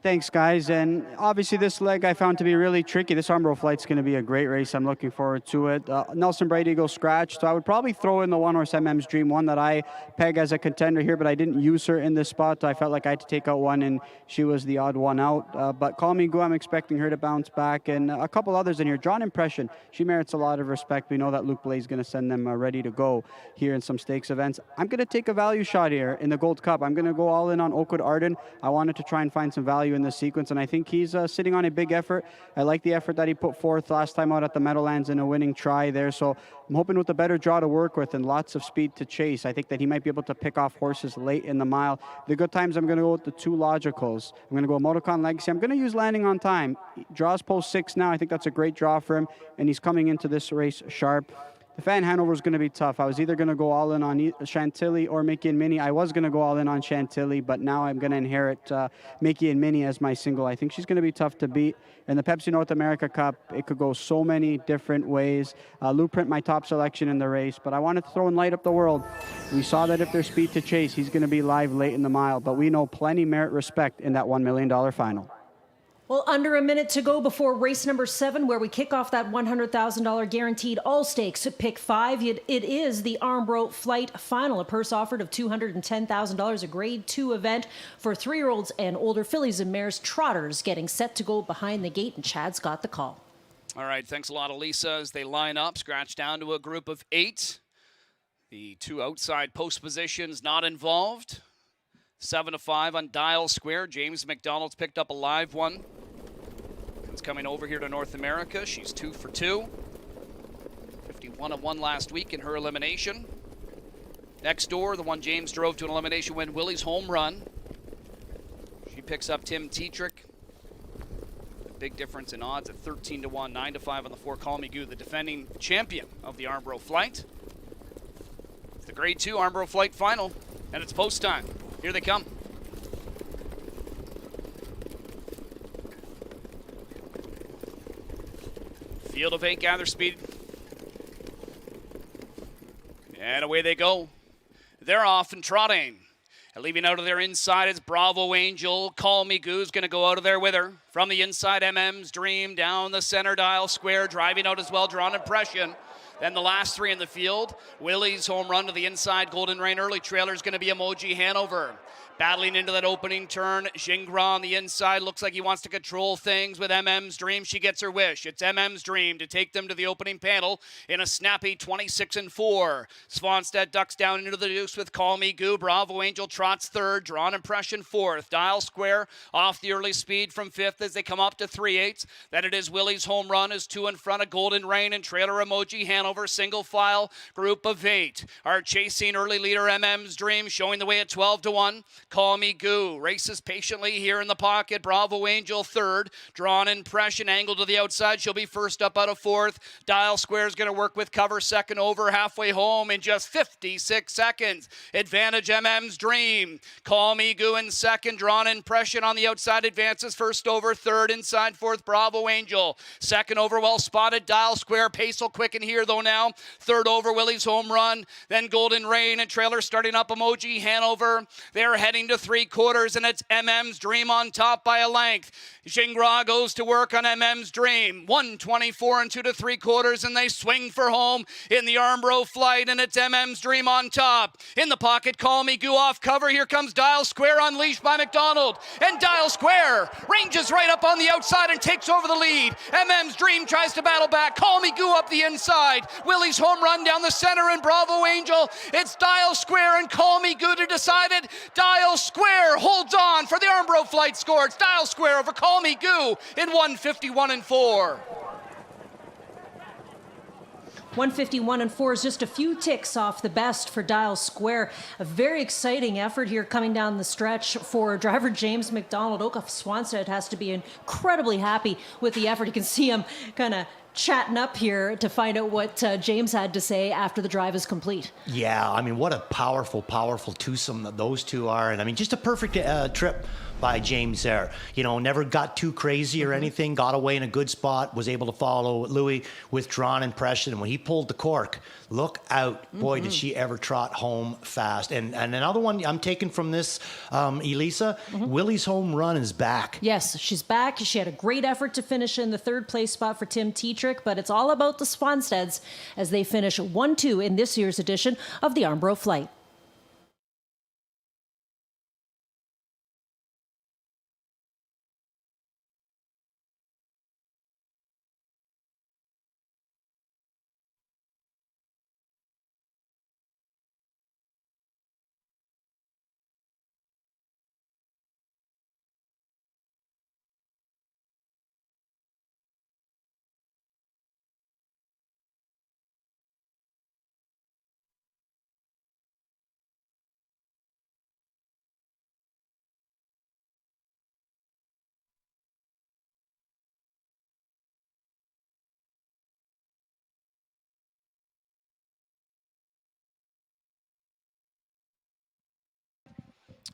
[SPEAKER 10] Thanks, guys. And obviously this leg I found to be really tricky. This arm flight's going to be a great race. I'm looking forward to it. Nelson Brady goes scratch, so I would probably throw in the one-horse MM's Dream, one that I peg as a contender here, but I didn't use her in this spot. I felt like I had to take out one, and she was the odd one out. But Call Me Goo, I'm expecting her to bounce back. And a couple others in here. Drawn Impression, she merits a lot of respect. We know that Luke Blais is going to send them ready to go here in some stakes events. I'm going to take a value shot here in the Gold Cup. I'm going to go all in on Oakwood Arden. I wanted to try and find some value in this sequence, and I think he's sitting on a big effort. I like the effort that he put forth last time out at the Meadowlands in a winning try there, so I'm hoping with a better draw to work with and lots of speed to chase. I think that he might be able to pick off horses late in the mile. The good times, I'm going to go with the two logicals. I'm going to go Motocon Legacy. I'm going to use Landing on Time. Draws post 6 now. I think that's a great draw for him, and he's coming into this race sharp. The Fan Hanover is going to be tough. I was either going to go all in on Chantilly or Mickey and Minnie. I was going to go all in on Chantilly, but now I'm going to inherit Mickey and Minnie as my single. I think she's going to be tough to beat. In the Pepsi North America Cup, it could go so many different ways. Blueprint, my top selection in the race, but I wanted to throw in Light Up the World. We saw that if there's speed to chase, he's going to be live late in the mile, but we know plenty merit respect in that $1 million final.
[SPEAKER 8] Well, under a minute to go before race number 7, where we kick off that $100,000 guaranteed all stakes. Pick 5. It is the Armbro Flight Final, a purse offered of $210,000, a grade 2 event for 3-year-olds and older fillies and mares. Trotters getting set to go behind the gate, and Chad's got the call.
[SPEAKER 1] All right, thanks a lot, Elisa, as they line up, scratch down to a group of 8. The 2 outside post positions not involved. 7-5 on Dial Square. James McDonald's picked up a live one. It's coming over here to North America. She's 2 for 2. 51-1 last week in her elimination. Next door, the one James drove to an elimination win, Willie's Home Run. She picks up Tim Tetrick. A big difference in odds at 13-1, 9-5 on the 4. Call Me Goo, the defending champion of the Armbro Flight. It's the grade 2 Armbro Flight Final, and it's post time. Here they come. Field of 8 gather speed. And away they go. They're off and trotting. And leaving out of their inside is Bravo Angel. Call Me Goo's going to go out of there with her. From the inside, MM's Dream down the center Dial Square. Driving out as well, Drawn Impression. Then the last 3 in the field. Willie's Home Run to the inside. Golden Rain early trailer is going to be Emoji Hanover. Battling into that opening turn, Gingras on the inside. Looks like he wants to control things with MM's Dream. She gets her wish. It's MM's Dream to take them to the opening panel in a snappy 26-4. Svanstedt ducks down into the deuce with Call Me Goo. Bravo Angel trots 3rd. Drawn Impression 4th. Dial Square off the early speed from 5th as they come up to 3/8. Then it is Willie's Home Run is 2 in front of Golden Rain and trailer Emoji Hanover. Single file group of 8 are chasing early leader MM's Dream, showing the way at 12-1. Call Me Goo races patiently here in the pocket. Bravo Angel 3rd. Drawn Impression angled to the outside. She'll be first up out of 4th. Dial Square is going to work with cover 2nd over, halfway home in just 56 seconds. Advantage MM's Dream. Call Me Goo in 2nd. Drawn Impression on the outside advances 1st over, 3rd inside 4th. Bravo Angel 2nd over, well spotted. Dial Square pace will quicken here though now. 3rd over, Willie's Home Run. Then Golden Rain and trailer starting up Emoji Hanover. They're heading to 3/4, and it's MM's Dream on top by a length. Gingras goes to work on MM's Dream. 1:24 and 2 3/4, and they swing for home in the Armbro Flight, and it's MM's Dream on top. In the pocket, Call Me Goo off cover. Here comes Dial Square unleashed by McDonald, and Dial Square ranges right up on the outside and takes over the lead. MM's Dream tries to battle back. Call Me Goo up the inside. Willie's Home Run down the center, and Bravo Angel. It's Dial Square and Call Me Goo to decide it. Dial Square holds on for the Armbro Flight score. It's Dial Square over Call Me Goo in 151-4.
[SPEAKER 8] 151-4 is just a few ticks off the best for Dial Square. A very exciting effort here coming down the stretch for driver James McDonald. Oka Swanstedt has to be incredibly happy with the effort. You can see him kind of chatting up here to find out what James had to say after the drive is complete.
[SPEAKER 9] Yeah, I mean, what a powerful, powerful twosome that those two are. And I mean, just a perfect trip by James there. Never got too crazy or anything, got away in a good spot, was able to follow Louis with drawn impression. And when he pulled the cork, look out. Boy, did she ever trot home fast. And another one I'm taking from this, Elisa, Willie's home run is back.
[SPEAKER 8] Yes, she's back. She had a great effort to finish in the third place spot for Tim Tetrick, but it's all about the Swansteads as they finish 1-2 in this year's edition of the Armbro Flight.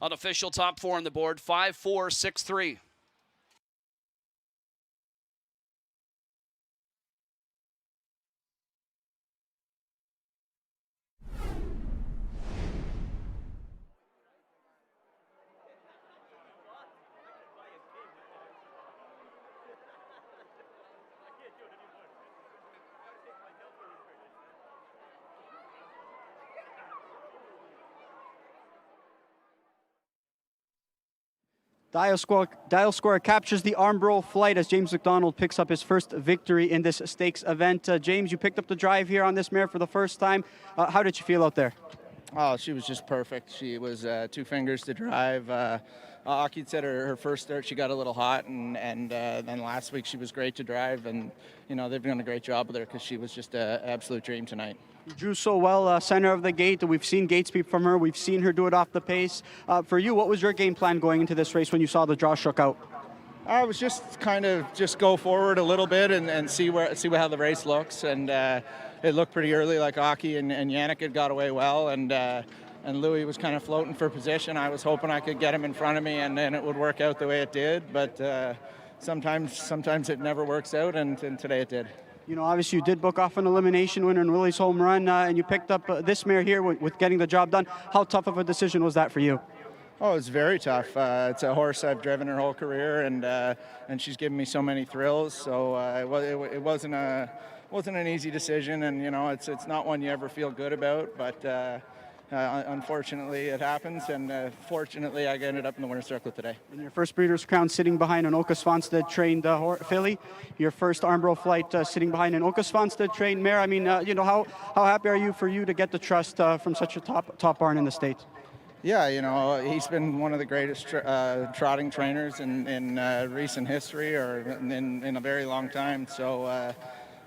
[SPEAKER 1] Unofficial top four on the board, 5-4, 6-3.
[SPEAKER 10] Dial Square captures the Armbro Flight as James McDonald picks up his first victory in this stakes event. James, you picked up the drive here on this mare for the first time. How did you feel out there?
[SPEAKER 15] Oh, she was just perfect. She was 2 fingers to drive. Aki said her first start she got a little hot, and then last week she was great to drive, and they've done a great job with her because she was just an absolute dream tonight.
[SPEAKER 10] You drew so well center of the gate. We've seen gate speed from her. We've seen her do it off the pace. For you, what was your game plan going into this race when you saw the draw shook out?
[SPEAKER 15] I was just kind of go forward a little bit and see how the race looks, and it looked pretty early like Aki and Yannick had got away well, and Louis was kind of floating for position. I was hoping I could get him in front of me and then it would work out the way it did, but sometimes it never works out, and today it did.
[SPEAKER 10] Obviously you did book off an elimination winner in Willie's home run, and you picked up this mare here with getting the job done. How tough of a decision was that for you?
[SPEAKER 15] Oh, it's very tough. It's a horse I've driven her whole career, and she's given me so many thrills. So it wasn't an easy decision, and it's not one you ever feel good about. But unfortunately, it happens, and fortunately, I ended up in the winner's circle today.
[SPEAKER 10] In your first Breeders' Crown, sitting behind an Oka Svanstead trained filly. Your first Armbro Flight, sitting behind an Oka Svanstead trained mare. I mean, how happy are you for you to get the trust from such a top barn in the state?
[SPEAKER 15] Yeah, he's been one of the greatest trotting trainers in recent history, or in a very long time. So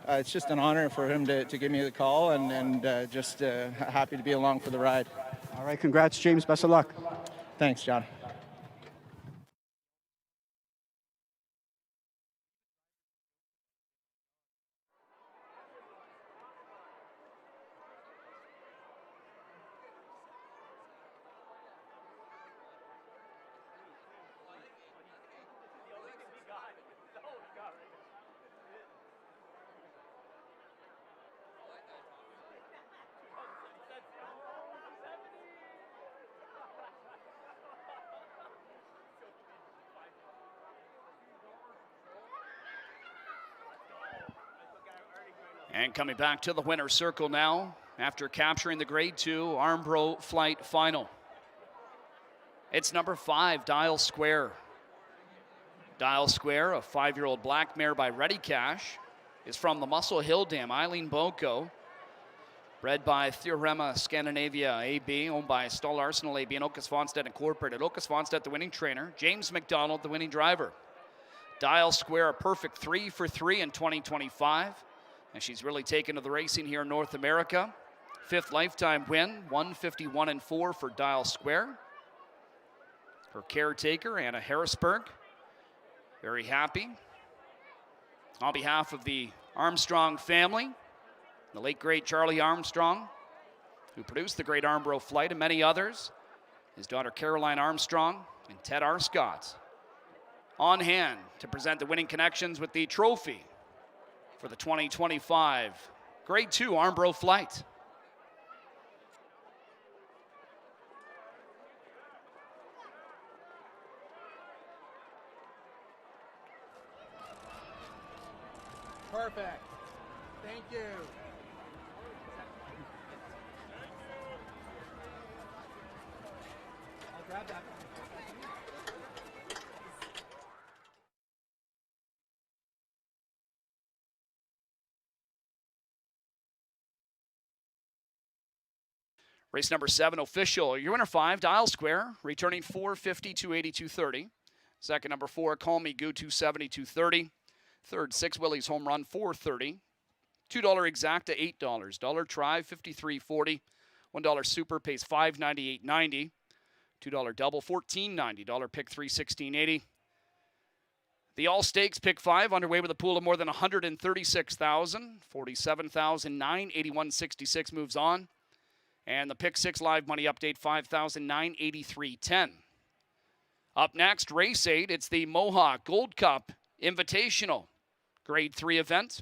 [SPEAKER 15] it's just an honor for him to give me the call, and just happy to be along for the ride.
[SPEAKER 10] All right, congrats, James. Best of luck.
[SPEAKER 15] Thanks, John.
[SPEAKER 1] And coming back to the winner's circle now, after capturing the Grade 2 Armbro Flight Final. It's number 5, Dial Square. Dial Square, a 5-year-old black mare by Ready Cash, is from the Muscle Hill Dam, Eileen Boko. Bred by Theorema Scandinavia AB, owned by Stall Arsenal AB and Oka Svanstead Incorporated. Oka Svanstead, the winning trainer. James McDonald, the winning driver. Dial Square, a perfect 3 for 3 in 2025. And she's really taken to the racing here in North America. 5th lifetime win, 151-4 for Dial Square. Her caretaker, Anna Harrisberg, very happy. On behalf of the Armstrong family, the late great Charlie Armstrong, who produced the great Armbro Flight, and many others, his daughter Caroline Armstrong, And Ted Arscott on hand to present the winning connections with the trophy for the 2025 Grade 2 Armbro Flight.
[SPEAKER 13] Perfect. Thank you. I'll grab that.
[SPEAKER 1] Race number 7 official. Your winner 5, Dial Square, returning 450, 280, 230. Second, number 4, Call Me Goo, 270, 230. Third, 6, Willie's Home Run, 430. $2 Exacta, $8. Dollar Try, 53.40. $1 Super pays $598.90. $2 Double, $14.90. Dollar Pick 3, $16.80. The All Stakes Pick 5 underway with a pool of more than 136,000. 47,981.66 moves on. And the Pick 6 live money update, 5,983.10. Up next, race 8. It's the Mohawk Gold Cup Invitational Grade 3 event.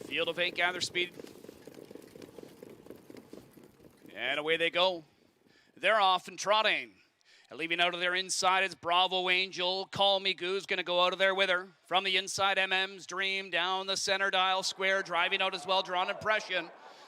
[SPEAKER 1] Field of 8 gather speed. And away they go. They're off and trotting. And leaving out of their inside is Bravo Angel. Call Me Goo's going to go out of there with her. From the inside, MM's Dream down the center, Dial Square, driving out as well, Drawn Impression.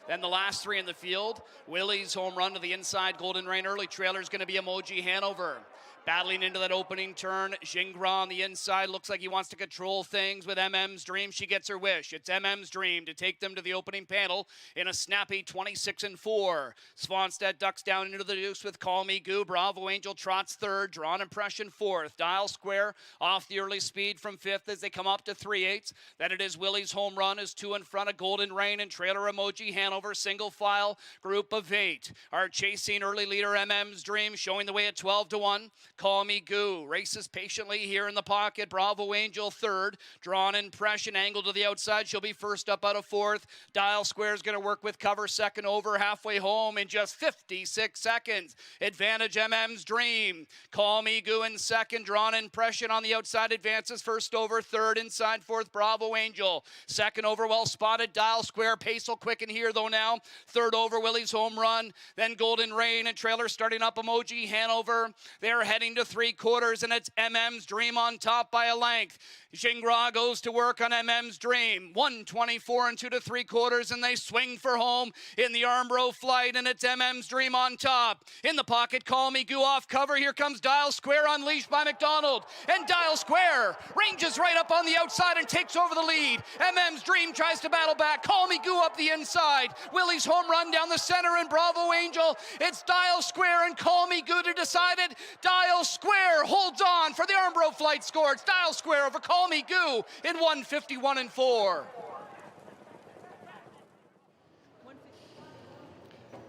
[SPEAKER 1] Then the last 3 in the field. Willie's Home Run to the inside, Golden Rain early. Trailer's going to be Emoji Hanover. Battling into that opening turn, Jingra on the inside. Looks like he wants to control things with MM's Dream. She gets her wish. It's MM's Dream to take them to the opening panel in a snappy 26-4. Svanstedt ducks down into the deuce with Call Me Goo. Bravo Angel trots third. Drawn Impression fourth. Dial Square off the early speed from fifth as they come up to 3/8. Then it is Willie's Home Run is 2 in front of Golden Rain and Trailer Emoji Hanover. Single file group of 8 are chasing early leader MM's Dream, showing the way at 12-1. Call Me Goo races patiently here in the pocket. Bravo Angel third. Drawn Impression angled to the outside. She'll be first up out of fourth. Dial Square is going to work with cover second over halfway home in just 56 seconds. Advantage MM's Dream. Call Me Goo in second. Drawn Impression on the outside advances first over. Third inside fourth. Bravo Angel. Second over well spotted. Dial Square. Pace will quicken here though now. Third over Willie's Home Run. Then Golden Rain and Trailer starting up Emoji Hanover. They're heading to 3/4 and it's MM's Dream on top by a length. Jingra goes to work on MM's Dream. 1:24 and 2 3/4 and they swing for home in the Armbro Flight and it's MM's Dream on top. In the pocket, Call Me Goo off cover. Here comes Dial Square unleashed by McDonald. And Dial Square ranges right up on the outside and takes over the lead. MM's Dream tries to battle back. Call Me Goo up the inside. Willie's Home Run down the center and Bravo Angel. It's Dial Square and Call Me Goo to decide it. Dial Square holds on for the Armbro Flight score. It's Dial Square over Call Me Goo in 1:51-4.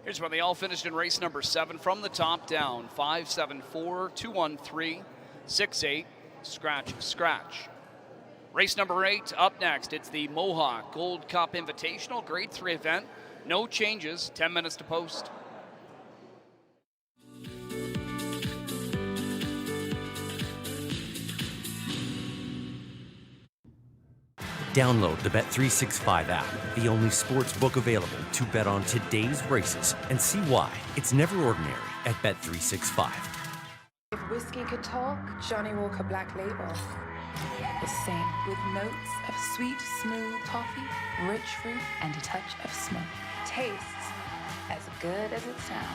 [SPEAKER 1] Here's where they all finished in race number 7 from the top down. 5-7-4, 2-1-3, 6-8, scratch, scratch. Race number 8 up next. It's the Mohawk Gold Cup Invitational Grade 3 event. No changes, 10 minutes to post.
[SPEAKER 5] Download the Bet365 app, the only sports book available to bet on today's races, and see why it's never ordinary at Bet365.
[SPEAKER 16] If whiskey could talk, Johnny Walker Black Label will sing with notes of sweet, smooth coffee, rich fruit, and a touch of smoke. Tastes as good as it sounds.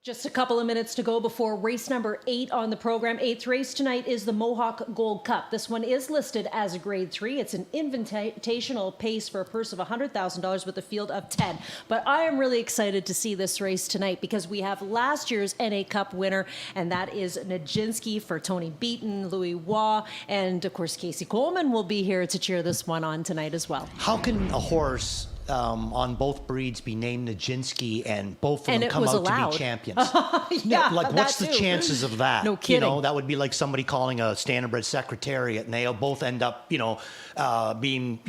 [SPEAKER 8] Just a couple of minutes to go before race number 8 on the program. 8th race tonight is the Mohawk Gold Cup. This one is listed as a grade 3. It's an invitational pace for a purse of $100,000 with a field of 10. But I am really excited to see this race tonight because we have last year's NA Cup winner, and that is Nijinsky for Tony Beaton, Louis Waugh, and of course Casey Coleman will be here to cheer this one on tonight as well.
[SPEAKER 9] How can a horse on both breeds be named Nijinsky and both of them come out to be champions?
[SPEAKER 8] Yeah,
[SPEAKER 9] like what's the chances of that?
[SPEAKER 8] No kidding.
[SPEAKER 9] You know, that would be like somebody calling a standardbred secretariat and they'll both end up, being,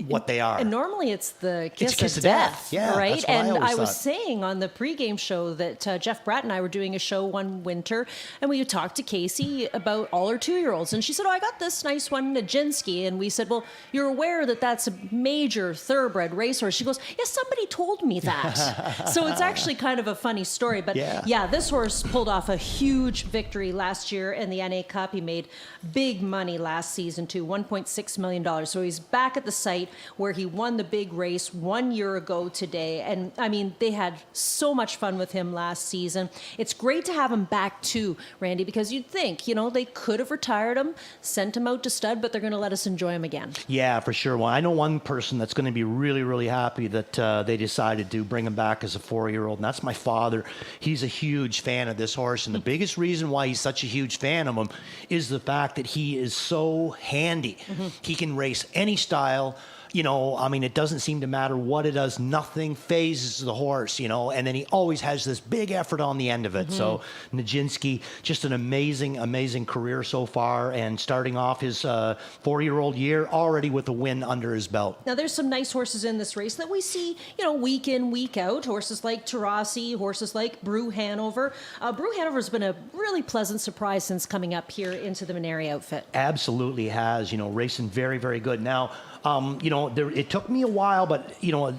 [SPEAKER 9] what they are.
[SPEAKER 8] And normally it's the kiss of
[SPEAKER 9] death. Yeah,
[SPEAKER 8] right?
[SPEAKER 9] That's what
[SPEAKER 8] And
[SPEAKER 9] I
[SPEAKER 8] was
[SPEAKER 9] thought.
[SPEAKER 8] saying on the pregame show that Jeff Bratt and I were doing a show one winter, and we talked to Casey about all her 2-year-olds, and she said, "Oh, I got this nice one, Nijinsky," and we said, "Well, you're aware that that's a major thoroughbred racehorse?" She goes, "Yeah, somebody told me that." So it's actually kind of a funny story, but yeah, this horse pulled off a huge victory last year in the NA Cup. He made big money last season too, $1.6 million. So he's back at the site where he won the big race 1 year ago today. And I mean, they had so much fun with him last season. It's great to have him back too, Randy, because you'd think, they could have retired him, sent him out to stud, but they're going to let us enjoy him again.
[SPEAKER 9] Yeah, for sure. Well, I know one person that's going to be really, really happy that they decided to bring him back as a 4-year-old, and that's my father. He's a huge fan of this horse, and the biggest reason why he's such a huge fan of him is the fact that he is so handy. He can race any style. It doesn't seem to matter what it does. Nothing phases the horse, and then he always has this big effort on the end of it. So Nijinsky, just an amazing, amazing career so far, and starting off his 4-year-old year already with a win under his belt.
[SPEAKER 8] Now, there's some nice horses in this race that we see, week in, week out. Horses like Tarasi, horses like Brew Hanover. Brew Hanover's been a really pleasant surprise since coming up here into the Minari outfit.
[SPEAKER 9] Absolutely has, racing very, very good. Now, it took me a while, but,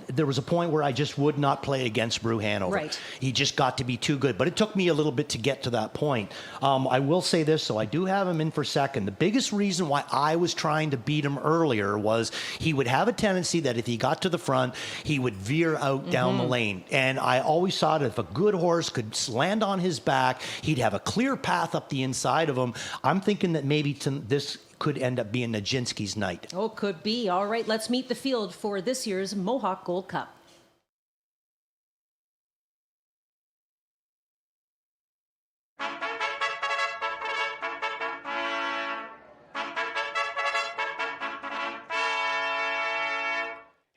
[SPEAKER 9] there was a point where I just would not play against Brew Hanover.
[SPEAKER 8] Right.
[SPEAKER 9] He just got to be too good, but it took me a little bit to get to that point. I will say this, so I do have him in for second. The biggest reason why I was trying to beat him earlier was he would have a tendency that if he got to the front, he would veer out down the lane. And I always thought if a good horse could land on his back, he'd have a clear path up the inside of him. I'm thinking that maybe this could end up being Nijinsky's night.
[SPEAKER 8] Oh, could be. All right, let's meet the field for this year's Mohawk Gold Cup.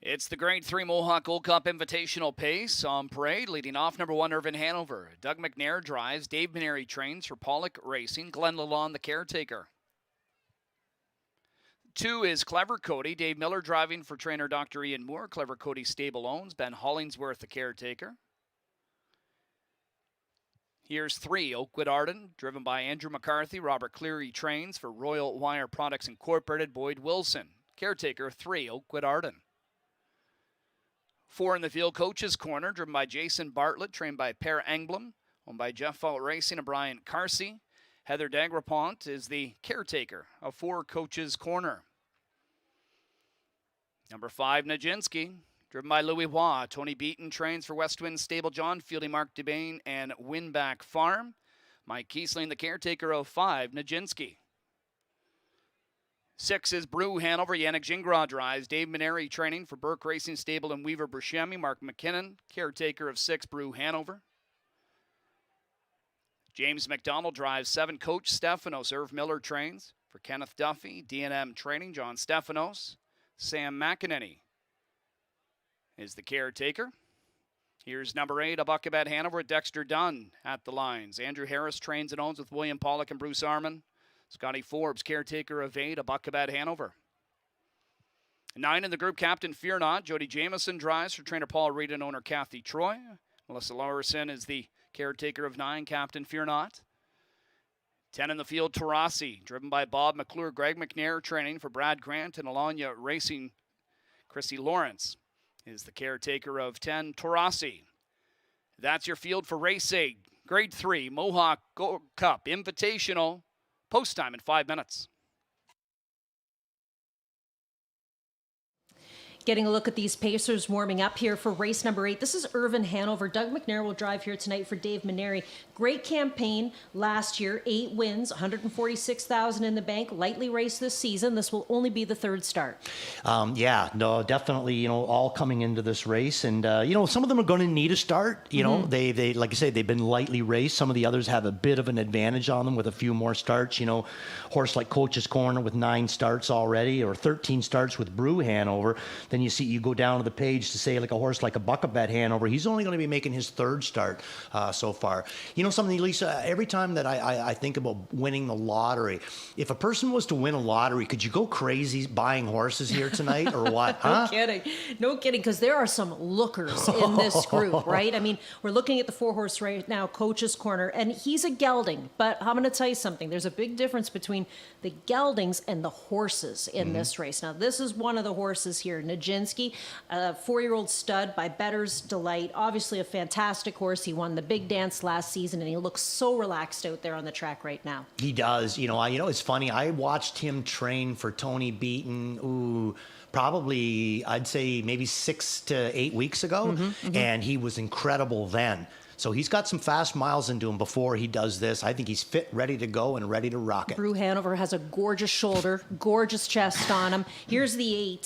[SPEAKER 1] It's the Grade 3 Mohawk Gold Cup Invitational Pace on parade. Leading off, number 1, Irvin Hanover. Doug McNair drives. Dave Mineri trains for Pollock Racing. Glenn Lalonde, the caretaker. 2 is Clever Cody. Dave Miller driving for trainer Dr. Ian Moore. Clever Cody stable owns. Ben Hollingsworth, the caretaker. Here's 3, Oakwood Arden, driven by Andrew McCarthy. Robert Cleary trains for Royal Wire Products Incorporated. Boyd Wilson, caretaker of 3, Oakwood Arden. 4 in the field, Coach's Corner, driven by Jason Bartlett, trained by Per Engblom, owned by Jeff Fault Racing and Brian Carsey. Heather Dagrapont is the caretaker of 4, Coach's Corner. Number 5, Nijinsky, driven by Louis Waugh. Tony Beaton trains for West Wind Stable, John Fielding, Mark DeBain, and Winback Farm. Mike Kiesling, the caretaker of 5, Nijinsky. 6 is Brew Hanover. Yannick Gingras drives. Dave Mineri training for Burke Racing Stable and Weaver Buscemi. Mark McKinnon, caretaker of 6, Brew Hanover. James McDonald drives. 7, Coach Stefanos. Irv Miller trains for Kenneth Duffy. D&M training, John Stefanos. Sam McEnany is the caretaker. Here's number 8, a Buckabat Hanover. Dexter Dunn at the lines. Andrew Harris trains and owns with William Pollock and Bruce Arman. Scotty Forbes, caretaker of 8, a Buckabad Hanover. 9 in the group, Captain Fear Not. Jody Jameson drives for trainer Paul Reed and owner Kathy Troy. Melissa Laurison is the caretaker of 9, Captain Fear Not. 10 in the field, Tarasi, driven by Bob McClure, Greg McNair, training for Brad Grant and Alanya Racing. Chrissy Lawrence is the caretaker of 10, Tarasi. That's your field for race 8, grade 3, Mohawk Gold Cup Invitational. Post time in 5 minutes.
[SPEAKER 8] Getting a look at these Pacers warming up here for race number 8. This is Irvin Hanover. Doug McNair will drive here tonight for Dave Maneri. Great campaign last year, 8 wins, $146,000 in the bank. Lightly raced this season. This will only be the 3rd start.
[SPEAKER 9] Yeah, no, definitely, all coming into this race. And, some of them are going to need a start. They like I say, they've been lightly raced. Some of the others have a bit of an advantage on them with a few more starts. Horse like Coach's Corner with 9 starts already, or 13 starts with Brew Hanover. Then you go down to the page to say like a horse like a Buckabad Hanover. He's only going to be making his 3rd start so far. Something, Lisa, every time that I think about winning the lottery, if a person was to win a lottery, could you go crazy buying horses here tonight or what? Huh?
[SPEAKER 8] No kidding, because there are some lookers in this group, right? I mean, we're looking at the 4-horse right now, Coach's Corner, and he's a gelding. But I'm going to tell you something. There's a big difference between the geldings and the horses in this race. Now, this is one of the horses here, Nijinsky, a 4-year-old stud by Better's Delight. Obviously a fantastic horse. He won the big dance last season, and he looks so relaxed out there on the track right now.
[SPEAKER 9] He does. It's funny. I watched him train for Tony Beaton, probably, I'd say maybe 6 to 8 weeks ago, and he was incredible then. So he's got some fast miles into him before he does this. I think he's fit, ready to go, and ready to rock it.
[SPEAKER 8] Brew Hanover has a gorgeous shoulder, gorgeous chest on him. Here's the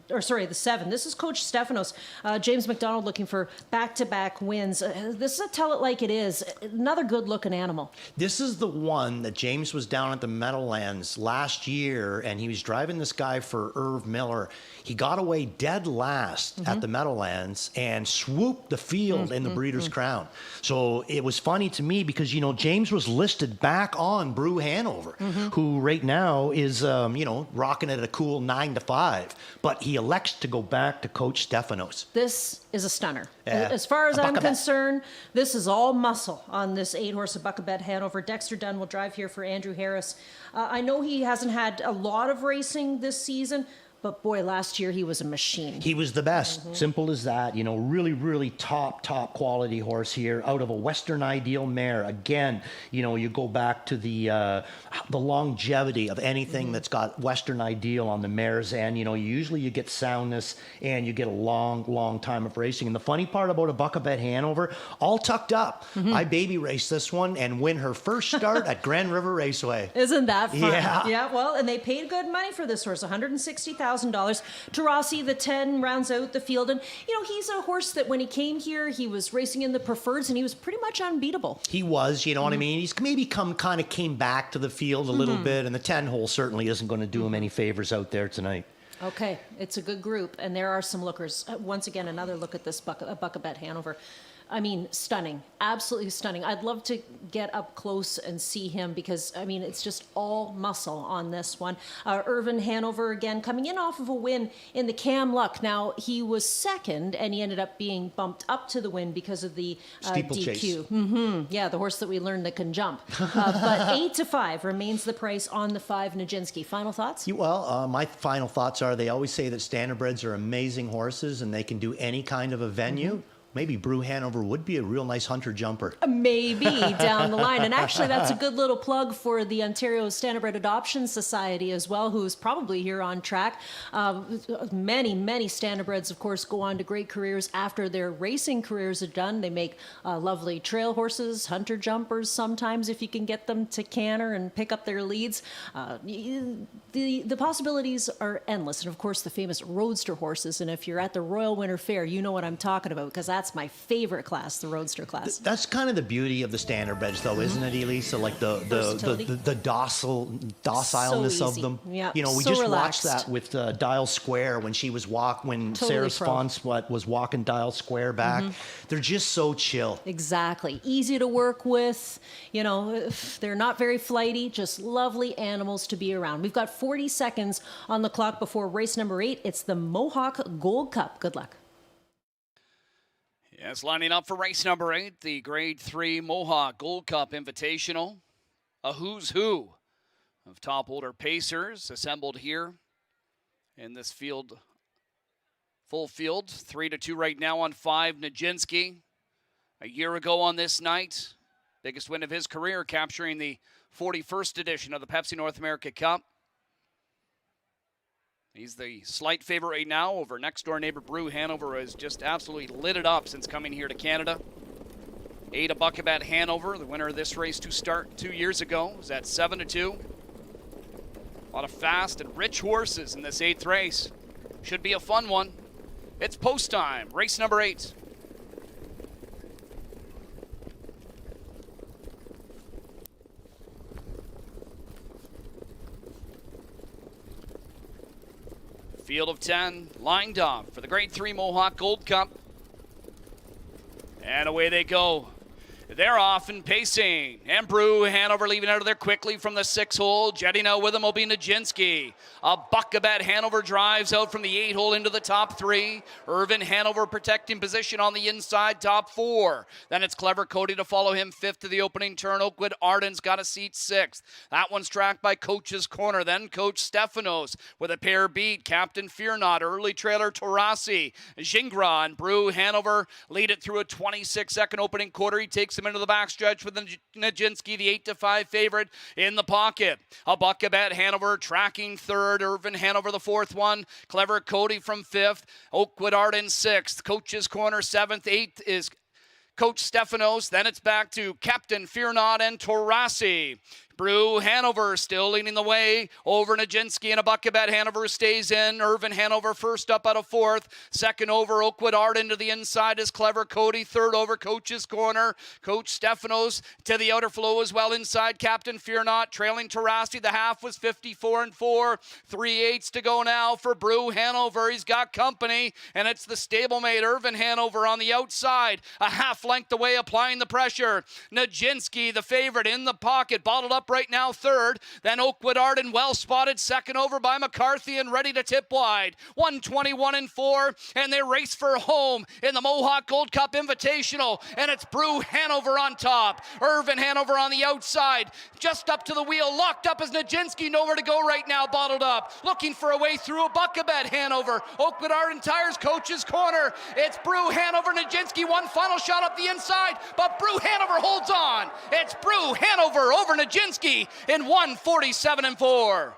[SPEAKER 8] the 7. This is Coach Stefanos. James McDonald looking for back-to-back wins. This is a tell it like it is. Another good-looking animal.
[SPEAKER 9] This is the one that James was down at the Meadowlands last year, and he was driving this guy for Irv Miller. He got away dead last at the Meadowlands and swooped the field in the Breeders' Crown. So it was funny to me because, James was listed back on Brew Hanover, who right now is, rocking at a cool 9-5. But he elects to go back to Coach Stefanos.
[SPEAKER 8] This is a stunner. As far as I'm concerned, this is all muscle on this 8-horse of Buckabad Hanover. Dexter Dunn will drive here for Andrew Harris. I know he hasn't had a lot of racing this season, but boy, last year he was a machine.
[SPEAKER 9] He was the best. Simple as that. Really, really top quality horse here out of a Western Ideal mare. Again, you go back to the longevity of anything that's got Western Ideal on the mare's end. Usually you get soundness and you get a long time of racing. And the funny part about a Buckabad Hanover, all tucked up. I baby raced this one and win her first start at Grand River Raceway.
[SPEAKER 8] Isn't that fun?
[SPEAKER 9] Yeah.
[SPEAKER 8] Well, and they paid good money for this horse, $160,000. Tarasi, the 10, rounds out the field. And, he's a horse that when he came here, he was racing in the preferreds, and he was pretty much unbeatable.
[SPEAKER 9] He was, what I mean? He's maybe came back to the field a little bit, and the 10 hole certainly isn't going to do him any favors out there tonight.
[SPEAKER 8] Okay, it's a good group, and there are some lookers. Once again, another look at this Buckabad Hanover. I mean, stunning, absolutely stunning. I'd love to get up close and see him because, it's just all muscle on this one. Irvin Hanover, again, coming in off of a win in the Cam Luck. Now, he was second, and he ended up being bumped up to the win because of the DQ. Yeah, the horse that we learned that can jump. But 8-5 remains the price on the 5 Nijinsky. Final thoughts?
[SPEAKER 9] Well, my final thoughts are they always say that standardbreds are amazing horses and they can do any kind of a venue. Maybe Brew Hanover would be a real nice hunter jumper.
[SPEAKER 8] Maybe down the line. And actually, that's a good little plug for the Ontario Standardbred Adoption Society as well, who's probably here on track. Many standardbreds, of course, go on to great careers after their racing careers are done. They make lovely trail horses, hunter jumpers sometimes if you can get them to canter and pick up their leads. The possibilities are endless. And, of course, the famous roadster horses. And if you're at the Royal Winter Fair, you know what I'm talking about because that's That's my favorite class, the Roadster class.
[SPEAKER 9] That's kind of the beauty of the standardbreds, though, isn't it, Elisa? Like the docileness
[SPEAKER 8] So
[SPEAKER 9] of
[SPEAKER 8] easy.
[SPEAKER 9] them.
[SPEAKER 8] Yeah,
[SPEAKER 9] You know, we
[SPEAKER 8] so
[SPEAKER 9] just
[SPEAKER 8] relaxed.
[SPEAKER 9] watched that with Dial Square when she was
[SPEAKER 8] Totally
[SPEAKER 9] Sarah
[SPEAKER 8] pro.
[SPEAKER 9] Spons was walking Dial Square back. They're just so chill.
[SPEAKER 8] Exactly. Easy to work with. You know, they're not very flighty, just lovely animals to be around. We've got 40 seconds on the clock before race number 8. It's the Mohawk Gold Cup. Good luck.
[SPEAKER 1] Yes, lining up for race number 8, the Grade 3 Mohawk Gold Cup Invitational. A who's who of top older pacers assembled here in this field. Full field, 3-2 right now on 5, Nijinsky. A year ago on this night, biggest win of his career, capturing the 41st edition of the Pepsi North America Cup. He's the slight favorite right now over next-door neighbor Brew Hanover, has just absolutely lit it up since coming here to Canada. Ada Buckabat Hanover, the winner of this race to start 2 years ago, is at 7-2. A lot of fast and rich horses in this 8th race. Should be a fun one. It's post time, race number 8. Field of 10 lined up for the Grade 3 Mohawk Gold Cup. And away they go. They're off and pacing. And Brew Hanover leaving out of there quickly from the 6-hole. Jetting out with him will be Nijinsky. A Buckabat Hanover drives out from the 8-hole into the top 3. Irvin Hanover protecting position on the inside, top 4. Then it's Clever Cody to follow him 5th to the opening turn. Oakwood Arden's got a seat 6th. That one's tracked by Coach's Corner. Then Coach Stefanos with a pair beat. Captain Fear Not, early trailer Torasi. Gingras and Brew Hanover lead it through a 26-second opening quarter. He takes him into the backstretch with Nijinsky, the 8-5 favorite, in the pocket. A Buckabat Hanover tracking 3rd. Irvin Hanover the 4th one. Clever Cody from 5th. Oakwood Arden 6th. Coach's Corner 7th. 8th is Coach Stefanos. Then it's back to Captain Fear Not and Torasi. Brew Hanover still leading the way over Nijinsky, and a Buckabat Hanover stays in. Irvin Hanover first up out of 4th. Second over Oakwood Arden to the inside is Clever Cody. 3rd over Coach's Corner. Coach Stefanos to the outer flow as well inside. Captain Fear Not trailing Tarasi. The half was 54-4. 3/8 to go now for Brew Hanover. He's got company, and it's the stablemate Irvin Hanover on the outside. A half length away applying the pressure. Nijinsky, the favorite, in the pocket, bottled up right now 3rd. Then Oakwood Arden well spotted, 2nd over by McCarthy and ready to tip wide. 121-4, and they race for home in the Mohawk Gold Cup Invitational, and it's Brew Hanover on top. Irvin Hanover on the outside, just up to the wheel, locked up as Nijinsky, nowhere to go right now, bottled up, looking for a way through. A Buckabat Hanover. Oakwood Arden tires Coach's Corner. It's Brew Hanover, Nijinsky, one final shot up the inside, but Brew Hanover holds on. It's Brew Hanover over Nijinsky in 147-4.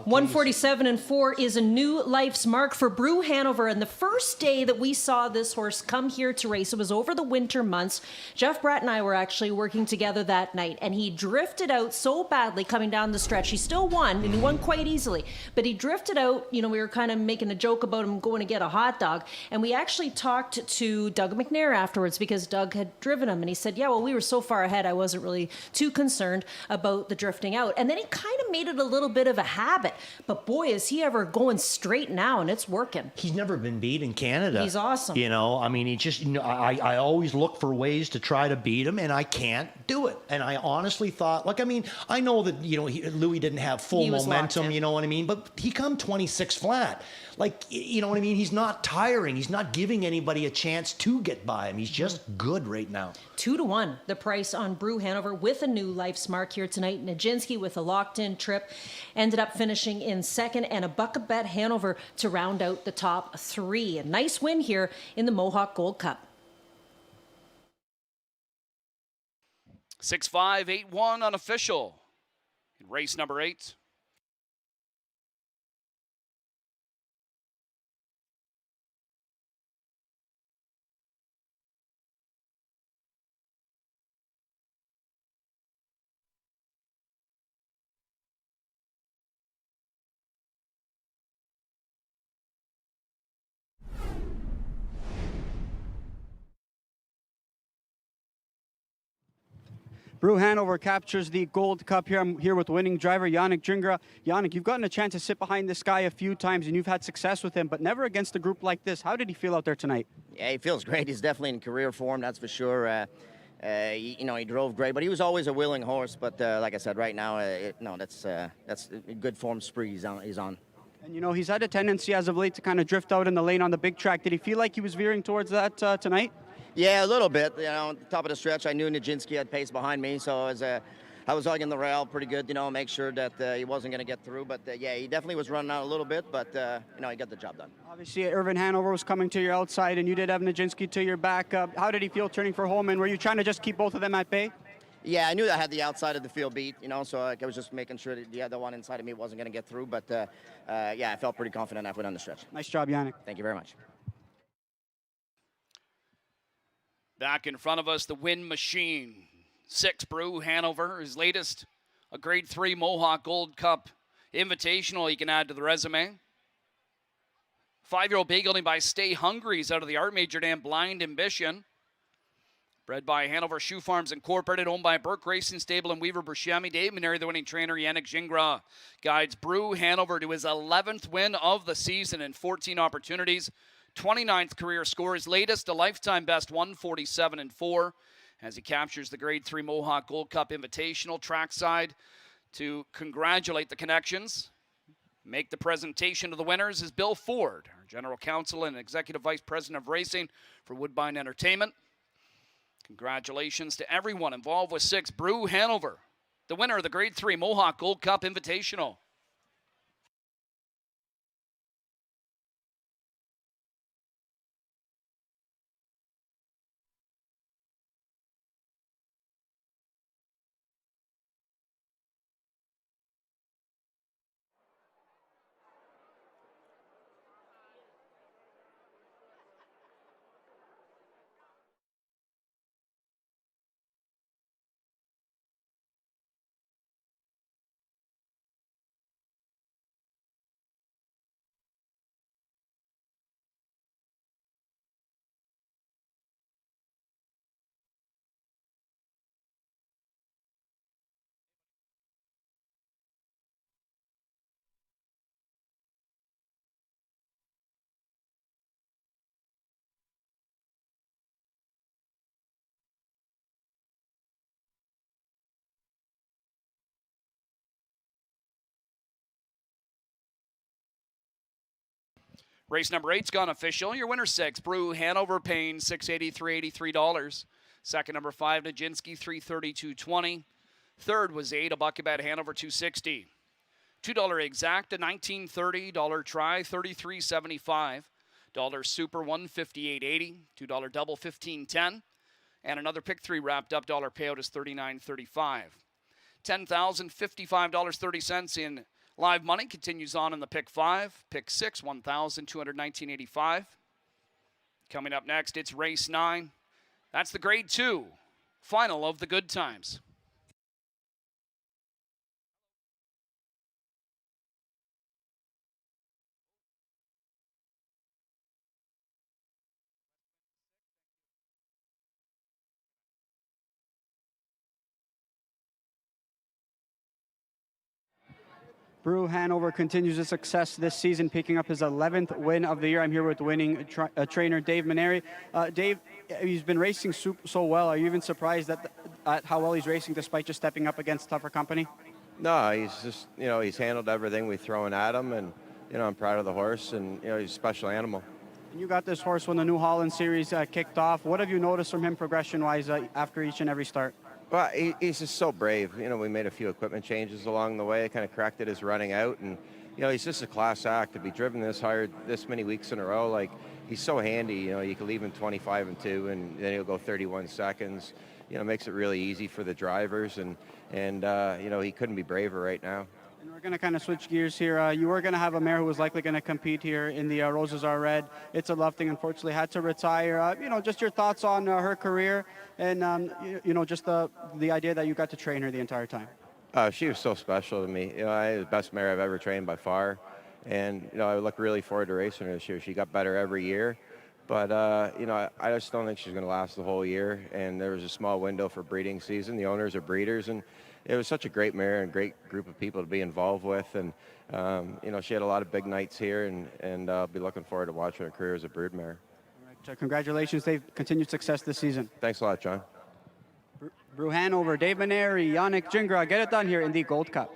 [SPEAKER 8] 147-4 is a new life's mark for Brew Hanover. And the first day that we saw this horse come here to race, it was over the winter months. Jeff Bratt and I were actually working together that night, and he drifted out so badly coming down the stretch. He still won, and he won quite easily, but he drifted out. You know, we were kind of making a joke about him going to get a hot dog, and we actually talked to Doug McNair afterwards because Doug had driven him, and he said, yeah, well, we were so far ahead, I wasn't really too concerned about the drifting out. And then he kind of made it a little bit of a habit. But boy, is he ever going straight now, and it's working.
[SPEAKER 9] He's never been beat in Canada.
[SPEAKER 8] He's awesome.
[SPEAKER 9] You know, I mean, he just, you know, I always look for ways to try to beat him, and I can't do it. And I honestly thought, like, I mean, I know that, you know, Louis didn't have full momentum, you know what I mean? But he come 26 flat. Like, you know what I mean? He's not tiring. He's not giving anybody a chance to get by him. He's just good right now.
[SPEAKER 8] 2-1, the price on Brew Hanover with a new life's mark here tonight. Nijinsky with a locked-in trip ended up finishing in 2nd, and a Buckabat Hanover to round out the top 3. A nice win here in the Mohawk Gold Cup.
[SPEAKER 1] 6-5, 8-1 unofficial in race number 8.
[SPEAKER 10] Brew Hanover captures the Gold Cup here. I'm here with winning driver Yannick Gingras. Yannick, you've gotten a chance to sit behind this guy a few times, and you've had success with him, but never against a group like this. How did he feel out there tonight?
[SPEAKER 2] Yeah, he feels great. He's definitely in career form, that's for sure. He drove great, but he was always a willing horse. But like I said, right now, that's a good form spree he's on.
[SPEAKER 10] And he's had a tendency as of late to kind of drift out in the lane on the big track. Did he feel like he was veering towards that tonight?
[SPEAKER 2] Yeah, a little bit. At the top of the stretch, I knew Nijinsky had pace behind me, so I was hugging the rail pretty good, make sure that he wasn't going to get through. But yeah, he definitely was running out a little bit, but he got the job done.
[SPEAKER 10] Obviously, Irvin Hanover was coming to your outside, and you did have Nijinsky to your back. How did he feel turning for home, and were you trying to just keep both of them at bay?
[SPEAKER 2] Yeah, I knew I had the outside of the field beat, so I was just making sure that the other one inside of me wasn't going to get through. But yeah, I felt pretty confident halfway down the stretch.
[SPEAKER 10] Nice job, Yannick.
[SPEAKER 2] Thank you very much.
[SPEAKER 1] Back in front of us, the Win Machine. 6 Brew Hanover, his latest, a Grade 3 Mohawk Gold Cup Invitational he can add to the resume. 5-year-old begeling by Stay Hungry. He's out of the Art Major Dam Blind Ambition. Bred by Hanover Shoe Farms Incorporated, owned by Burke Racing Stable and Weaver Buscemi. Dave Maneri, the winning trainer, Yannick Gingras, guides Brew Hanover to his 11th win of the season in 14 opportunities. 29th career score, his latest, a lifetime best, 147-4, as he captures the Grade 3 Mohawk Gold Cup Invitational trackside. To congratulate the connections, make the presentation to the winners is Bill Ford, our General Counsel and Executive Vice President of Racing for Woodbine Entertainment. Congratulations to everyone involved with 6 Brew Hanover, the winner of the Grade 3 Mohawk Gold Cup Invitational. Race number 8's gone official. Your winner 6, Brew Hanover, paying $683.83. Second, number 5, Nijinsky, $332.20. Third was 8, a bucket bet Hanover, $260. $2 exact, a $19.30. Try, $33.75. Super, $158.80. $2 double, $15.10. And another pick 3 wrapped up. Dollar payout is $39.35. $10,055.30 in live money continues on in the pick 5. Pick 6, $1,219.85. Coming up next, it's race 9. That's the Grade 2 final of the Good Times.
[SPEAKER 10] Brew Hanover continues his success this season, picking up his 11th win of the year. I'm here with winning trainer Dave Maneri. Dave, he's been racing so well. Are you even surprised at how well he's racing despite just stepping up against tougher company?
[SPEAKER 17] No, he's just, he's handled everything we've thrown at him, and, I'm proud of the horse, and, he's a special animal.
[SPEAKER 10] And you got this horse when the New Holland Series kicked off. What have you noticed from him progression-wise after each and every start?
[SPEAKER 17] Well, he's just so brave. We made a few equipment changes along the way, kind of corrected his running out, and he's just a class act. To be driven this hard this many weeks in a row, like, he's so handy. You can leave him 25-2, and then he'll go 31 seconds. Makes it really easy for the drivers, and he couldn't be braver right now.
[SPEAKER 10] And we're going to kind of switch gears here. You were going to have a mare who was likely going to compete here in the Roses Are Red. It's a Lufting, unfortunately, had to retire. Just your thoughts on her career and, just the idea that you got to train her the entire time.
[SPEAKER 17] She was so special to me. The best mare I've ever trained by far. And, I look really forward to racing her this year. She got better every year. But, I just don't think she's going to last the whole year. And there was a small window for breeding season. The owners are breeders, and it was such a great mare and great group of people to be involved with. And, she had a lot of big nights here, and I'll be looking forward to watching her career as a brood mare.
[SPEAKER 10] All right, congratulations, Dave. Continued success this season.
[SPEAKER 17] Thanks a lot, John.
[SPEAKER 10] Brew Hanover, Dave Maneri, Yannick Gingras, get it done here in the Gold Cup.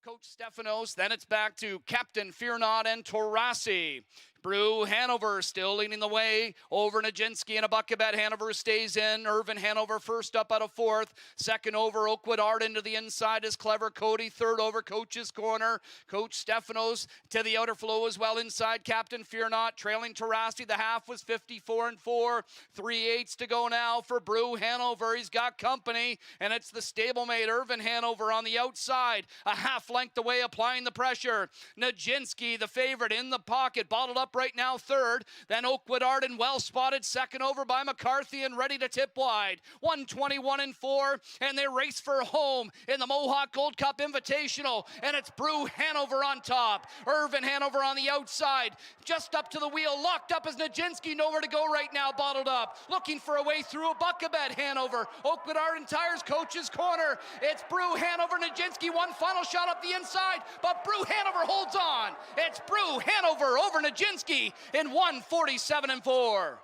[SPEAKER 1] Coach Stefanos, then it's back to Captain Fear Not and Torasi. Brew Hanover still leading the way over Nijinsky and a bucket bet. Hanover stays in. Irvin Hanover first up out of fourth. Second over, Oakwood Art into the inside is Clever Cody. Third over, Coach's Corner. Coach Stefanos to the outer flow as well inside. Captain Fear Not trailing Tarasi. The half was 54-4. 3/8 to go now for Brew Hanover. He's got company, and it's the stablemate Irvin Hanover on the outside. A half length away applying the pressure. Nijinsky, the favorite, in the pocket. Bottled up right now third. Then Oakwood Arden well spotted second over by McCarthy and ready to tip wide. 121-4, and they race for home in the Mohawk Gold Cup Invitational, and it's Brew Hanover on top. Irvin Hanover on the outside, just up to the wheel, locked up as Nijinsky, nowhere to go right now, bottled up, looking for a way through a bucket bet. Hanover, Oakwood Arden Tires, Coach's Corner. It's Brew Hanover, Nijinsky, one final shot up the inside, but Brew Hanover holds on. It's Brew Hanover over Nijinsky in 147-4.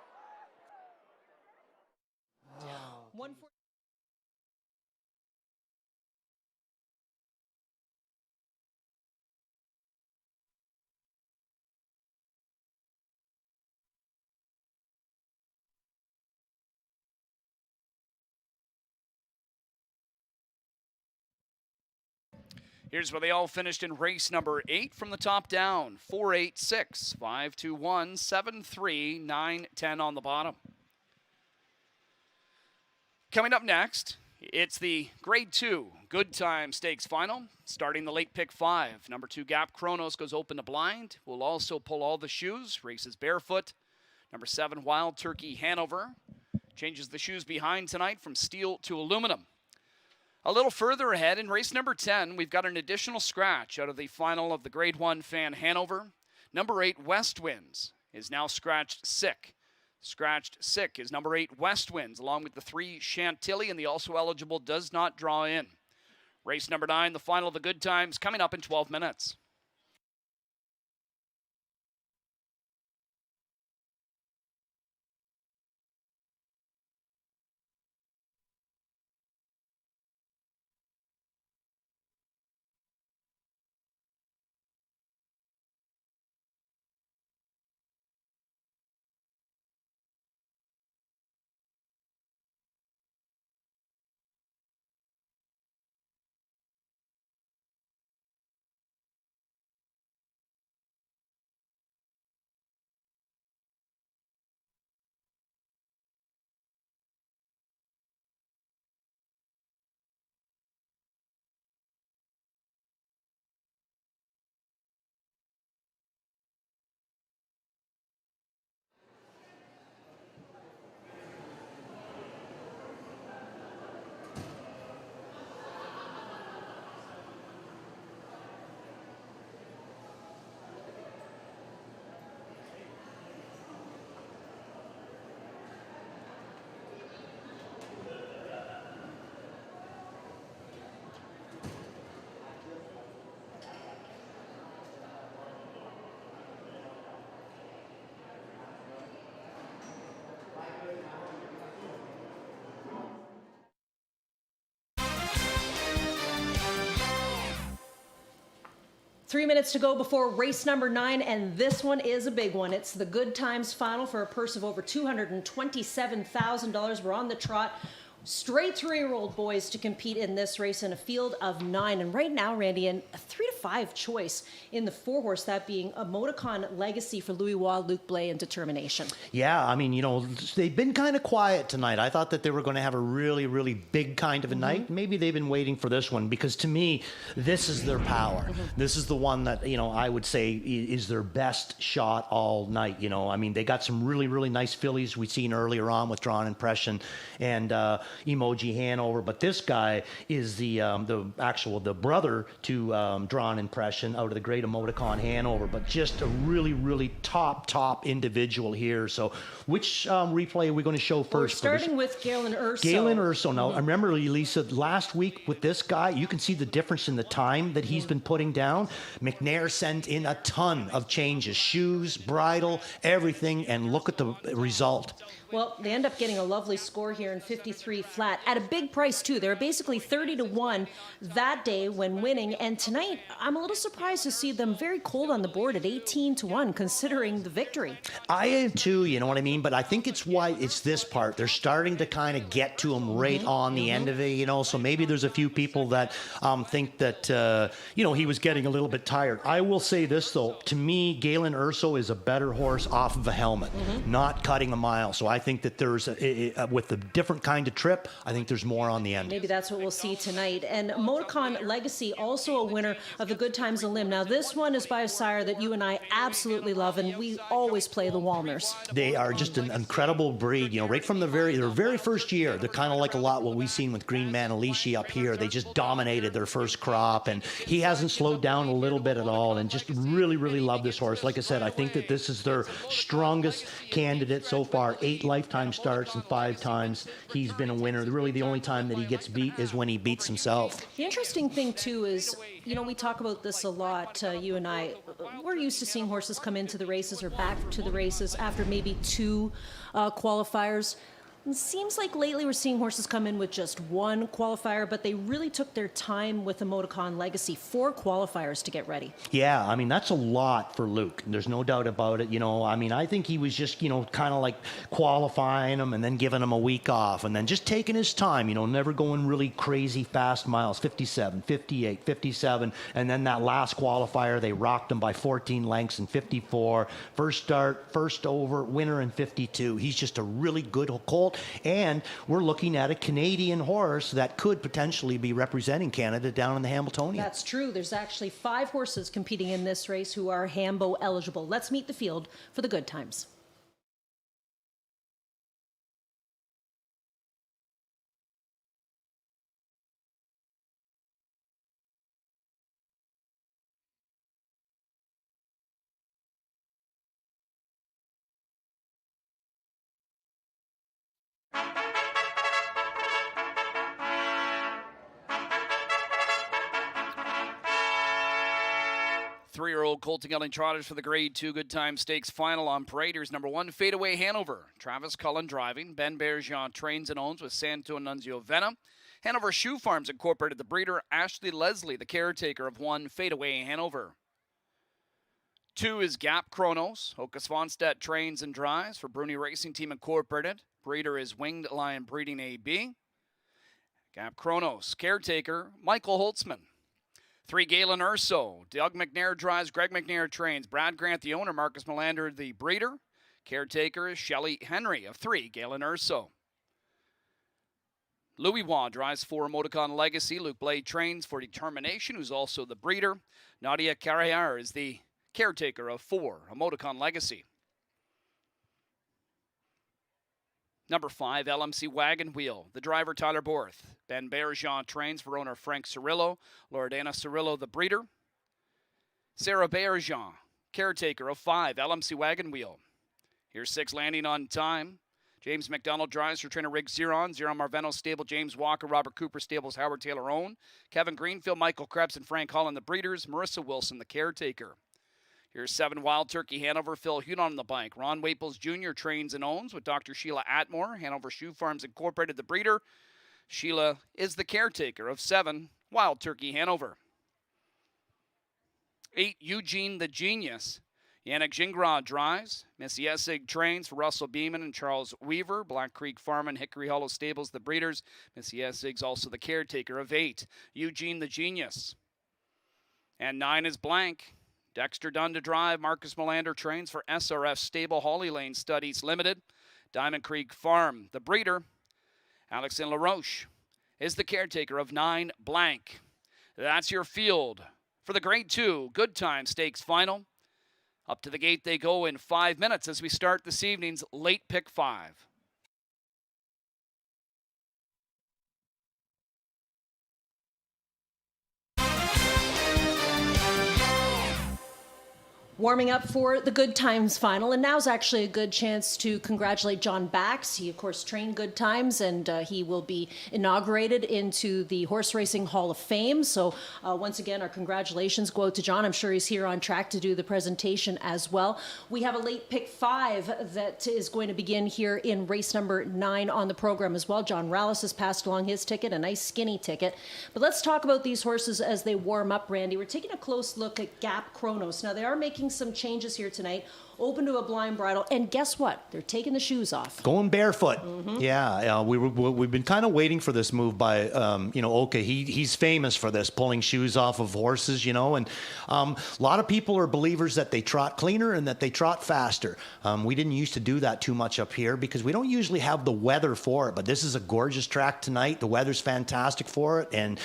[SPEAKER 1] Here's where they all finished in race number 8 from the top down. 4, 8, 6, 5, 2, 1, 7, 3, 9, 10 on the bottom. Coming up next, it's the Grade 2 Good Time Stakes Final. Starting the late pick 5. Number 2 Gap Kronos goes open to blind. We'll also pull all the shoes. Races barefoot. Number 7 Wild Turkey Hanover changes the shoes behind tonight from steel to aluminum. A little further ahead in race number 10, we've got an additional scratch out of the final of the Grade 1 Fan Hanover. Number 8, West Winds, is now scratched sick. Scratched sick is number 8, West Winds, along with the 3 Chantilly, and the also eligible does not draw in. Race number 9, the final of the Good Times, coming up in 12 minutes.
[SPEAKER 8] Three minutes to go before race number 9, and this one is a big one. It's the Good Times Final for a purse of over $227,000. We're on the trot. Straight 3-year-old boys to compete in this race in a field of 9. And right now, Randy, a 3 to 5 choice in the 4-horse, that being a Moticon Legacy for Louis Waugh, Luke Blais, and Determination.
[SPEAKER 9] Yeah, I mean, they've been kind of quiet tonight. I thought that they were going to have a really, really big kind of a night. Maybe they've been waiting for this one because to me, this is their power. This is the one that, I would say is their best shot all night. I mean, they got some really, really nice fillies we've seen earlier on with Drawn Impression and Emoji Hanover, but this guy is the brother to Drawn Emoticon impression out of the great Emoticon Hanover, but just a really, really top individual here. So which replay are we going to show first?
[SPEAKER 8] We're starting with Galen Urso.
[SPEAKER 9] Galen Urso. Now, I remember, Lisa, last week with this guy, you can see the difference in the time that he's been putting down. McNair sent in a ton of changes, shoes, bridle, everything, and look at the result.
[SPEAKER 8] Well, they end up getting a lovely score here in 53 flat at a big price, too. They're basically 30-1 that day when winning. And tonight, I'm a little surprised to see them very cold on the board at 18-1, considering the victory.
[SPEAKER 9] I am, too, you know what I mean? But I think it's why it's this part. They're starting to kind of get to him right on the end of it, you know? So maybe there's a few people that think that, you know, he was getting a little bit tired. I will say this, though. To me, Galen Urso is a better horse off of a helmet, not cutting a mile. So I think that there's, with a different kind of trip, I think there's more on the end.
[SPEAKER 8] Maybe that's what we'll see tonight. And Emoticon Legacy, also a winner of the Good Times Elim. Now, this one is by a sire that you and I absolutely love, and we always play the Walners.
[SPEAKER 9] They are just an incredible breed, you know, right from their very first year. They're kind of like a lot what we've seen with Green Manalishi up here. They just dominated their first crop, and he hasn't slowed down a little bit at all, and just really, really love this horse. Like I said, I think that this is their strongest candidate so far. 8 lifetime starts and 5 times he's been a winner. Really, the only time that he gets beat is when he beats himself.
[SPEAKER 8] The interesting thing, too, is, you know, we talk about this a lot, you and I. We're used to seeing horses come into the races or back to the races after maybe 2 qualifiers. It seems like lately we're seeing horses come in with just 1 qualifier, but they really took their time with Emoticon Legacy, 4 qualifiers to get ready.
[SPEAKER 9] Yeah, I mean, that's a lot for Luke. There's no doubt about it. You know, I mean, I think he was just, you know, kind of like qualifying him and then giving him a week off and then just taking his time, you know, never going really crazy fast miles, 57, 58, 57. And then that last qualifier, they rocked him by 14 lengths in 54. First start, first over, winner in 52. He's just a really good colt. And we're looking at a Canadian horse that could potentially be representing Canada down in the Hamiltonian.
[SPEAKER 8] That's true. There's actually 5 horses competing in this race who are Hambo eligible. Let's meet the field for the Good Times.
[SPEAKER 1] Three-year-old Colton Gelding Trotters for the Grade 2 Good Time Stakes final on parade. Here's number 1, Fadeaway Hanover. Travis Cullen driving. Ben Bergeron trains and owns with Santo Annunzio Venna. Hanover Shoe Farms Incorporated, the breeder. Ashley Leslie, the caretaker of 1, Fadeaway Hanover. 2 is Gap Chronos. Hoka Svanstedt trains and drives for Bruni Racing Team Incorporated. Breeder is Winged Lion Breeding AB. Gap Chronos. Caretaker, Michael Holtzman. 3, Galen Urso. Doug McNair drives, Greg McNair trains. Brad Grant, the owner. Marcus Melander, the breeder. Caretaker is Shelley Henry of 3, Galen Urso. Louis Waugh drives 4, Emoticon Legacy. Luke Blade trains for Determination, who's also the breeder. Nadia Carrier is the caretaker of 4, Emoticon Legacy. Number 5, LMC Wagon Wheel. The driver, Tyler Borth. Ben Bergeron trains for owner Frank Cirillo. Loredana Cirillo, the breeder. Sarah Bergeron, caretaker of 5, LMC Wagon Wheel. Here's 6, Landing on Time. James McDonald drives for trainer Rick Ziron. Ziron Marveno stable, James Walker, Robert Cooper stables, Howard Taylor own. Kevin Greenfield, Michael Krebs, and Frank Holland, the breeders. Marissa Wilson, the caretaker. Here's 7, Wild Turkey Hanover, Phil Hune on the bike. Ron Waples Jr. trains and owns with Dr. Sheila Atmore. Hanover Shoe Farms Incorporated, the breeder. Sheila is the caretaker of 7, Wild Turkey Hanover. 8, Eugene the Genius. Yannick Gingras drives. Missy Essig trains for Russell Beeman and Charles Weaver. Black Creek Farm and Hickory Hollow Stables, the breeders. Missy Essig's also the caretaker of 8, Eugene the Genius. And 9 is Blank. Dexter Dunn to drive. Marcus Melander trains for SRF Stable Holly Lane Studies Limited. Diamond Creek Farm, the breeder. Alexandre LaRoche is the caretaker of 9, Blank. That's your field for the Grade 2 Good Time Stakes final. Up to the gate they go in 5 minutes as we start this evening's late pick 5.
[SPEAKER 8] warming up for the Good Times final, and now's actually a good chance to congratulate John Bax. He, of course, trained Good Times, and he will be inaugurated into the Horse Racing Hall of Fame. So once again, our congratulations go out to John. I'm sure he's here on track to do the presentation as well. We have a late pick 5 that is going to begin here in race number 9 on the program as well. John Rallis has passed along his ticket, a nice skinny ticket. But let's talk about these horses as they warm up, Randy. We're taking a close look at Gap Chronos. Now, they are making some changes here tonight. Open to a blind bridle, and guess what? They're taking the shoes off.
[SPEAKER 9] Going barefoot. Yeah, we've been kind of waiting for this move by Oka. He's famous for this, pulling shoes off of horses, and a lot of people are believers that they trot cleaner and that they trot faster. We didn't used to do that too much up here because we don't usually have the weather for it, but this is a gorgeous track tonight. The weather's fantastic for it, and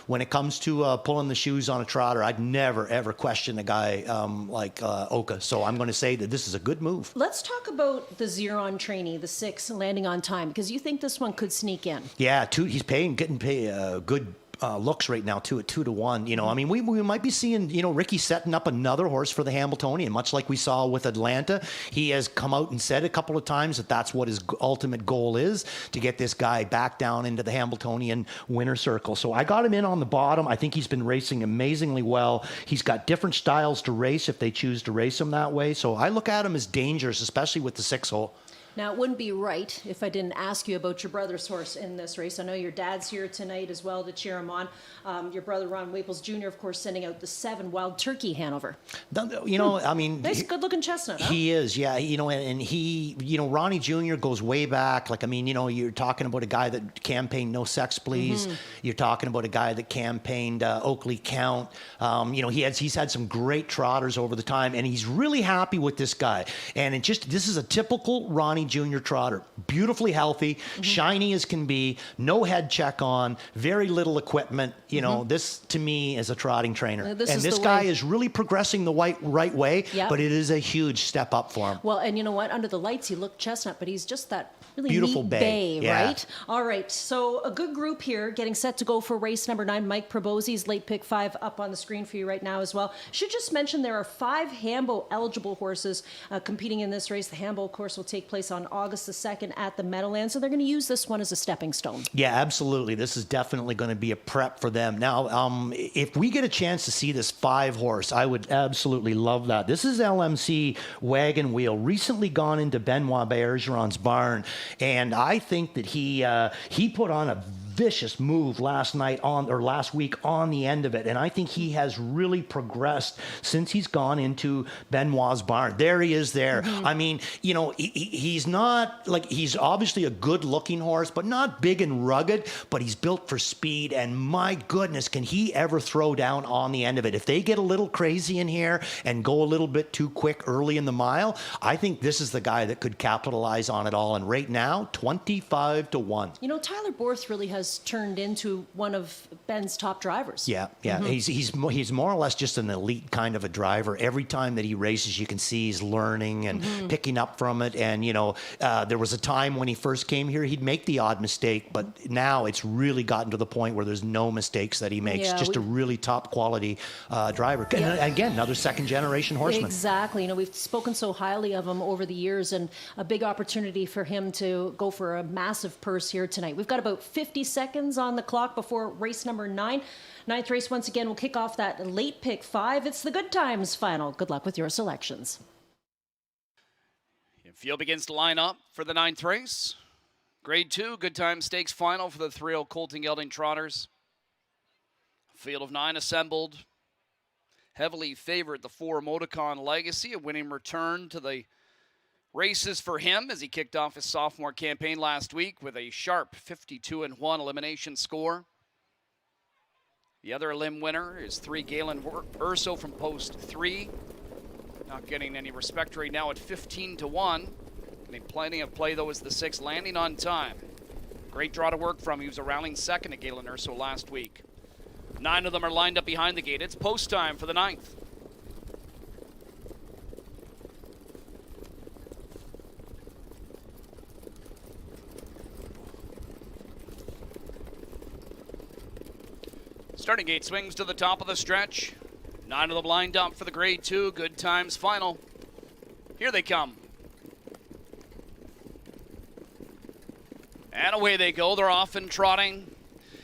[SPEAKER 9] when it comes to pulling the shoes on a trotter, I'd never ever question a guy like Oka. So I'm going to say that this is a good move.
[SPEAKER 8] Let's talk about the Xeron trainee, the 6, landing on time, because you think this one could sneak in.
[SPEAKER 9] Yeah, he's getting paid good looks right now too at 2-1. I mean, we might be seeing Ricky setting up another horse for the Hamiltonian, much like we saw with Atlanta. He has come out and said a couple of times that that's what his ultimate goal is, to get this guy back down into the Hamiltonian winner circle. So I got him in on the bottom. I think he's been racing amazingly well. He's got different styles to race if they choose to race him that way. So I look at him as dangerous, especially with the 6-hole.
[SPEAKER 8] Now, it wouldn't be right if I didn't ask you about your brother's horse in this race. I know your dad's here tonight as well to cheer him on. Your brother, Ron Waples Jr., of course, sending out the 7 Wild Turkey Hanover.
[SPEAKER 9] I mean...
[SPEAKER 8] Nice, good-looking chestnut, huh?
[SPEAKER 9] He is, yeah. And he, Ronnie Jr. goes way back. Like, I mean, you're talking about a guy that campaigned No Sex Please. You're talking about a guy that campaigned Oakley Count. He's had some great trotters over the time, and he's really happy with this guy. And this is a typical Ronnie Jr. trotter. Beautifully healthy, shiny as can be, no head check on, very little equipment. This to me is a trotting trainer. This guy is really progressing the right way, but it is a huge step up for him.
[SPEAKER 8] Well, and you know what? Under the lights, he looked chestnut, but he's just that really
[SPEAKER 9] beautiful
[SPEAKER 8] neat
[SPEAKER 9] bay,
[SPEAKER 8] right? All right, so a good group here getting set to go for race number 9. Mike Probosi's late pick 5 up on the screen for you right now as well. Should just mention there are 5 Hambo eligible horses competing in this race. The Hambo, of course, will take place on August the 2nd at the Meadowlands, so they're going to use this one as a stepping stone.
[SPEAKER 9] Yeah, absolutely. This is definitely going to be a prep for them. Now, if we get a chance to see this 5 horse, I would absolutely love that. This is LMC Wagon Wheel, recently gone into Benoit Bergeron's barn, and I think that he put on a vicious move last week on the end of it, and I think he has really progressed since he's gone into Benoit's barn. There he is there. I mean, he's not like, he's obviously a good looking horse, but not big and rugged, but he's built for speed, and my goodness, can he ever throw down on the end of it. If they get a little crazy in here and go a little bit too quick early in the mile, I think this is the guy that could capitalize on it all, and right now 25-1.
[SPEAKER 8] Tyler Borth really has turned into one of Ben's top drivers.
[SPEAKER 9] Yeah. He's more or less just an elite kind of a driver. Every time that he races, you can see he's learning and picking up from it. And there was a time when he first came here, he'd make the odd mistake, but now it's really gotten to the point where there's no mistakes that he makes. Just a really top quality driver. And again, another second generation horseman.
[SPEAKER 8] Exactly. We've spoken so highly of him over the years, and a big opportunity for him to go for a massive purse here tonight. We've got about 50 seconds on the clock before race number 9. 9th race, once again, will kick off that late pick 5. It's the Good Times final. Good luck with your selections.
[SPEAKER 1] Field begins to line up for the 9th race. Grade 2, Good Times Stakes final for the 3-0 Colton Gelding Trotters. Field of 9 assembled. Heavily favored the 4 Moticon Legacy, a winning return to the races for him as he kicked off his sophomore campaign last week with a sharp 52-1 elimination score. The other limb winner is 3 Galen Urso from post 3. Not getting any respect right now at 15-1. Getting plenty of play though as the 6 landing on time. Great draw to work from. He was a rounding second to Galen Urso last week. 9 of them are lined up behind the gate. It's post time for the 9th. Starting gate swings to the top of the stretch. 9 of them lined up for the Grade 2 Good Times Final. Here they come. And away they go. They're off and trotting.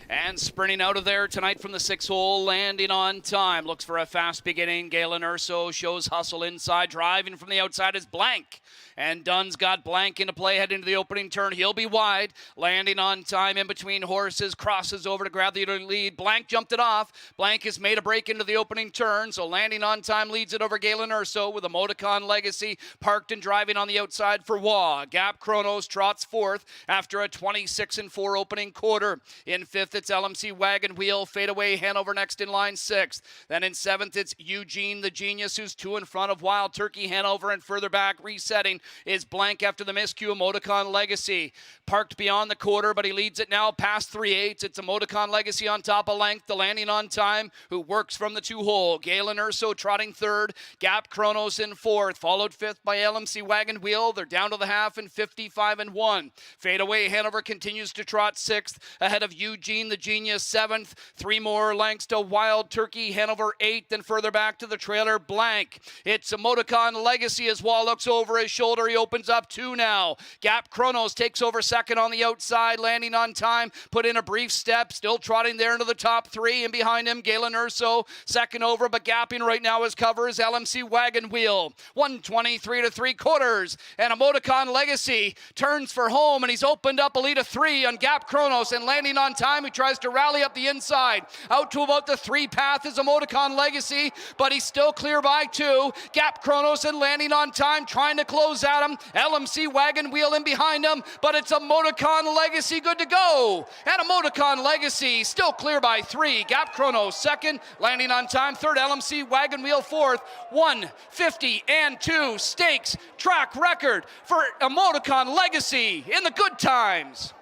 [SPEAKER 1] And sprinting out of there tonight from the 6 hole, landing on time. Looks for a fast beginning. Galen Urso shows hustle inside. Driving from the outside is Blank. And Dunn's got Blank into play, heading to the opening turn. He'll be wide. Landing on time in between horses. Crosses over to grab the lead. Blank jumped it off. Blank has made a break into the opening turn. So landing on time leads it over Galen Urso with a Moticon Legacy parked and driving on the outside for Waugh. Gap Chronos trots fourth after a 26-4 opening quarter. In fifth, it's LMC Wagon Wheel. Fadeaway Hanover next in line sixth. Then in seventh, it's Eugene the Genius, who's 2 in front of Wild Turkey Hanover, and further back resetting is Blank after the miscue, Moticon Legacy. Parked beyond the quarter, but he leads it now past 3/8. It's a Moticon Legacy on top of length, the landing on time, who works from the 2 hole. Galen Urso trotting third, Gap Chronos in fourth, followed fifth by LMC Wagon Wheel. They're down to the half in 55-1. Fadeaway Hanover continues to trot sixth, ahead of Eugene the Genius seventh. 3 more lengths to Wild Turkey Hanover eighth, and further back to the trailer Blank. It's a Moticon Legacy as Wall looks over his shoulder. He opens up 2 now. Gap Chronos takes over second on the outside, landing on time, put in a brief step, still trotting there into the top 3, and behind him Galen Urso second over, but gapping right now his cover is LMC Wagon Wheel. 123 3/4, and a Moticon Legacy turns for home, and he's opened up a lead of 3 on Gap Chronos, and landing on time he tries to rally up the inside. Out to about the 3 path is a Moticon Legacy, but he's still clear by 2. Gap Chronos and landing on time, trying to close at him. LMC Wagon Wheel in behind him, but it's a Moticon Legacy good to go. And a Moticon Legacy still clear by 3. Gap Chronos second, landing on time third. LMC Wagon Wheel fourth. 150-2 stakes track record for a Moticon Legacy in the Good Times.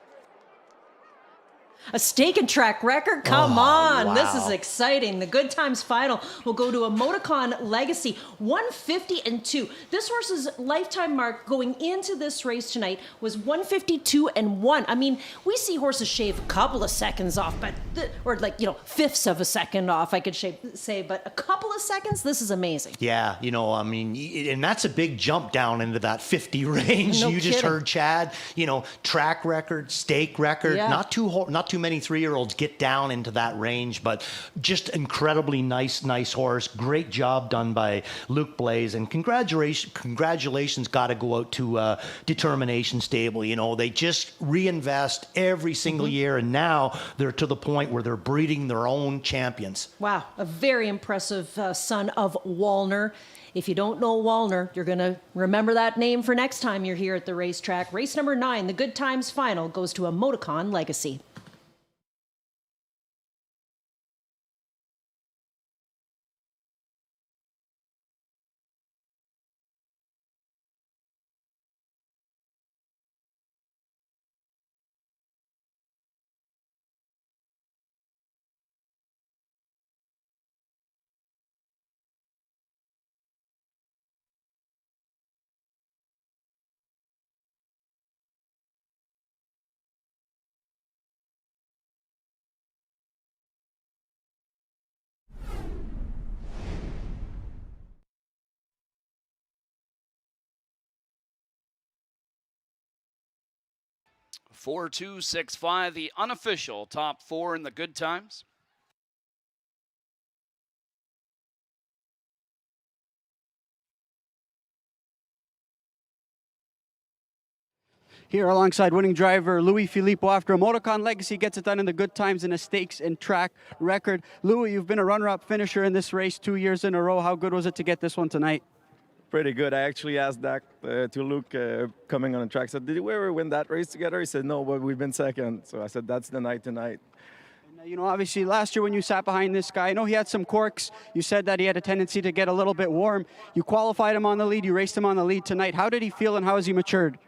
[SPEAKER 8] A stake and track record? Come on.
[SPEAKER 9] wow.
[SPEAKER 8] This is exciting. The Good Times Final will go to a Moticon Legacy, 150-2. This horse's lifetime mark going into this race tonight was 152-1. I mean, we see horses shave a couple of seconds off, but or fifths of a second off, I could say, but a couple of seconds, this is amazing.
[SPEAKER 9] Yeah, I mean, and that's a big jump down into that 50 range.
[SPEAKER 8] No
[SPEAKER 9] you just
[SPEAKER 8] kidding.
[SPEAKER 9] heard Chad, track record, stake record,
[SPEAKER 8] Yeah.
[SPEAKER 9] not too many 3-year-olds get down into that range, but just incredibly nice horse. Great job done by Luke Blaze, and congratulations got to go out to Determination Stable. They just reinvest every single year, and now they're to the point where they're breeding their own champions.
[SPEAKER 8] Wow, a very impressive son of Wallner. If you don't know Wallner, you're going to remember that name for next time you're here at the racetrack. Race number 9, the Good Times Final, goes to a Moticon Legacy.
[SPEAKER 1] Four, 2, 6, 5, the unofficial top 4 in the Good Times.
[SPEAKER 10] Here alongside winning driver Louis Filippo after a Moticon Legacy gets it done in the Good Times in a stakes and track record. Louis, you've been a runner-up finisher in this race 2 years in a row. How good was it to get this one tonight?
[SPEAKER 3] Pretty good. I actually asked that to Luke coming on the track. I said, did we ever win that race together? He said, no, but we've been second. So I said, that's the night tonight.
[SPEAKER 10] And, obviously last year when you sat behind this guy, I know he had some quirks. You said that he had a tendency to get a little bit warm. You qualified him on the lead. You raced him on the lead tonight. How did he feel and how has he matured?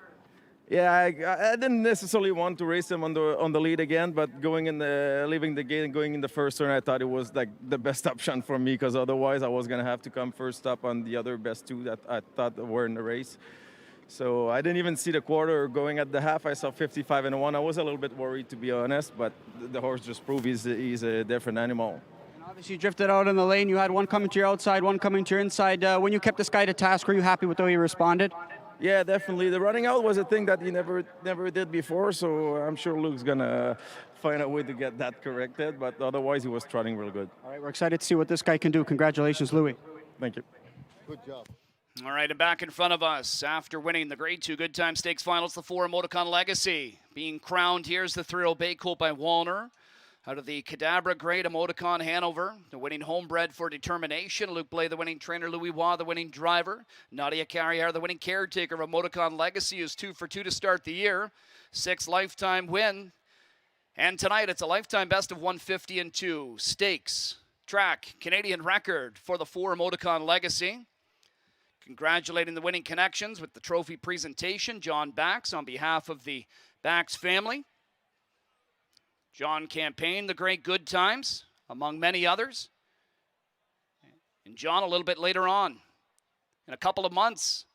[SPEAKER 3] Yeah, I didn't necessarily want to race him on the lead again, but leaving the gate and going in the first turn, I thought it was like the best option for me, because otherwise I was gonna have to come first up on the other best 2 that I thought were in the race. So I didn't even see the quarter going at the half. I saw 55-1. I was a little bit worried, to be honest, but the horse just proved he's a different animal.
[SPEAKER 10] Obviously, you drifted out in the lane. You had one coming to your outside, one coming to your inside. When you kept this guy to task, were you happy with the way he responded?
[SPEAKER 3] Yeah, definitely. The running out was a thing that he never did before, so I'm sure Luke's gonna find a way to get that corrected. But otherwise, he was trotting real good.
[SPEAKER 10] All right, we're excited to see what this guy can do. Congratulations, Louis.
[SPEAKER 3] Thank you.
[SPEAKER 14] Good job.
[SPEAKER 1] All right, and back in front of us, after winning the Grade 2 Good Time Stakes Finals, the 4 Emoticon Legacy. Being crowned, here's the 3-0 Bay Colt by Walner. Out of the Cadabra Grade Emoticon Hanover, the winning homebred for Determination. Luke Blay, the winning trainer. Louis Waugh, the winning driver. Nadia Carrière, the winning caretaker of Emoticon Legacy, is 2 for 2 to start the year. 6th lifetime win. And tonight, it's a lifetime best of 150 and 2. Stakes, track, Canadian record for the 4 Emoticon Legacy. Congratulating the winning connections with the trophy presentation, John Bax, on behalf of the Bax family. John campaigned the great Good Times, among many others. And John, a little bit later on, in a couple of months,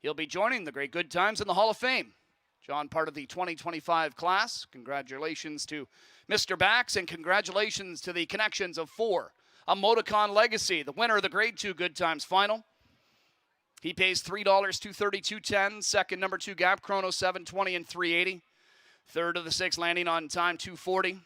[SPEAKER 1] he'll be joining the great Good Times in the Hall of Fame. John, part of the 2025 class. Congratulations to Mr. Bax, and congratulations to the connections of 4 Emoticon Legacy, the winner of the Grade 2 Good Times Final. He pays $3, $230, $210. Second, number 2, Gap Chrono, $720 and $380. Third of the 6, landing on time, $240.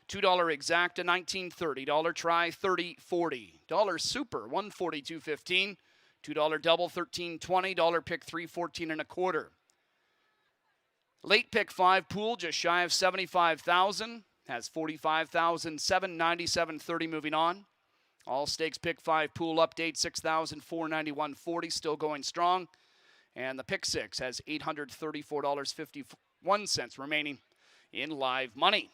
[SPEAKER 1] $2 exacta, $19.30. $1 try, $30.40. $1 super, $140, $215. $2 double, $13.20. $1 pick, $314 and a quarter. Late pick 5 pool, just shy of $75,000. Has $45,797.30 moving on. All stakes pick 5 pool update, $6,491.40, still going strong. And the pick 6 has $834.51 remaining in live money.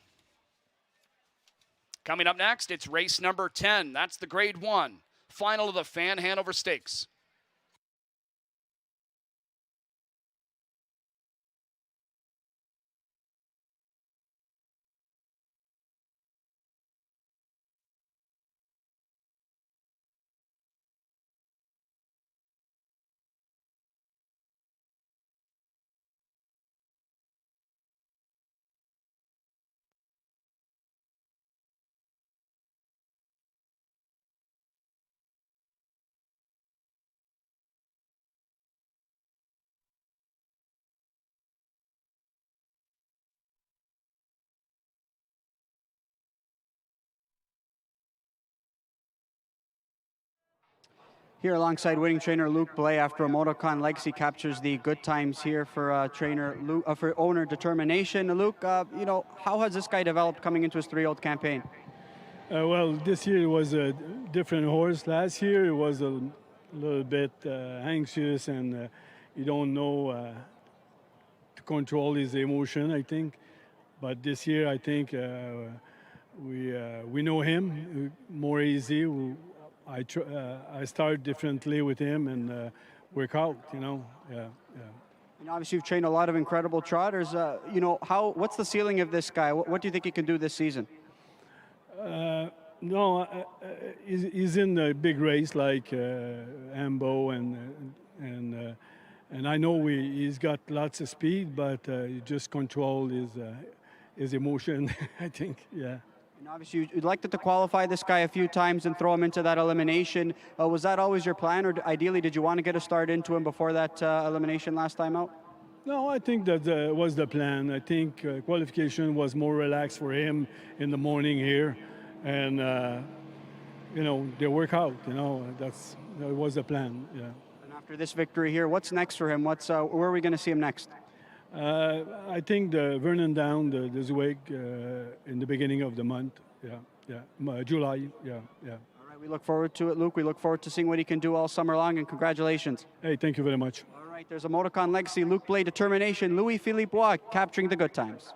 [SPEAKER 1] Coming up next, it's race number 10. That's the Grade 1 final of the Fan Hanover Stakes.
[SPEAKER 10] Here alongside winning trainer Luke Blay after Emoticon Legacy captures the Good Times here for for owner Determination. Luke, you know, how has this guy developed coming into his 3-year-old campaign?
[SPEAKER 4] Well, this year it was a different horse. Last year it was a little bit anxious, and you don't know to control his emotion, I think. But this year I think we know him more easy. I start differently with him and work out, you know. Yeah.
[SPEAKER 10] And obviously, you've trained a lot of incredible trotters. You know, what's the ceiling of this guy? What do you think he can do this season?
[SPEAKER 4] No, he's in a big race like Ambo, and I know he's got lots of speed, but he just control his emotion. I think, yeah.
[SPEAKER 10] And obviously, you'd like to qualify this guy a few times and throw him into that elimination. Was that always your plan, or ideally, did you want to get a start into him before that elimination last time out?
[SPEAKER 4] No, I think that was the plan. I think qualification was more relaxed for him in the morning here, and you know, they work out. You know, that was the plan. Yeah.
[SPEAKER 10] And after this victory here, what's next for him? Where are we going to see him next?
[SPEAKER 4] I think the Vernon Down, the Zwick, in the beginning of the month. Yeah, July. Yeah.
[SPEAKER 10] All right, we look forward to it, Luke. We look forward to seeing what he can do all summer long, and congratulations.
[SPEAKER 4] Hey, thank you very much.
[SPEAKER 10] All right, there's Emoticon Legacy, Luke Blay Determination, Louis-Philippe Waugh capturing the Good Times.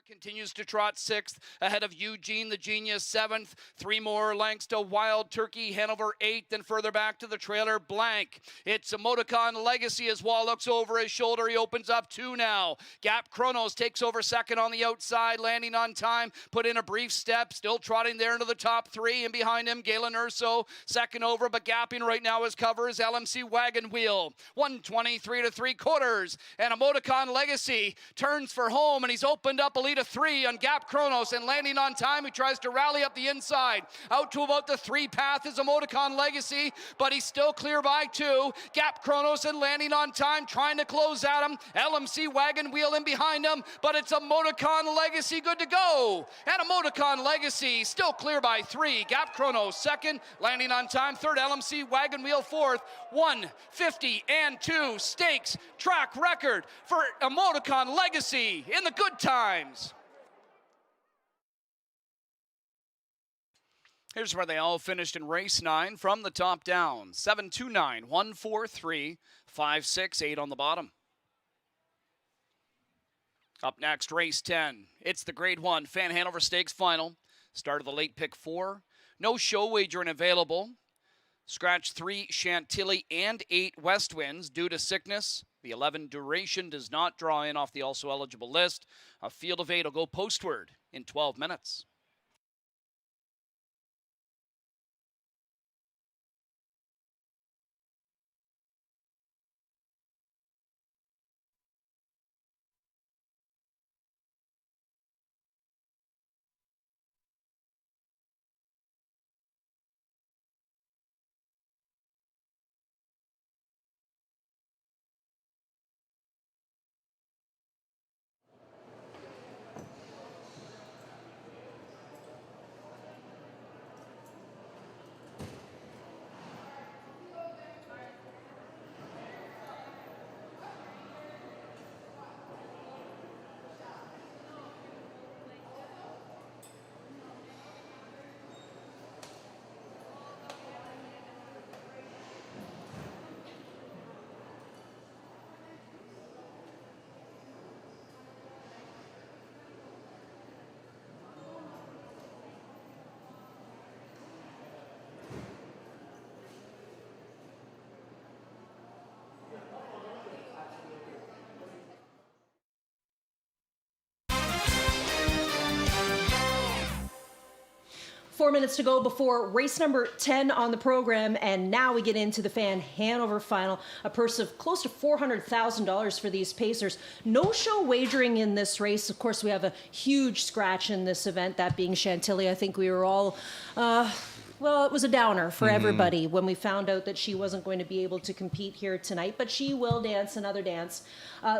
[SPEAKER 1] Continues to trot 6th, ahead of Eugene the Genius 7th. 3 more lengths to Wild Turkey, Hanover 8th, and further back to the trailer Blank. It's Emoticon Legacy as Wall looks over his shoulder. He opens up 2 now. Gap Chronos takes over 2nd on the outside, landing on time, put in a brief step, still trotting there into the top 3, and behind him Galen Urso, 2nd over, but gapping right now his cover is LMC Wagon Wheel. 123 3/4, and Emoticon Legacy turns for home, and he's opened up a lead of 3 on Gap Kronos and landing on time. He tries to rally up the inside. Out to about the 3 path is Emoticon Legacy, but he's still clear by 2. Gap Kronos and landing on time, trying to close at him. LMC Wagon Wheel in behind him, but it's Emoticon Legacy good to go. And Emoticon Legacy still clear by 3. Gap Kronos second, landing on time. Third, LMC Wagon Wheel fourth. 1:50 and 2 stakes track record for Emoticon Legacy in the good times. Here's where they all finished in race 9 from the top down. 7-2-9, 1-4-3, 5-6-8 on the bottom. Up next, race 10. It's the Grade 1 Fan Hanover Stakes final. Start of the late pick 4. No show wagering available. Scratch 3 Chantilly and 8 West Winds due to sickness. The 11 duration does not draw in off the also eligible list. A field of 8 will go postward in 12 minutes.
[SPEAKER 8] Four minutes to go before race number 10 on the program, and now we get into the Fan Hanover final, a purse of close to $400,000 for these Pacers. No show wagering in this race. Of course, we have a huge scratch in this event, that being Chantilly. I think we were all, well, it was a downer for everybody when we found out that she wasn't going to be able to compete here tonight, but she will dance another dance.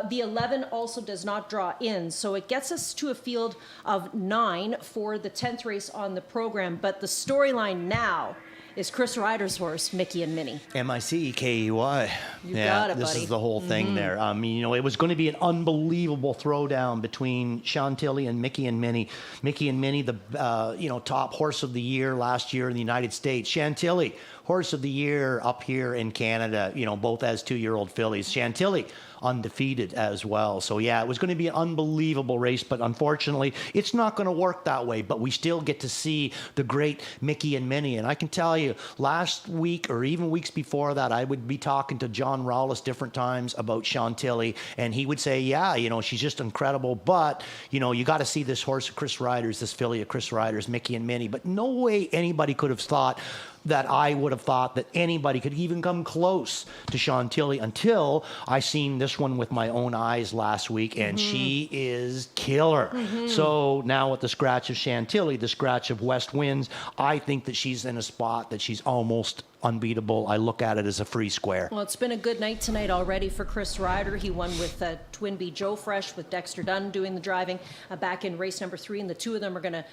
[SPEAKER 8] The 11 also does not draw in, so it gets us to a field of 9 for the 10th race on the program. But the storyline now is Chris Ryder's horse, Mickey and Minnie.
[SPEAKER 9] M-I-C-K-E-Y.
[SPEAKER 8] You got it,
[SPEAKER 9] this
[SPEAKER 8] buddy.
[SPEAKER 9] is the whole thing there. I mean, you know, it was going to be an unbelievable throwdown between Chantilly and Mickey and Minnie. Mickey and Minnie, the top horse of the year last year in the United States. Chantilly, horse of the year up here in Canada, both as 2-year-old fillies. Chantilly, undefeated as well. So yeah, it was going to be an unbelievable race, but unfortunately it's not going to work that way. But we still get to see the great Mickey and Minnie. And I can tell you, last week or even weeks before that, I would be talking to John Rawlis different times about Chantilly, and he would say, yeah, she's just incredible, but you got to see this horse of Chris Ryder's, this filly of Chris Ryder's, Mickey and Minnie. But no way anybody could have thought that I would have thought that anybody could even come close to Chantilly until I seen this one with my own eyes last week, and she is killer. So now with the scratch of Chantilly, the scratch of West Winds, I think that she's in a spot that she's almost unbeatable. I look at it as a free square.
[SPEAKER 8] Well, it's been a good night tonight already for Chris Ryder. He won with Twinbee Joe Fresh, with Dexter Dunn doing the driving back in race number 3, and the two of them are going to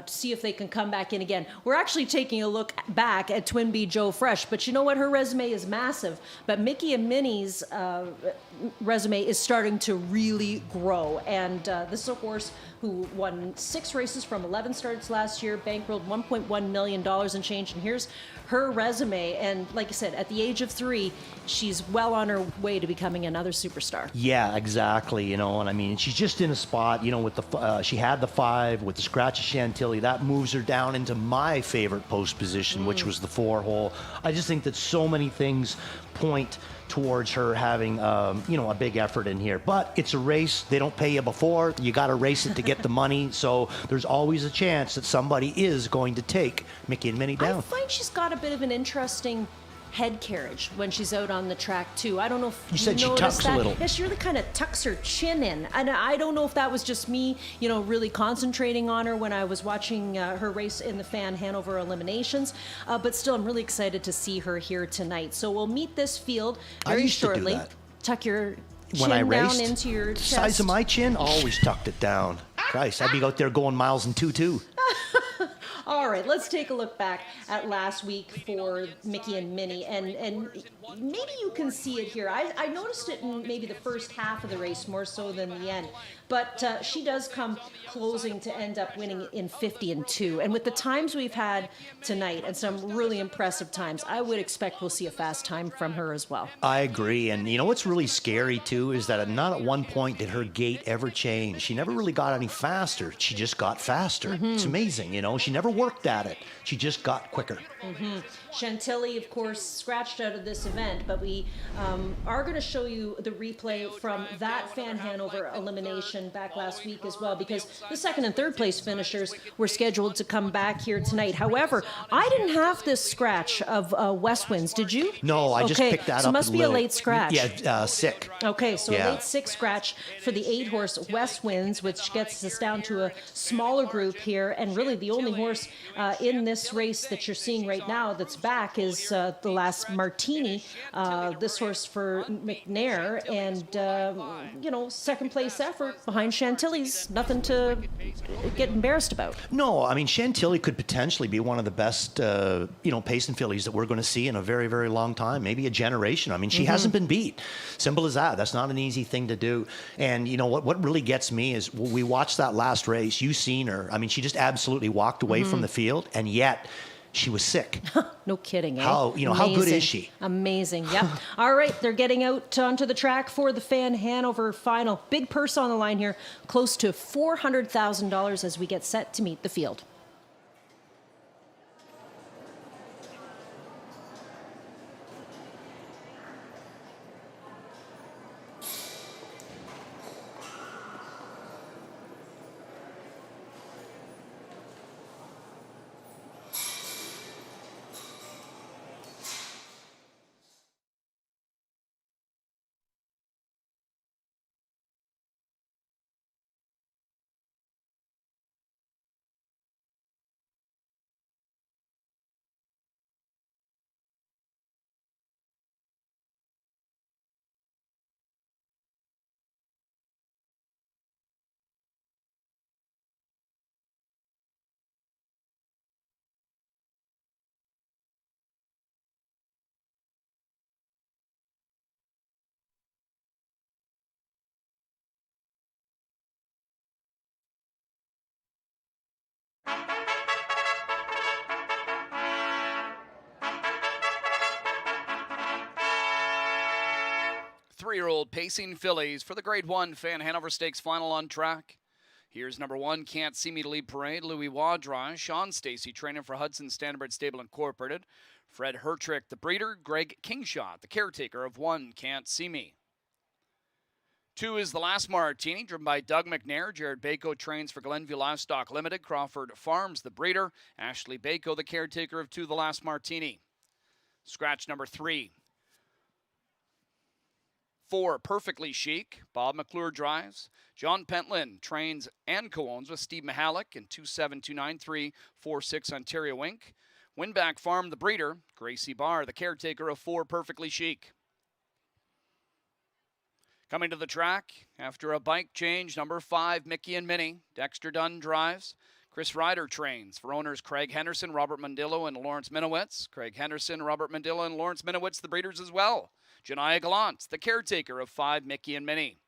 [SPEAKER 8] see if they can come back in again. We're actually taking a look back at Twinbee Joe Fresh, but you know what? Her resume is massive. But Mickey and Minnie's resume is starting to really grow, and this is a horse who won 6 races from 11 starts last year, bankrolled $1.1 million and change, and here's her resume. And like I said, at the age of 3, she's well on her way to becoming another superstar.
[SPEAKER 9] Yeah, exactly. And I mean, she's just in a spot, with the she had the 5 with the scratch of Chantilly. That moves her down into my favorite post position, which was the 4-hole. I just think that so many things point towards her having, a big effort in here. But it's a race. They don't pay you before. You got to race it to get the money. So there's always a chance that somebody is going to take Mickey and Minnie down.
[SPEAKER 8] I find she's got a bit of an interesting head carriage when she's out on the track too. I don't know if
[SPEAKER 9] You said she
[SPEAKER 8] noticed
[SPEAKER 9] tucks a
[SPEAKER 8] that.
[SPEAKER 9] little.
[SPEAKER 8] Yeah, she really kind of tucks her chin in, and I don't know if that was just me, really concentrating on her when I was watching her race in the Fan Hanover Eliminations. But still, I'm really excited to see her here tonight. So we'll meet this field very shortly. Tuck your
[SPEAKER 9] When I
[SPEAKER 8] chin down
[SPEAKER 9] raced,
[SPEAKER 8] into your
[SPEAKER 9] the
[SPEAKER 8] chest.
[SPEAKER 9] size of my chin, always tucked it down. Christ, I'd be out there going miles in 2-2.
[SPEAKER 8] All right, let's take a look back at last week for Mickey and Minnie, and maybe you can see it here. I noticed it in maybe the first half of the race more so than the end, but she does come closing to end up winning in 50-2. And with the times we've had tonight, and some really impressive times, I would expect we'll see a fast time from her as well.
[SPEAKER 9] I agree. And you know what's really scary too is that not at one point did her gait ever change. She never really got any faster. She just got faster. It's amazing, She never worked at it. She just got quicker.
[SPEAKER 8] Chantilly, of course, scratched out of this event, but we are going to show you the replay from that Fan Hanover elimination back last week as well, because the second and third place finishers were scheduled to come back here tonight. However, I didn't have this scratch of West Winds. Did you?
[SPEAKER 9] No, I just picked that up.
[SPEAKER 8] So it must be a
[SPEAKER 9] little.
[SPEAKER 8] late scratch.
[SPEAKER 9] Yeah, sick.
[SPEAKER 8] Okay, so
[SPEAKER 9] Yeah.
[SPEAKER 8] a late 6 scratch for the 8-horse West Winds, which gets us down to a smaller group here. And really the only horse in this race that you're seeing right now that's back is the last Martini, this horse for McNair. And, second place effort behind Chantilly's. Nothing to get embarrassed about.
[SPEAKER 9] No, I mean, Chantilly could potentially be one of the best, pacing fillies that we're going to see in a very, very long time, maybe a generation. I mean, she hasn't been beat. Simple as that. That's not an easy thing to do. And, what really gets me is we watched that last race. You seen her. I mean, she just absolutely walked away from the field, and yet she was sick.
[SPEAKER 8] No kidding, eh?
[SPEAKER 9] How good is she?
[SPEAKER 8] Amazing, yep. All right, they're getting out onto the track for the Fan Hanover final. Big purse on the line here, close to $400,000 as we get set to meet the field.
[SPEAKER 1] Three-year-old pacing fillies for the Grade 1 Fan Hanover Stakes final on track. Here's number 1, Can't See Me to lead parade. Louis Wadra, Sean Stacy training for Hudson Standardbred Stable Incorporated. Fred Hertrick, the breeder. Greg Kingshot, the caretaker of 1, Can't See Me. 2 is the last Martini, driven by Doug McNair. Jared Bako trains for Glenview Livestock Limited. Crawford Farms, the breeder. Ashley Bako, the caretaker of 2, the last Martini. Scratch number 3. 4, Perfectly Chic. Bob McClure drives. John Pentland trains and co-owns with Steve Mihalik in 2729346 Ontario Inc. Winback Farm, the breeder. Gracie Barr, the caretaker of 4, Perfectly Chic. Coming to the track after a bike change, number 5, Mickey and Minnie. Dexter Dunn drives. Chris Ryder trains for owners Craig Henderson, Robert Mandillo, and Lawrence Minowitz. Craig Henderson, Robert Mandillo, and Lawrence Minowitz, the breeders as well. Janiyah Gallant, the caretaker of 5, Mickey and Minnie.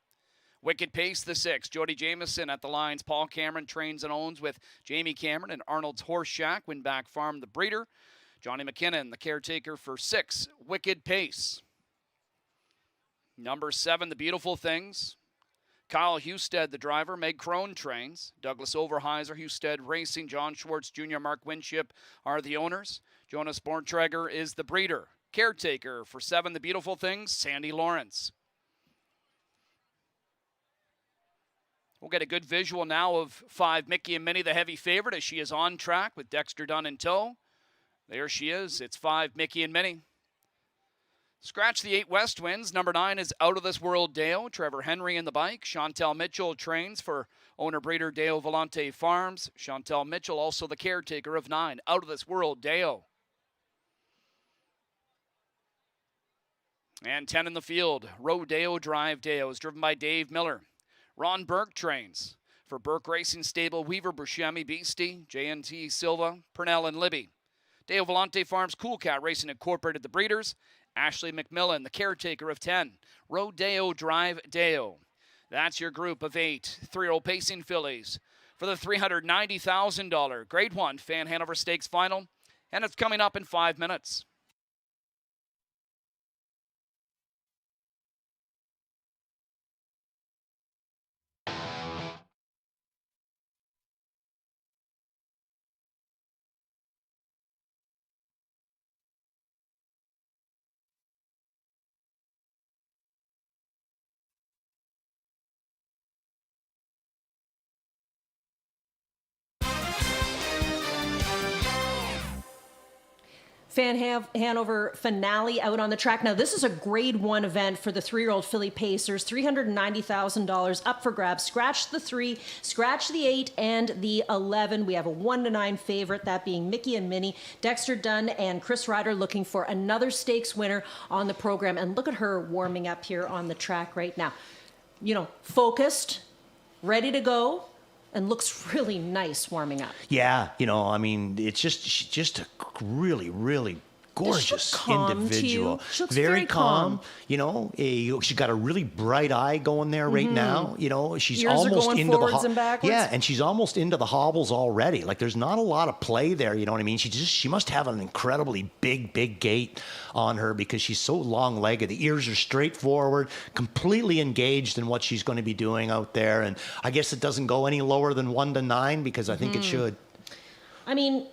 [SPEAKER 1] Wicked Pace, the 6. Jody Jameson at the lines. Paul Cameron trains and owns with Jamie Cameron and Arnold's Horse Shack. Winback Farm, the breeder. Johnny McKinnon, the caretaker for 6, Wicked Pace. Number 7, The Beautiful Things. Kyle Husted, the driver. Meg Crone trains. Douglas Overheiser, Husted Racing. John Schwartz Jr., Mark Winship are the owners. Jonas Borntreger is the breeder. Caretaker for 7, The Beautiful Things, Sandy Lawrence. We'll get a good visual now of 5, Mickey and Minnie, the heavy favorite, as she is on track with Dexter Dunn in tow. There she is. It's 5, Mickey and Minnie. Scratch the 8 West wins. Number 9 is Out of This World Deo. Trevor Henry in the bike. Chantel Mitchell trains for owner-breeder Deo Volante Farms. Chantel Mitchell also the caretaker of 9, Out of This World Deo. And 10 in the field, Rodeo Drive Deo is driven by Dave Miller. Ron Burke trains for Burke Racing Stable, Weaver, Buscemi, Beastie, J&T Silva, Purnell, and Libby. Deo Volante Farms, Cool Cat Racing Incorporated, the breeders. Ashley McMillan, the caretaker of 10, Rodeo Drive Deo. That's your group of 8 3-year-old pacing fillies for the $390,000 Grade 1 Fan Hanover Stakes Final, and it's coming up in 5 minutes.
[SPEAKER 8] Fan Hanover finale out on the track. Now, this is a Grade 1 event for the 3-year-old filly pacers. $390,000 up for grabs. Scratch the 3, scratch the 8, and the 11. We have a 1-9 favorite, that being Mickey and Minnie. Dexter Dunn and Chris Ryder looking for another stakes winner on the program. And look at her warming up here on the track right now. You know, focused, ready to go, and looks really nice warming up.
[SPEAKER 9] Yeah, you know, I mean, it's just a really, really gorgeous individual.
[SPEAKER 8] She looks
[SPEAKER 9] very calm. You know, she's got a really bright eye going there right now. You know, she's
[SPEAKER 8] Ears
[SPEAKER 9] almost
[SPEAKER 8] are going
[SPEAKER 9] into
[SPEAKER 8] forwards
[SPEAKER 9] the
[SPEAKER 8] and backwards.
[SPEAKER 9] yeah, and she's almost into the hobbles already. Like there's not a lot of play there. You know what I mean? She must have an incredibly big gait on her because she's so long-legged. The ears are straight forward, completely engaged in what she's going to be doing out there. And I guess it doesn't go any lower than 1-9 because I think it should.
[SPEAKER 8] I mean,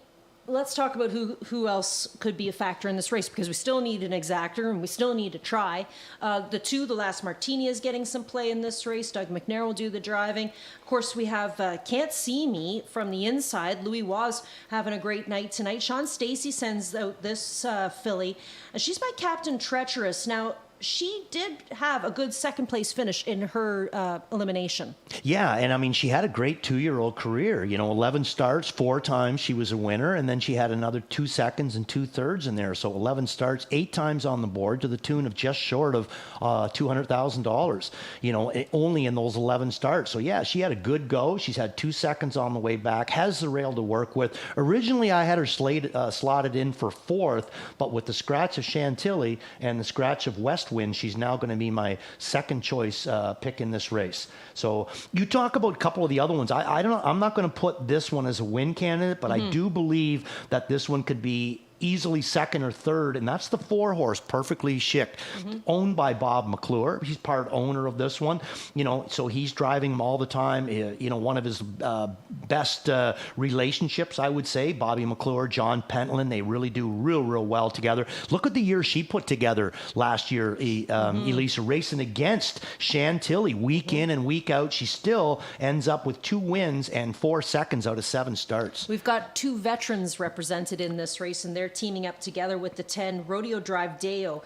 [SPEAKER 8] let's talk about who else could be a factor in this race, because we still need an exactor and we still need to try. The Last Martini is getting some play in this race. Doug McNair will do the driving. Of course, we have Can't See Me from the inside. Louis Waz having a great night tonight. Sean Stacy sends out this filly. She's by Captain Treacherous. Now, she did have a good second place finish in her elimination.
[SPEAKER 9] Yeah, and I mean, she had a great 2-year-old career. You know, 11 starts, 4 times she was a winner, and then she had another 2 seconds and 2/3 in there. So 11 starts, 8 times on the board to the tune of just short of $200,000, you know, only in those 11 starts. So yeah, she had a good go. She's had 2 seconds on the way back, has the rail to work with. Originally, I had her slotted in for 4th, but with the scratch of Chantilly and the scratch of West Wind, she's now going to be my second choice pick in this race. So you talk about a couple of the other ones. I don't know. I'm not going to put this one as a win candidate, but I do believe that this one could be easily second or third, and that's the 4-horse Perfectly Chic, owned by Bob McClure. He's part owner of this one, you know, so he's driving them all the time. You know, one of his best relationships, I would say, Bobby McClure, John Pentland, they really do real well together. Look at the year she put together last year, Elisa, racing against Chantilly week in and week out. She still ends up with 2 wins and 4 seconds out of 7 starts.
[SPEAKER 8] We've got 2 veterans represented in this race, and they're teaming up together with the 10 Rodeo Drive Deo,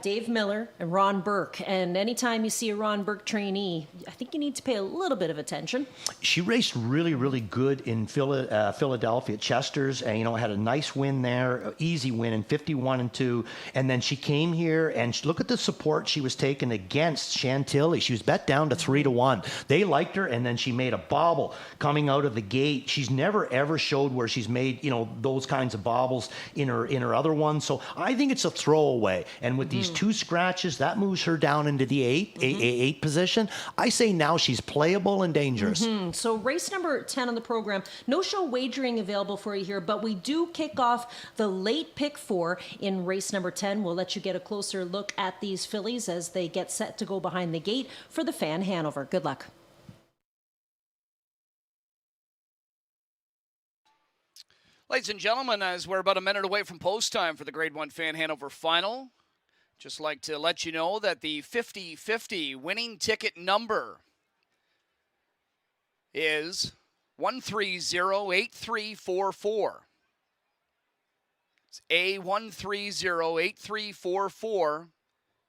[SPEAKER 8] Dave Miller and Ron Burke. And anytime you see a Ron Burke trainee, I think you need to pay a little bit of attention.
[SPEAKER 9] She raced really good in Philadelphia, Chester's, and, you know, had a nice win there, easy win in 51-2. And then she came here, and look at the support she was taking against Chantilly. She was bet down to 3-1. They liked her, and then she made a bobble coming out of the gate. She's never ever showed where she's made, you know, those kinds of bobbles in her other ones. So I think it's a throwaway. And with these 2 scratches, that moves her down into the 8 position. I say now she's playable and dangerous.
[SPEAKER 8] So race number 10 on the program, no show wagering available for you here, but we do kick off the late pick 4 in race number 10. We'll let you get a closer look at these fillies as they get set to go behind the gate for the Fan Hanover. Good luck.
[SPEAKER 1] Ladies and gentlemen, as we're about a minute away from post time for the Grade 1 Fan Hanover Final, just like to let you know that the 50-50 winning ticket number is 1308344. It's A1308344.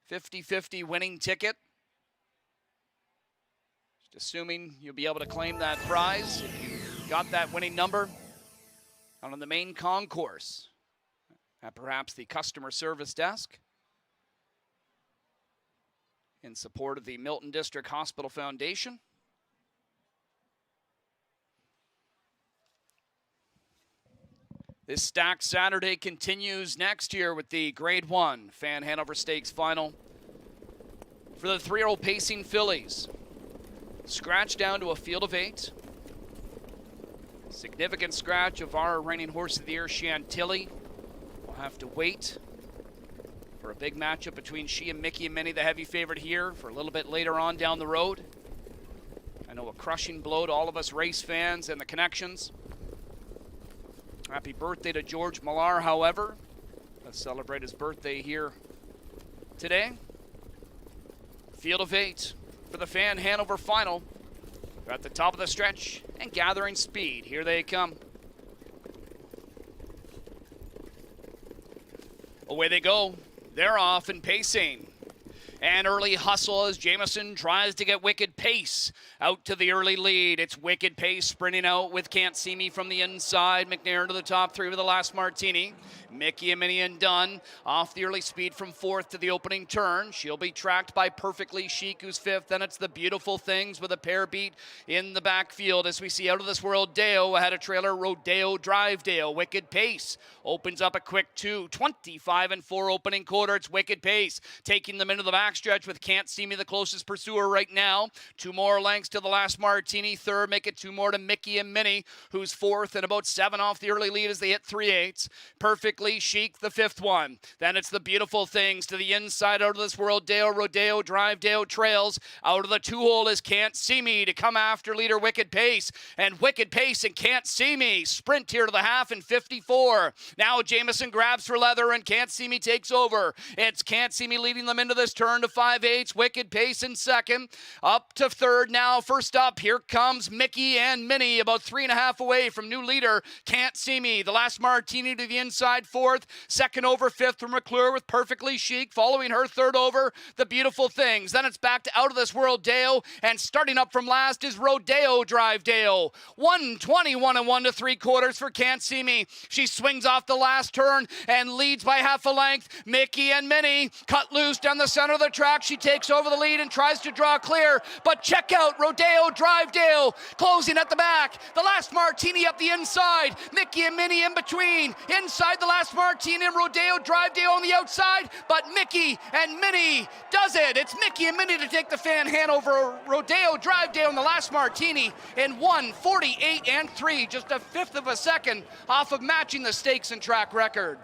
[SPEAKER 1] 50-50 winning ticket. Just assuming you'll be able to claim that prize if you got that winning number out on the main concourse at perhaps the customer service desk in support of the Milton District Hospital Foundation. This stacked Saturday continues next year with the Grade 1 Fan Hanover Stakes Final for the 3-year-old pacing fillies. Scratch down to a field of 8. Significant scratch of our reigning horse of the year, Chantilly. We'll have to wait for a big matchup between she and Mickey and Minnie, the heavy favorite here, for a little bit later on down the road. I know a crushing blow to all of us race fans and the connections. Happy birthday to George Millar, however. Let's celebrate his birthday here today. Field of 8 for the Fan Hanover Final. They're at the top of the stretch and gathering speed. Here they come. Away they go. They're off and pacing. And early hustle as Jamieson tries to get Wicked Pace out to the early lead. It's Wicked Pace sprinting out with Can't See Me from the inside. McNair to the top 3 with the last martini. Mickey and Minnie and Dunn off the early speed from 4th to the opening turn. She'll be tracked by Perfectly Chic, who's 5th. Then it's the Beautiful Things with a pair beat in the backfield as we see Out of This World Deo ahead of trailer Rodeo Drive Dale. Wicked Pace opens up a quick 2. 25-4 opening quarter. It's Wicked Pace taking them into the backstretch with Can't See Me the closest pursuer right now. 2 more lengths to the last martini. 3rd, make it 2 more to Mickey and Minnie, who's 4th, and about 7 off the early lead as they hit 3/8. Perfectly Chic, the 5th one. Then it's the Beautiful Things to the inside. Out of This World Dale, Rodeo Drive Dale trails. Out of the 2-hole is Can't See Me to come after leader Wicked Pace. And Wicked Pace and Can't See Me sprint here to the half in 54. Now Jamieson grabs for leather and Can't See Me takes over. It's Can't See Me leading them into this turn to 5/8. Wicked Pace in 2nd. Up to 3rd now. First up, here comes Mickey and Minnie, about 3.5 away from new leader Can't See Me. The last martini to the inside, 4th. 2nd over, 5th from McClure with Perfectly Chic. Following her, 3rd over, the Beautiful Things. Then it's back to Out of This World Dale. And starting up from last is Rodeo Drive Dale. 121 and 1 3/4 for Can't See Me. She swings off the last turn and leads by half a length. Mickey and Minnie cut loose down the center of the track. She takes over the lead and tries to draw clear. But check out Rodeo Drive Dale closing at the back. The last martini up the inside. Mickey and Minnie in between. Inside the last martini and Rodeo Drive Dale on the outside. But Mickey and Minnie does it. It's Mickey and Minnie to take the Fan Hanover Rodeo Drive Dale in the last martini in 1:48.3. Just a 1/5 of a second off of matching the stakes and track record.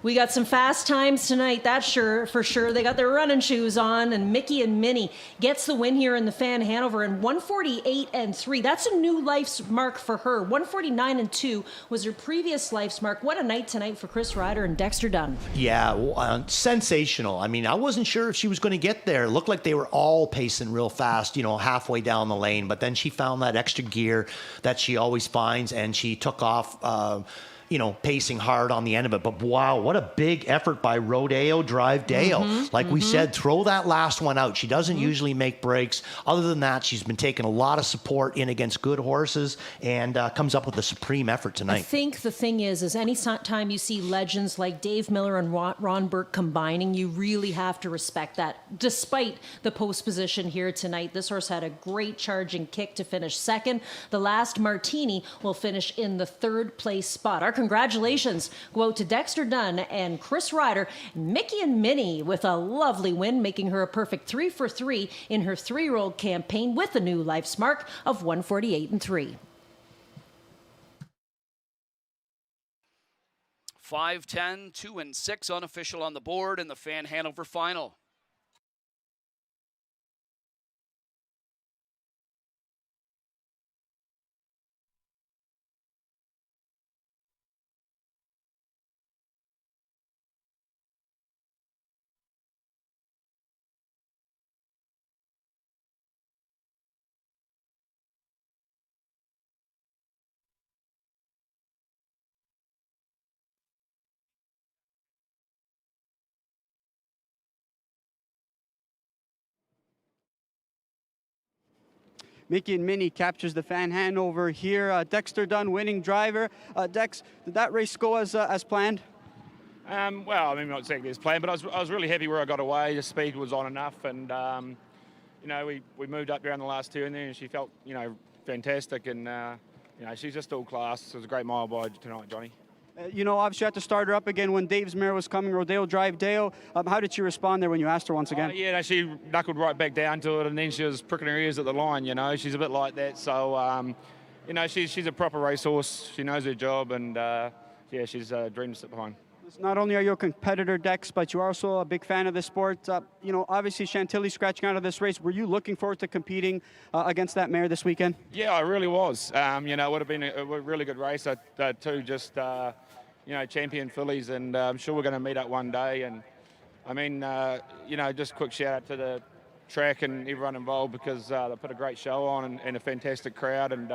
[SPEAKER 8] We got some fast times tonight, that's sure for sure. They got their running shoes on, and Mickey and Minnie gets the win here in the Fan Hanover in 1:48.3. That's a new life's mark for her. 1:49.2 was her previous life's mark. What a night tonight for Chris Ryder and Dexter Dunn.
[SPEAKER 9] Yeah, sensational. I mean, I wasn't sure if she was going to get there. It looked like they were all pacing real fast, halfway down the lane. But then she found that extra gear that she always finds, and she took off pacing hard on the end of it. But wow, what a big effort by Rodeo Drive Dale. We said, throw that last one out. She doesn't usually make breaks. Other than that, she's been taking a lot of support in against good horses and comes up with a supreme effort tonight.
[SPEAKER 8] I think the thing is any time you see legends like Dave Miller and Ron Burke combining, you really have to respect that. Despite the post position here tonight, this horse had a great charging kick to finish 2nd. The last martini will finish in the 3rd place spot. Our congratulations go out to Dexter Dunn and Chris Ryder. Mickey and Minnie with a lovely win, making her a perfect 3 for 3 in her 3-year-old campaign with a new life's mark of 1:48.3.
[SPEAKER 1] 5-10, 2 and 6 unofficial on the board in the Fan Hanover Final.
[SPEAKER 10] Mickey and Minnie captures the fan Hanover here. Dexter Dunn, winning driver. Dex, did that race go as planned?
[SPEAKER 6] Well, I mean, not exactly as planned, but I was really happy where I got away. The speed was on enough, and you know, we moved up there on the last turn there, and she felt, you know, fantastic, and you know, she's just all class. It was a great mile by tonight, Johnny.
[SPEAKER 10] You know, obviously you had to start her up again when Dave's mare was coming, Rodeo Drive Dale. How did she respond there when you asked her once again?
[SPEAKER 6] Yeah, no, she knuckled right back down to it, and then she was pricking her ears at the line, you know. She's a bit like that, so, you know, she's a proper racehorse. She knows her job, and, yeah, she's a dream to sit behind.
[SPEAKER 10] Not only are you a competitor, Dex, but you're also a big fan of the sport. You know, obviously Chantilly scratching out of this race. Were you looking forward to competing against that mare this weekend?
[SPEAKER 6] Yeah, I really was. You know, it would have been a really good race. Two just, you know, champion fillies, and I'm sure we're going to meet up one day. And I mean, you know, just a quick shout out to the track and everyone involved, because they put a great show on and a fantastic crowd. And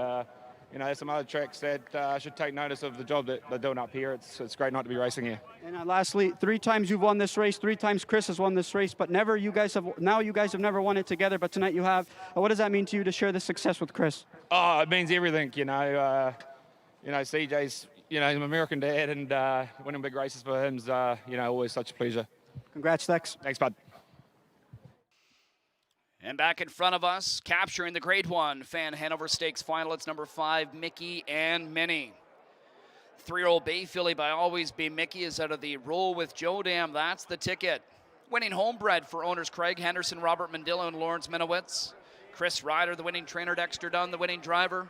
[SPEAKER 6] you know, there's some other tracks that should take notice of the job that they're doing up here. It's great not to be racing here.
[SPEAKER 10] And lastly, 3 times you've won this race, 3 times Chris has won this race, but never you guys have never won it together, but tonight you have. What does that mean to you to share this success with Chris?
[SPEAKER 6] Oh, it means everything, you know. You know, CJ's, you know, he's an American dad, and winning big races for him's, you know, always such a pleasure.
[SPEAKER 10] Congrats, Dex.
[SPEAKER 6] Thanks, bud.
[SPEAKER 1] And back in front of us, capturing the Grade 1 Fan Hanover Stakes final, it's number 5, Mickey and Minnie. 3-year-old Bay filly by Always Be Mickey is out of the Roll with Joe Dam. That's the ticket. Winning homebred for owners Craig Henderson, Robert Mandillo, and Lawrence Minowitz. Chris Ryder, the winning trainer, Dexter Dunn, the winning driver.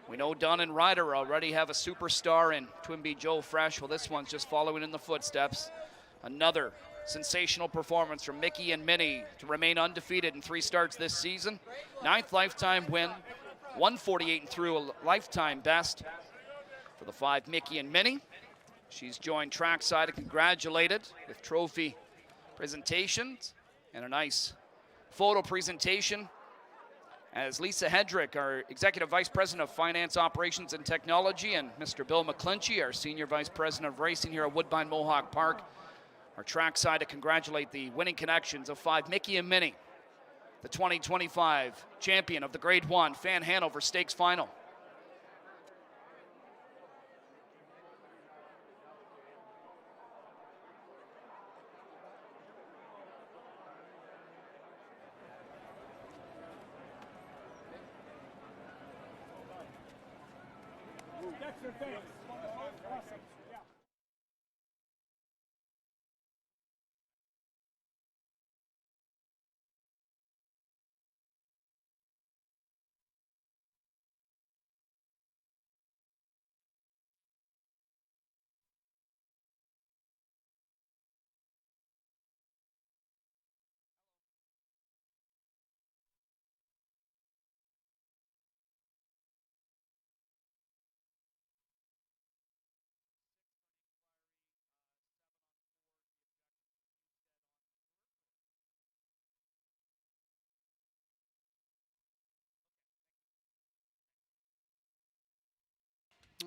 [SPEAKER 1] We know Dunn and Ryder already have a superstar in Twinbee Joe Fresh. Well, this one's just following in the footsteps. Another sensational performance from Mickey and Minnie to remain undefeated in 3 starts this season. 9th lifetime win, 148 and through, a lifetime best for the 5 Mickey and Minnie. She's joined trackside and congratulated with trophy presentations and a nice photo presentation as Lisa Hedrick, our Executive Vice President of Finance, Operations, and Technology, and Mr. Bill McClinchy, our Senior Vice President of Racing here at Woodbine Mohawk Park, are trackside to congratulate the winning connections of 5 Mickey and Minnie, the 2025 champion of the Grade 1 Fan Hanover Stakes Final.
[SPEAKER 13] Dexter, thanks. Awesome.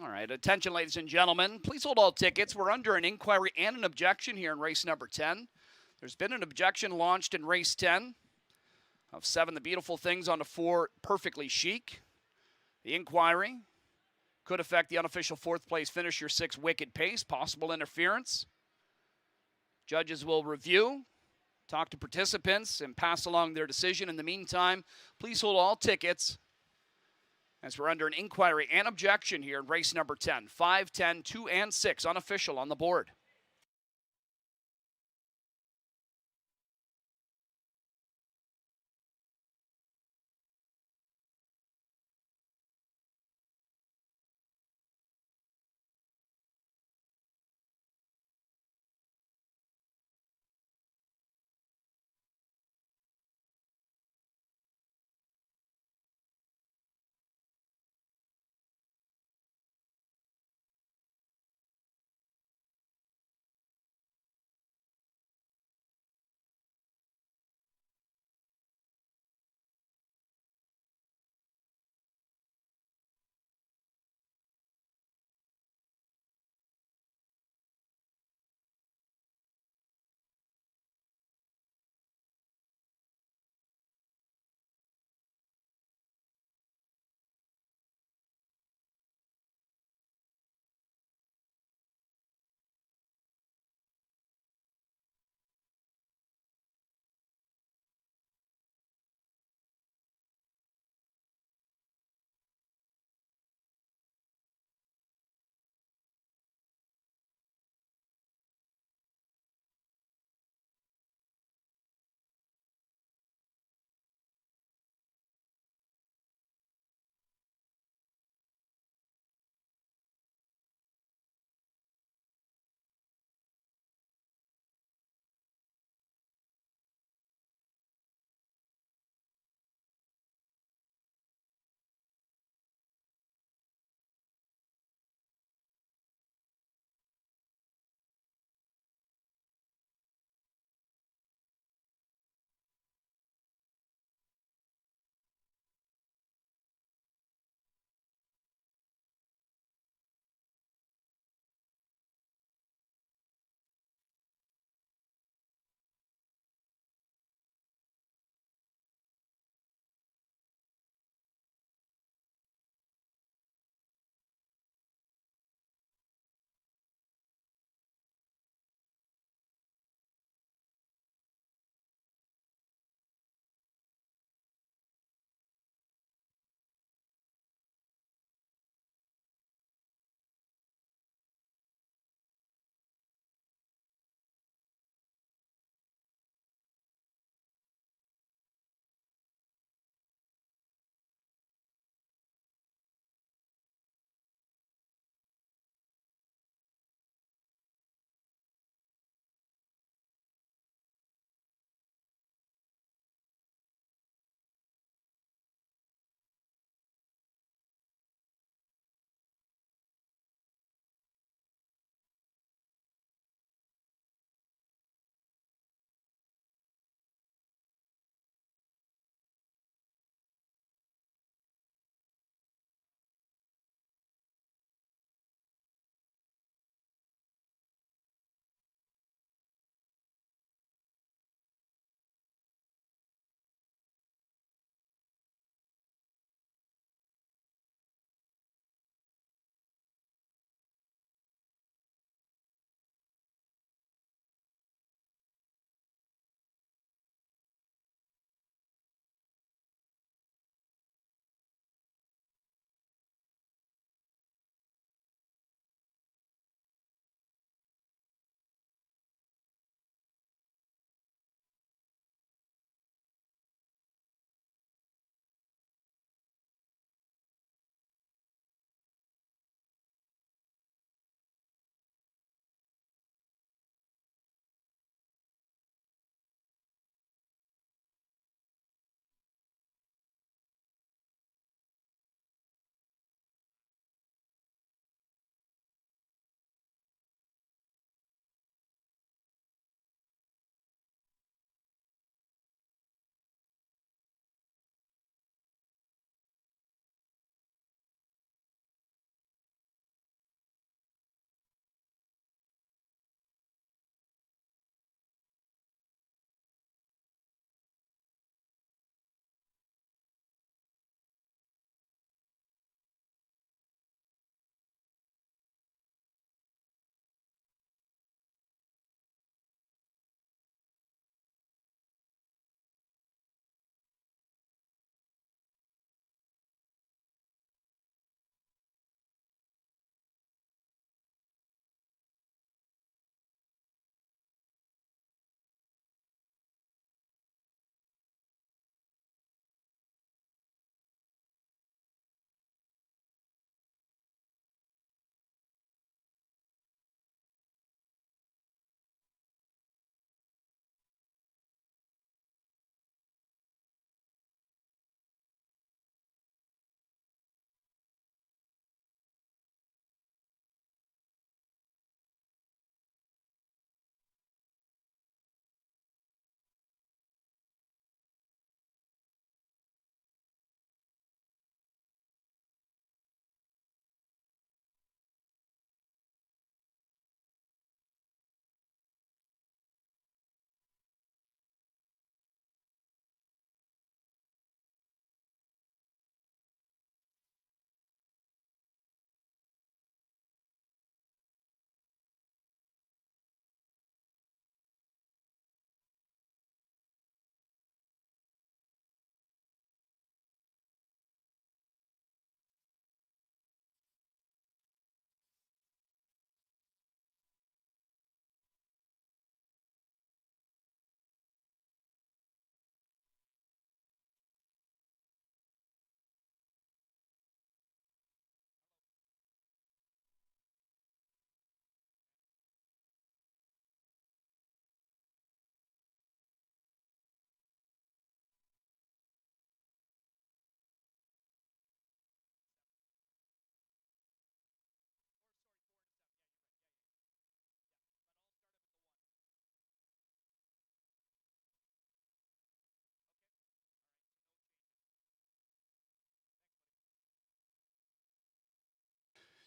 [SPEAKER 1] All right, attention, ladies and gentlemen. Please hold all tickets. We're under an inquiry and an objection here in race number 10. There's been an objection launched in race 10 of 7 The Beautiful Things on the 4 Perfectly Chic. The inquiry could affect the unofficial 4th place finisher 6 Wicked Pace, possible interference. Judges will review, talk to participants, and pass along their decision. In the meantime, please hold all tickets as we're under an inquiry and objection here in race number 10. 5, 10, 2, and 6 unofficial on the board.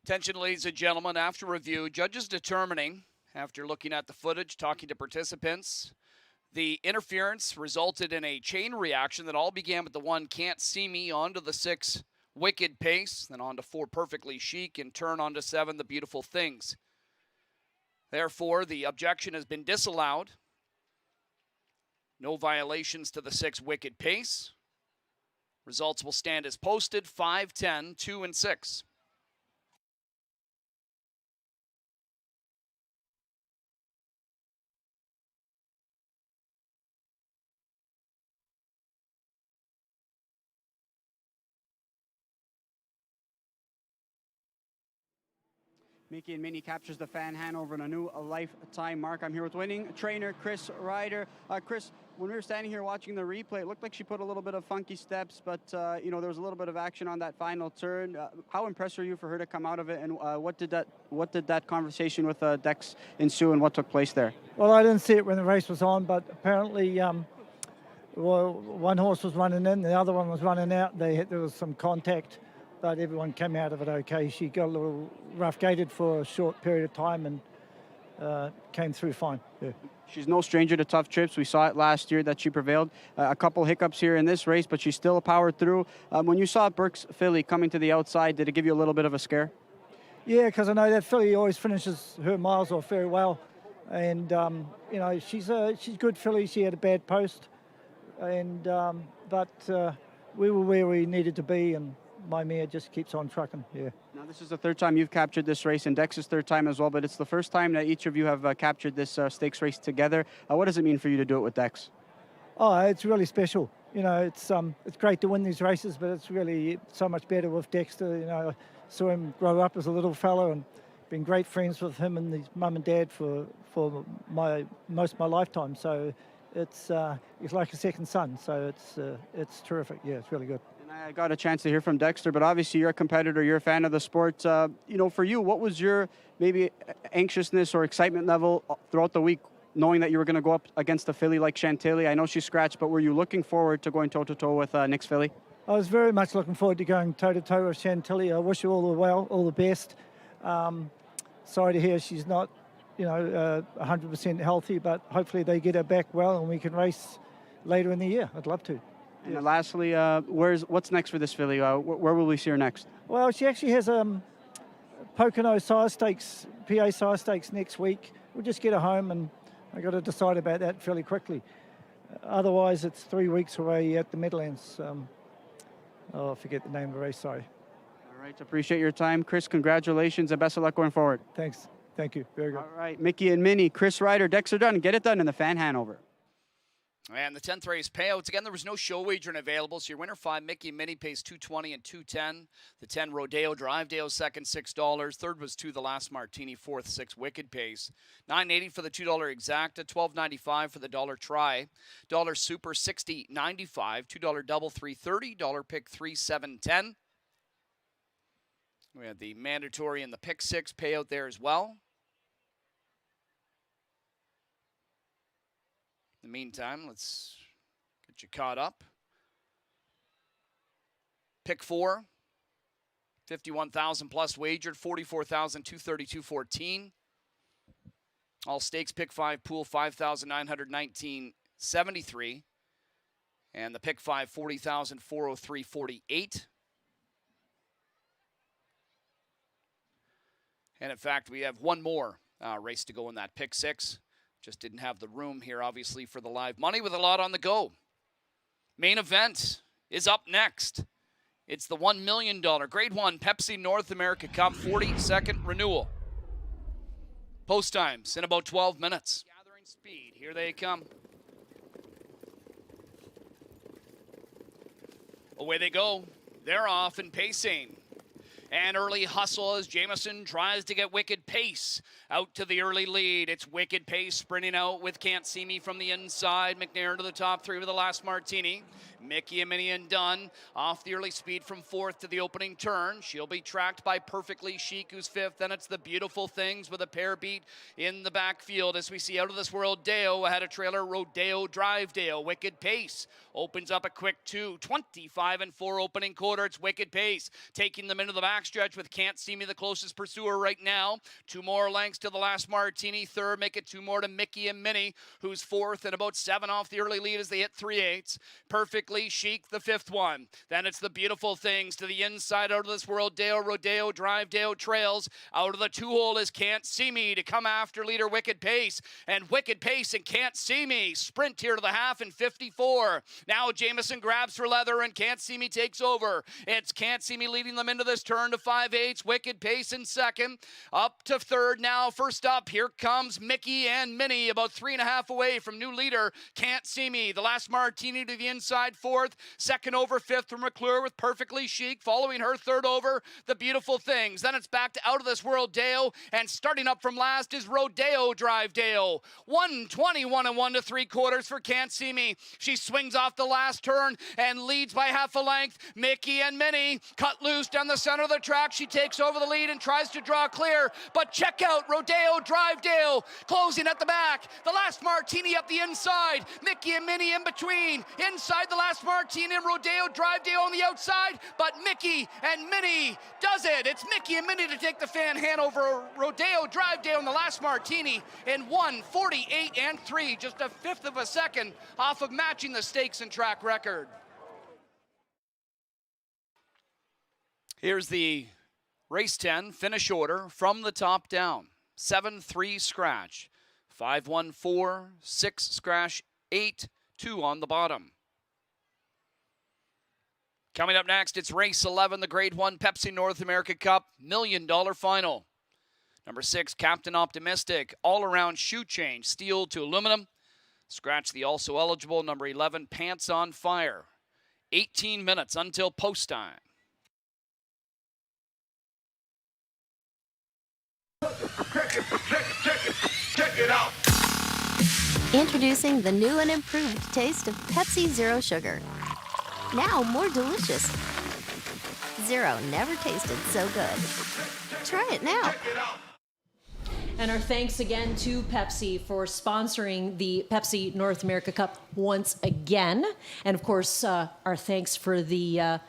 [SPEAKER 1] Attention, ladies and gentlemen, after review, judges determining, after looking at the footage, talking to participants, the interference resulted in a chain reaction that all began with the 1 Can't See Me onto the 6 Wicked Pace, then on to 4 Perfectly Chic, and turn on to 7 The Beautiful Things. Therefore, the objection has been disallowed. No violations to the 6 Wicked Pace. Results will stand as posted, 5, 10, 2, and 6.
[SPEAKER 10] Mickey and Minnie captures the fan hand over in a new lifetime mark. I'm here with winning trainer Chris Ryder. Chris, when we were standing here watching the replay, it looked like she put a little bit of funky steps, but you know, there was a little bit of action on that final turn. How impressed are you for her to come out of it, and what did that conversation with Dex ensue, and what took place there?
[SPEAKER 7] Well, I didn't see it when the race was on, but apparently well, one horse was running in, the other one was running out. There was some contact, but everyone came out of it okay. She got a little rough-gated for a short period of time and came through fine. Yeah.
[SPEAKER 10] She's no stranger to tough trips. We saw it last year that she prevailed. A couple hiccups here in this race, but she still powered through. When you saw Burke's filly coming to the outside, did it give you a little bit of a scare?
[SPEAKER 7] Yeah, because I know that filly always finishes her miles off very well. And, you know, she's good filly. She had a bad post. And but we were where we needed to be, and my mare just keeps on trucking. Yeah.
[SPEAKER 10] Now this is the third time you've captured this race, and Dex's third time as well, but it's the first time that each of you have captured this stakes race together. What does it mean for you to do it with Dex?
[SPEAKER 7] Oh, it's really special. You know, it's great to win these races, but it's really so much better with Dexter. You know, I saw him grow up as a little fellow and been great friends with him and his mum and dad for most of my lifetime. So it's like a second son. So it's terrific. Yeah, it's really good.
[SPEAKER 10] I got a chance to hear from Dexter, but obviously you're a competitor, you're a fan of the sport. You know, for you, what was your maybe anxiousness or excitement level throughout the week, knowing that you were going to go up against a filly like Chantilly? I know she scratched, but were you looking forward to going toe-to-toe with Nick's filly?
[SPEAKER 7] I was very much looking forward to going toe-to-toe with Chantilly. I wish her all the well, all the best. Sorry to hear she's not, you know, 100% healthy, but hopefully they get her back well and we can race later in the year. I'd love to.
[SPEAKER 10] And yes. Lastly, what's next for this filly? Where will we see her next?
[SPEAKER 7] Well, she actually has Pocono Sire Stakes, PA Sire Stakes next week. We'll just get her home, and I got to decide about that fairly quickly. Otherwise, it's 3 weeks away at the Meadowlands. I forget the name of the race, sorry.
[SPEAKER 10] All right, appreciate your time. Chris, congratulations and best of luck going forward.
[SPEAKER 7] Thanks. Thank you. Very good.
[SPEAKER 10] All right, Mickey and Minnie, Chris Ryder, Dexter Dunn, get it done in the fan Hanover.
[SPEAKER 1] And the 10th race payouts. Again, there was no show wagering available, so your winner 5, Mickey and Minnie, pays $2.20 and $2.10. The 10, Rodeo Drive Dale, second, $6. Third was 2, The Last Martini. Fourth, 6, Wicked Pace. $9.80 for the $2 Exacta. $12.95 for the $1 Try. $1 Super, $60.95. $2 Double, $3.30. $1 Pick, $3, $7.10. We had the mandatory and the Pick 6 payout there as well. In the meantime, let's get you caught up. Pick 4, 51,000 plus wagered, 44,232.14. All stakes pick 5 pool 5,919.73, and the pick 5 40,403.48. And in fact, we have one more race to go in that pick 6. Just didn't have the room here, obviously, for the live money with a lot on the go. Main event is up next. It's the $1 million Grade 1 Pepsi North America Cup 42nd renewal. Post times in about 12 minutes. Gathering speed. Here they come. Away they go. They're off and pacing. And early hustle as Jamieson tries to get Wicked Pace out to the early lead. It's Wicked Pace sprinting out with Can't See Me from the inside. McNair to the top three with the last martini. Mickey and Minnie and Dunn off the early speed from fourth to the opening turn. She'll be tracked by Perfectly Chic, who's fifth. Then it's the Beautiful Things with a pair beat in the backfield as we see Out of This World Deo ahead of trailer Rodeo Drive Deo. Wicked Pace opens up a quick 2:25-4 opening quarter. It's Wicked Pace taking them into the backstretch with Can't See Me the closest pursuer right now. 2 more lengths to the last martini. Third, make it 2 more to Mickey and Minnie, who's fourth, and about 7 off the early lead as they hit 3/8. Perfectly Chic, the fifth one. Then it's the Beautiful Things to the inside. Out of This World Deo, Rodeo Drive Deo trails. Out of the 2-hole is Can't See Me to come after leader Wicked Pace. And Wicked Pace and Can't See Me sprint here to the half in 54. Now Jameson grabs for leather and Can't See Me takes over. It's Can't See Me leading them into this turn to 5/8. Wicked Pace in second. Up to third now. First up, here comes Mickey and Minnie, about 3.5 away from new leader Can't See Me. The last martini to the inside, fourth. Second over, fifth from McClure with Perfectly Chic. Following her, third over, the Beautiful Things. Then it's back to Out of This World Deo, and starting up from last is Rodeo Drive Deo. 1:21 1 3/4 for Can't See Me. She swings off the last turn and leads by half a length. Mickey and Minnie cut loose down the center of the track. She takes over the lead and tries to draw clear, but check out Rodeo Drive Deo closing at the back. The last martini up the inside. Mickey and Minnie in between. Inside the last martini and Rodeo Drive Deo on the outside, but Mickey and Minnie does it. It's Mickey and Minnie to take the fan hand over Rodeo Drive Deo in the last martini in 1:48-3, just a fifth of a second off of matching the stakes and track record. Here's the race 10 finish order from the top down. 7-3 scratch, 5-1-4, 6 scratch, 8-2 on the bottom. Coming up next, it's race 11, the Grade 1 Pepsi North America Cup $1 million final. Number 6, Captain Optimistic, all-around shoe change, steel to aluminum. Scratch the also eligible number 11, Pants on Fire. 18 minutes until post time.
[SPEAKER 18] Check it out. Introducing the new and improved taste of Pepsi Zero Sugar. Now more delicious. Zero never tasted so good. Try it now.
[SPEAKER 8] And our thanks again to Pepsi for sponsoring the Pepsi North America Cup once again. And of course, our thanks for the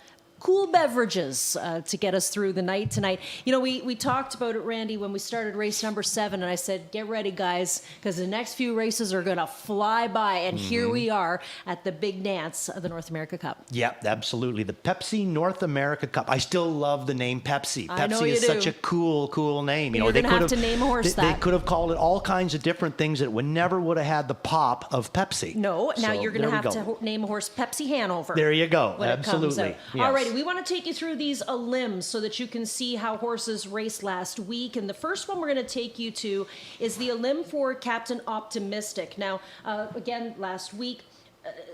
[SPEAKER 8] cool beverages to get us through the night tonight. You know, we talked about it, Randy, when we started race number 7, and I said, get ready, guys, because the next few races are going to fly by. And here we are at the big dance of the North America Cup.
[SPEAKER 9] Yep, absolutely. The Pepsi North America Cup. I still love the name Pepsi.
[SPEAKER 8] I know
[SPEAKER 9] Pepsi
[SPEAKER 8] you
[SPEAKER 9] is
[SPEAKER 8] do.
[SPEAKER 9] such a cool name.
[SPEAKER 8] You're going to have to name a horse
[SPEAKER 9] They could have called it all kinds of different things that would never would have had the pop of Pepsi.
[SPEAKER 8] No, now
[SPEAKER 9] So
[SPEAKER 8] you're going to
[SPEAKER 9] there we
[SPEAKER 8] have
[SPEAKER 9] go.
[SPEAKER 8] to name a horse Pepsi Hanover.
[SPEAKER 9] There you go.
[SPEAKER 8] When
[SPEAKER 9] Absolutely.
[SPEAKER 8] It comes out.
[SPEAKER 9] Yes.
[SPEAKER 8] All righty, we want to take you through these limbs so that you can see how horses raced last week. And the first one we're going to take you to is the limb for Captain Optimistic. Now, again, last week,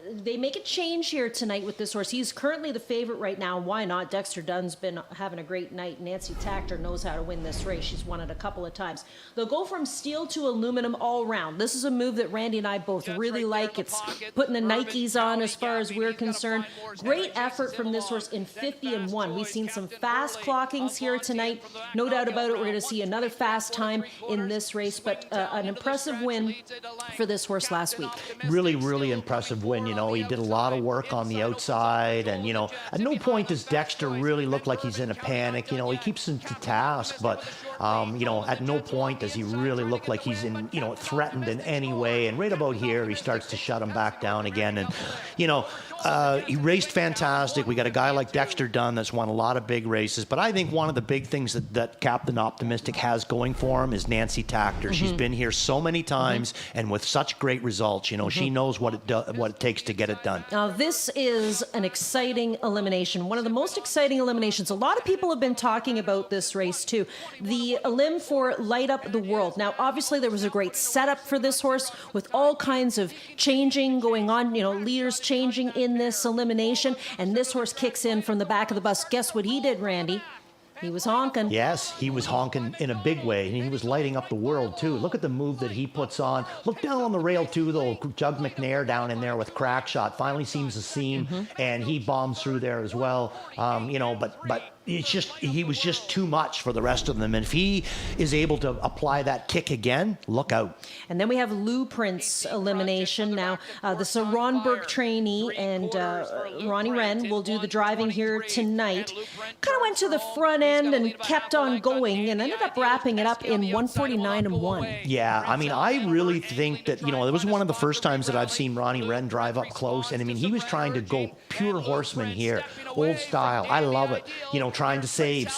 [SPEAKER 8] they make a change here tonight with this horse. He's currently the favorite right now. Why not? Dexter Dunn's been having a great night. Nancy Tactor knows how to win this race. She's won it a couple of times. They'll go from steel to aluminum all round. This is a move that Randy and I both really like. It's putting the Nikes on as far as we're concerned. Great effort from this horse in 50-1. We've seen some fast clockings here tonight. No doubt about it, we're going to see another fast time in this race, but an impressive win for this horse last week.
[SPEAKER 9] Really impressive win. You know, he did a lot of work on the outside, and, you know, at no point does Dexter really look like he's in a panic. You know, he keeps him to task, but, you know, at no point does he really look like he's in, you know, threatened in any way. And right about here, he starts to shut him back down again. And, you know, he raced fantastic. We got a guy like Dexter Dunn that's won a lot of big races, but I think one of the big things that Captain Optimistic has going for him is Nancy Tactor. She's been here so many times and with such great results. You know, she knows what it takes to get it done.
[SPEAKER 8] Now, this is an exciting elimination, one of the most exciting eliminations. A lot of people have been talking about this race too. The limb for Light Up the World. Now, obviously, there was a great setup for this horse with all kinds of changing going on, you know, leaders changing in this elimination, and this horse kicks in from the back of the bus. Guess what he did, Randy? He was honking.
[SPEAKER 9] Yes, he was honking in a big way, and he was lighting up the world, too. Look at the move that he puts on. Look down on the rail, too, though. Jug McNair down in there with crack shot. Finally seems to seam, and he bombs through there as well. But it's just, he was just too much for the rest of them. And if he is able to apply that kick again, look out.
[SPEAKER 8] And then we have Lou Prince elimination. Now, this is a Ron Burke trainee, and Ronnie Wren will do the driving here tonight. Kind of went to the front end and kept on going and ended up wrapping it up in 149 and 1.
[SPEAKER 9] Yeah, I mean, I really think that, it was one of the first times that I've seen Ronnie Wren drive up close. And I mean, he was trying to go pure horseman here, old style. I love it. Trying to save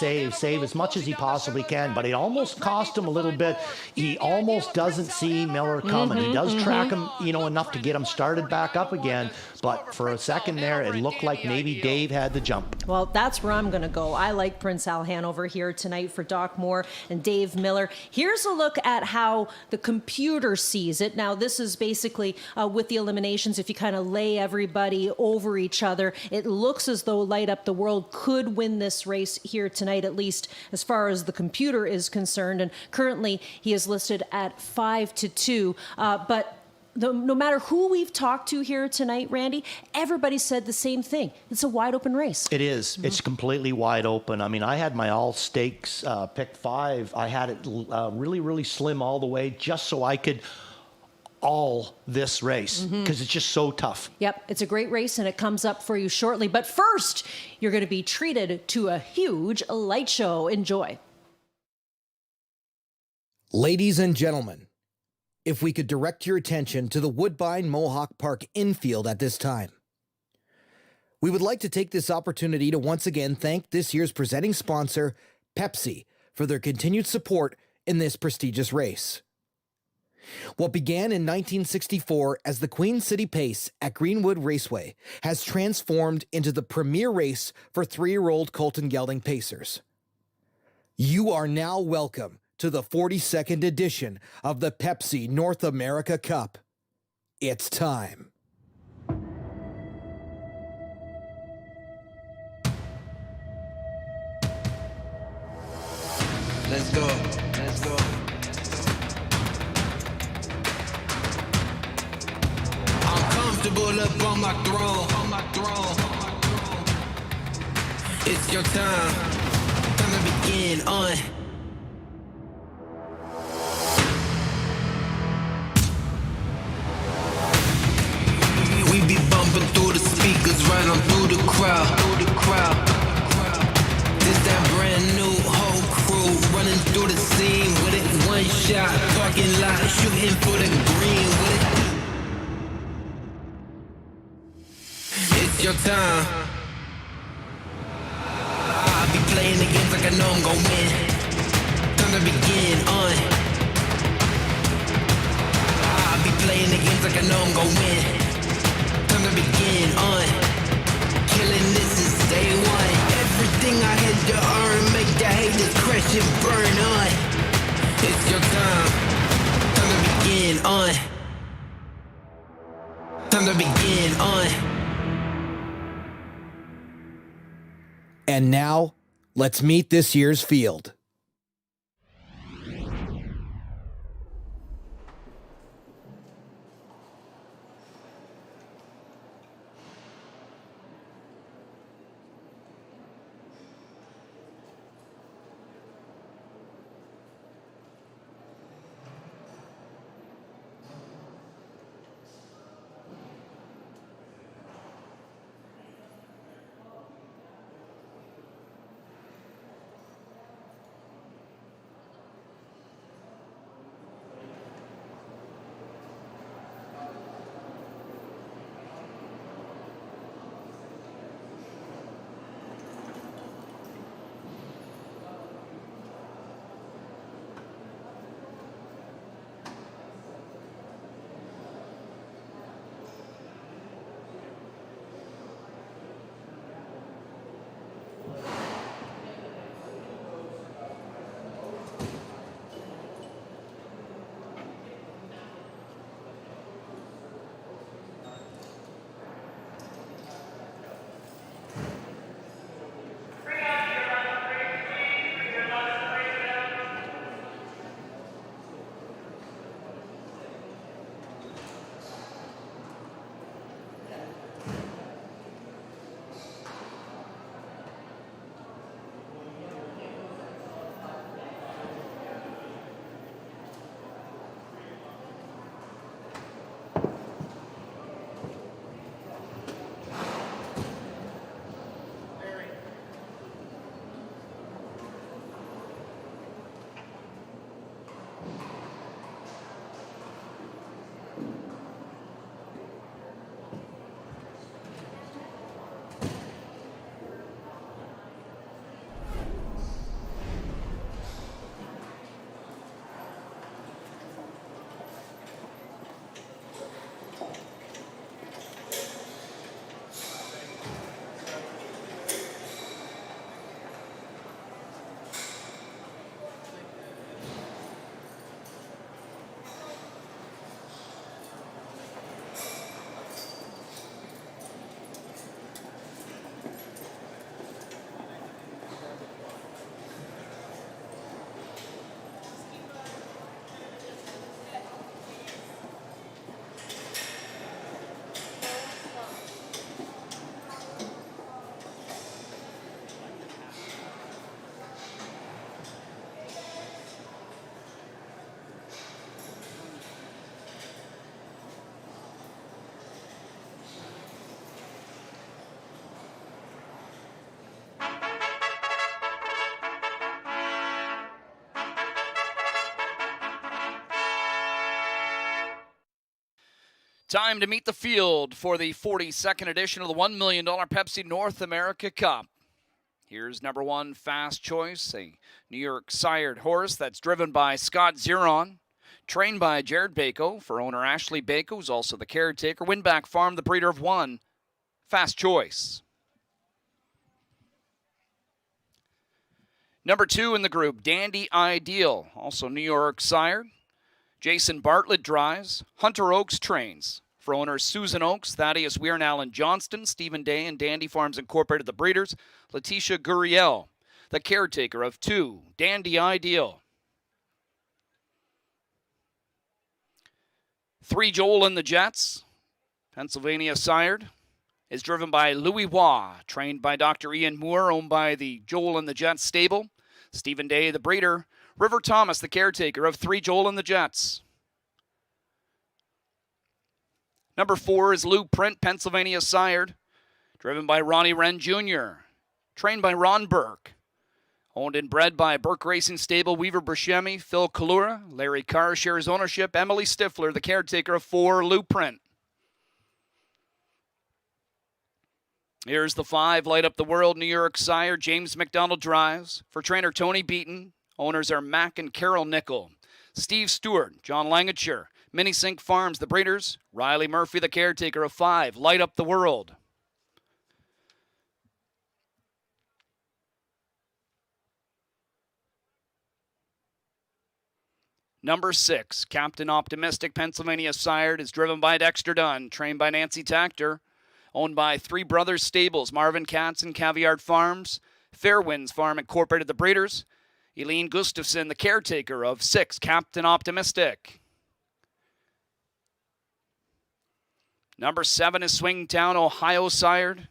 [SPEAKER 9] as much as he possibly can, but it almost cost him a little bit. He almost doesn't see Miller coming. He does track him, enough to get him started back up again, but for a second there, it looked like maybe Dave had the jump.
[SPEAKER 8] Well, that's where I'm going to go. I like Prince Al Hanover here tonight for Doc Moore and Dave Miller. Here's a look at how the computer sees it. Now, this is basically with the eliminations. If you kind of lay everybody over each other, it looks as though Light Up the World could win this race here tonight, at least as far as the computer is concerned. And currently, he is listed at 5-2. But no matter who we've talked to here tonight, Randy, everybody said the same thing. It's a wide open race.
[SPEAKER 9] It is. It's completely wide open. I mean, I had my all stakes pick 5. I had it really, really slim all the way just so I could all this race because it's just so tough.
[SPEAKER 8] Yep, it's a great race and it comes up for you shortly. But first, you're going to be treated to a huge light show. Enjoy.
[SPEAKER 19] Ladies and gentlemen, if we could direct your attention to the Woodbine Mohawk Park infield at this time. We would like to take this opportunity to once again thank this year's presenting sponsor, Pepsi, for their continued support in this prestigious race. What began in 1964 as the Queen City Pace at Greenwood Raceway has transformed into the premier race for 3-year-old Colton Gelding Pacers. You are now welcome to the 42nd edition of the Pepsi North America Cup. It's time.
[SPEAKER 20] Let's go. Let's go. I'm comfortable up on my throne. It's your time. Time to begin on. We be bumping through the speakers, right on through the crowd. This that brand new whole crew running through the scene with it. One shot, parking lot, shooting for the green with it. It's your time. I'll be playing the games like I know I'm gon' win. Time to begin on. I'll be playing the games like I know I'm gon' win. Time to begin on. Killing this is day one. Everything I had to earn, make the haters crash and burn on. It's your time. Time to begin on. Time to begin on.
[SPEAKER 19] And now, let's meet this year's field.
[SPEAKER 1] Time to meet the field for the 42nd edition of the $1 million Pepsi North America Cup. Here's number 1, Fast Choice, a New York sired horse that's driven by Scott Zeron, trained by Jared Bako for owner Ashley Bako, who's also the caretaker. Winback Farm, the breeder of 1, Fast Choice. Number 2 in the group, Dandy Ideal, also New York sired. Jason Bartlett drives. Hunter Oaks trains. For owners Susan Oaks, Thaddeus Weir, and Alan Johnston, Stephen Day and Dandy Farms Incorporated, the breeders. Letitia Guriel, the caretaker of 2, Dandy Ideal. 3, Joel and the Jets, Pennsylvania sired, is driven by Louis Waugh, trained by Dr. Ian Moore, owned by the Joel and the Jets stable. Stephen Day, the breeder. River Thomas, the caretaker of 3, Joel and the Jets. Number 4 is Lou Print, Pennsylvania sired, driven by Ronnie Wren Jr., trained by Ron Burke, owned and bred by Burke Racing Stable, Weaver Buscemi, Phil Kalura. Larry Carr shares ownership. Emily Stifler, the caretaker of 4, Lou Print. Here's the 5, Light Up the World, New York sire, James McDonald drives. For trainer Tony Beaton, owners are Mac and Carol Nickel. Steve Stewart, John Langature, Mini Sink Farms, the breeders. Riley Murphy, the caretaker of 5, Light Up the World. Number 6, Captain Optimistic, Pennsylvania sired, is driven by Dexter Dunn, trained by Nancy Tactor, owned by 3 Brothers Stables, Marvin Katz and Caviard Farms. Fairwinds Farm Incorporated, the breeders. Eileen Gustafson, the caretaker of 6, Captain Optimistic. Number 7 is Swingtown, Ohio sired.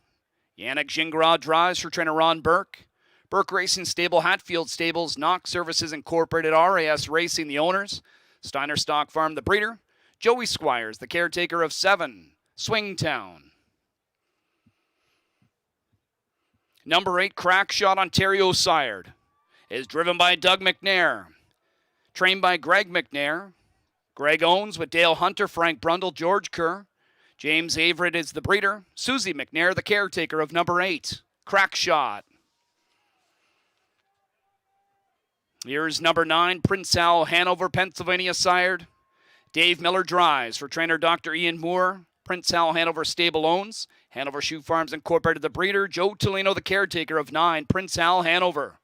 [SPEAKER 1] Yannick Gingras drives for trainer Ron Burke. Burke Racing Stable, Hatfield Stables, Knox Services Incorporated, RAS Racing, the owners. Steiner Stock Farm, the breeder. Joey Squires, the caretaker of 7, Swingtown. Number 8, Crackshot, Ontario sired, is driven by Doug McNair, trained by Greg McNair. Greg owns with Dale Hunter, Frank Brundle, George Kerr. James Averett is the breeder. Susie McNair, the caretaker of number 8, Crackshot. Here's number 9, Prince Al, Hanover, Pennsylvania sired. Dave Miller drives for trainer Dr. Ian Moore. Prince Al Hanover Stable owns. Hanover Shoe Farms Incorporated, the breeder. Joe Tolino, the caretaker of 9, Prince Al Hanover.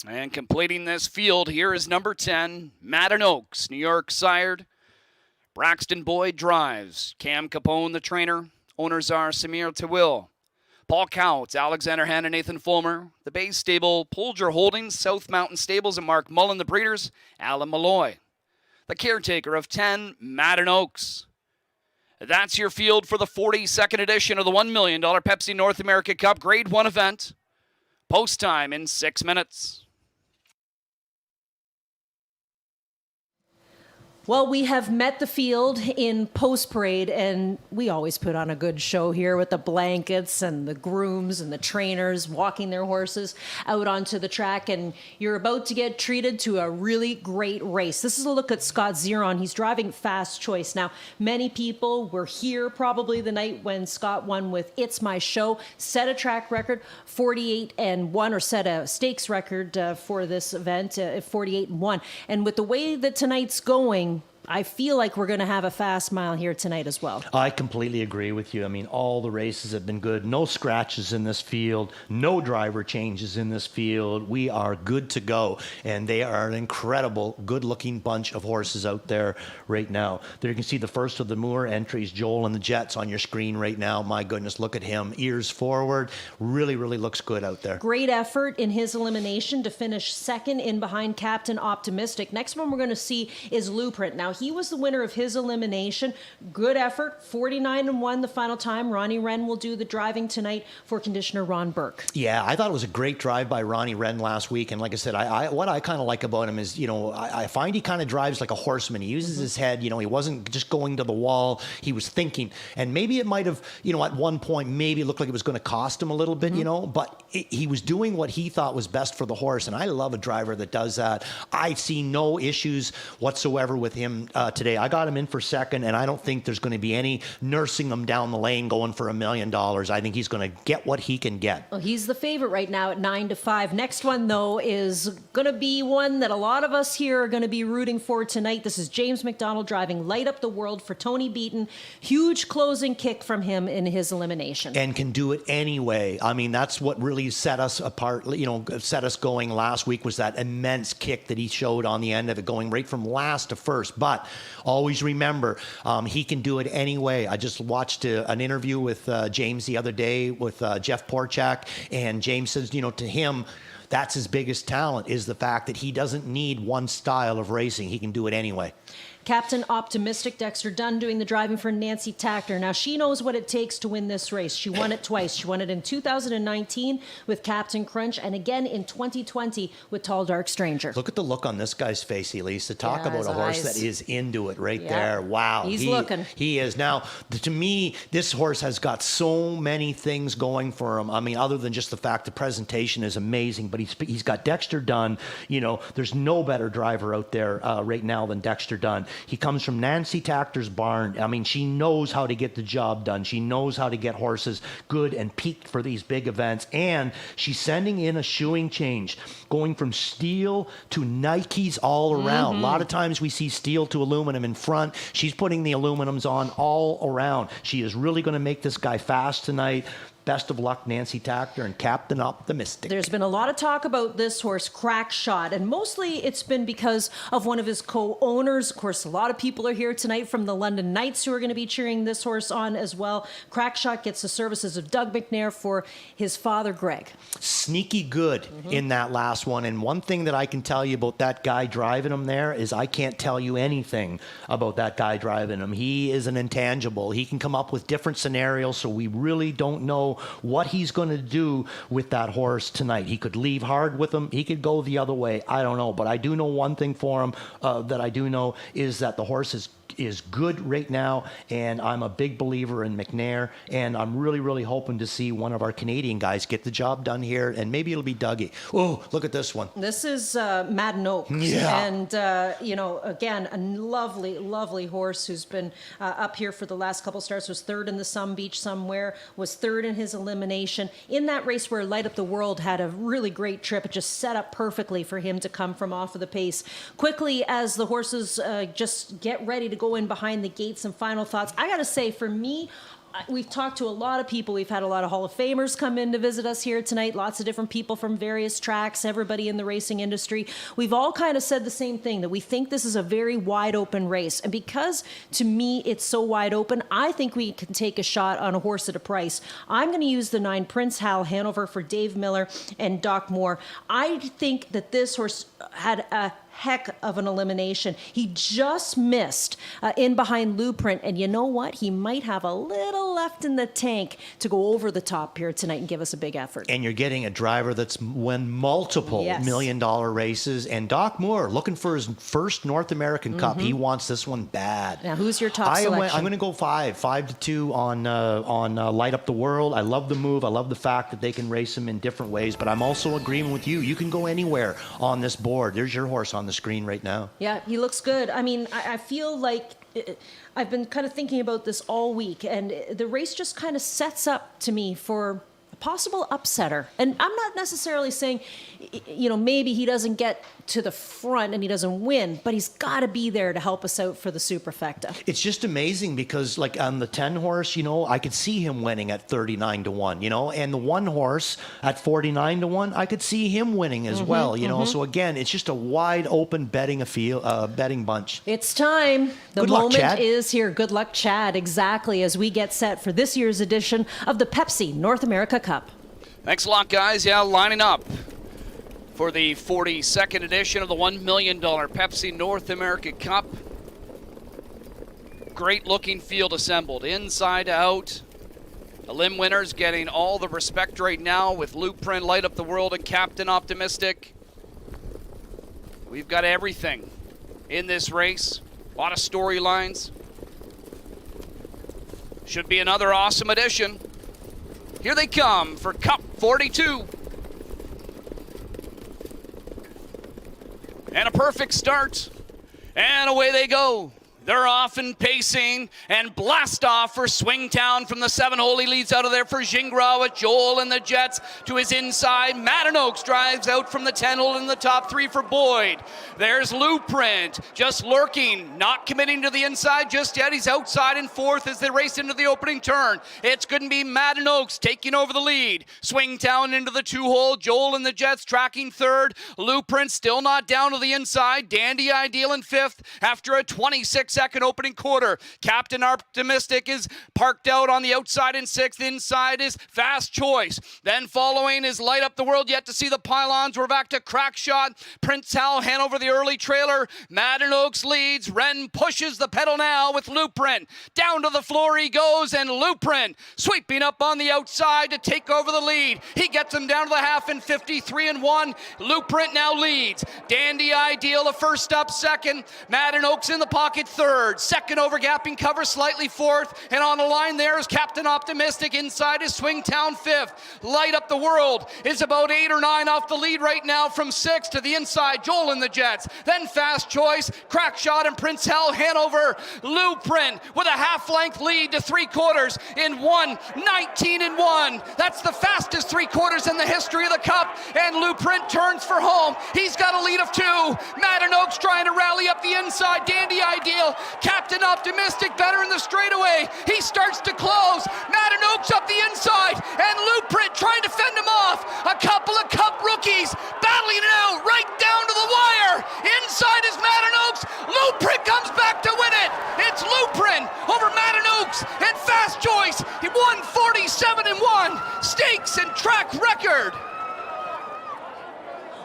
[SPEAKER 1] And completing this field, here is number 10, Madden Oaks, New York sired. Braxton Boyd drives. Cam Capone, the trainer. Owners are Samir Tawil, Paul Couts, Alexander Han, and Nathan Fulmer. The base stable, Polger Holdings, South Mountain Stables, and Mark Mullen, the breeders. Alan Malloy, the caretaker of 10, Madden Oaks. That's your field for the 42nd edition of the $1 million Pepsi North America Cup Grade 1 event. Post time in 6 minutes.
[SPEAKER 8] Well, we have met the field in post-parade, and we always put on a good show here with the blankets and the grooms and the trainers walking their horses out onto the track, and you're about to get treated to a really great race. This is a look at Scott Zeron. He's driving Fast Choice. Now, many people were here probably the night when Scott won with It's My Show, set a track record, 48-1, or set a stakes record for this event, 48-1. And with the way that tonight's going, I feel like we're going to have a fast mile here tonight as well.
[SPEAKER 9] I completely agree with you. I mean, all the races have been good. No scratches in this field. No driver changes in this field. We are good to go. And they are an incredible, good-looking bunch of horses out there right now. There you can see the first of the Moore entries, Joel and the Jets, on your screen right now. My goodness, look at him. Ears forward. Really, really looks good out there.
[SPEAKER 8] Great effort in his elimination to finish second in behind Captain Optimistic. Next one we're going to see is Blueprint. Now, he was the winner of his elimination. Good effort, 49-1 the final time. Ronnie Wren will do the driving tonight for conditioner Ron Burke.
[SPEAKER 9] Yeah, I thought it was a great drive by Ronnie Wren last week. And like I said, what I kind of like about him is, I find he kind of drives like a horseman. He uses his head. He wasn't just going to the wall. He was thinking. And maybe it might have, at one point, maybe it looked like it was going to cost him a little bit, but he was doing what he thought was best for the horse. And I love a driver that does that. I see no issues whatsoever with him today. I got him in for second, and I don't think there's going to be any nursing him down the lane going for $1 million. I think he's going to get what he can get.
[SPEAKER 8] Well, he's the favorite right now at 9-5. Next one, though, is going to be one that a lot of us here are going to be rooting for tonight. This is James McDonald driving Light Up the World for Tony Beaton. Huge closing kick from him in his elimination.
[SPEAKER 9] And can do it anyway. I mean, that's what really set us apart, set us going last week, was that immense kick that he showed on the end of it, going right from last to first. But always remember, he can do it anyway. I just watched an interview with James the other day with Jeff Porchak, and James says, to him, that's his biggest talent, is the fact that he doesn't need one style of racing. He can do it anyway.
[SPEAKER 8] Captain Optimistic, Dexter Dunn doing the driving for Nancy Tackner. Now, she knows what it takes to win this race. She won it twice. She won it in 2019 with Captain Crunch, and again in 2020 with Tall Dark Stranger.
[SPEAKER 9] Look at the look on this guy's face, Elisa. Talk about a horse that is into it right there. Wow.
[SPEAKER 8] He's looking.
[SPEAKER 9] He is. Now, to me, this horse has got so many things going for him. I mean, other than just the fact the presentation is amazing, but he's got Dexter Dunn. There's no better driver out there right now than Dexter Dunn. He comes from Nancy Tackner's barn. I mean, she knows how to get the job done. She knows how to get horses good and peaked for these big events. And she's sending in a shoeing change, going from steel to Nikes all around. A lot of times we see steel to aluminum in front. She's putting the aluminums on all around. She is really going to make this guy fast tonight. Best of luck, Nancy Tackner and Captain Optimistic.
[SPEAKER 8] There's been a lot of talk about this horse, Crack Shot, and mostly it's been because of one of his co-owners. Of course, a lot of people are here tonight from the London Knights who are going to be cheering this horse on as well. Crack Shot gets the services of Doug McNair for his father, Greg.
[SPEAKER 9] Sneaky good in that last one. And one thing that I can tell you about that guy driving him there is I can't tell you anything about that guy driving him. He is an intangible. He can come up with different scenarios, so we really don't know what he's going to do with that horse tonight. He could leave hard with him. He could go the other way. I don't know. But I do know one thing for him that I do know is that the horse is good right now, and I'm a big believer in McNair, and I'm really, really hoping to see one of our Canadian guys get the job done here, and maybe it'll be Dougie. Oh, look at this one.
[SPEAKER 8] This is Madden Oaks.
[SPEAKER 9] Yeah.
[SPEAKER 8] And, again, a lovely, lovely horse who's been up here for the last couple starts, was third in the Sun Beach somewhere, was third in his elimination. In that race where Light Up the World had a really great trip, it just set up perfectly for him to come from off of the pace. Quickly, as the horses just get ready to go in behind the gates, some final thoughts. I got to say, for me, we've talked to a lot of people. We've had a lot of Hall of Famers come in to visit us here tonight, lots of different people from various tracks, everybody in the racing industry. We've all kind of said the same thing, that we think this is a very wide open race. And because, to me, it's so wide open, I think we can take a shot on a horse at a price. I'm going to use the 9 Prince Hal Hanover for Dave Miller and Doc Moore. I think that this horse had a heck of an elimination. He just missed in behind Blueprint, and you know what? He might have a little left in the tank to go over the top here tonight and give us a big effort.
[SPEAKER 9] And you're getting a driver that's won multiple $1 million races, and Doc Moore looking for his first North American Cup. He wants this one bad.
[SPEAKER 8] Now, who's your top selection?
[SPEAKER 9] I'm going to go 5-2 on Light Up the World. I love the move. I love the fact that they can race him in different ways, but I'm also agreeing with you. You can go anywhere on this board. There's your horse on the screen right now.
[SPEAKER 8] Yeah, he looks good. I mean, I feel like I've been kind of thinking about this all week, and the race just kind of sets up to me for a possible upsetter. And I'm not necessarily saying, maybe he doesn't get to the front and he doesn't win, but he's got to be there to help us out for the superfecta.
[SPEAKER 9] It's just amazing because, like, on the 10 horse, you know, I could see him winning at 39-1, you know, and the 1 horse at 49-1, I could see him winning as well, you know. So again, it's just a wide open betting bunch.
[SPEAKER 8] It's time. The
[SPEAKER 9] Good luck,
[SPEAKER 8] moment
[SPEAKER 9] Chad.
[SPEAKER 8] is here. Good luck, Chad. Exactly, as we get set for this year's edition of the Pepsi North America Cup.
[SPEAKER 1] Thanks a lot, guys. Yeah, lining up for the 42nd edition of the $1 million Pepsi North America Cup. Great looking field assembled, inside out. The limb winners getting all the respect right now with Blueprint, Light Up the World, and Captain Optimistic. We've got everything in this race. A lot of storylines. Should be another awesome edition. Here they come for Cup 42. And a perfect start. And away they go. They're off and pacing and blast off for Swingtown from the 7-hole. He leads out of there for Gingras with Joel and the Jets to his inside. Madden Oaks drives out from the 10-hole in the top 3 for Boyd. There's Blueprint just lurking, not committing to the inside just yet. He's outside in 4th as they race into the opening turn. It's going to be Madden Oaks taking over the lead. Swingtown into the 2-hole. Joel and the Jets tracking 3rd. Blueprint still not down to the inside. Dandy Ideal in 5th after a 26-second opening quarter. Captain Optimistic is parked out on the outside in 6th. Inside is Fast Choice. Then following is Light Up the World. Yet to see the pylons. We're back to Crack Shot. Prince Hal hand over the early trailer. Madden Oaks leads. Wren pushes the pedal now with Blueprint. Down to the floor he goes, and Blueprint sweeping up on the outside to take over the lead. He gets him down to the half in 53-1. Blueprint now leads. Dandy Ideal a first up, 2nd. Madden Oaks in the pocket, 3rd. 2nd overgapping cover, slightly 4th. And on the line there is Captain Optimistic. Inside is Swingtown 5th. Light Up the World is about 8 or 9 off the lead right now from 6th to the inside. Joel and the Jets. Then Fast Choice, Crack Shot, and Prince Hal Hanover. Blueprint with a half-length lead to 3/4 in 1:19-1. That's the fastest 3/4 in the history of the Cup. And Blueprint turns for home. He's got a lead of 2. Madden Oaks trying to rally up the inside. Dandy Ideal. Captain Optimistic better in the straightaway. He starts to close. Madden Oaks up the inside. And Blueprint trying to fend him off. A couple of Cup rookies battling it out right down to the wire. Inside is Madden Oaks. Blueprint comes back to win it. It's Blueprint over Madden Oaks and Fast Choice. He won 47-1. Stakes and track record.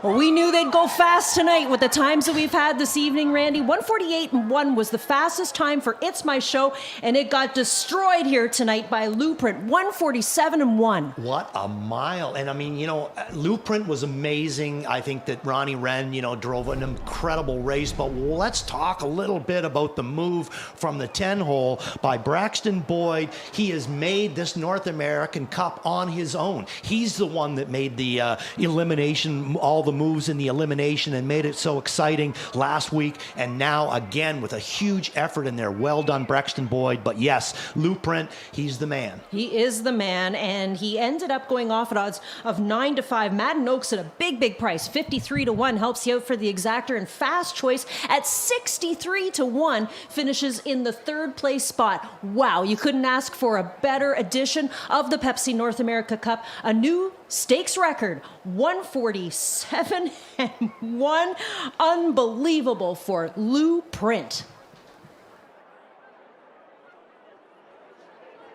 [SPEAKER 8] Well, we knew they'd go fast tonight with the times that we've had this evening, Randy. 1:48-1 was the fastest time for It's My Show, and it got destroyed here tonight by Blueprint. 1:47-1.
[SPEAKER 9] What a mile. And I mean, you know, Blueprint was amazing. I think that Ronnie Wren, you know, drove an incredible race. But let's talk a little bit about the move from the 10-hole by Braxton Boyd. He has made this North American Cup on his own. He's the one that made the elimination, all the moves in the elimination, and made it so exciting last week, and now again with a huge effort in there. Well done, Braxton Boyd. But yes, Blueprint, he's the man.
[SPEAKER 8] He is the man, and he ended up going off at odds of 9-5. Madden Oaks at a big price, 53-1, helps you out for the exactor, and Fast Choice at 63-1 finishes in the 3rd place spot. Wow, you couldn't ask for a better edition of the Pepsi North America Cup. A new stakes record, 147-1. Unbelievable for Blueprint.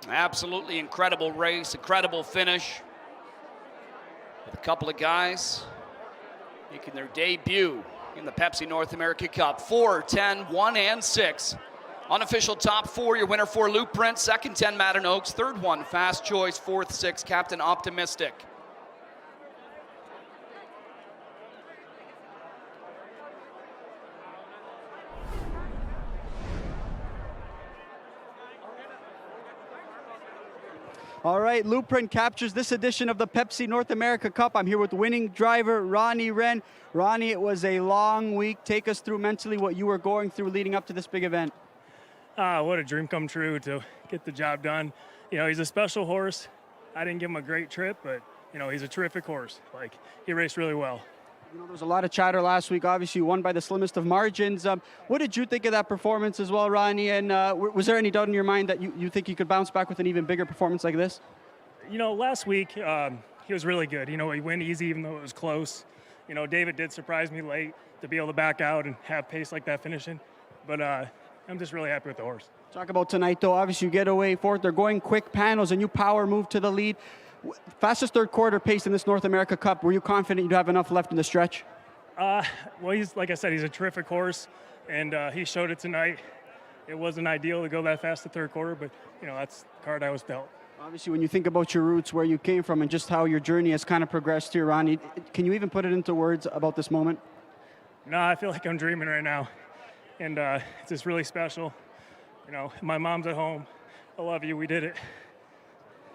[SPEAKER 1] Absolutely incredible race, incredible finish. A couple of guys making their debut in the Pepsi North America Cup. 4, 10, 1, and 6. Unofficial top 4, your winner for Blueprint. 2nd, 10, Madden Oaks. 3rd, 1, Fast Choice. 4th, 6, Captain Optimistic.
[SPEAKER 10] All right, Blueprint captures this edition of the Pepsi North America Cup. I'm here with winning driver Ronnie Wren. Ronnie, it was a long week. Take us through mentally what you were going through leading up to this big event.
[SPEAKER 4] What a dream come true to get the job done. You know, he's a special horse. I didn't give him a great trip, but, you know, he's a terrific horse. Like, he raced really well.
[SPEAKER 10] You know, there was a lot of chatter last week. Obviously, you won by the slimmest of margins. What did you think of that performance as well, Ronnie? And was there any doubt in your mind that you think you could bounce back with an even bigger performance like this?
[SPEAKER 13] You know, last week he was really good. You know, he went easy even though it was close. You know, David did surprise me late to be able to back out and have pace like that finishing. But I'm just really happy with the horse.
[SPEAKER 10] Talk about tonight, though. Obviously, you get away fourth. They're going quick panels, and you power move to the lead. Fastest third quarter pace in this North America Cup. Were you confident you'd have enough left in the stretch?
[SPEAKER 13] Well, he's like I said, he's a terrific horse, and he showed it tonight. It wasn't ideal to go that fast the third quarter, but you know that's the card I was dealt.
[SPEAKER 10] Obviously, when you think about your roots, where you came from, and just how your journey has kind of progressed here, Ronnie, can you even put it into words about this moment?
[SPEAKER 13] No, I feel like I'm dreaming right now, and it's just really special. You know, my mom's at home. I love you. We did it.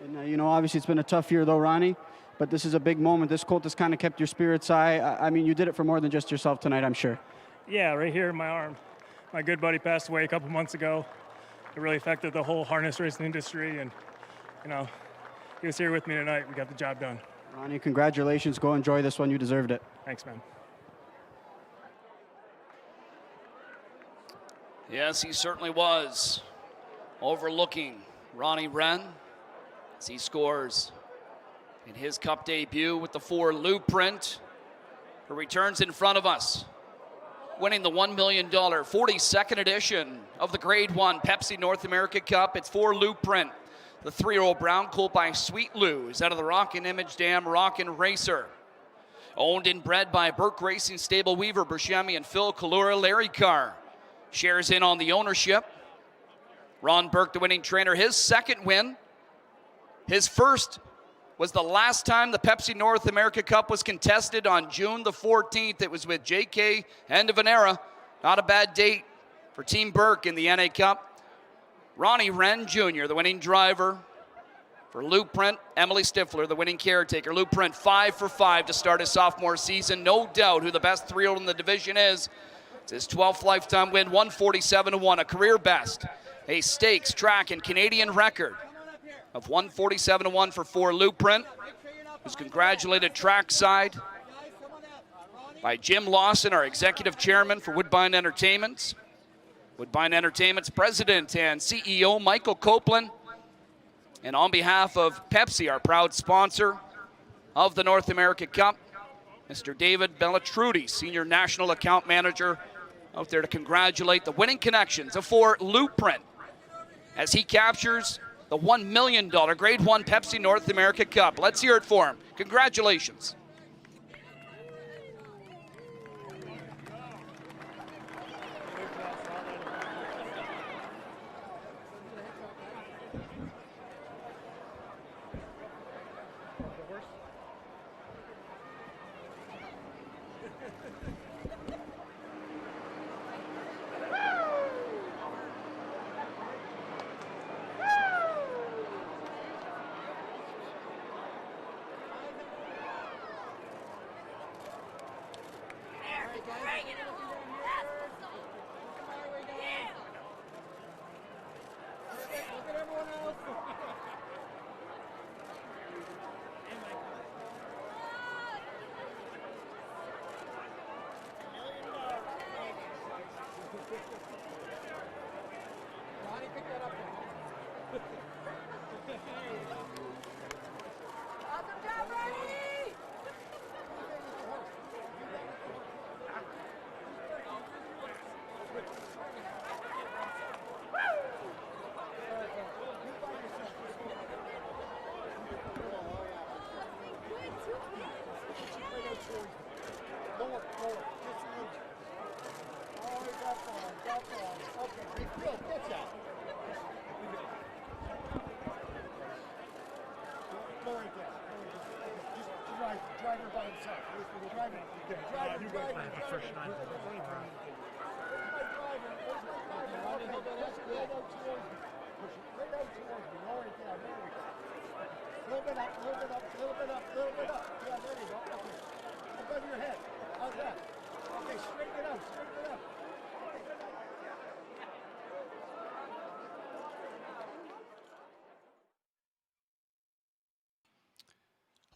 [SPEAKER 10] And, you know, obviously it's been a tough year, though, Ronnie, but this is a big moment. This colt has kind of kept your spirits high. I mean, you did it for more than just yourself tonight, I'm sure.
[SPEAKER 13] Yeah, right here in my arm. My good buddy passed away a couple months ago. It really affected the whole harness racing industry, and, you know, he was here with me tonight. We got the job done.
[SPEAKER 10] Ronnie, congratulations. Go enjoy this one. You deserved it.
[SPEAKER 13] Thanks, man.
[SPEAKER 1] Yes, he certainly was. Overlooking Ronnie Wren as he scores in his Cup debut with the 4 Blueprint, who returns in front of us, winning the $1 million 42nd edition of the Grade 1 Pepsi North America Cup. It's 4 Blueprint, the 3-year-old brown colt by Sweet Lou, is out of the Rockin' Image Dam Rockin' Racer. Owned and bred by Burke Racing Stable Weaver, Buscemi, and Phil Kalura. Larry Carr shares in on the ownership. Ron Burke, the winning trainer, his second win. His first was the last time the Pepsi North America Cup was contested on June the 14th. It was with JK, end of an era. Not a bad date for Team Burke in the NA Cup. Ronnie Wren Jr., the winning driver. For Blueprint, Emily Stifler, the winning caretaker. Blueprint 5 for 5 to start his sophomore season. No doubt who the best 3-year-old in the division is. It's his 12th lifetime win, 147-1, a career best. A stakes, track, and Canadian record of 147-1 for 4 Blueprint, who's congratulated trackside by Jim Lawson, our executive chairman for Woodbine Entertainment. Woodbine Entertainment's president and CEO, Michael Copeland. And on behalf of Pepsi, our proud sponsor of the North America Cup, Mr. David Bellatrude, Senior National Account Manager, out there to congratulate the winning connections of 4 Blueprint as he captures the $1 million Grade 1 Pepsi North America Cup. Let's hear it for him. Congratulations.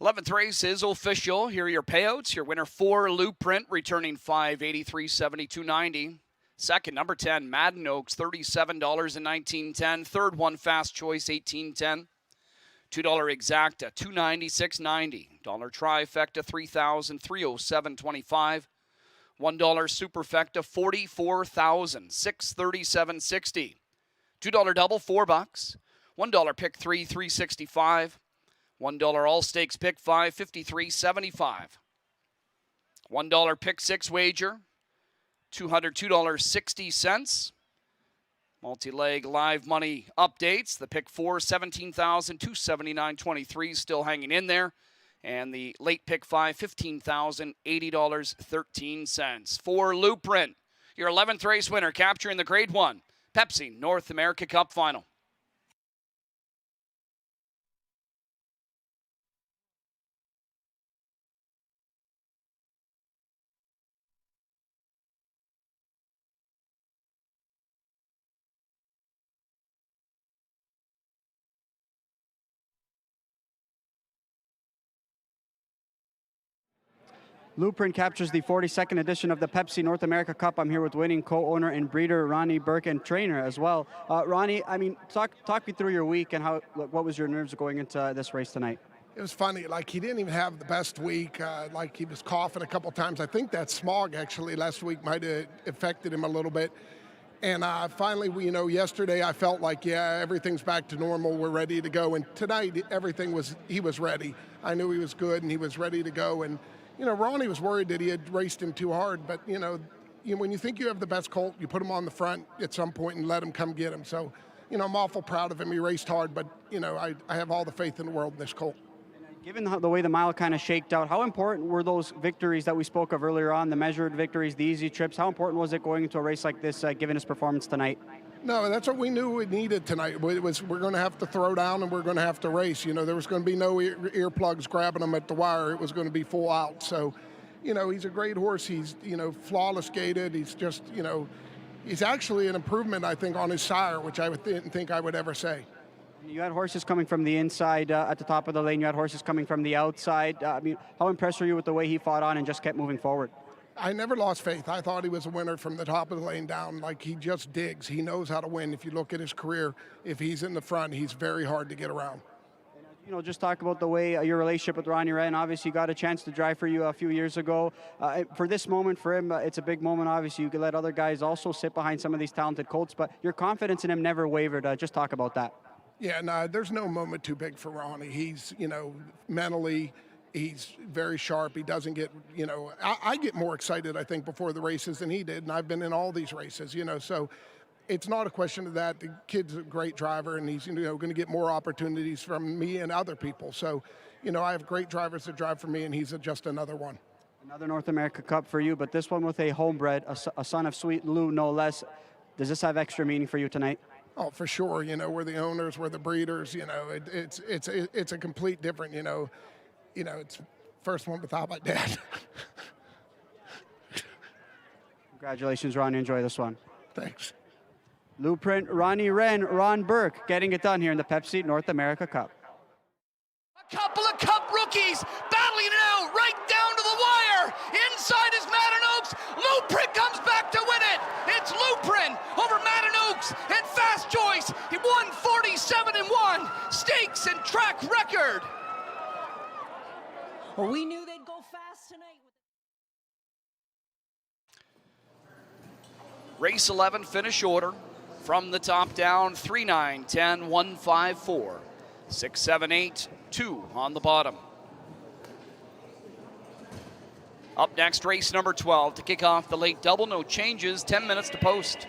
[SPEAKER 1] 11th race is official. Here are your payouts. Your winner 4, Blueprint, returning $583.72.90. Second, number 10, Madden Oaks, $37.19.10. Third one, Fast Choice, $18.10. $2 Exacta, $296.90. $1 Trifecta, $3,307.25. $1 Superfecta, $44,637.60. $2 double, $4. $1 pick 3, $365. $1 all stakes pick 5, $53.75. $1 pick 6 wager, $202.60. Multi-leg live money updates. The pick 4, $17,279.23, still hanging in there. And the late pick 5, $15,080.13. For Blueprint, your 11th race winner, capturing the Grade 1 Pepsi North America Cup Final.
[SPEAKER 10] Blueprint captures the 42nd edition of the Pepsi North America Cup. I'm here with winning co-owner and breeder Ronnie Burke and trainer as well. Ronnie, I mean, talk me through your week and what was your nerves going into this race tonight?
[SPEAKER 14] It was funny, like he didn't even have the best week, like he was coughing a couple times. I think that smog actually last week might have affected him a little bit. And finally, yesterday I felt like, yeah, everything's back to normal, we're ready to go. And tonight, he was ready. I knew he was good and he was ready to go. And Ronnie was worried that he had raced him too hard, but when you think you have the best colt, you put him on the front at some point and let him come get him. So, I'm awful proud of him. He raced hard, but I have all the faith in the world in this colt.
[SPEAKER 10] Given the way the mile kind of shaked out, how important were those victories that we spoke of earlier on, the measured victories, the easy trips? How important was it going into a race like this, given his performance tonight?
[SPEAKER 14] No, that's what we knew we needed tonight. We're going to have to throw down and we're going to have to race. There was going to be no earplugs grabbing him at the wire. It was going to be full out. So, he's a great horse. He's, flawless gated. He's just, he's actually an improvement, I think, on his sire, which I didn't think I would ever say.
[SPEAKER 10] You had horses coming from the inside at the top of the lane. You had horses coming from the outside. How impressed were you with the way he fought on and just kept moving forward?
[SPEAKER 14] I never lost faith. I thought he was a winner from the top of the lane down. Like, he just digs. He knows how to win. If you look at his career, if he's in the front, he's very hard to get around.
[SPEAKER 10] Just talk about the way your relationship with Ronnie Wren. Obviously, he got a chance to drive for you a few years ago. For this moment, for him, it's a big moment. Obviously, you could let other guys also sit behind some of these talented colts, but your confidence in him never wavered. Just talk about that.
[SPEAKER 14] Yeah, no, there's no moment too big for Ronnie. He's, mentally, he's very sharp. He doesn't get, I get more excited, I think, before the races than he did, and I've been in all these races, so it's not a question of that. The kid's a great driver, and he's, going to get more opportunities from me and other people. So, I have great drivers that drive for me, and he's just another one.
[SPEAKER 10] Another North America Cup for you, but this one with a homebred, a son of Sweet Lou, no less. Does this have extra meaning for you tonight?
[SPEAKER 14] Oh, for sure. We're the owners, we're the breeders. It's a complete different. It's first one without my dad.
[SPEAKER 10] Congratulations, Ronnie. Enjoy this one.
[SPEAKER 14] Thanks.
[SPEAKER 10] Blueprint, Ronnie Wren, Ron Burke, getting it done here in the Pepsi North America Cup.
[SPEAKER 1] A couple of Cup rookies battling it out right down to the wire. Inside is Madden Oaks. Blueprint comes back to win it. It's Blueprint over Madden Oaks and Fast Choice. He won 47-1 stakes and track record.
[SPEAKER 8] Well, we knew they'd go fast tonight.
[SPEAKER 1] Race 11 finish order from the top down: 3, 9, 10, 1, 5, 4, 6, 7, 8, 2 on the bottom. Up next, race number 12 to kick off the late double. No changes, 10 minutes to post.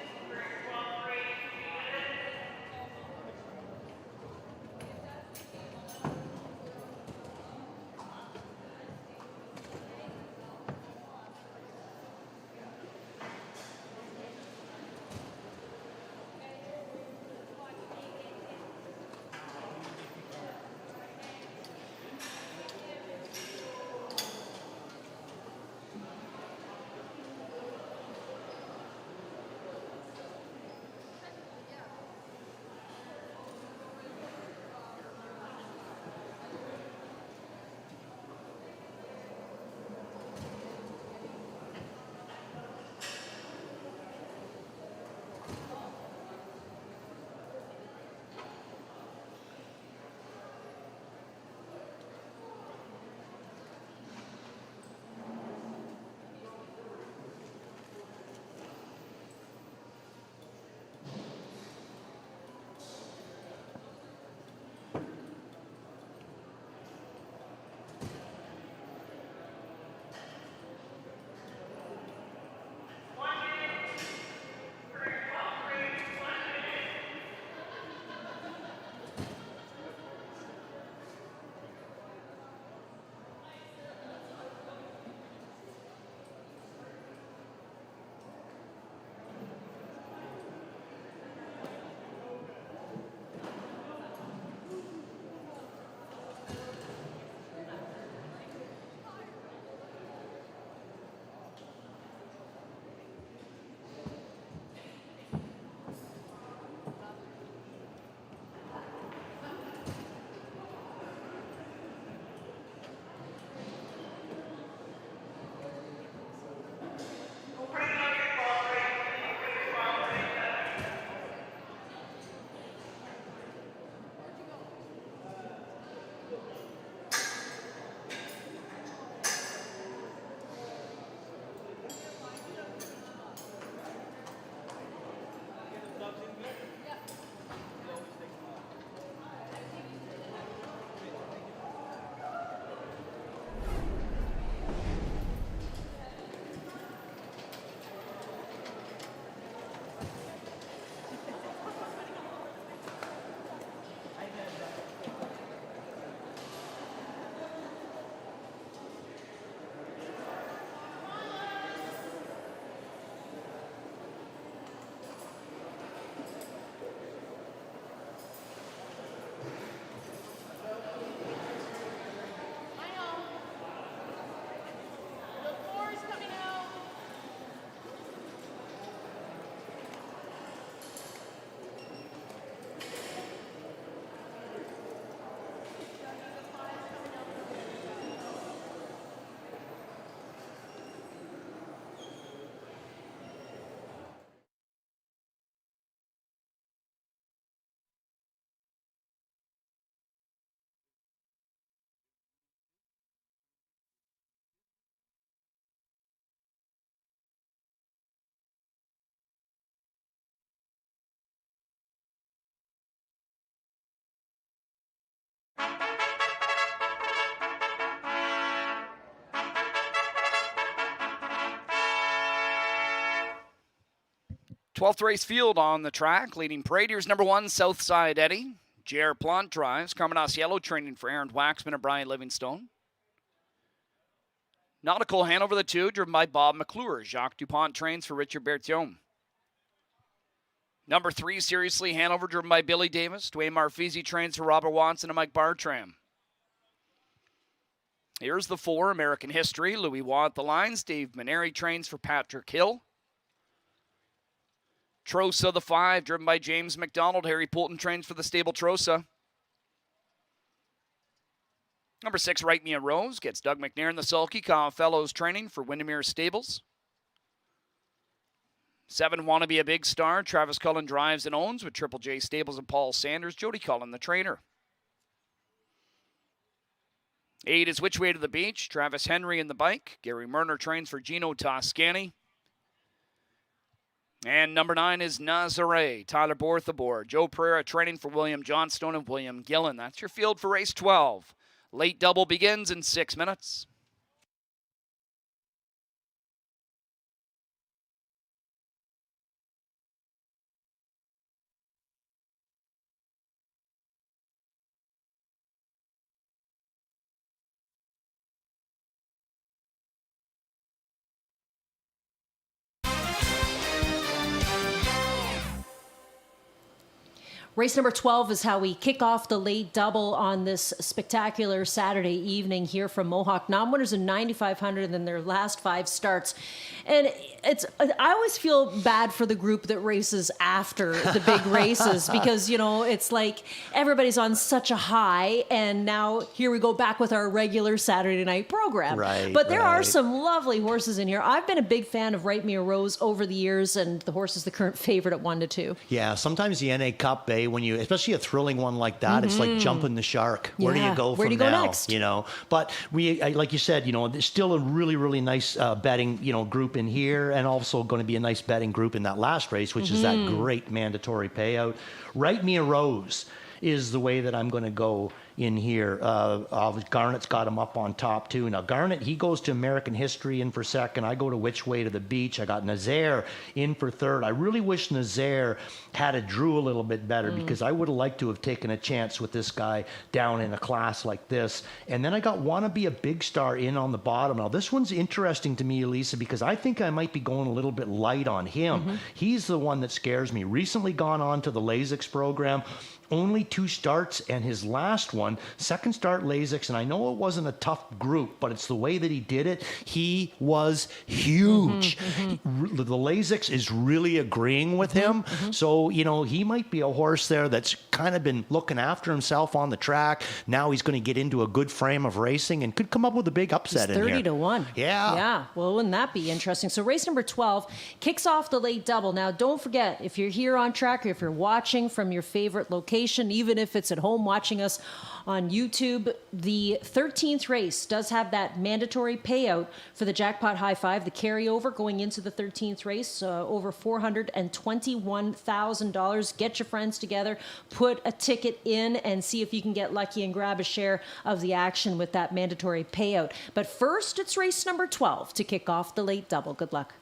[SPEAKER 1] 12th race field on the track, leading parade. Here's number 1, Southside Eddie. J.R. Plant drives. Carmenas Yellow training for Aaron Waxman and Brian Livingstone. Nautical Hanover the 2, driven by Bob McClure. Jacques Dupont trains for Richard Berthiaume. Number 3, Seriously Hanover, driven by Billy Davis. Dwayne Marfisi trains for Robert Watson and Mike Bartram. Here's the 4, American History. Louis Watt at the lines. Dave Maneri trains for Patrick Hill. Trosa the 5, driven by James McDonald. Harry Poulton trains for the stable Trosa. Number 6, Write Me a Rose, gets Doug McNair in the sulky. Kyle Fellows training for Windermere Stables. 7, Wanna Be a Big Star. Travis Cullen drives and owns with Triple J Stables and Paul Sanders. Jody Cullen, the trainer. 8 is Which Way to the Beach. Travis Henry in the bike. Gary Murner trains for Gino Toscani. And number 9 is Nazare. Tyler Borth aboard. Joe Pereira training for William Johnstone and William Gillen. That's your field for race 12. Late double begins in 6 minutes.
[SPEAKER 8] Race number 12 is how we kick off the late double on this spectacular Saturday evening here from Mohawk. Non-winners in 9,500 in their last 5 starts. And I always feel bad for the group that races after the big races because, you know, it's like everybody's on such a high and now here we go back with our regular Saturday night program.
[SPEAKER 9] Right,
[SPEAKER 8] but there are
[SPEAKER 9] right.
[SPEAKER 8] some lovely horses in here. I've been a big fan of Write Me a Rose over the years, and the horse is the current favorite at 1-2.
[SPEAKER 9] Yeah, sometimes the NA Cup, when you, especially a thrilling one like that, it's like jumping the shark. Where do you go
[SPEAKER 8] Where
[SPEAKER 9] from
[SPEAKER 8] do you go
[SPEAKER 9] now?
[SPEAKER 8] next?
[SPEAKER 9] You know, but like you said, you know, there's still a really, really nice betting, you know, group in here, and also going to be a nice betting group in that last race, which is that great mandatory payout. Write Me a Rose is the way that I'm going to go in here. Garnett's got him up on top too. Now Garnett, he goes to American History in for second. I go to Which Way to the Beach. I got Nazaire in for third. I really wish Nazaire had a drew a little bit better because I would have liked to have taken a chance with this guy down in a class like this. And then I got Wanna Be a Big Star in on the bottom. Now this one's interesting to me, Elisa, because I think I might be going a little bit light on him. He's the one that scares me. Recently gone on to the Lasix program. Only 2 starts, and his last one, second start Lasix, and I know it wasn't a tough group, but it's the way that he did it. He was huge. The Lasix is really agreeing with him, so, you know, he might be a horse there that's kind of been looking after himself on the track. Now he's going to get into a good frame of racing and could come up with a big upset in here.
[SPEAKER 8] 30-1.
[SPEAKER 9] Yeah.
[SPEAKER 8] Yeah. Well, wouldn't that be interesting? So race number 12 kicks off the late double. Now, don't forget, if you're here on track or if you're watching from your favorite location, even if it's at home watching us on YouTube, the 13th race does have that mandatory payout for the Jackpot High Five, the carryover going into the 13th race, over $421,000. Get your friends together, put a ticket in, and see if you can get lucky and grab a share of the action with that mandatory payout. But first, it's race number 12 to kick off the late double. Good luck.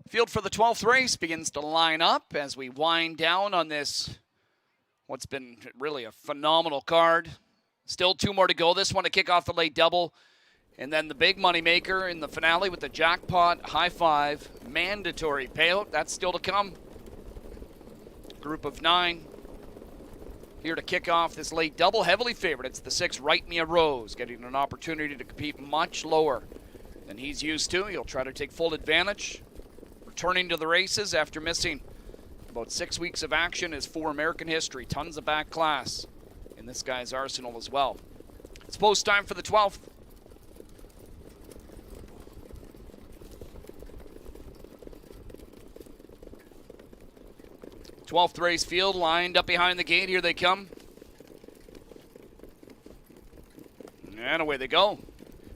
[SPEAKER 1] Field for the 12th race begins to line up as we wind down on this, what's been really a phenomenal card. Still 2 more to go. This one to kick off the late double. And then the big money maker in the finale with the jackpot high five mandatory payout. That's still to come. Group of 9 here to kick off this late double. Heavily favored. It's the 6 Write Me a Rose, getting an opportunity to compete much lower than he's used to. He'll try to take full advantage. Returning to the races after missing about 6 weeks of action is for American history. Tons of back class in this guy's arsenal as well. It's post time for the 12th. Twelfth race field lined up behind the gate. Here they come. And away they go.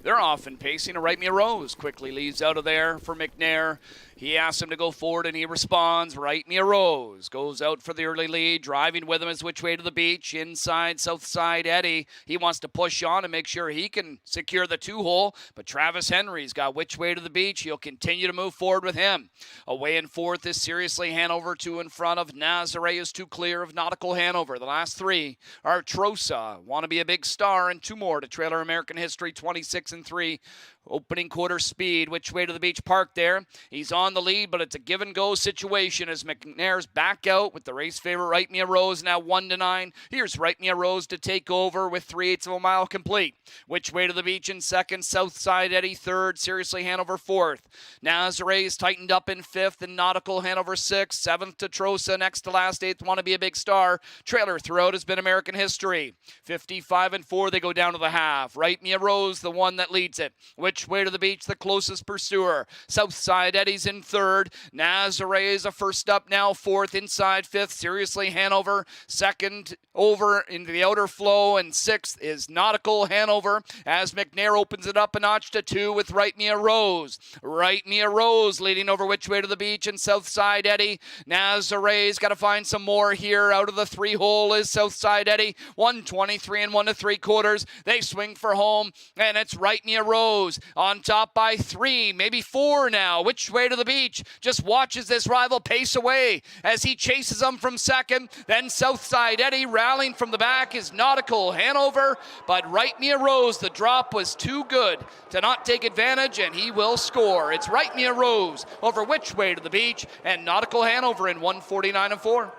[SPEAKER 1] They're off and pacing. A Write Me a Rose quickly leaves out of there for McNair. He asks him to go forward, and he responds, Write Me a Rose. Goes out for the early lead. Driving with him is Which Way to the Beach. Inside, south side, Eddie. He wants to push on and make sure he can secure the 2-hole. But Travis Henry's got Which Way to the Beach. He'll continue to move forward with him. Away in fourth is Seriously Hanover, 2 in front of Nazare is 2 clear of Nautical Hanover. The last 3 are Trosa, Want to Be a Big Star, and 2 more to trailer American History, 26 and 3. Opening quarter speed, Which Way to the Beach parked there. He's on the lead, but it's a give and go situation as McNair's back out with the race favorite Write Me a Rose now 1-9. Here's Write Me a Rose to take over with 3/8 of a mile complete. Which Way to the Beach in second, Southside Eddie third, Seriously Hanover fourth. Nazare's tightened up in fifth and Nautical Hanover sixth. Seventh to Trosa, next to last, 8th Want to Be a Big Star. Trailer throughout has been American History. 55 and 4, they go down to the half. Write Me a Rose, the one that leads it. Which Way to the Beach, the closest pursuer. Southside Eddie's in third. Nazare is a first up now, fourth. Inside fifth, Seriously Hanover. Second over into the outer flow, and sixth is Nautical Hanover as McNair opens it up a notch to 2 with Write Me a Rose. Write Me a Rose leading over Which Way to the Beach and Southside Eddie. Nazare's got to find some more here. Out of the 3-hole is Southside Eddie. 123 and 1 3/4. They swing for home, and it's Write Me a Rose. On top by 3, maybe 4 now. Which Way to the Beach just watches this rival pace away as he chases them from second. Then Southside Eddie rallying from the back is Nautical Hanover. But Write Me a Rose, the drop was too good to not take advantage, and he will score. It's Write Me a Rose over Which Way to the Beach and Nautical Hanover in 149 and 4.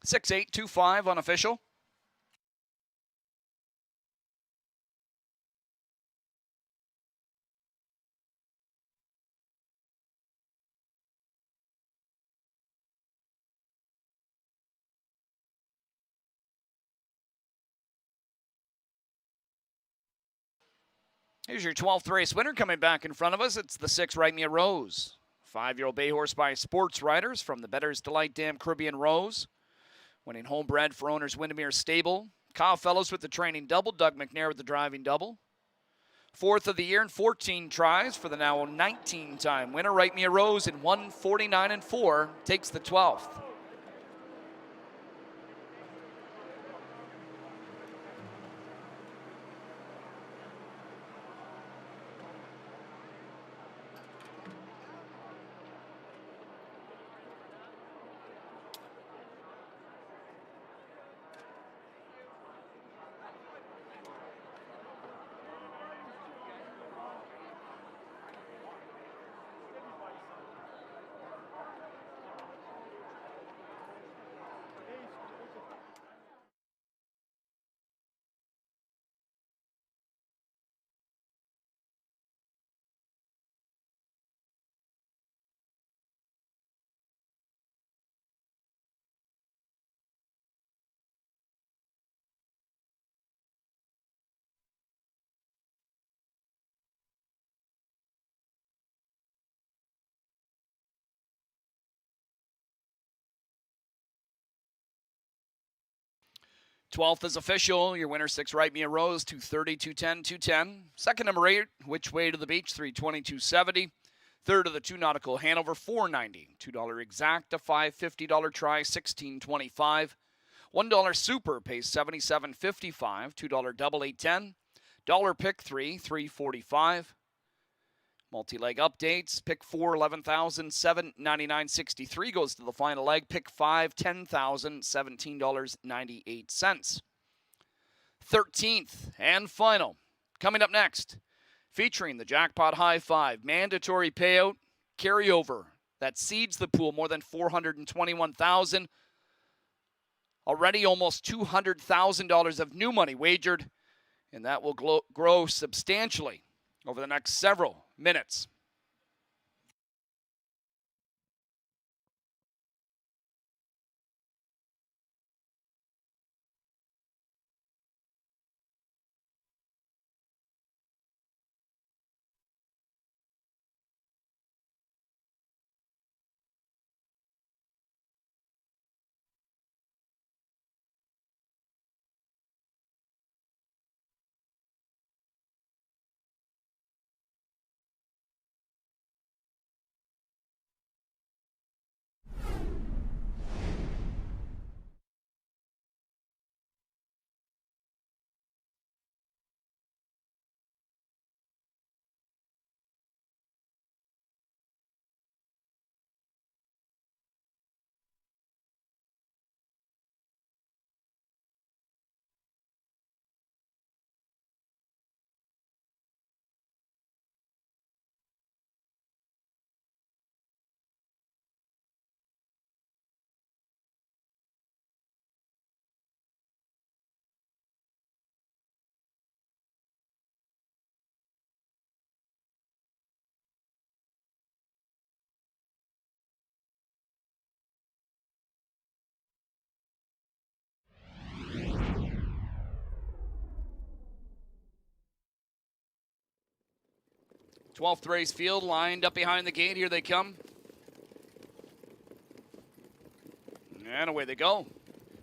[SPEAKER 1] Six, 8, 2, 5 unofficial. Here's your 12th race winner coming back in front of us. It's the 6 Write Me a Rose. 5-year-old bay horse by Sports Riders from the Bettor's Delight Dam Caribbean Rose. Winning homebred for owners Windermere Stable. Kyle Fellows with the training double. Doug McNair with the driving double. Fourth of the year and 14 tries for the now 19-time winner. Write Me a Rose in 1:49.4 takes the 12th. Twelfth is official. Your winner 6, Write Me a Rose, 230, 210, 210. Second number 8, Which Way to the Beach, 320, 270. Third of the 2, Nautical Hanover, 490. $2 exact, a $550 try, 1625. $1 super pays 77.55. $2 double 810. Dollar pick 3, 345. Multi-leg updates. Pick 4, 11,799.63 goes to the final leg. Pick 5, $10,017.98. 13th and final. Coming up next, featuring the Jackpot High Five mandatory payout carryover that seeds the pool more than $421,000. Already almost $200,000 of new money wagered, and that will grow substantially over the next several minutes. Twelfth race field lined up behind the gate. Here they come. And away they go.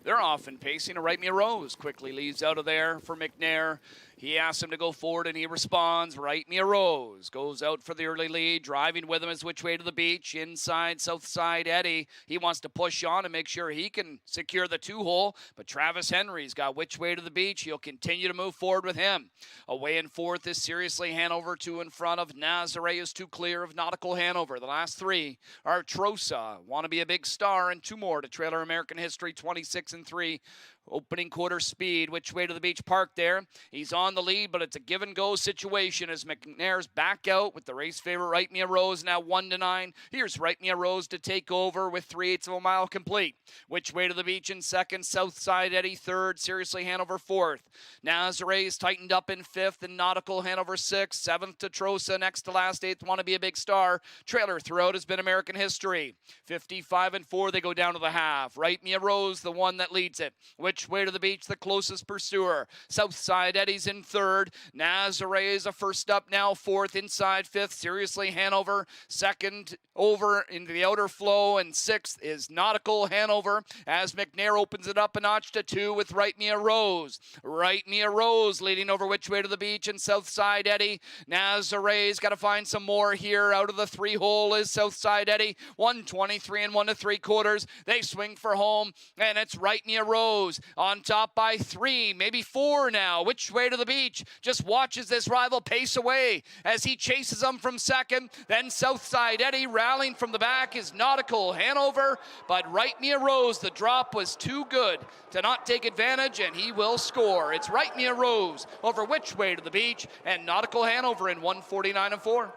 [SPEAKER 1] They're off and pacing. A Write Me a Rose quickly leaves out of there for McNair. He asks him to go forward, and he responds, Write Me a Rose. Goes out for the early lead. Driving with him is Which Way to the Beach. Inside, south side, Eddie. He wants to push on and make sure he can secure the 2-hole. But Travis Henry's got Which Way to the Beach. He'll continue to move forward with him. Away in fourth is Seriously Hanover. 2 in front of Nazare is 2 clear of Nautical Hanover. The last 3 are Trosa, Want to Be a Big Star, and 2 more to trailer American History, 26 and 3. Opening quarter speed, Which Way to the Beach park there. He's on the lead, but it's a give-and-go situation as McNair's back out with the race favorite Write Me a Rose now 1-9. Here's Write Me a Rose to take over with 3/8 of a mile complete. Which Way to the Beach in second, Southside Eddie third, Seriously Hanover fourth. Nazare's tightened up in fifth, and Nautical Hanover sixth. Seventh to Trosa, next to last, eighth, Want to Be a Big Star. Trailer throughout has been American History. 55 and 4, they go down to the half. Write Me a Rose, the one that leads it. Which which way to the beach, the closest pursuer. Southside Eddie's in third. Nazare is a first up now, fourth. Inside fifth, Seriously Hanover. Second over into the outer flow, and sixth is Nautical Hanover as McNair opens it up a notch to 2 with Right Mia Rose. Right Mia Rose leading over which way to the beach and Southside Eddie. Nazare's got to find some more here. Out of the 3 hole is Southside Eddie. 123 and 1 3/4. They swing for home, and it's Right Mia Rose on top by 3, maybe 4 now. Which way to the beach? Just watches this rival pace away as he chases them from second. Then Southside Eddie rallying from the back is Nautical Hanover, but Right Mia Rose, the drop was too good to not take advantage, and he will score. It's Right Mia Rose over which way to the beach and Nautical Hanover in 149 and 4.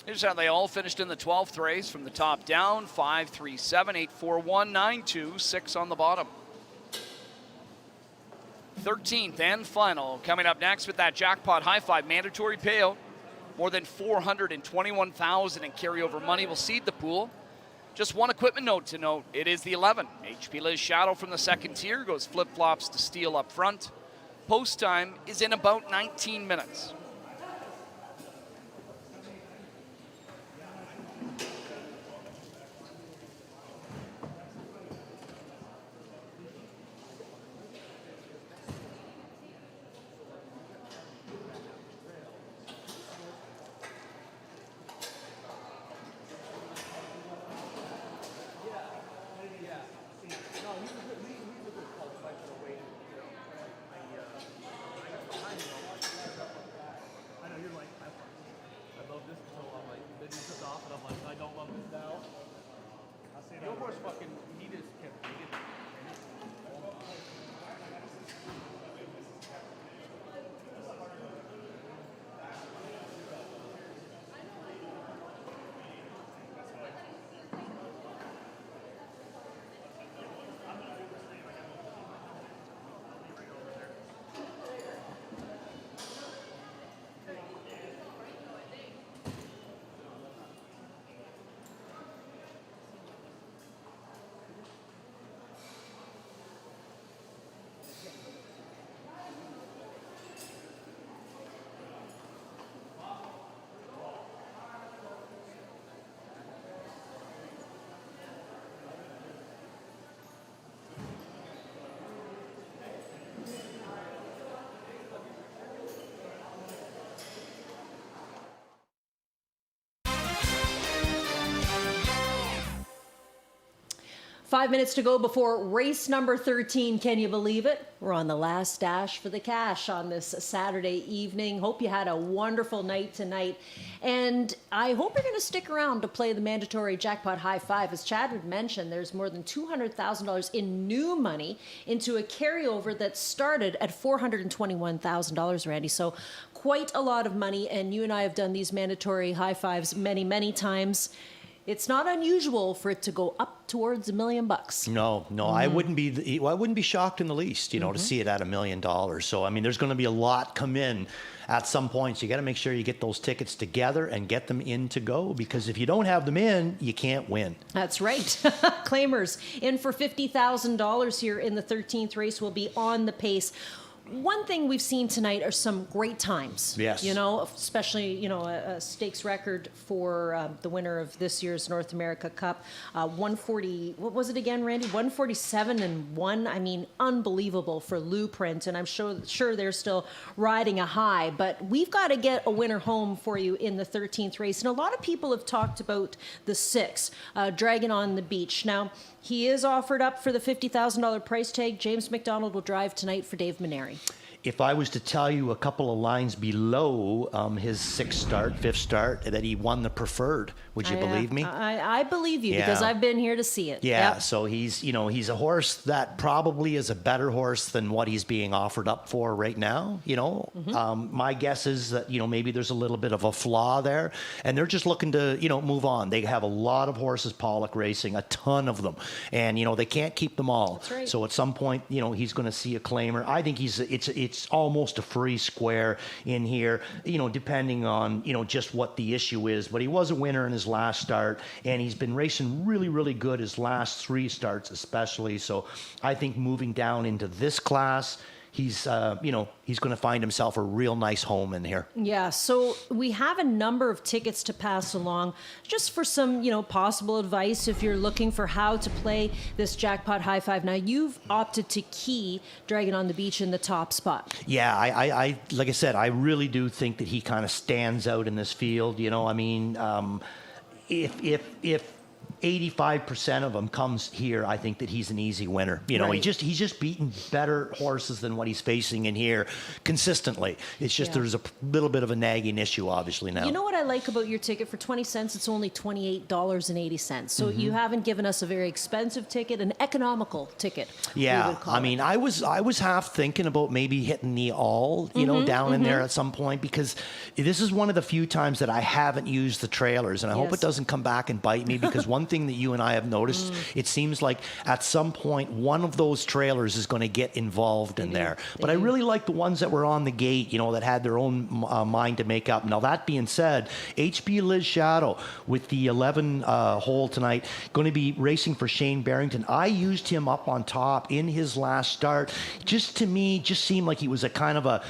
[SPEAKER 1] Here's how they all finished in the 12th race from the top down: 5, 3, 7, 8, 4, 1, 9, 2, 6 on the bottom. 13th and final coming up next with that jackpot high five mandatory payout. More than $421,000 in carryover money will seed the pool. Just one equipment note to note, it is the 11. HP Liz Shadow from the second tier goes flip-flops to steel up front. Post time is in about 19 minutes.
[SPEAKER 8] Five minutes to go before race number 13. Can you believe it? We're on the last dash for the cash on this Saturday evening. Hope you had a wonderful night tonight. And I hope you're going to stick around to play the mandatory jackpot high five. As Chad had mentioned, there's more than $200,000 in new money into a carryover that started at $421,000, Randy. So quite a lot of money. And you and I have done these mandatory high fives many, many times. It's not unusual for it to go up towards $1 million.
[SPEAKER 9] No, I wouldn't be shocked in the least, to see it at $1 million. So, I mean, there's going to be a lot come in at some point. So you got to make sure you get those tickets together and get them in to go, because if you don't have them in, you can't win.
[SPEAKER 8] That's right. Claimers in for $50,000 here in the 13th race will be on the pace. One thing we've seen tonight are some great times.
[SPEAKER 9] Yes.
[SPEAKER 8] Especially, a stakes record for the winner of this year's North America Cup. 140, what was it again, Randy? 147 and 1. I mean, unbelievable for Lou Print. And I'm sure they're still riding a high. But we've got to get a winner home for you in the 13th race. And a lot of people have talked about the 6, Dragon on the Beach. Now, he is offered up for the $50,000 price tag. James McDonald will drive tonight for Dave Maneri.
[SPEAKER 9] If I was to tell you a couple of lines below his 5th start, that he won the preferred, would you believe me?
[SPEAKER 8] I believe you, because I've been here to see it.
[SPEAKER 9] Yeah,
[SPEAKER 8] Yep.
[SPEAKER 9] So he's a horse that probably is a better horse than what he's being offered up for right now. My guess is that, maybe there's a little bit of a flaw there, and they're just looking to, move on. They have a lot of horses, Pollock Racing, a ton of them, and, they can't keep them all.
[SPEAKER 8] That's right.
[SPEAKER 9] So at some point, he's going to see a claimer. I think it's it's almost a free square in here, depending on, just what the issue is. But he was a winner in his last start, and he's been racing really, really good his last 3 starts especially. So I think moving down into this class, he's going to find himself a real nice home in here.
[SPEAKER 8] Yeah, so we have a number of tickets to pass along just for some, possible advice if you're looking for how to play this jackpot high five. Now, you've opted to key Dragon on the Beach in the top spot.
[SPEAKER 9] Yeah, I like I said, I really do think that he kind of stands out in this field. If 85% of them comes here, I think that he's an easy winner.
[SPEAKER 8] Right.
[SPEAKER 9] He's just beaten better horses than what he's facing in here consistently. It's just there's a little bit of a nagging issue, obviously, now.
[SPEAKER 8] You know what I like about your ticket? For 20 cents, it's only $28.80. So you haven't given us a very expensive ticket, an economical ticket.
[SPEAKER 9] Yeah, I was half thinking about maybe hitting the all, down in there at some point, because this is one of the few times that I haven't used the trailers, and I hope it doesn't come back and bite me, because one thing that you and I have noticed, it seems like at some point one of those trailers is going to get involved in there. But I really like the ones that were on the gate, that had their own mind to make up. Now, that being said, HB Liz Shadow with the 11 hole tonight, going to be racing for Shane Barrington. I used him up on top in his last start. Just to me, just seemed like he was a kind of a,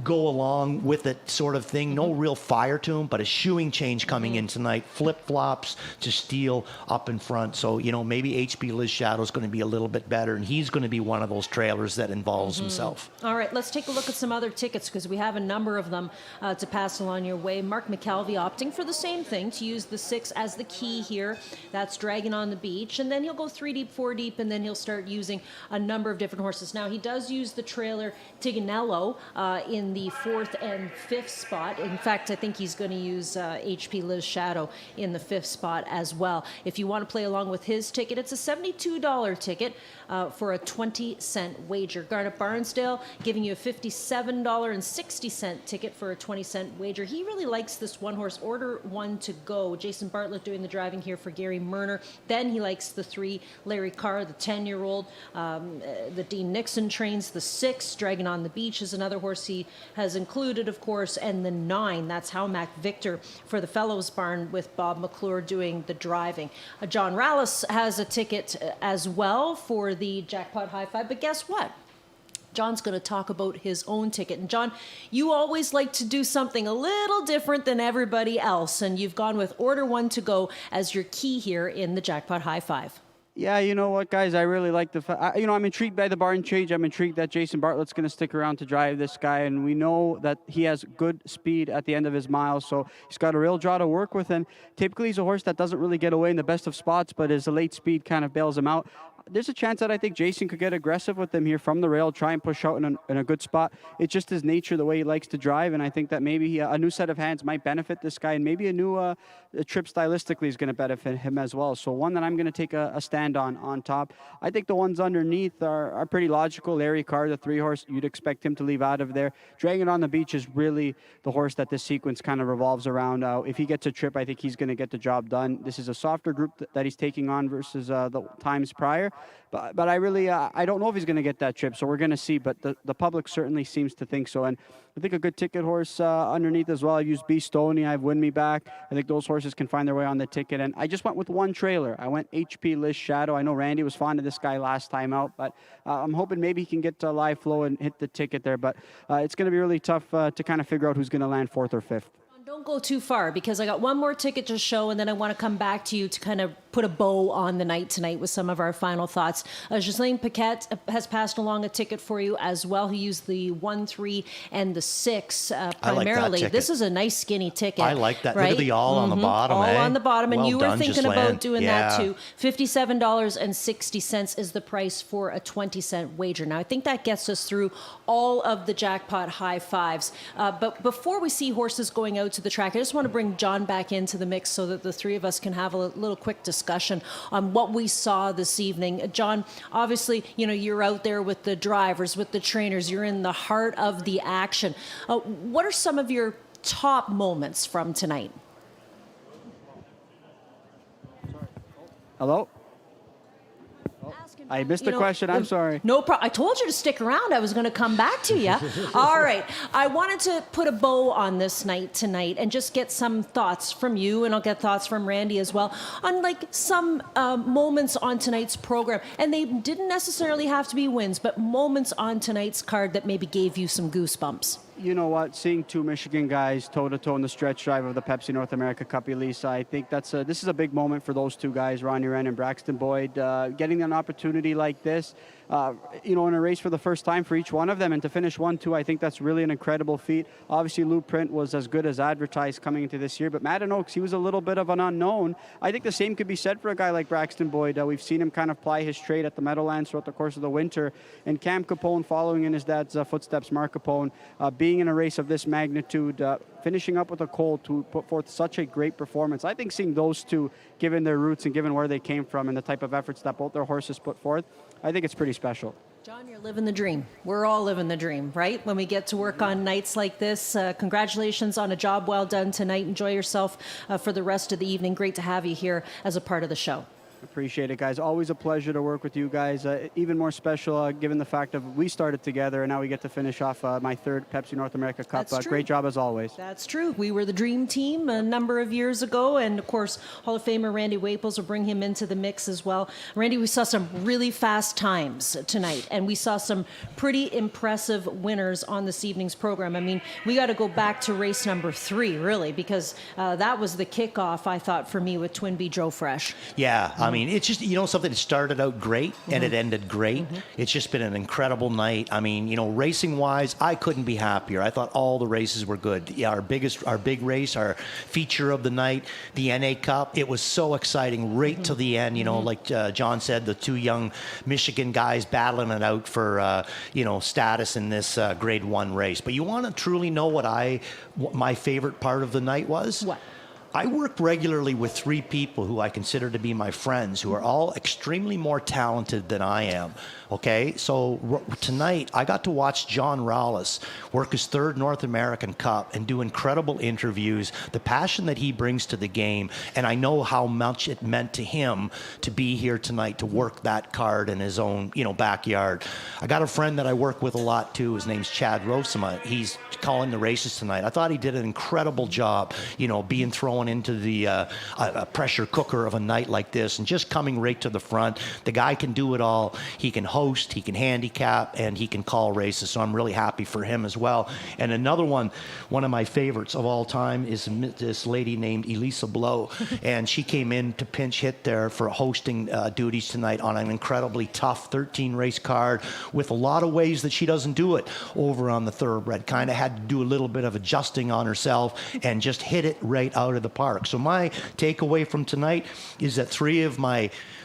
[SPEAKER 9] go along with it sort of thing. No real fire to him, but a shoeing change coming in tonight. Flip-flops to steal up in front. So, maybe HB Liz Shadow's going to be a little bit better, and he's going to be one of those trailers that involves himself.
[SPEAKER 8] All right, let's take a look at some other tickets, because we have a number of them to pass along your way. Mark McKelvey opting for the same thing, to use the 6 as the key here. That's Dragon on the Beach. And then he'll go 3 deep, 4 deep, and then he'll start using a number of different horses. Now, he does use the trailer Tiganello in the 4th and 5th spot. In fact, I think he's going to use HP Liz Shadow in the 5th spot as well. If you want to play along with his ticket, it's a $72 ticket for a 20-cent wager. Garnet Barnsdale giving you a $57.60 ticket for a 20-cent wager. He really likes this one horse, Order One to Go. Jason Bartlett doing the driving here for Gary Murner. Then he likes the 3, Larry Carr, the 10-year-old. The Dean Nixon trains the 6. Dragon on the Beach is another horse he has included, of course, and the 9. That's Howmack Victor for the Fellows Barn with Bob McClure doing the driving. John Rallis has a ticket as well for the Jackpot High Five, but guess what? John's going to talk about his own ticket. And John, you always like to do something a little different than everybody else, and you've gone with Order One to Go as your key here in the Jackpot High Five.
[SPEAKER 10] Yeah, you know what, guys? I really like the I'm intrigued by the barn change. I'm intrigued that Jason Bartlett's going to stick around to drive this guy, and we know that he has good speed at the end of his miles, so he's got a real draw to work with, and typically he's a horse that doesn't really get away in the best of spots, but his late speed kind of bails him out. There's a chance that I think Jason could get aggressive with him here from the rail, try and push out in a good spot. It's just his nature, the way he likes to drive, and I think that maybe a new set of hands might benefit this guy, and maybe a new trip stylistically is going to benefit him as well. So one that I'm going to take a stand on top. I think the ones underneath are pretty logical. Larry Carr, the 3-horse, you'd expect him to leave out of there. Dragon on the Beach is really the horse that this sequence kind of revolves around. If he gets a trip, I think he's going to get the job done. This is a softer group that he's taking on versus the times prior. But I really, I don't know if he's going to get that trip, so we're going to see. But the public certainly seems to think so. And I think a good ticket horse underneath as well. I've used B. Stoney. I've Win Me Back. I think those horses can find their way on the ticket. And I just went with one trailer. I went HP Liz Shadow. I know Randy was fond of this guy last time out, but I'm hoping maybe he can get to live flow and hit the ticket there. But it's going to be really tough to kind of figure out who's going to land 4th or 5th.
[SPEAKER 8] Don't go too far, because I got one more ticket to show, and then I want to come back to you to kind of put a bow on the night tonight with some of our final thoughts. Ghislaine Paquette has passed along a ticket for you as well. He used the 1, 3, and the 6 primarily.
[SPEAKER 9] I like that ticket.
[SPEAKER 8] This is a nice skinny ticket.
[SPEAKER 9] I like that.
[SPEAKER 8] Right?
[SPEAKER 9] Look at the all on the bottom.
[SPEAKER 8] All on the bottom, and
[SPEAKER 9] well
[SPEAKER 8] you were thinking
[SPEAKER 9] Ghislaine.
[SPEAKER 8] about doing that too. $57.60 is the price for a 20-cent wager. Now, I think that gets us through all of the Jackpot High Fives. But before we see horses going out to the track, I just want to bring John back into the mix so that the three of us can have a little quick discussion on what we saw this evening. John, obviously, you're out there with the drivers, with the trainers. You're in the heart of the action. What are some of your top moments from tonight?
[SPEAKER 10] Hello? I missed the question. I'm sorry.
[SPEAKER 8] No problem. I told you to stick around. I was going to come back to you. All right. I wanted to put a bow on this night tonight and just get some thoughts from you, and I'll get thoughts from Randy as well, on like some moments on tonight's program. And they didn't necessarily have to be wins, but moments on tonight's card that maybe gave you some goosebumps.
[SPEAKER 10] You know what? Seeing two Michigan guys toe-to-toe in the stretch drive of the Pepsi North America Cup, Elisa, I think this is a big moment for those two guys, Ronnie Wren and Braxton Boyd. Getting an opportunity like this, in a race for the first time for each one of them, and to finish 1-2, I think that's really an incredible feat. Obviously, Lou Print was as good as advertised coming into this year, but Madden Oaks, he was a little bit of an unknown. I think the same could be said for a guy like Braxton Boyd. We've seen him kind of ply his trade at the Meadowlands throughout the course of the winter, and Cam Capone following in his dad's footsteps, Mark Capone, being in a race of this magnitude, finishing up with a cold to put forth such a great performance. I think seeing those two, given their roots and given where they came from and the type of efforts that both their horses put forth, I think it's pretty special.
[SPEAKER 8] John, you're living the dream. We're all living the dream, right? When we get to work on nights like this, congratulations on a job well done tonight. Enjoy yourself for the rest of the evening. Great to have you here as a part of the show.
[SPEAKER 10] Appreciate it, guys. Always a pleasure to work with you guys. Even more special given the fact that we started together and now we get to finish off my third Pepsi North America Cup. Great job as always.
[SPEAKER 8] That's true. We were the dream team a number of years ago, and of course, Hall of Famer Randy Waples will bring him into the mix as well. Randy, we saw some really fast times tonight, and we saw some pretty impressive winners on this evening's program. I mean, we got to go back to race number 3, really, because that was the kickoff, I thought, for me with Twin B Joe Fresh.
[SPEAKER 9] Yeah, I mean, it's just, something that started out great and it ended great. It's just been an incredible night. I mean, racing-wise, I couldn't be happier. I thought all the races were good. Yeah, our big race, our feature of the night, the NA Cup, it was so exciting right to the end. Like John said, the two young Michigan guys battling it out for, status in this Grade 1 race. But you want to truly know what my favorite part of the night was?
[SPEAKER 8] What?
[SPEAKER 9] I work regularly with 3 people who I consider to be my friends, who are all extremely more talented than I am. Okay, so tonight I got to watch John Rallis work his 3rd North American Cup and do incredible interviews, the passion that he brings to the game, and I know how much it meant to him to be here tonight to work that card in his own, backyard. I got a friend that I work with a lot too. His name's Chad Rosema. He's calling the races tonight. I thought he did an incredible job, being thrown into the a pressure cooker of a night like this and just coming right to the front. The guy can do it all. He can host, he can handicap, and he can call races. So I'm really happy for him as well. And another one of my favorites of all time is this lady named Elisa Blow. And she came in to pinch hit there for hosting duties tonight on an incredibly tough 13 race card with a lot of ways that she doesn't do it over on the thoroughbred. Kind of had to do a little bit of adjusting on herself and just hit it right out of the park. So my takeaway from tonight is that 3 of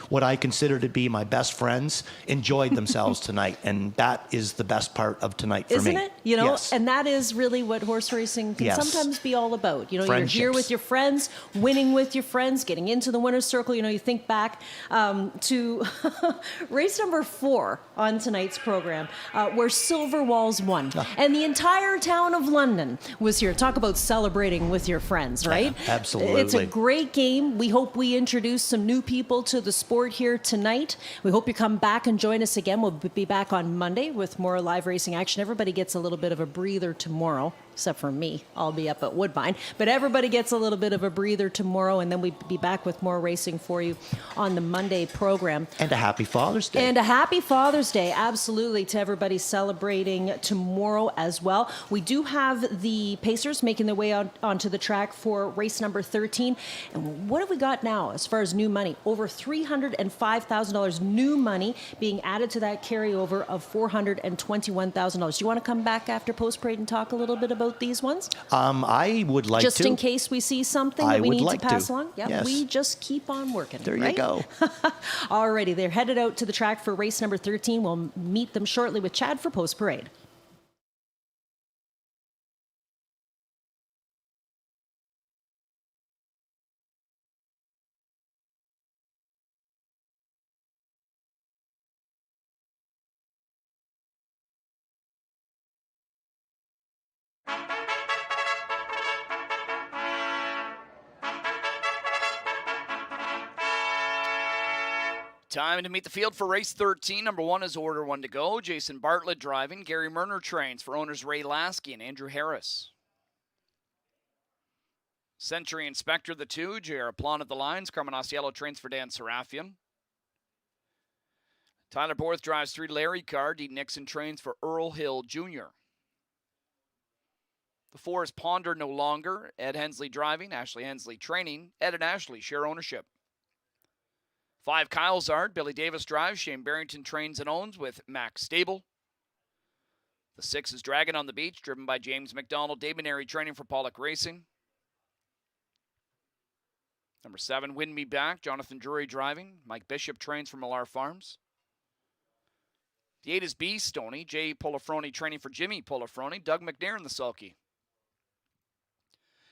[SPEAKER 9] what I consider to be my best friends enjoyed themselves tonight, and that is the best part of tonight for me.
[SPEAKER 8] Isn't it?
[SPEAKER 9] Yes.
[SPEAKER 8] And that is really what horse racing can sometimes be all about. You're here with your friends, winning with your friends, getting into the winner's circle. You think back to race number 4 on tonight's program, where Silver Walls won, and the entire town of London was here. Talk about celebrating with your friends, right?
[SPEAKER 9] Yeah, absolutely.
[SPEAKER 8] It's a great game. We hope we introduce some new people to the sport here tonight. We hope you come back and join us again. We'll be back on Monday with more live racing action. Everybody gets a little bit of a breather tomorrow, except for me. I'll be up at Woodbine. But everybody gets a little bit of a breather tomorrow, and then we'll be back with more racing for you on the Monday program.
[SPEAKER 9] And a happy Father's Day.
[SPEAKER 8] And a happy Father's Day, absolutely, to everybody celebrating tomorrow as well. We do have the Pacers making their way onto the track for race number 13. And what have we got now as far as new money? Over $305,000 new money being added to that carryover of $421,000. Do you want to come back after post-parade and talk a little bit about these ones?
[SPEAKER 9] I would like to.
[SPEAKER 8] Just in case we see something that we need to pass along? Yep,
[SPEAKER 9] yes.
[SPEAKER 8] We just keep on working.
[SPEAKER 9] There
[SPEAKER 8] right?
[SPEAKER 9] you go.
[SPEAKER 8] Alrighty, they're headed out to the track for race number 13. We'll meet them shortly with Chad for post-parade.
[SPEAKER 1] Time to meet the field for race 13. Number 1 is Order 1 to go. Jason Bartlett driving. Gary Murner trains for owners Ray Lasky and Andrew Harris. Century Inspector, the 2. J.R. Plon at the lines. Carmen Osiello trains for Dan Serafian. Tyler Borth drives 3 Larry Carr. Dean Nixon trains for Earl Hill Jr. The 4 is Ponder No Longer. Ed Hensley driving. Ashley Hensley training. Ed and Ashley share ownership. 5, Kyle Zard. Billy Davis drives. Shane Barrington trains and owns with Max Stable. The 6 is Dragon on the Beach, driven by James McDonald. Dave Maneri training for Pollock Racing. Number 7, Win Me Back. Jonathan Drury driving. Mike Bishop trains for Millar Farms. The 8 is B Stoney. Jay Polifroni training for Jimmy Polifroni. Doug McNair in the sulky.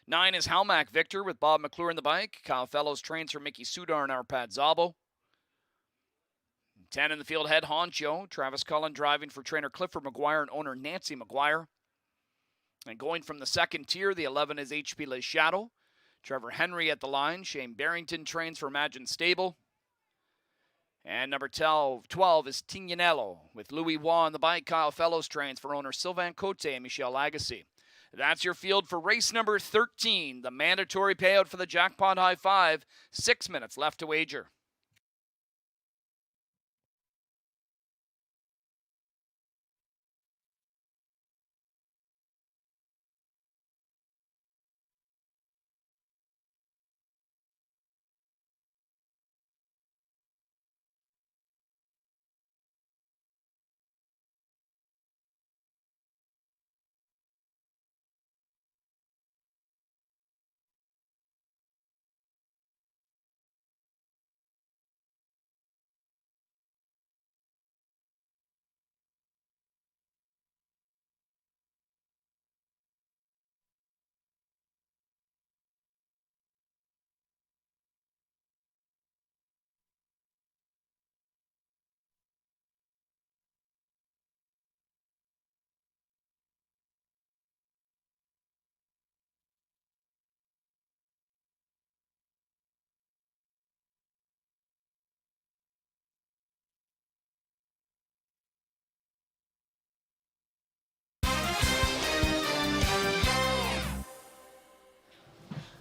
[SPEAKER 1] 9 is Halmac Victor with Bob McClure in the bike. Kyle Fellows trains for Mickey Sudar and Arpad Zabo. 10 in the field, Head Honcho. Travis Cullen driving for trainer Clifford McGuire and owner Nancy McGuire. And going from the second tier, the 11 is HP Le Shadow. Trevor Henry at the line. Shane Barrington trains for Imagine Stable. And number 12 is Tignanello with Louis Waugh on the bike. Kyle Fellows trains for owner Sylvain Cote and Michel Agassi. That's your field for race number 13. The mandatory payout for the Jackpot High Five. 6 minutes left to wager.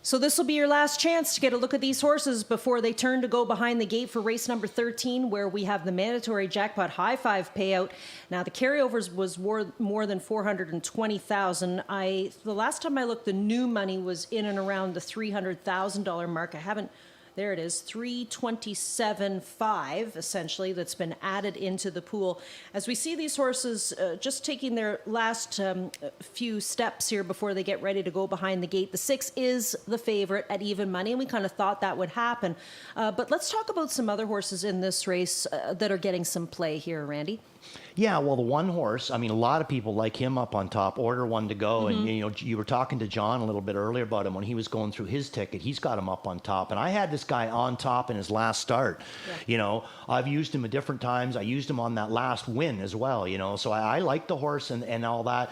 [SPEAKER 8] So this will be your last chance to get a look at these horses before they turn to go behind the gate for race number 13, where we have the mandatory Jackpot High Five payout. Now, the carryovers was more than $420,000. The last time I looked, the new money was in and around the $300,000 mark. There it is, $327,500 essentially that's been added into the pool. As we see these horses just taking their last few steps here before they get ready to go behind the gate. The 6 is the favorite at even money, and we kind of thought that would happen. But let's talk about some other horses in this race that are getting some play here, Randy.
[SPEAKER 9] Yeah, well, the 1 horse, I mean, a lot of people like him up on top, Order 1 to go.
[SPEAKER 8] Mm-hmm.
[SPEAKER 9] And, you know, you were talking to John a little bit earlier about him when he was going through his ticket. He's got him up on top. And I had this guy on top in his last start. Yeah. You know, I've used him at different times. I used him on that last win as well, you know. So I like the horse and all that.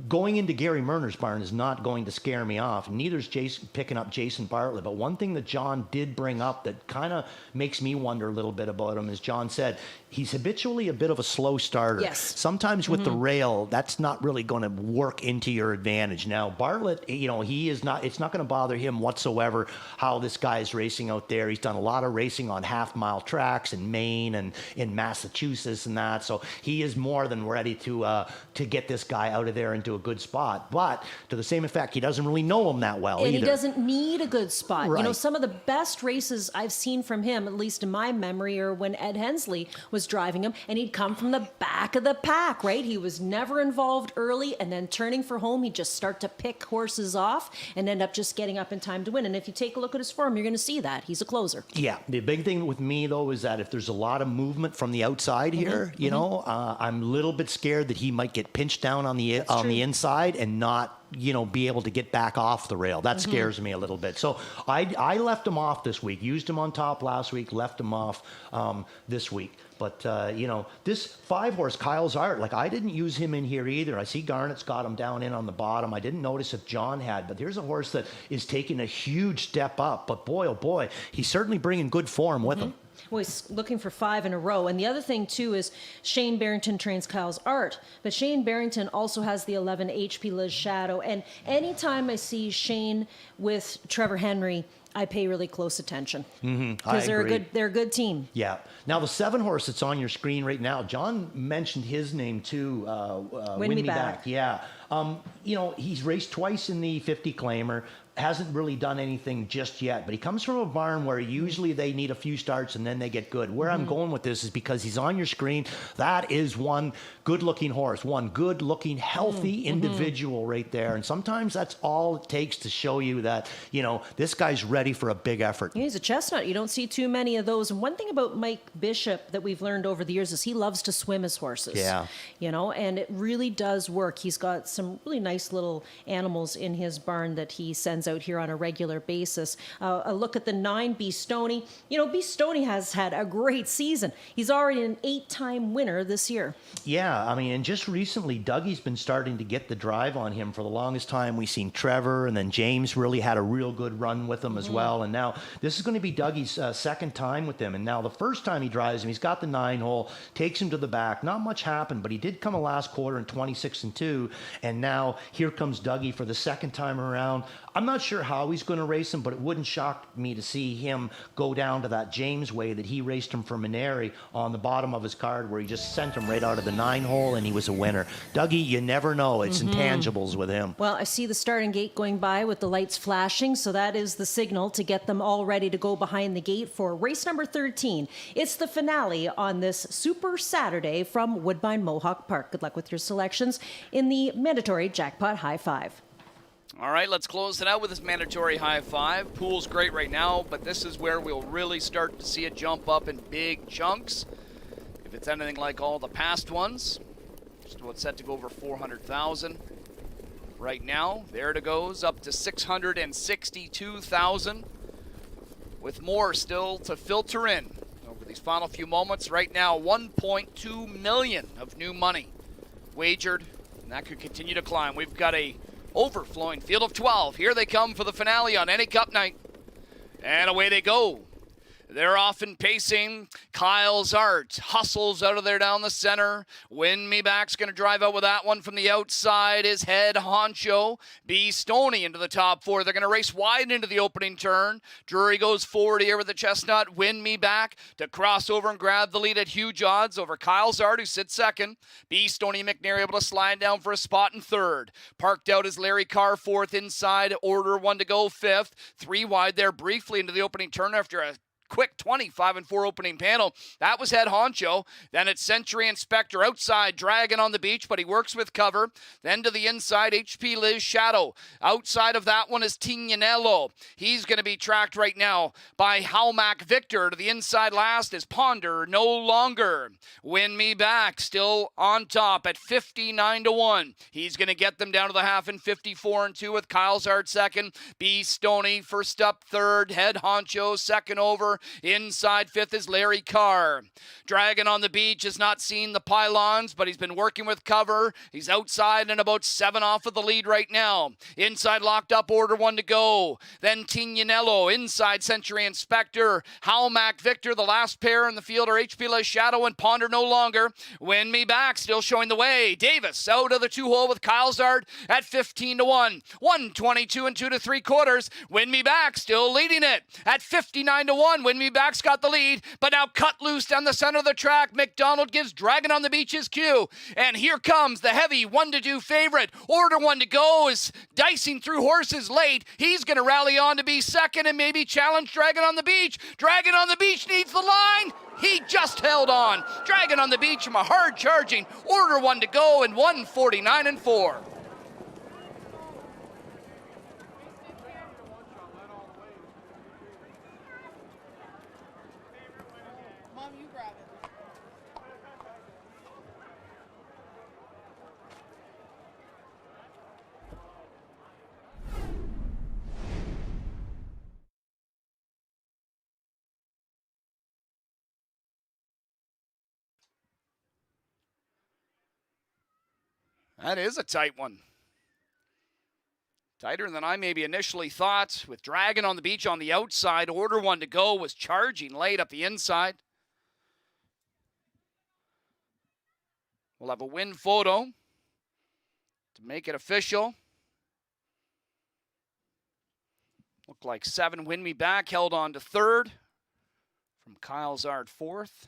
[SPEAKER 9] Going into Gary Murner's barn is not going to scare me off. Neither is picking up Jason Bartlett. But one thing that John did bring up that kind of makes me wonder a little bit about him is John said he's habitually a bit of a slow starter.
[SPEAKER 8] Yes.
[SPEAKER 9] Sometimes with the rail, that's not really going to work into your advantage. Now, Bartlett, you know, it's not going to bother him whatsoever how this guy is racing out there. He's done a lot of racing on half-mile tracks in Maine and in Massachusetts and that. So he is more than ready to get this guy out of there into a good spot. But to the same effect, he doesn't really know him that well
[SPEAKER 8] and
[SPEAKER 9] either.
[SPEAKER 8] He doesn't need a good spot.
[SPEAKER 9] Right.
[SPEAKER 8] You know, some of the best races I've seen from him, at least in my memory, are when Ed Hensley was driving him, and he'd come from the back of the pack, right? He was never involved early, and then turning for home, he'd just start to pick horses off and end up just getting up in time to win. And if you take a look at his form, you're going to see that. He's a closer.
[SPEAKER 9] Yeah. The big thing with me, though, is that if there's a lot of movement from the outside here, you know, I'm a little bit scared that he might get pinched down on the inside and not, you know, be able to get back off the rail. That scares me a little bit. So I left him off this week, used him on top last week, left him off this week. But, this 5-horse, Kyle's Art, like I didn't use him in here either. I see Garnett's got him down in on the bottom. I didn't notice if John had, but here's a horse that is taking a huge step up. But boy, oh boy, he's certainly bringing good form with him.
[SPEAKER 8] Well, he's looking for 5 in a row. And the other thing, too, is Shane Barrington trains Kyle's Art. But Shane Barrington also has the 11 HP Liz Shadow. And anytime I see Shane with Trevor Henry, I pay really close attention. Because they're a good team.
[SPEAKER 9] Yeah. Now, the 7-horse that's on your screen right now, John mentioned his name, too.
[SPEAKER 8] Win Me Back.
[SPEAKER 9] Yeah. He's raced twice in the 50 claimer. Hasn't really done anything just yet, but he comes from a barn where usually they need a few starts and then they get good. Where I'm going with this is because he's on your screen. That is one good-looking horse, one good-looking, healthy individual right there. And sometimes that's all it takes to show you that, this guy's ready for a big effort.
[SPEAKER 8] Yeah, he's a chestnut. You don't see too many of those. And one thing about Mike Bishop that we've learned over the years is he loves to swim his horses.
[SPEAKER 9] Yeah.
[SPEAKER 8] And it really does work. He's got some really nice little animals in his barn that he sends out here on a regular basis. A look at the 9, B. Stoney. B. Stoney has had a great season. He's already an 8-time winner this year.
[SPEAKER 9] Yeah, and just recently, Dougie's been starting to get the drive on him. For the longest time, we've seen Trevor, and then James really had a real good run with him as well. And now this is going to be Dougie's second time with him. And now the first time he drives him, he's got the 9-hole, takes him to the back. Not much happened, but he did come a last quarter in 26-2. And now here comes Dougie for the second time around. I'm not sure how he's going to race him, but it wouldn't shock me to see him go down to that James way that he raced him for Maneri on the bottom of his card, where he just sent him right out of the 9-hole and he was a winner. Dougie, you never know. It's intangibles with him.
[SPEAKER 8] Well, I see the starting gate going by with the lights flashing, so that is the signal to get them all ready to go behind the gate for race number 13. It's the finale on this Super Saturday from Woodbine Mohawk Park. Good luck with your selections in the mandatory jackpot high 5.
[SPEAKER 1] All right, let's close it out with this mandatory high 5. Pool's great right now, but this is where we'll really start to see it jump up in big chunks. If it's anything like all the past ones, just about set to go over 400,000. Right now, there it goes, up to 662,000, with more still to filter in over these final few moments. Right now, 1.2 million of new money wagered, and that could continue to climb. We've got a overflowing field of 12. Here they come for the finale on any Cup night. And away they go. They're off and pacing. Kyle's Art hustles out of there down the center. Win Me Back's going to drive out with that one from the outside. His head honcho. B. Stoney into the top 4. They're going to race wide into the opening turn. Drury goes forward here with the chestnut. Win Me Back to cross over and grab the lead at huge odds over Kyle's Art, who sits second. B. Stoney McNair able to slide down for a spot in third. Parked out is Larry Carr fourth inside. Order 1 to go fifth. 3 wide there briefly into the opening turn after a quick 25-4 opening panel. That was head honcho. Then it's Century Inspector outside, Dragon on the beach, but he works with cover. Then to the inside, HP Liz Shadow. Outside of that one is Tignanello. He's going to be tracked right now by Halmac Victor. To the inside last is Ponder No Longer. Win Me Back still on top at 59-1. He's going to get them down to the half in 54-2 with Kyle's Art second. B. Stoney first up third. Head honcho second over. Inside fifth is Larry Carr. Dragon on the beach has not seen the pylons, but he's been working with cover. He's outside and about 7 off of the lead right now. Inside locked up, Order 1 to go. Then Tignanello, inside Century Inspector. Halmac Victor, the last pair in the field are HP Les Shadow and Ponder No Longer. Win Me Back still showing the way. Davis out of the 2-hole with Kyle's Art at 15-1. 122 and 2 3/4. Win Me Back still leading it at 59-1. Win Me Back's got the lead, but now cut loose down the center of the track. McDonald gives Dragon on the Beach his cue, and here comes the heavy 1-2 favorite. Order 1 to go is dicing through horses late. He's going to rally on to be second and maybe challenge Dragon on the Beach. Dragon on the Beach needs the line. He just held on. Dragon on the Beach from a hard charging Order 1 to go in 149-4. That is a tight one. Tighter than I maybe initially thought. With Dragon on the beach on the outside, order one to go, was charging late up the inside. We'll have a win photo to make it official. Looked like 7 Win Me Back held on to third from Kyle Zard fourth.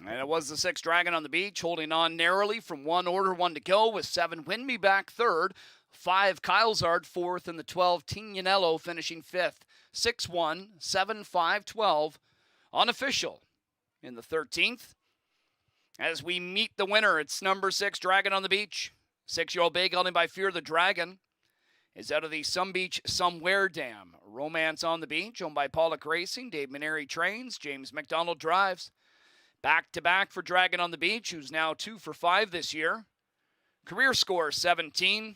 [SPEAKER 1] And it was the 6 Dragon on the beach, holding on narrowly from 1 order, 1 to go, with 7 Win Me Back third, 5 Kylesard fourth, and the 12 Tignanello finishing fifth. 6-1, 7-5, 12, unofficial in the 13th. As we meet the winner, it's number 6 Dragon on the beach. 6-year-old bay gelding by Fear the Dragon is out of the Some Beach Somewhere Dam. Romance on the Beach, owned by Pollock Racing. Dave Maneri trains. James McDonald drives. Back-to-back for Dragon on the Beach, who's now 2 for 5 this year. Career score 17,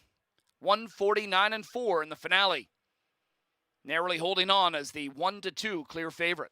[SPEAKER 1] 149 and 4 in the finale. Narrowly holding on as the 1-2 clear favorite.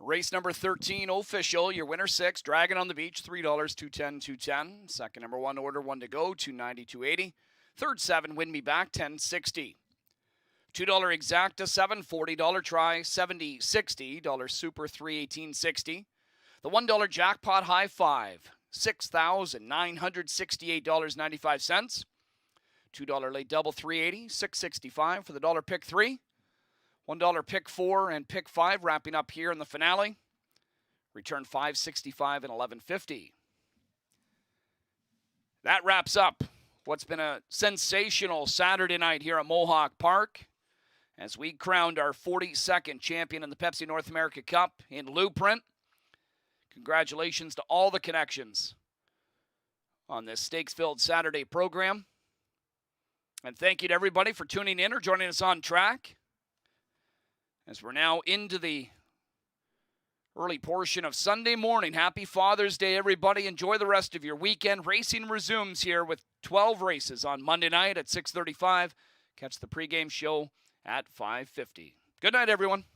[SPEAKER 1] Race number 13, official. Your winner 6, Dragon on the Beach, $3, 210, 210. Second number 1, order 1 to go, 290, 280. Third 7, Win Me Back, 1060. $2 exacta, $7, try, 70, 60. Super, 318, 60. The $1 jackpot high 5, $6,968.95. $2 late double, 380, 665 for the dollar pick 3. $1 pick 4 and pick 5 wrapping up here in the finale. Return 565 and 1150. That wraps up what's been a sensational Saturday night here at Mohawk Park as we crowned our 42nd champion in the Pepsi North America Cup in Blueprint. Congratulations to all the connections on this stakes-filled Saturday program. And thank you to everybody for tuning in or joining us on track, as we're now into the early portion of Sunday morning. Happy Father's Day, everybody. Enjoy the rest of your weekend. Racing resumes here with 12 races on Monday night at 6:35. Catch the pregame show at 5:50. Good night, everyone.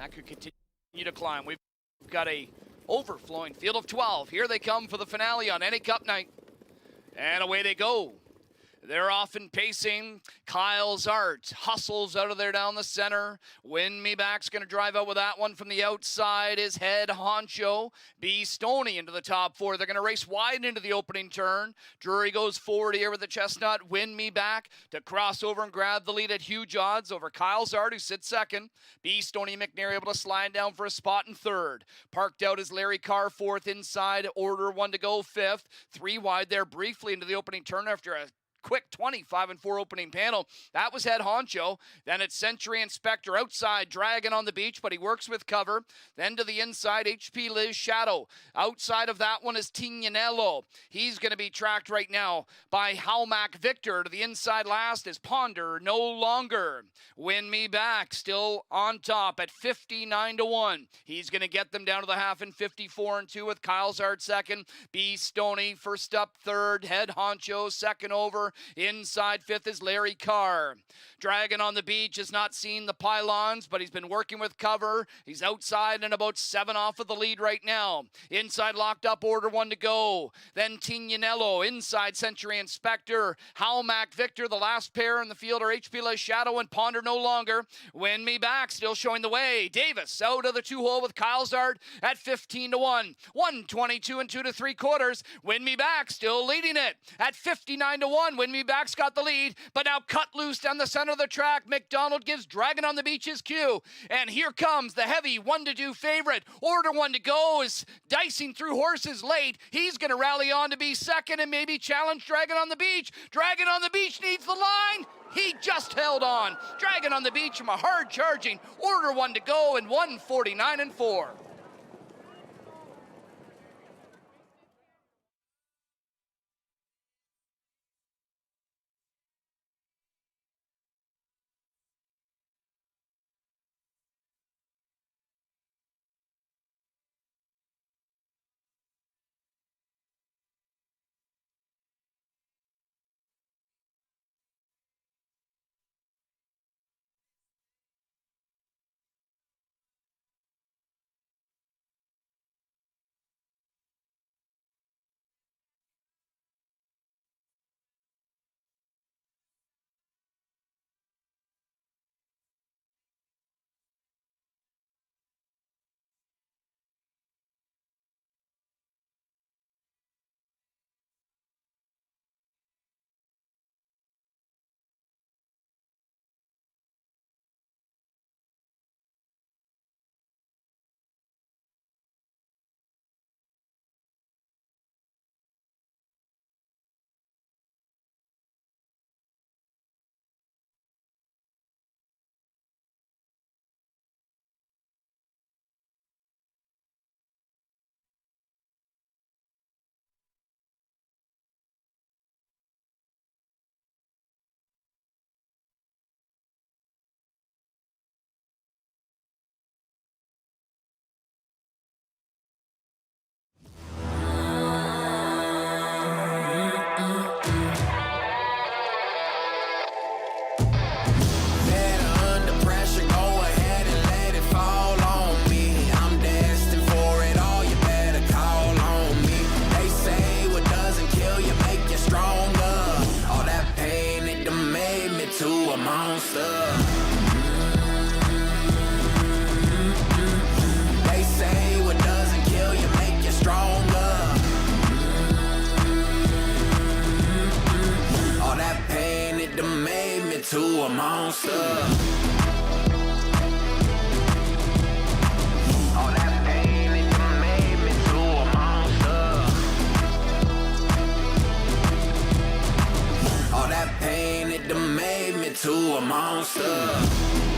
[SPEAKER 1] that could continue to climb. We've got a overflowing field of 12. Here they come for the finale on NA Cup night. And away they go. They're often pacing. Kyle Zart hustles out of there down the center. Win Me Back's going to drive out with that one from the outside. His head honcho. B. Stoney into the top four. They're going to race wide into the opening turn. Drury goes forward here with the Chestnut. Win Me Back to cross over and grab the lead at huge odds over Kyle Zart, who sits second. B. Stoney McNair able to slide down for a spot in third. Parked out is Larry Carr fourth inside. Order one to go fifth. 3 wide there briefly into the opening turn after a quick 25-4 opening panel. That was head honcho. Then it's Century Inspector outside, Dragon on the beach, but he works with cover. Then to the inside, HP Liz Shadow. Outside of that one is Tignanello. He's going to be tracked right now by Halmac Victor. To the inside last is Ponder No Longer. Win Me Back still on top at 59-1. He's going to get them down to the half in 54-2 with Kyle Zart second. B. Stoney first up third. Head honcho second over. Inside fifth is Larry Carr. Dragon on the beach has not seen the pylons, but he's been working with cover. He's outside and about 7 off of the lead right now. Inside locked up, order one to go. Then Tignanello, inside Century Inspector. Halmac Victor, the last pair in the field are HP Les Shadow and Ponder No Longer. Win Me Back still showing the way. Davis out of the 2-hole with Kyle Zart at 15-1. 122 and 2 3/4. Win Me Back still leading it at 59-1. Win Me Back's got the lead, but now cut loose down the center of the track. McDonald gives Dragon on the Beach his cue. And here comes the heavy 1-2 favorite. Order one to go is dicing through horses late. He's going to rally on to be second and maybe challenge Dragon on the Beach. Dragon on the Beach needs the line. He just held on. Dragon on the Beach from a hard charging. Order one to go in 149-4.
[SPEAKER 20] To a monster. All that pain, it done made me to a monster. All that pain, it done made me to a monster.